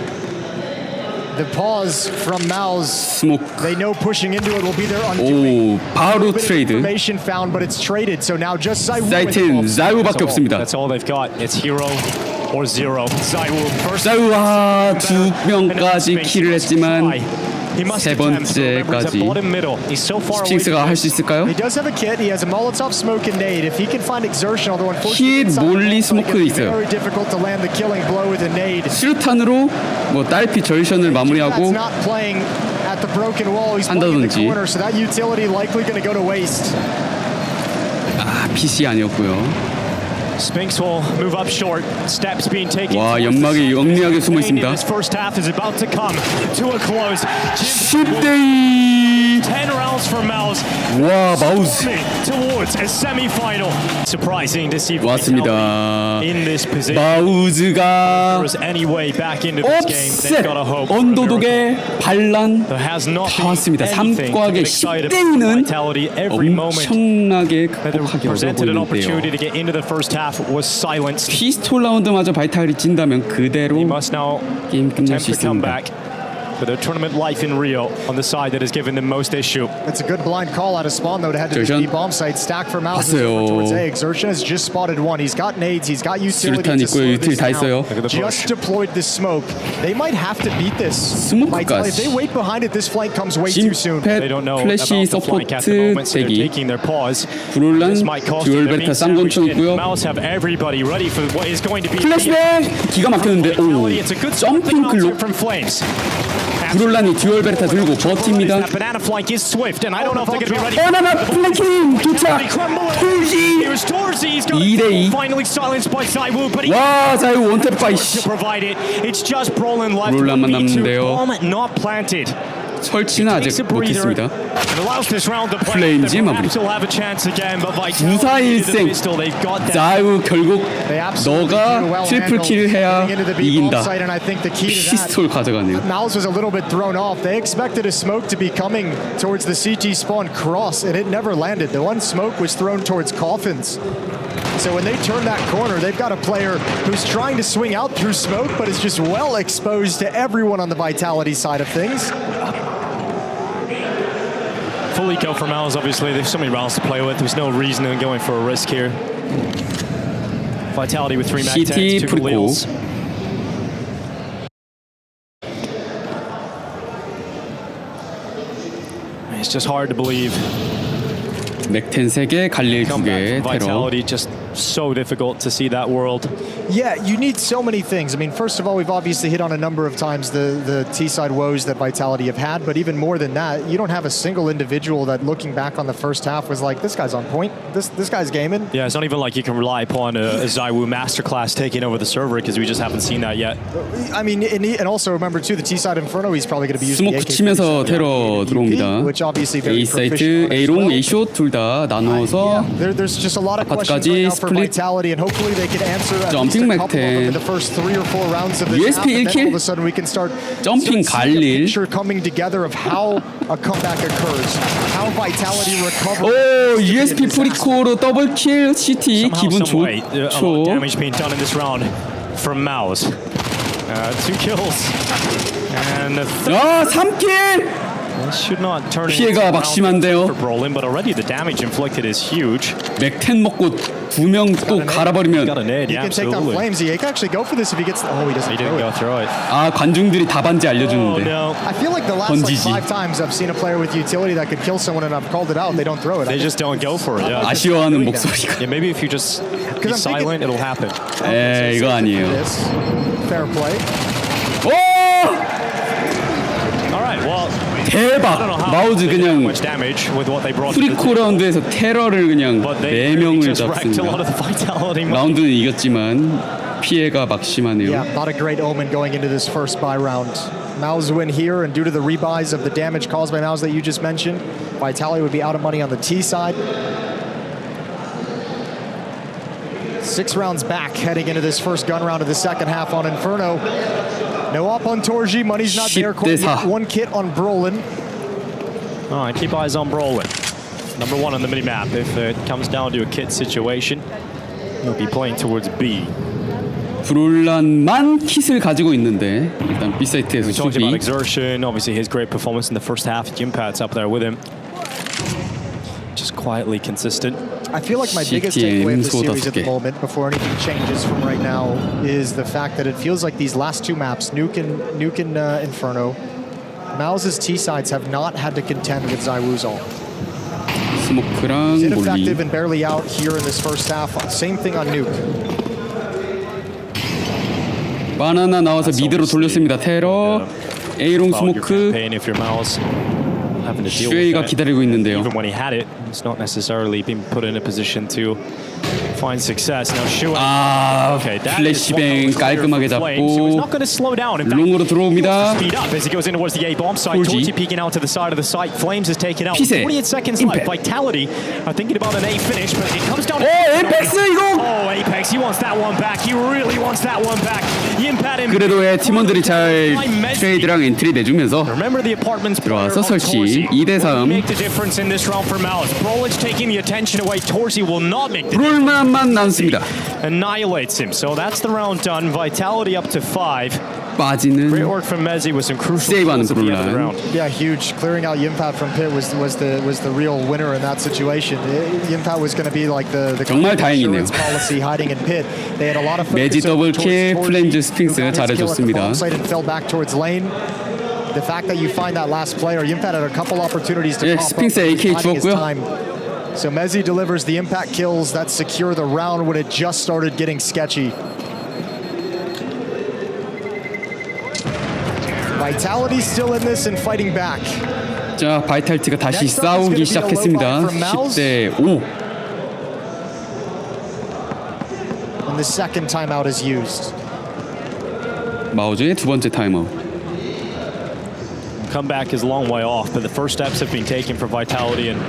The pause from Maus. Smoke. They know pushing into it will be their undoing. 오, 바로 트레이드. Information found, but it's traded. So now just 사이트는 자유밖에 없습니다. That's all they've got. It's hero or zero. 자유와 두 명까지 킬을 했지만 세 번째까지 스핑스가 할 수 있을까요? 킷 몰리 스모크 있어요. 수류탄으로 뭐 딸피 절션을 마무리하고 한다든지. 아, PC 아니었고요. Spinks will move up short. Steps being taken. 와, 연막이 영리하게 숨어 있습니다. This first half is about to come to a close. 10대2. 10 rounds for Maus. 와, 마우스. Towards a semi-final. Surprising to see 왔습니다. in this position. 마우즈가 업셋 언더독의 반란 다 왔습니다. 3곽의 10대2는 엄청나게 극복하기 어려웠는데요. 피스톨 라운드마저 바이탈이 진다면 그대로 게임 끝날 수 있습니다. with their tournament life in Rio on the side that has given them most issue. It's a good blind call out of spawn, though, to head to the B bomb site. Stack for Mouse towards A. Xerxes has just spotted one. He's got nades. He's got utility to slow this down. Just deployed the smoke. They might have to beat this. If they wait behind it, this flank comes way too soon. They don't know about the flank at the moment, so they're taking their pause. 브롤란 듀얼 베타 쌍권총 있고요. Mouse have everybody ready for what is going to be. 플래시뱅 기가 막혔는데 오 점핑 클로. 브롤란이 듀얼 베타 들고 버팁니다. 바나나 플랭킹 도착. 톨지 2대2. 와 자유 원탭 바이. 브롤란만 남는데요. 설치는 아직 못했습니다. 플레인지 마무리. 9-4-1생 자유 결국 너가 트리플 킬을 해야 이긴다. 피스톨 가져가네요. Mouse was a little bit thrown off. They expected a smoke to be coming towards the CT spawn cross, and it never landed. The one smoke was thrown towards coffins. So when they turn that corner, they've got a player who's trying to swing out through smoke, but is just well exposed to everyone on the Vitality side of things. Full eco for Mouse, obviously. There's so many rounds to play with. There's no reason in going for a risk here. Vitality with 3 mag 10s, 2 Khalils. It's just hard to believe. 맥10 3개, 갈릴 2개, 테러. Vitality just so difficult to see that world. Yeah, you need so many things. I mean, first of all, we've obviously hit on a number of times the T-side woes that Vitality have had, but even more than that, you don't have a single individual that, looking back on the first half, was like, this guy's on point, this guy's gaming. Yeah, it's not even like you can rely upon a Zywoo masterclass taking over the server, because we just haven't seen that yet. I mean, and also remember too, the T-side Inferno, he's probably going to be using the AK, 치면서 테러 들어옵니다. which obviously very A 사이트, A롱, A숏 둘 다 나눠서 there's just a lot of questions right now for Vitality, and hopefully they can answer at least a couple of them in the first 3 or 4 rounds of this half, and then all of a sudden we can start 점핑 갈릴. picture coming together of how a comeback occurs, how Vitality recovers. 오, USP 프리코로 더블킬 CT 기분 좋죠. Damage being done in this round from Mouse. 2 kills. And 아, 3킬! 피해가 막심한데요. but already the damage inflicted is huge. 맥10 먹고 2명 또 갈아버리면 He can take down Flames. He can actually go for this if he gets. Oh, he doesn't. He didn't go through it. 아, 관중들이 답안지 알려주는데. I feel like the last like 5 times I've seen a player with utility that could kill someone and I've called it out. They don't throw it. They just don't go for it. Yeah. 아쉬워하는 목소리가. Yeah, maybe if you just be silent, it'll happen. 에, 이거 아니에요. Fair play. 오! 대박! 마우즈 그냥 프리코 라운드에서 테러를 그냥 4명을 잡습니다. 라운드는 이겼지만 피해가 막심하네요. Yeah, not a great omen going into this first buy round. Mouse win here, and due to the rebuys of the damage caused by Mouse that you just mentioned, Vitality would be out of money on the T side. 6 rounds back heading into this first gun round of the second half on Inferno. No up on Torji, money's not there quite yet. 1 kit on Brolin. All right, keep eyes on Brolin. Number 1 on the mini-map. If it comes down to a kit situation, he'll be playing towards B. 브롤란만 킷을 가지고 있는데 일단 B 사이트에서 We talked 수비. about exertion, obviously his great performance in the first half. Gimpat's up there with him. Just quietly consistent. I feel like my biggest takeaway of the series at the moment, before anything changes from right now, is the fact that it feels like these last 2 maps, Nuke and Inferno, Mouse's T-sides have not had to contend with Zywoo's ult. 스모크랑 He's 몰리. ineffective and barely out here in this first half. Same thing on Nuke. 바나나 나와서 미드로 돌렸습니다. 테러. A롱 스모크. 슈에이가 기다리고 있는데요. Even when he had it, it's not necessarily been put in a position to find success. Now Shuei. 아, 플래시뱅 깔끔하게 잡고 롱으로 들어옵니다. Speed up as he goes in towards the A bomb site. Torji peeking out to the side of the site. Flames has taken out. 48 seconds left. Vitality are thinking about an A finish, but it comes down to. 오, 에이펙스 이거. Oh, Apex, he wants that one back. He really wants that one back. 그래도 팀원들이 잘 트레이드랑 엔트리 내주면서 들어와서 설치 2대3. 브롤만만 남습니다. Annihilates him. So that's the round done. Vitality up to 5. 빠지는 Great work from Mezzi with some crucial 세이브하는 kills at the end of the round. Yeah, huge. Clearing out Yimpat from pit was the real winner in that situation. Yimpat was going to be like the 정말 다행이네요. insurance policy hiding in pit. They had a lot of 매지 focus 더블킬, towards 플렌즈 the- 스핑스 who got his kill at the 잘해줬습니다. bomb site and fell back towards lane. The fact that you find that last player, Yimpat had a couple opportunities to 예, pop up, 스핑스 but he was AK biding his 주었고요. time. So Mezzi delivers the impact kills that secure the round when it just started getting sketchy. Vitality still in this and fighting back. 자, 바이탈티가 다시 싸우기 시작했습니다. 10대 5. And the second timeout is used. 마오즈의 두 번째 타임아웃. Comeback is a long way off, but the first steps have been taken for Vitality, and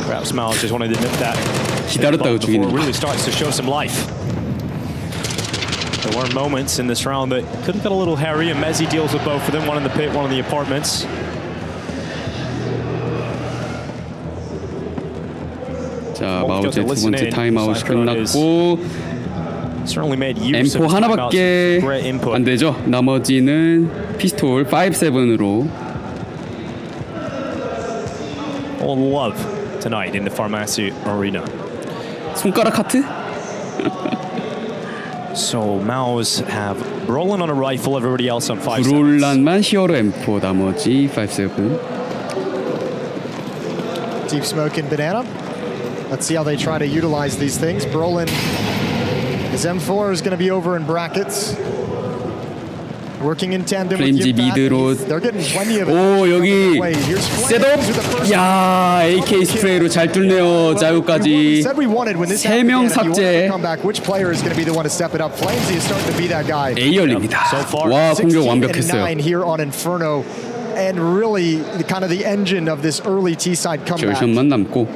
perhaps Miles just wanted to nip that 기다렸다가 before 죽이는. it really starts to show some life. There were moments in this round that could have got a little hairy, and Mezzi deals with both of them, one in the pit, one in the apartments. 자, 마오즈의 두 번째 타임아웃이 끝났고 Certainly made use M4 of his 하나밖에 timeouts. Great input. 안 되죠. 나머지는 피스톨 5.7으로 All love tonight in the Pharmacy Arena. 손가락 하트? So Mao's have Brolin on a rifle, everybody else on 5.7. 브롤란만 히어로 M4 나머지 5.7. Deep smoke and banana. Let's see how they try to utilize these things. Brolin, his M4 is going to be over in brackets. Working in tandem with 플레임즈 Yimpat. 미드로. They're getting plenty of 오, 여기 Here's 셋업. Flames with the first 야, AK 스프레이로 잘 뚫네요. 자유까지. said we wanted when this 세 명 happened, if you want 삭제. to come back, which player is going to be the one to step it up? Flamesy is starting to be that guy. A열입니다. So far, 와, 공격 16 and 완벽했어요. 9 here on Inferno, and really kind of the engine of this early T-side comeback. 절션만 남고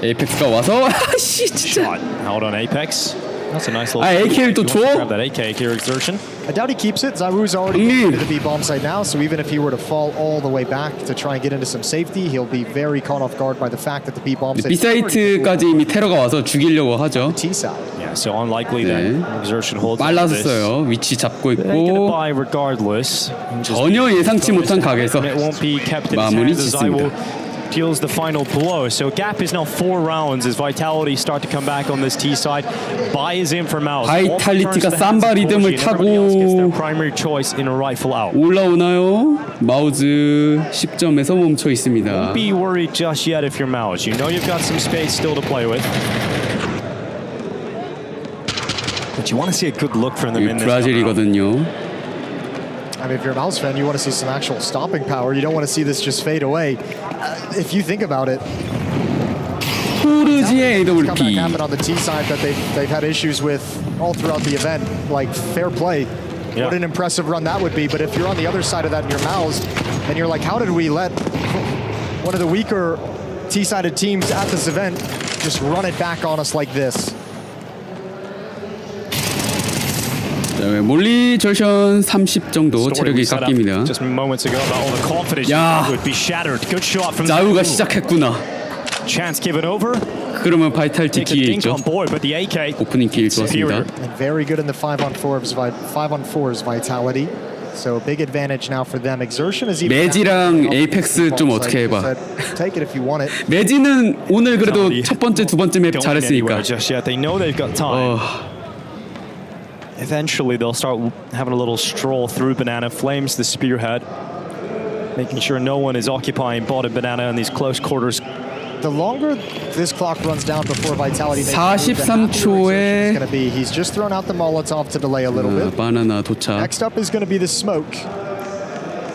에이펙스가 와서 씨 Shot 진짜. out on Apex. That's a nice little. 아, AK를 또 You want to 줘? grab that AK here, Exertion. I doubt he keeps it. Zaru's already to the B bomb site now, so even if he were to fall all the way back to try and get into some safety, he'll be very caught off guard by the fact that the B bomb site B 사이트까지 이미 테러가 와서 죽이려고 하죠. T-side. Yeah, so unlikely 네. that Exertion holds on to this. 빨랐어요. 위치 잡고 They get a 있고 buy regardless. 전혀 예상치 못한 각에서 It won't be kept in his 마무리 hands as 짓습니다. deals the final blow. So gap is now 4 rounds as Vitality start to come back on this T side. Buy is in for Mouse. 바이탈리티가 삼바 리듬을 타고 primary choice in a rifle out. 올라오나요? 마우즈 10점에서 멈춰 있습니다. Don't be worried just yet if you're Mouse. You know you've got some space still to play with. But you want to see a good look from them in this round. 브라질이거든요. I mean, if you're a Mouse fan, you want to see some actual stopping power. You don't want to see this just fade away. If you think about it, 포르지의 comeback AWP. happened on the T side that they've had issues with all throughout the event. Like, fair play. Yeah. What an impressive run that would be. But if you're on the other side of that and you're Mouse, and you're like, how did we let one of the weaker T-sided teams at this event just run it back on us like this? 자, 몰리 절션 30 정도 체력이 깎입니다. Just moments ago about all the confidence 야. would be shattered. Good shot from 자우가 Zawu. 시작했구나. Chance given over. 그러면 바이탈티 Take a 기회 dink 있죠. on board, but the AK 오프닝 킬 좋았습니다. And very good in the 5-on-4's vitality. So big advantage now for them. Exertion is even 매지랑 에이펙스 좀 어떻게 해봐. Take it if you want it. 매지는 오늘 그래도 첫 번째, 두 번째 맵 don't 잘했으니까. anywhere just yet. They know they've got time. Eventually, they'll start having a little stroll through Banana. Flames the spearhead, making sure no one is occupying bottom Banana in these close quarters. The longer this clock runs down before Vitality makes 43초에 going to be. He's just thrown out the Molotov to delay a little bit. 바나나 도착. Next up is going to be the smoke.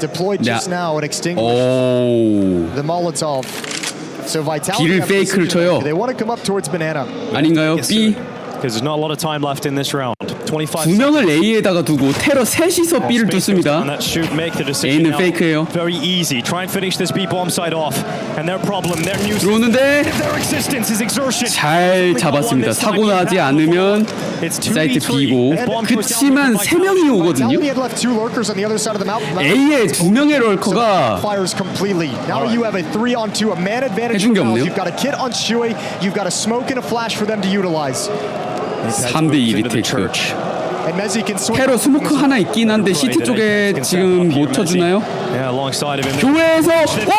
Deployed just now and extinguished 오. the Molotov. So Vitality B를 have a 페이크를 decision to 쳐요. make. They want to come up towards Banana. 아닌가요? Yes, B. Because there's not a lot of time left in this round. 25 두 명을 A에다가 두고 테러 셋이서 B를 뚫습니다. And that should make the decision A는 now 페이크예요. very easy. Try and finish this B bomb side off. And their problem, their news, 들어오는데 their existence is Exertion. 잘 잡았습니다. 사고 나지 않으면 사이트 B고 그치만 3명이 오거든요. Vitality had left 2 lurkers on the other side of the mountain. A에 2명의 럴커가 Fires completely. Now you have a 3-on-2, a man advantage. 해준 게 없네요. You've got a kit on Shui, you've got a smoke and a flash for them to utilize. 3대2 리테이크. And Messi can swing. 테러 스모크 하나 있긴 한데 시티 쪽에 지금 못 쳐주나요? 교회에서 오!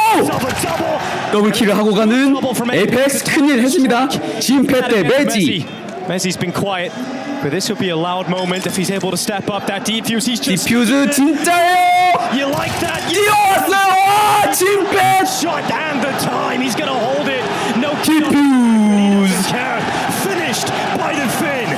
더블킬을 하고 가는 에이펙스 큰일 했습니다. 진패 때 메지. Messi's been quiet, but this will be a loud moment if he's able to step up that defuse. He's just 디퓨즈 진짜예요. You like that? 뛰어왔어요. 진패. Shot and the time. He's gonna hold it. No 디퓨즈. Finished by the Finn.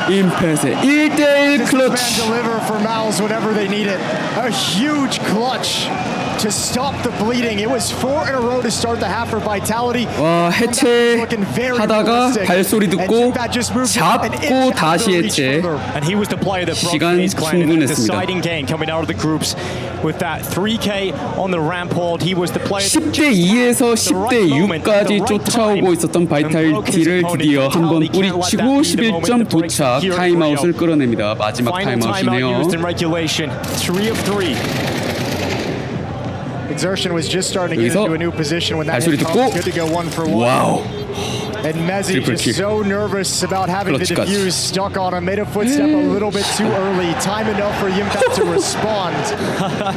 임펫의 1대1 클러치. Deliver for Mouse whenever they need it. A huge clutch to stop the bleeding. It was 4 in a row to start the half for Vitality. 와, 해체하다가 발소리 듣고 잡고 다시 해체. 시간 충분했습니다. 10대 2에서 10대 6까지 쫓아오고 있었던 바이탈리티를 드디어 한번 뿌리치고 11점 도착. 타임아웃을 끌어냅니다. 마지막 타임아웃이네요. Exertion was just starting to get into a new position when that 발소리 hit 듣고 good to go 1 for 1. 와우. And Messi just so nervous about having the defuse stuck on him. Made a footstep a little bit too early. Time enough for Yimpat to respond.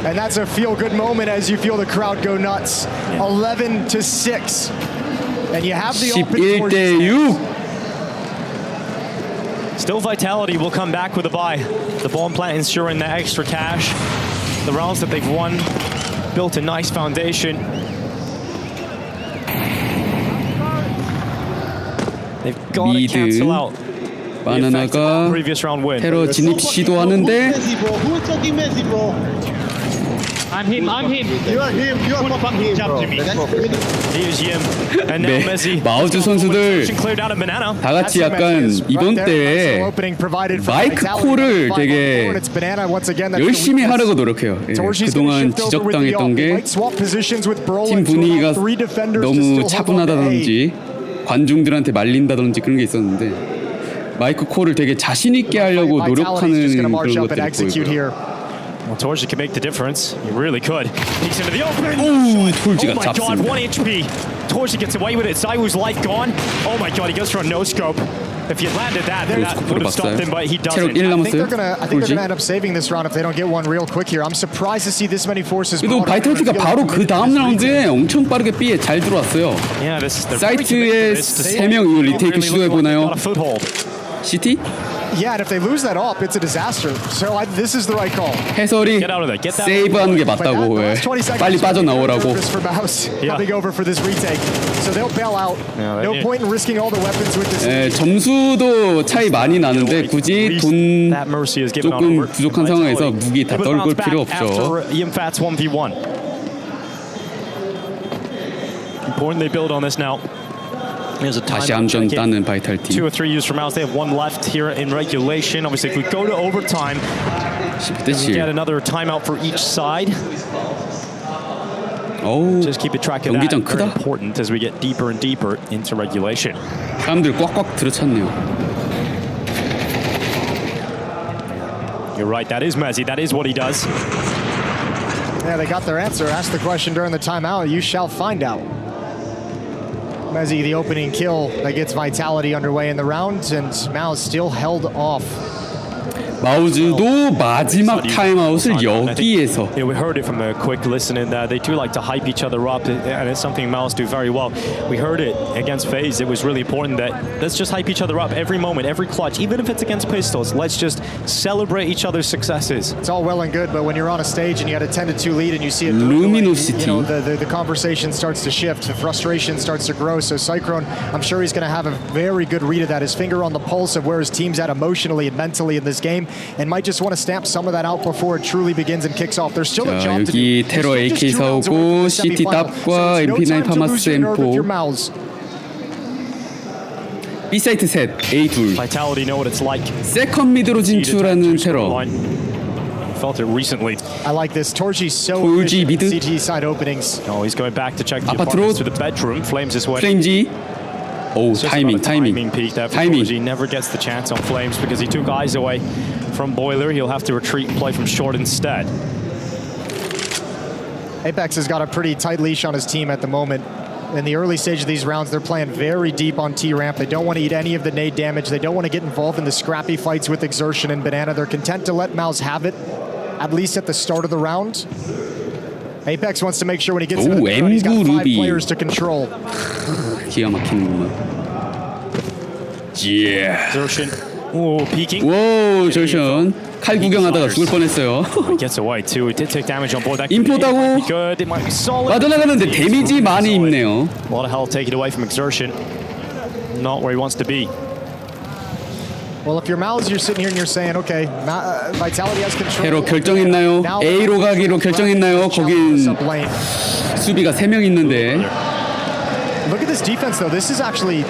And that's a feel-good moment as you feel the crowd go nuts. 11-6. And you have the open 11대 6. Still Vitality will come back with a buy. The bomb plant ensuring the extra cash. The rounds that they've won built a nice foundation. They've got to cancel out 바나나가 previous round win. 테러 진입 시도하는데 I'm him. You are him. You are fucking jump to me. Here's Yim. And now Messi. 마우즈 선수들 다 같이 약간 이번 대회에 마이크 콜을 되게 열심히 하려고 노력해요. 예, 그동안 지적당했던 게 팀 분위기가 너무 차분하다든지 관중들한테 말린다든지 그런 게 있었는데 마이크 콜을 되게 자신 있게 하려고 노력하는 그런 것들이 보여요. Well, Torji can make the difference. He really could. He's into the open. Oh my God, 1 HP. Torji gets away with it. Zaiwu's life gone. Oh my God, he goes for a no scope. If he had landed that, then that would have stopped him, but he doesn't. I think they're gonna end up saving this round if they don't get one real quick here. I'm surprised to see this many forces. 그래도 바이탈리티가 바로 그 다음 라운드에 엄청 빠르게 B에 잘 들어왔어요. 사이트에 3명 이거 리테이크 시도해 보나요? 시티? Yeah, and if they lose that up, it's a disaster. So this is the right call. 해설이 세이브하는 게 맞다고. 왜? 빨리 빠져나오라고. Coming over for this retake. So they'll bail out. No point in risking all the weapons with this. 네, 점수도 차이 많이 나는데 굳이 돈 조금 부족한 상황에서 무기 다 떨굴 필요 없죠. Important they build on this now. 다시 함정 따는 바이탈티. 2 or 3 use from Mouse. They have 1 left here in regulation. Obviously, if we go to overtime, we get another timeout for each side. Just keep a track of that. Very important as we get deeper and deeper into regulation. 사람들 꽉꽉 들어찼네요. You're right. That is Messi. That is what he does. Yeah, they got their answer. Asked the question during the timeout. You shall find out. Messi, the opening kill that gets Vitality underway in the round, and Mao still held off. 마우즈도 마지막 타임아웃을 여기에서. Yeah, we heard it from the quick listening that they do like to hype each other up, and it's something Mouse do very well. We heard it against FaZe. It was really important that let's just hype each other up every moment, every clutch, even if it's against Pistols. Let's just celebrate each other's successes. It's all well and good, but when you're on a stage and you had a 10-2 lead and you see it, the conversation starts to shift, the frustration starts to grow. So Cyclone, I'm sure he's going to have a very good read of that, his finger on the pulse of where his team's at emotionally and mentally in this game. And might just want to stamp some of that out before it truly begins and kicks off. There's still a job to do. 여기 테러 AK 사오고 CT 답과 MP9 파마스 M4 B사이트 셋 A 둘 Vitality know what it's like. 세컨 미드로 진출하는 테러. Felt it recently. I like this. Torji's so efficient in CT side openings. Oh, he's going back to check the apartments to the bedroom. Flames his way. Flames. Oh, timing peak there for Torji. Never gets the chance on Flames because he took eyes away from Boiler. He'll have to retreat and play from short instead. Apex has got a pretty tight leash on his team at the moment. in the early stage of these rounds, they're playing very deep on T-ramp. They don't want to eat any of the nade damage. They don't want to get involved in the scrappy fights with Exertion and Banana. They're content to let Mouse have it, at least at the start of the round. Apex wants to make sure when he gets into the round, he's got 5 players to control. 기가 막히는구만. Exertion. Ooh, peeking. 오, 조션. 칼 구경하다가 죽을 뻔했어요. Gets away too. He did take damage on board. That 인포다고 good. It might be solid. 빠져나가는데 데미지 많이 입네요. A lot of health taken away from Exertion. Not where he wants to be. Well, if you're Mouse, you're sitting here and you're saying, okay, Vitality has control. A로 결정했나요? A로 가기로 결정했나요? 거긴 수비가 3명 있는데. Look at this defense, though. This is actually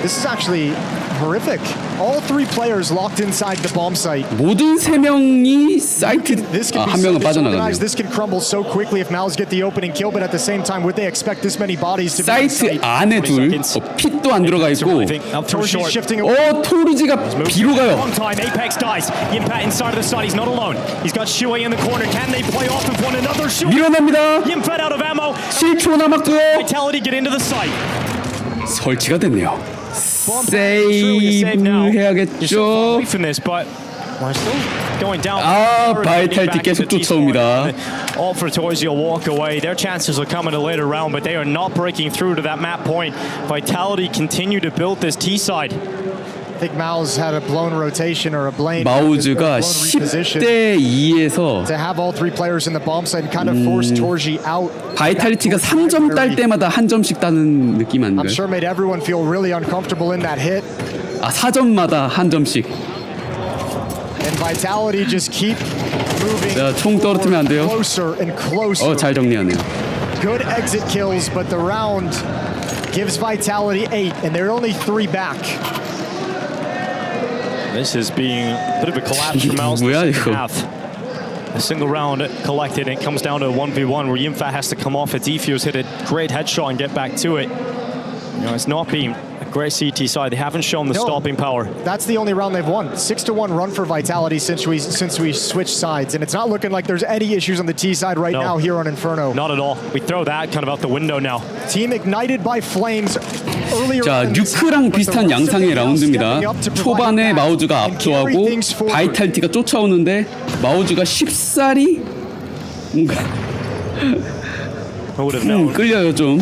horrific. All 3 players locked inside the bomb site. 모든 3명이 사이트. 한 명은 빠져나가네요. This can crumble so quickly if Mouse get the opening kill, but at the same time, would they expect this many bodies to be 사이트 안에 둘. 핏도 안 들어가 있고. 토르지가 비로 가요. Apex dies. Yimpat inside of the side. He's not alone. He's got Shuei in the corner. Can they play off of one another? 밀어냅니다. Yimpat out of ammo. 7초 남았고요. Vitality get into the site. 설치가 됐네요. 세이브 해야겠죠. 아, 바이탈리티 계속 쫓아옵니다. All for Toys, you'll walk away. Their chances will come in a later round, but they are not breaking through to that map point. Vitality continue to build this T side. I think Mao's had a blown rotation or a blown 마우즈가 10대 2에서 to have all 3 players in the bomb site and kind of force Torji out. 바이탈리티가 3점 딸 때마다 한 점씩 따는 느낌 아닌가요? I'm sure made everyone feel really uncomfortable in that hit. 아, 4점마다 한 점씩. And Vitality just keep moving. 자, 총 떨어뜨리면 안 돼요. Closer and closer. 잘 정리하네요. Good exit kills, but the round gives Vitality 8, and they're only 3 back. This is being a bit of a collapse for Mouse. 뭐야 이거? A single round collected, and it comes down to a 1v1 where Yimfat has to come off a defuse, hit a great headshot, and get back to it. You know, it's not been a great CT side. They haven't shown the stopping power. That's the only round they've won. 6-1 run for Vitality since we switched sides, and it's not looking like there's any issues on the T side right now here on Inferno. Not at all. We throw that kind of out the window now. Team ignited by flames. 자, 뉴크랑 비슷한 양상의 라운드입니다. 초반에 마우즈가 압도하고 바이탈리티가 쫓아오는데 마우즈가 쉽사리 뭔가 끌려요 좀.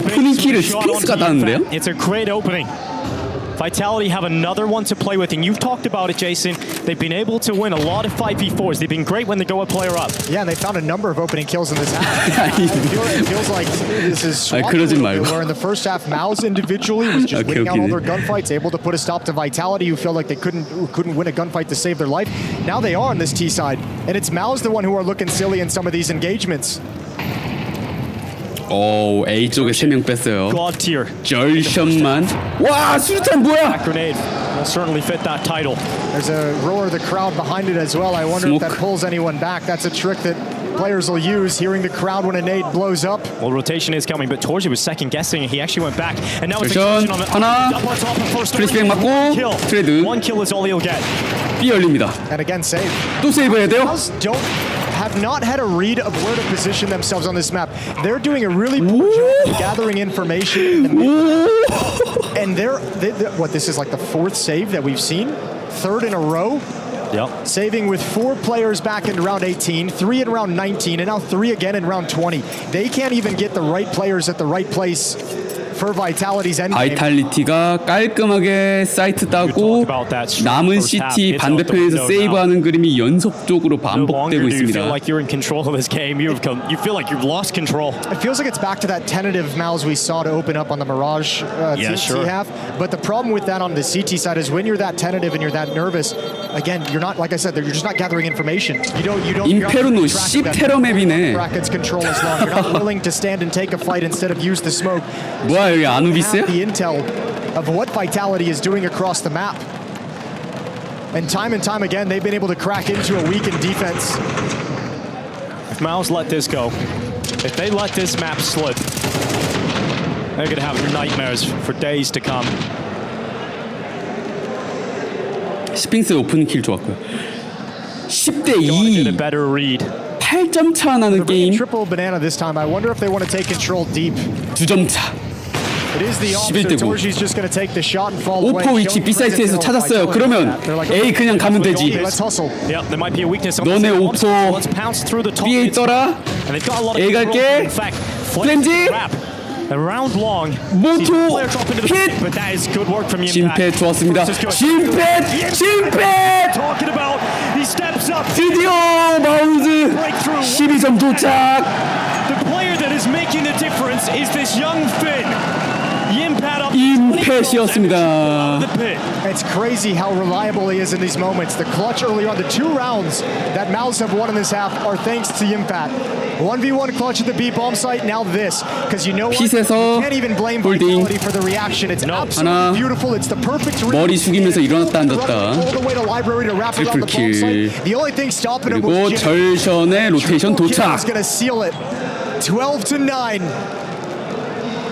푸닝키를 스핑스가 따는데요? It's a great opening. Vitality have another one to play with, and you've talked about it, Jason. They've been able to win a lot of 5v4s. They've been great when they go a player up. Yeah, and they found a number of opening kills in this half. It feels like this is where in the first half, Mouse individually was just winning out all their gunfights, able to put a stop to Vitality, who felt like they couldn't win a gunfight to save their life. Now they are on this T side, and it's Mouse the one who are looking silly in some of these engagements. 오, A 쪽에 3명 뺐어요. God tier. 절션만. 와, 수류탄 뭐야? Grenade will certainly fit that title. There's a roar of the crowd behind it as well. I wonder if that pulls anyone back. That's a trick that players will use, hearing the crowd when a nade blows up. Well, rotation is coming, but Torji was second guessing. He actually went back, and now it's 절션 하나. 프리스백 맞고 트레이드. One kill is all he'll get. B 열립니다. And again, save. 또 세이브해야 돼요? Have not had a read of where to position themselves on this map. They're doing a really poor job of gathering information. And what, this is like the 4th save that we've seen? 3rd in a row? Yep. Saving with 4 players back in round 18, 3 in round 19, and now 3 again in round 20. They can't even get the right players at the right place for Vitality's end game. 바이탈리티가 깔끔하게 사이트 따고 남은 CT 반대편에서 세이브하는 그림이 연속적으로 반복되고 있습니다. You feel like you're in control of this game. You feel like you've lost control. It feels like it's back to that tentative Mouse we saw to open up on the Mirage T half. But the problem with that on the CT side is when you're that tentative and you're that nervous, again, you're not, like I said, you're just not gathering information. You don't. 인페르노 10테러 맵이네. Brackets control as long. You're not willing to stand and take a fight instead of use the smoke. 뭐야 여기 아누비스야? The intel of what Vitality is doing across the map. And time again, they've been able to crack into a weakened defense. If Mouse let this go, if they let this map slip, they're going to have nightmares for days to come. 스핑스 오픈 킬 좋았고요. 10대 2. 8점 차 나는 게임. Triple banana this time. I wonder if they want to take control deep. 2점 차. It is the opposite. 11대 9. Torji's just going to take the shot and fall away. 오퍼 위치 B사이트에서 찾았어요. 그러면 A 그냥 가면 되지. Let's hustle. Yeah, there might be a weakness on 너네 the 오퍼 Let's pounce through the top. B에 있더라. And they've got a lot of A 갈게. in fact, 플랜지. around long. 모토 핏. But that is good work from 진패 좋았습니다. 진패. Talking about he steps up. 드디어 마운드 12점 도착. The player that is making the difference is this young Finn. 임패시였습니다. It's crazy how reliable he is in these moments. The clutch early on, the 2 rounds that Mals have won in this half are thanks to Yimpat. 1v1 clutch at the B bomb site, now this. Because you know what? You can't even blame Vitality for the reaction. It's absolutely beautiful. It's the perfect 머리 숙이면서 일어났다 앉았다. 트리플 킬. 그리고 절션의 로테이션 도착. 12-9.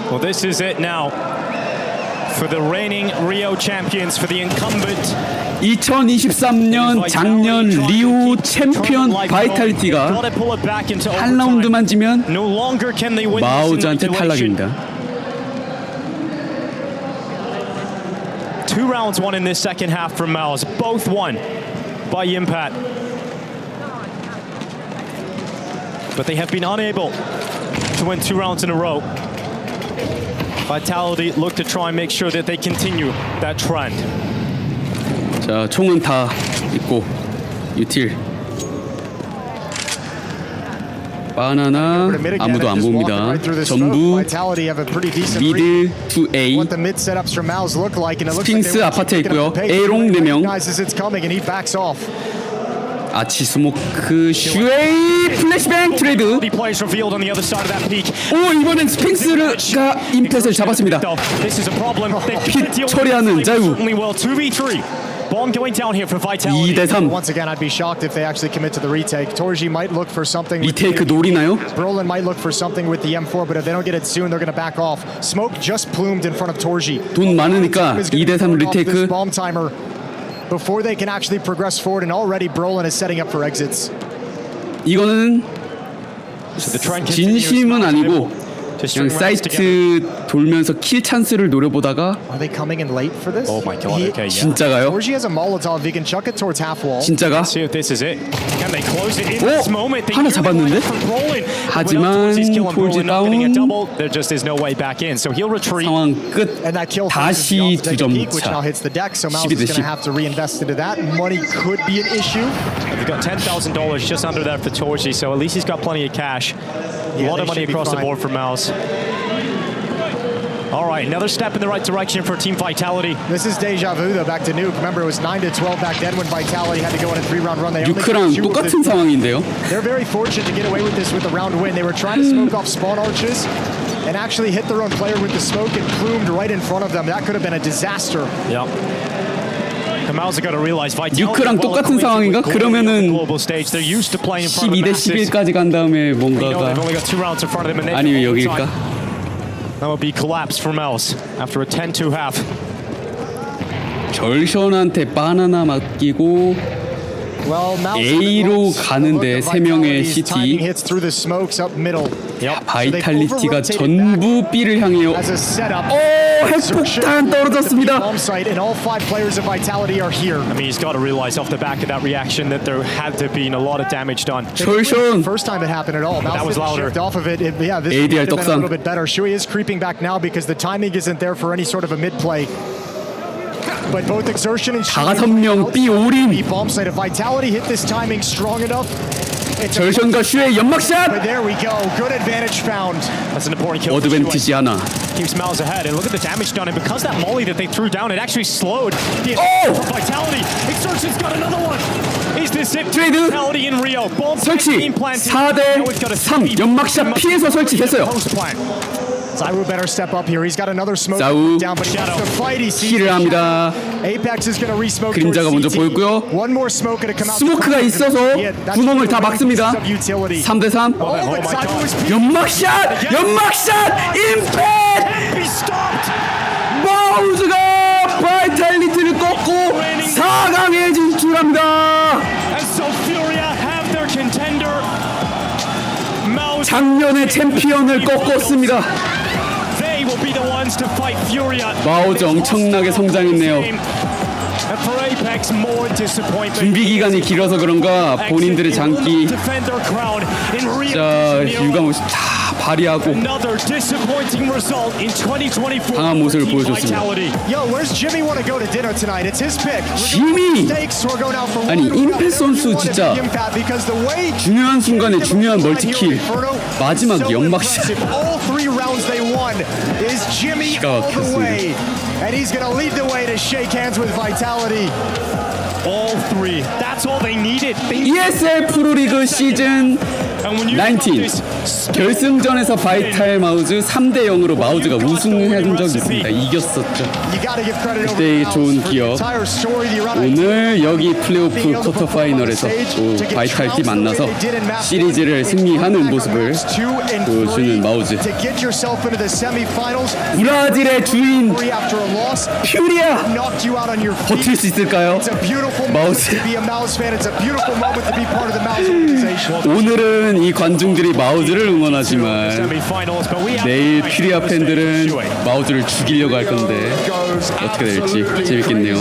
Well, this is it now for the reigning Rio champions, for the incumbent. 2023년 작년 리오 챔피언 바이탈리티가 한 라운드만 지면 마오즈한테 탈락입니다. 2 rounds won in this second half from Maoz, both won by Yimpat. But they have been unable to win 2 rounds in a row. Vitality look to try and make sure that they continue that trend. 자, 총은 다 있고 유틸. 바나나 아무도 안 봅니다. 전부 미드 to A. 스핑스 아파트에 있고요. A롱 4명. 아치 스모크 슈에이 플래시뱅 트레이드. 오, 이번엔 스핑스가 임펫을 잡았습니다. 핏 처리하는 자유. 2대3. Once again, I'd be shocked if they actually commit to the retake. Torji might look for something. 리테이크 노리나요? Brolin might look for something with the M4, but if they don't get it soon, they're going to back off. Smoke just plumed in front of Torji. 돈 많으니까 2대3 리테이크. Bomb timer before they can actually progress forward, and already Brolin is setting up for exits. 이거는 진심은 아니고 그냥 사이트 돌면서 킬 찬스를 노려보다가 진짜가요? 진짜가? 오! 하나 잡았는데? 하지만 톨지 다운. 상황 끝. 다시 2점 차. 12대 10. They've got $10,000 just under that for Torji, so at least he's got plenty of cash. A lot of money across the board for Mouse. All right, another step in the right direction for Team Vitality. This is deja vu though, back to Nuke. Remember, it was 9-12 back then when Vitality had to go on a 3-round run. 뉴크랑 똑같은 상황인데요. They're very fortunate to get away with this with the round win. They were trying to smoke off spawn arches and actually hit their own player with the smoke and plumed right in front of them. That could have been a disaster. Yep. 뉴크랑 똑같은 상황인가? 그러면은 12대 11까지 간 다음에 뭔가가 아니면 여기일까? That would be collapse for Mouse after a 10-2 half. 절션한테 바나나 맡기고 A로 가는데 3명의 CT. 바이탈리티가 전부 B를 향해요. 오, 핵폭탄 떨어졌습니다. I mean, he's got to realize off the back of that reaction that there had to be a lot of damage done. 절션. First time it happened at all. That was louder. Off of it. Yeah, this ADR would have been a 떡상. little bit better. Shui is creeping back now because the timing isn't there for any sort of a mid play. But both exertion and 5명 B 올인. bomb site. If Vitality hit this timing strong enough, 절션과 슈의 연막샷. but there we go. Good advantage found. That's an important kill. 어드밴티지 하나. Keeps Miles ahead, and look at the damage done. And because that molly that they threw down, it actually slowed the Vitality. Exertion's got another one. Is this it? 트레이드. Vitality in Rio. 설치. 4대 3. 연막샷 피해서 설치했어요. Zawu better step up here. He's got another smoke 자우 down, but he wants to fight. He sees 킬을 합니다. Apex is going to resmoke. 그림자가 먼저 보였고요. One more smoke to come out. 스모크가 있어서 구멍을 다 막습니다. 3대 3. 연막샷! 연막샷! 임팩트! 마우즈가 바이탈리티를 꺾고 4강에 진출합니다. And so Furia have their contender. 작년의 챔피언을 꺾었습니다. 마우즈 엄청나게 성장했네요. 준비 기간이 길어서 그런가 본인들의 장기 자 유감없이 다 발휘하고 강한 모습을 보여줬습니다. 지미! 아니 임페 선수 진짜 중요한 순간에 중요한 멀티킬 마지막 연막샷 기가 막혔습니다. And he's going to lead the way to shake hands with Vitality. All three. That's all they needed. ESL 프로리그 시즌 19 결승전에서 바이탈 마우즈 3대 0으로 마우즈가 우승해준 적이 있습니다. 이겼었죠. 그때 좋은 기억. 오늘 여기 플레이오프 쿼터 파이널에서 또 바이탈티 만나서 시리즈를 승리하는 모습을 보여주는 마우즈. 브라질의 주인 퓨리아 버틸 수 있을까요? 마우즈. 오늘은 이 관중들이 마우즈를 응원하지만 내일 퓨리아 팬들은 마우즈를 죽이려고 할 건데 어떻게 될지 재밌겠네요.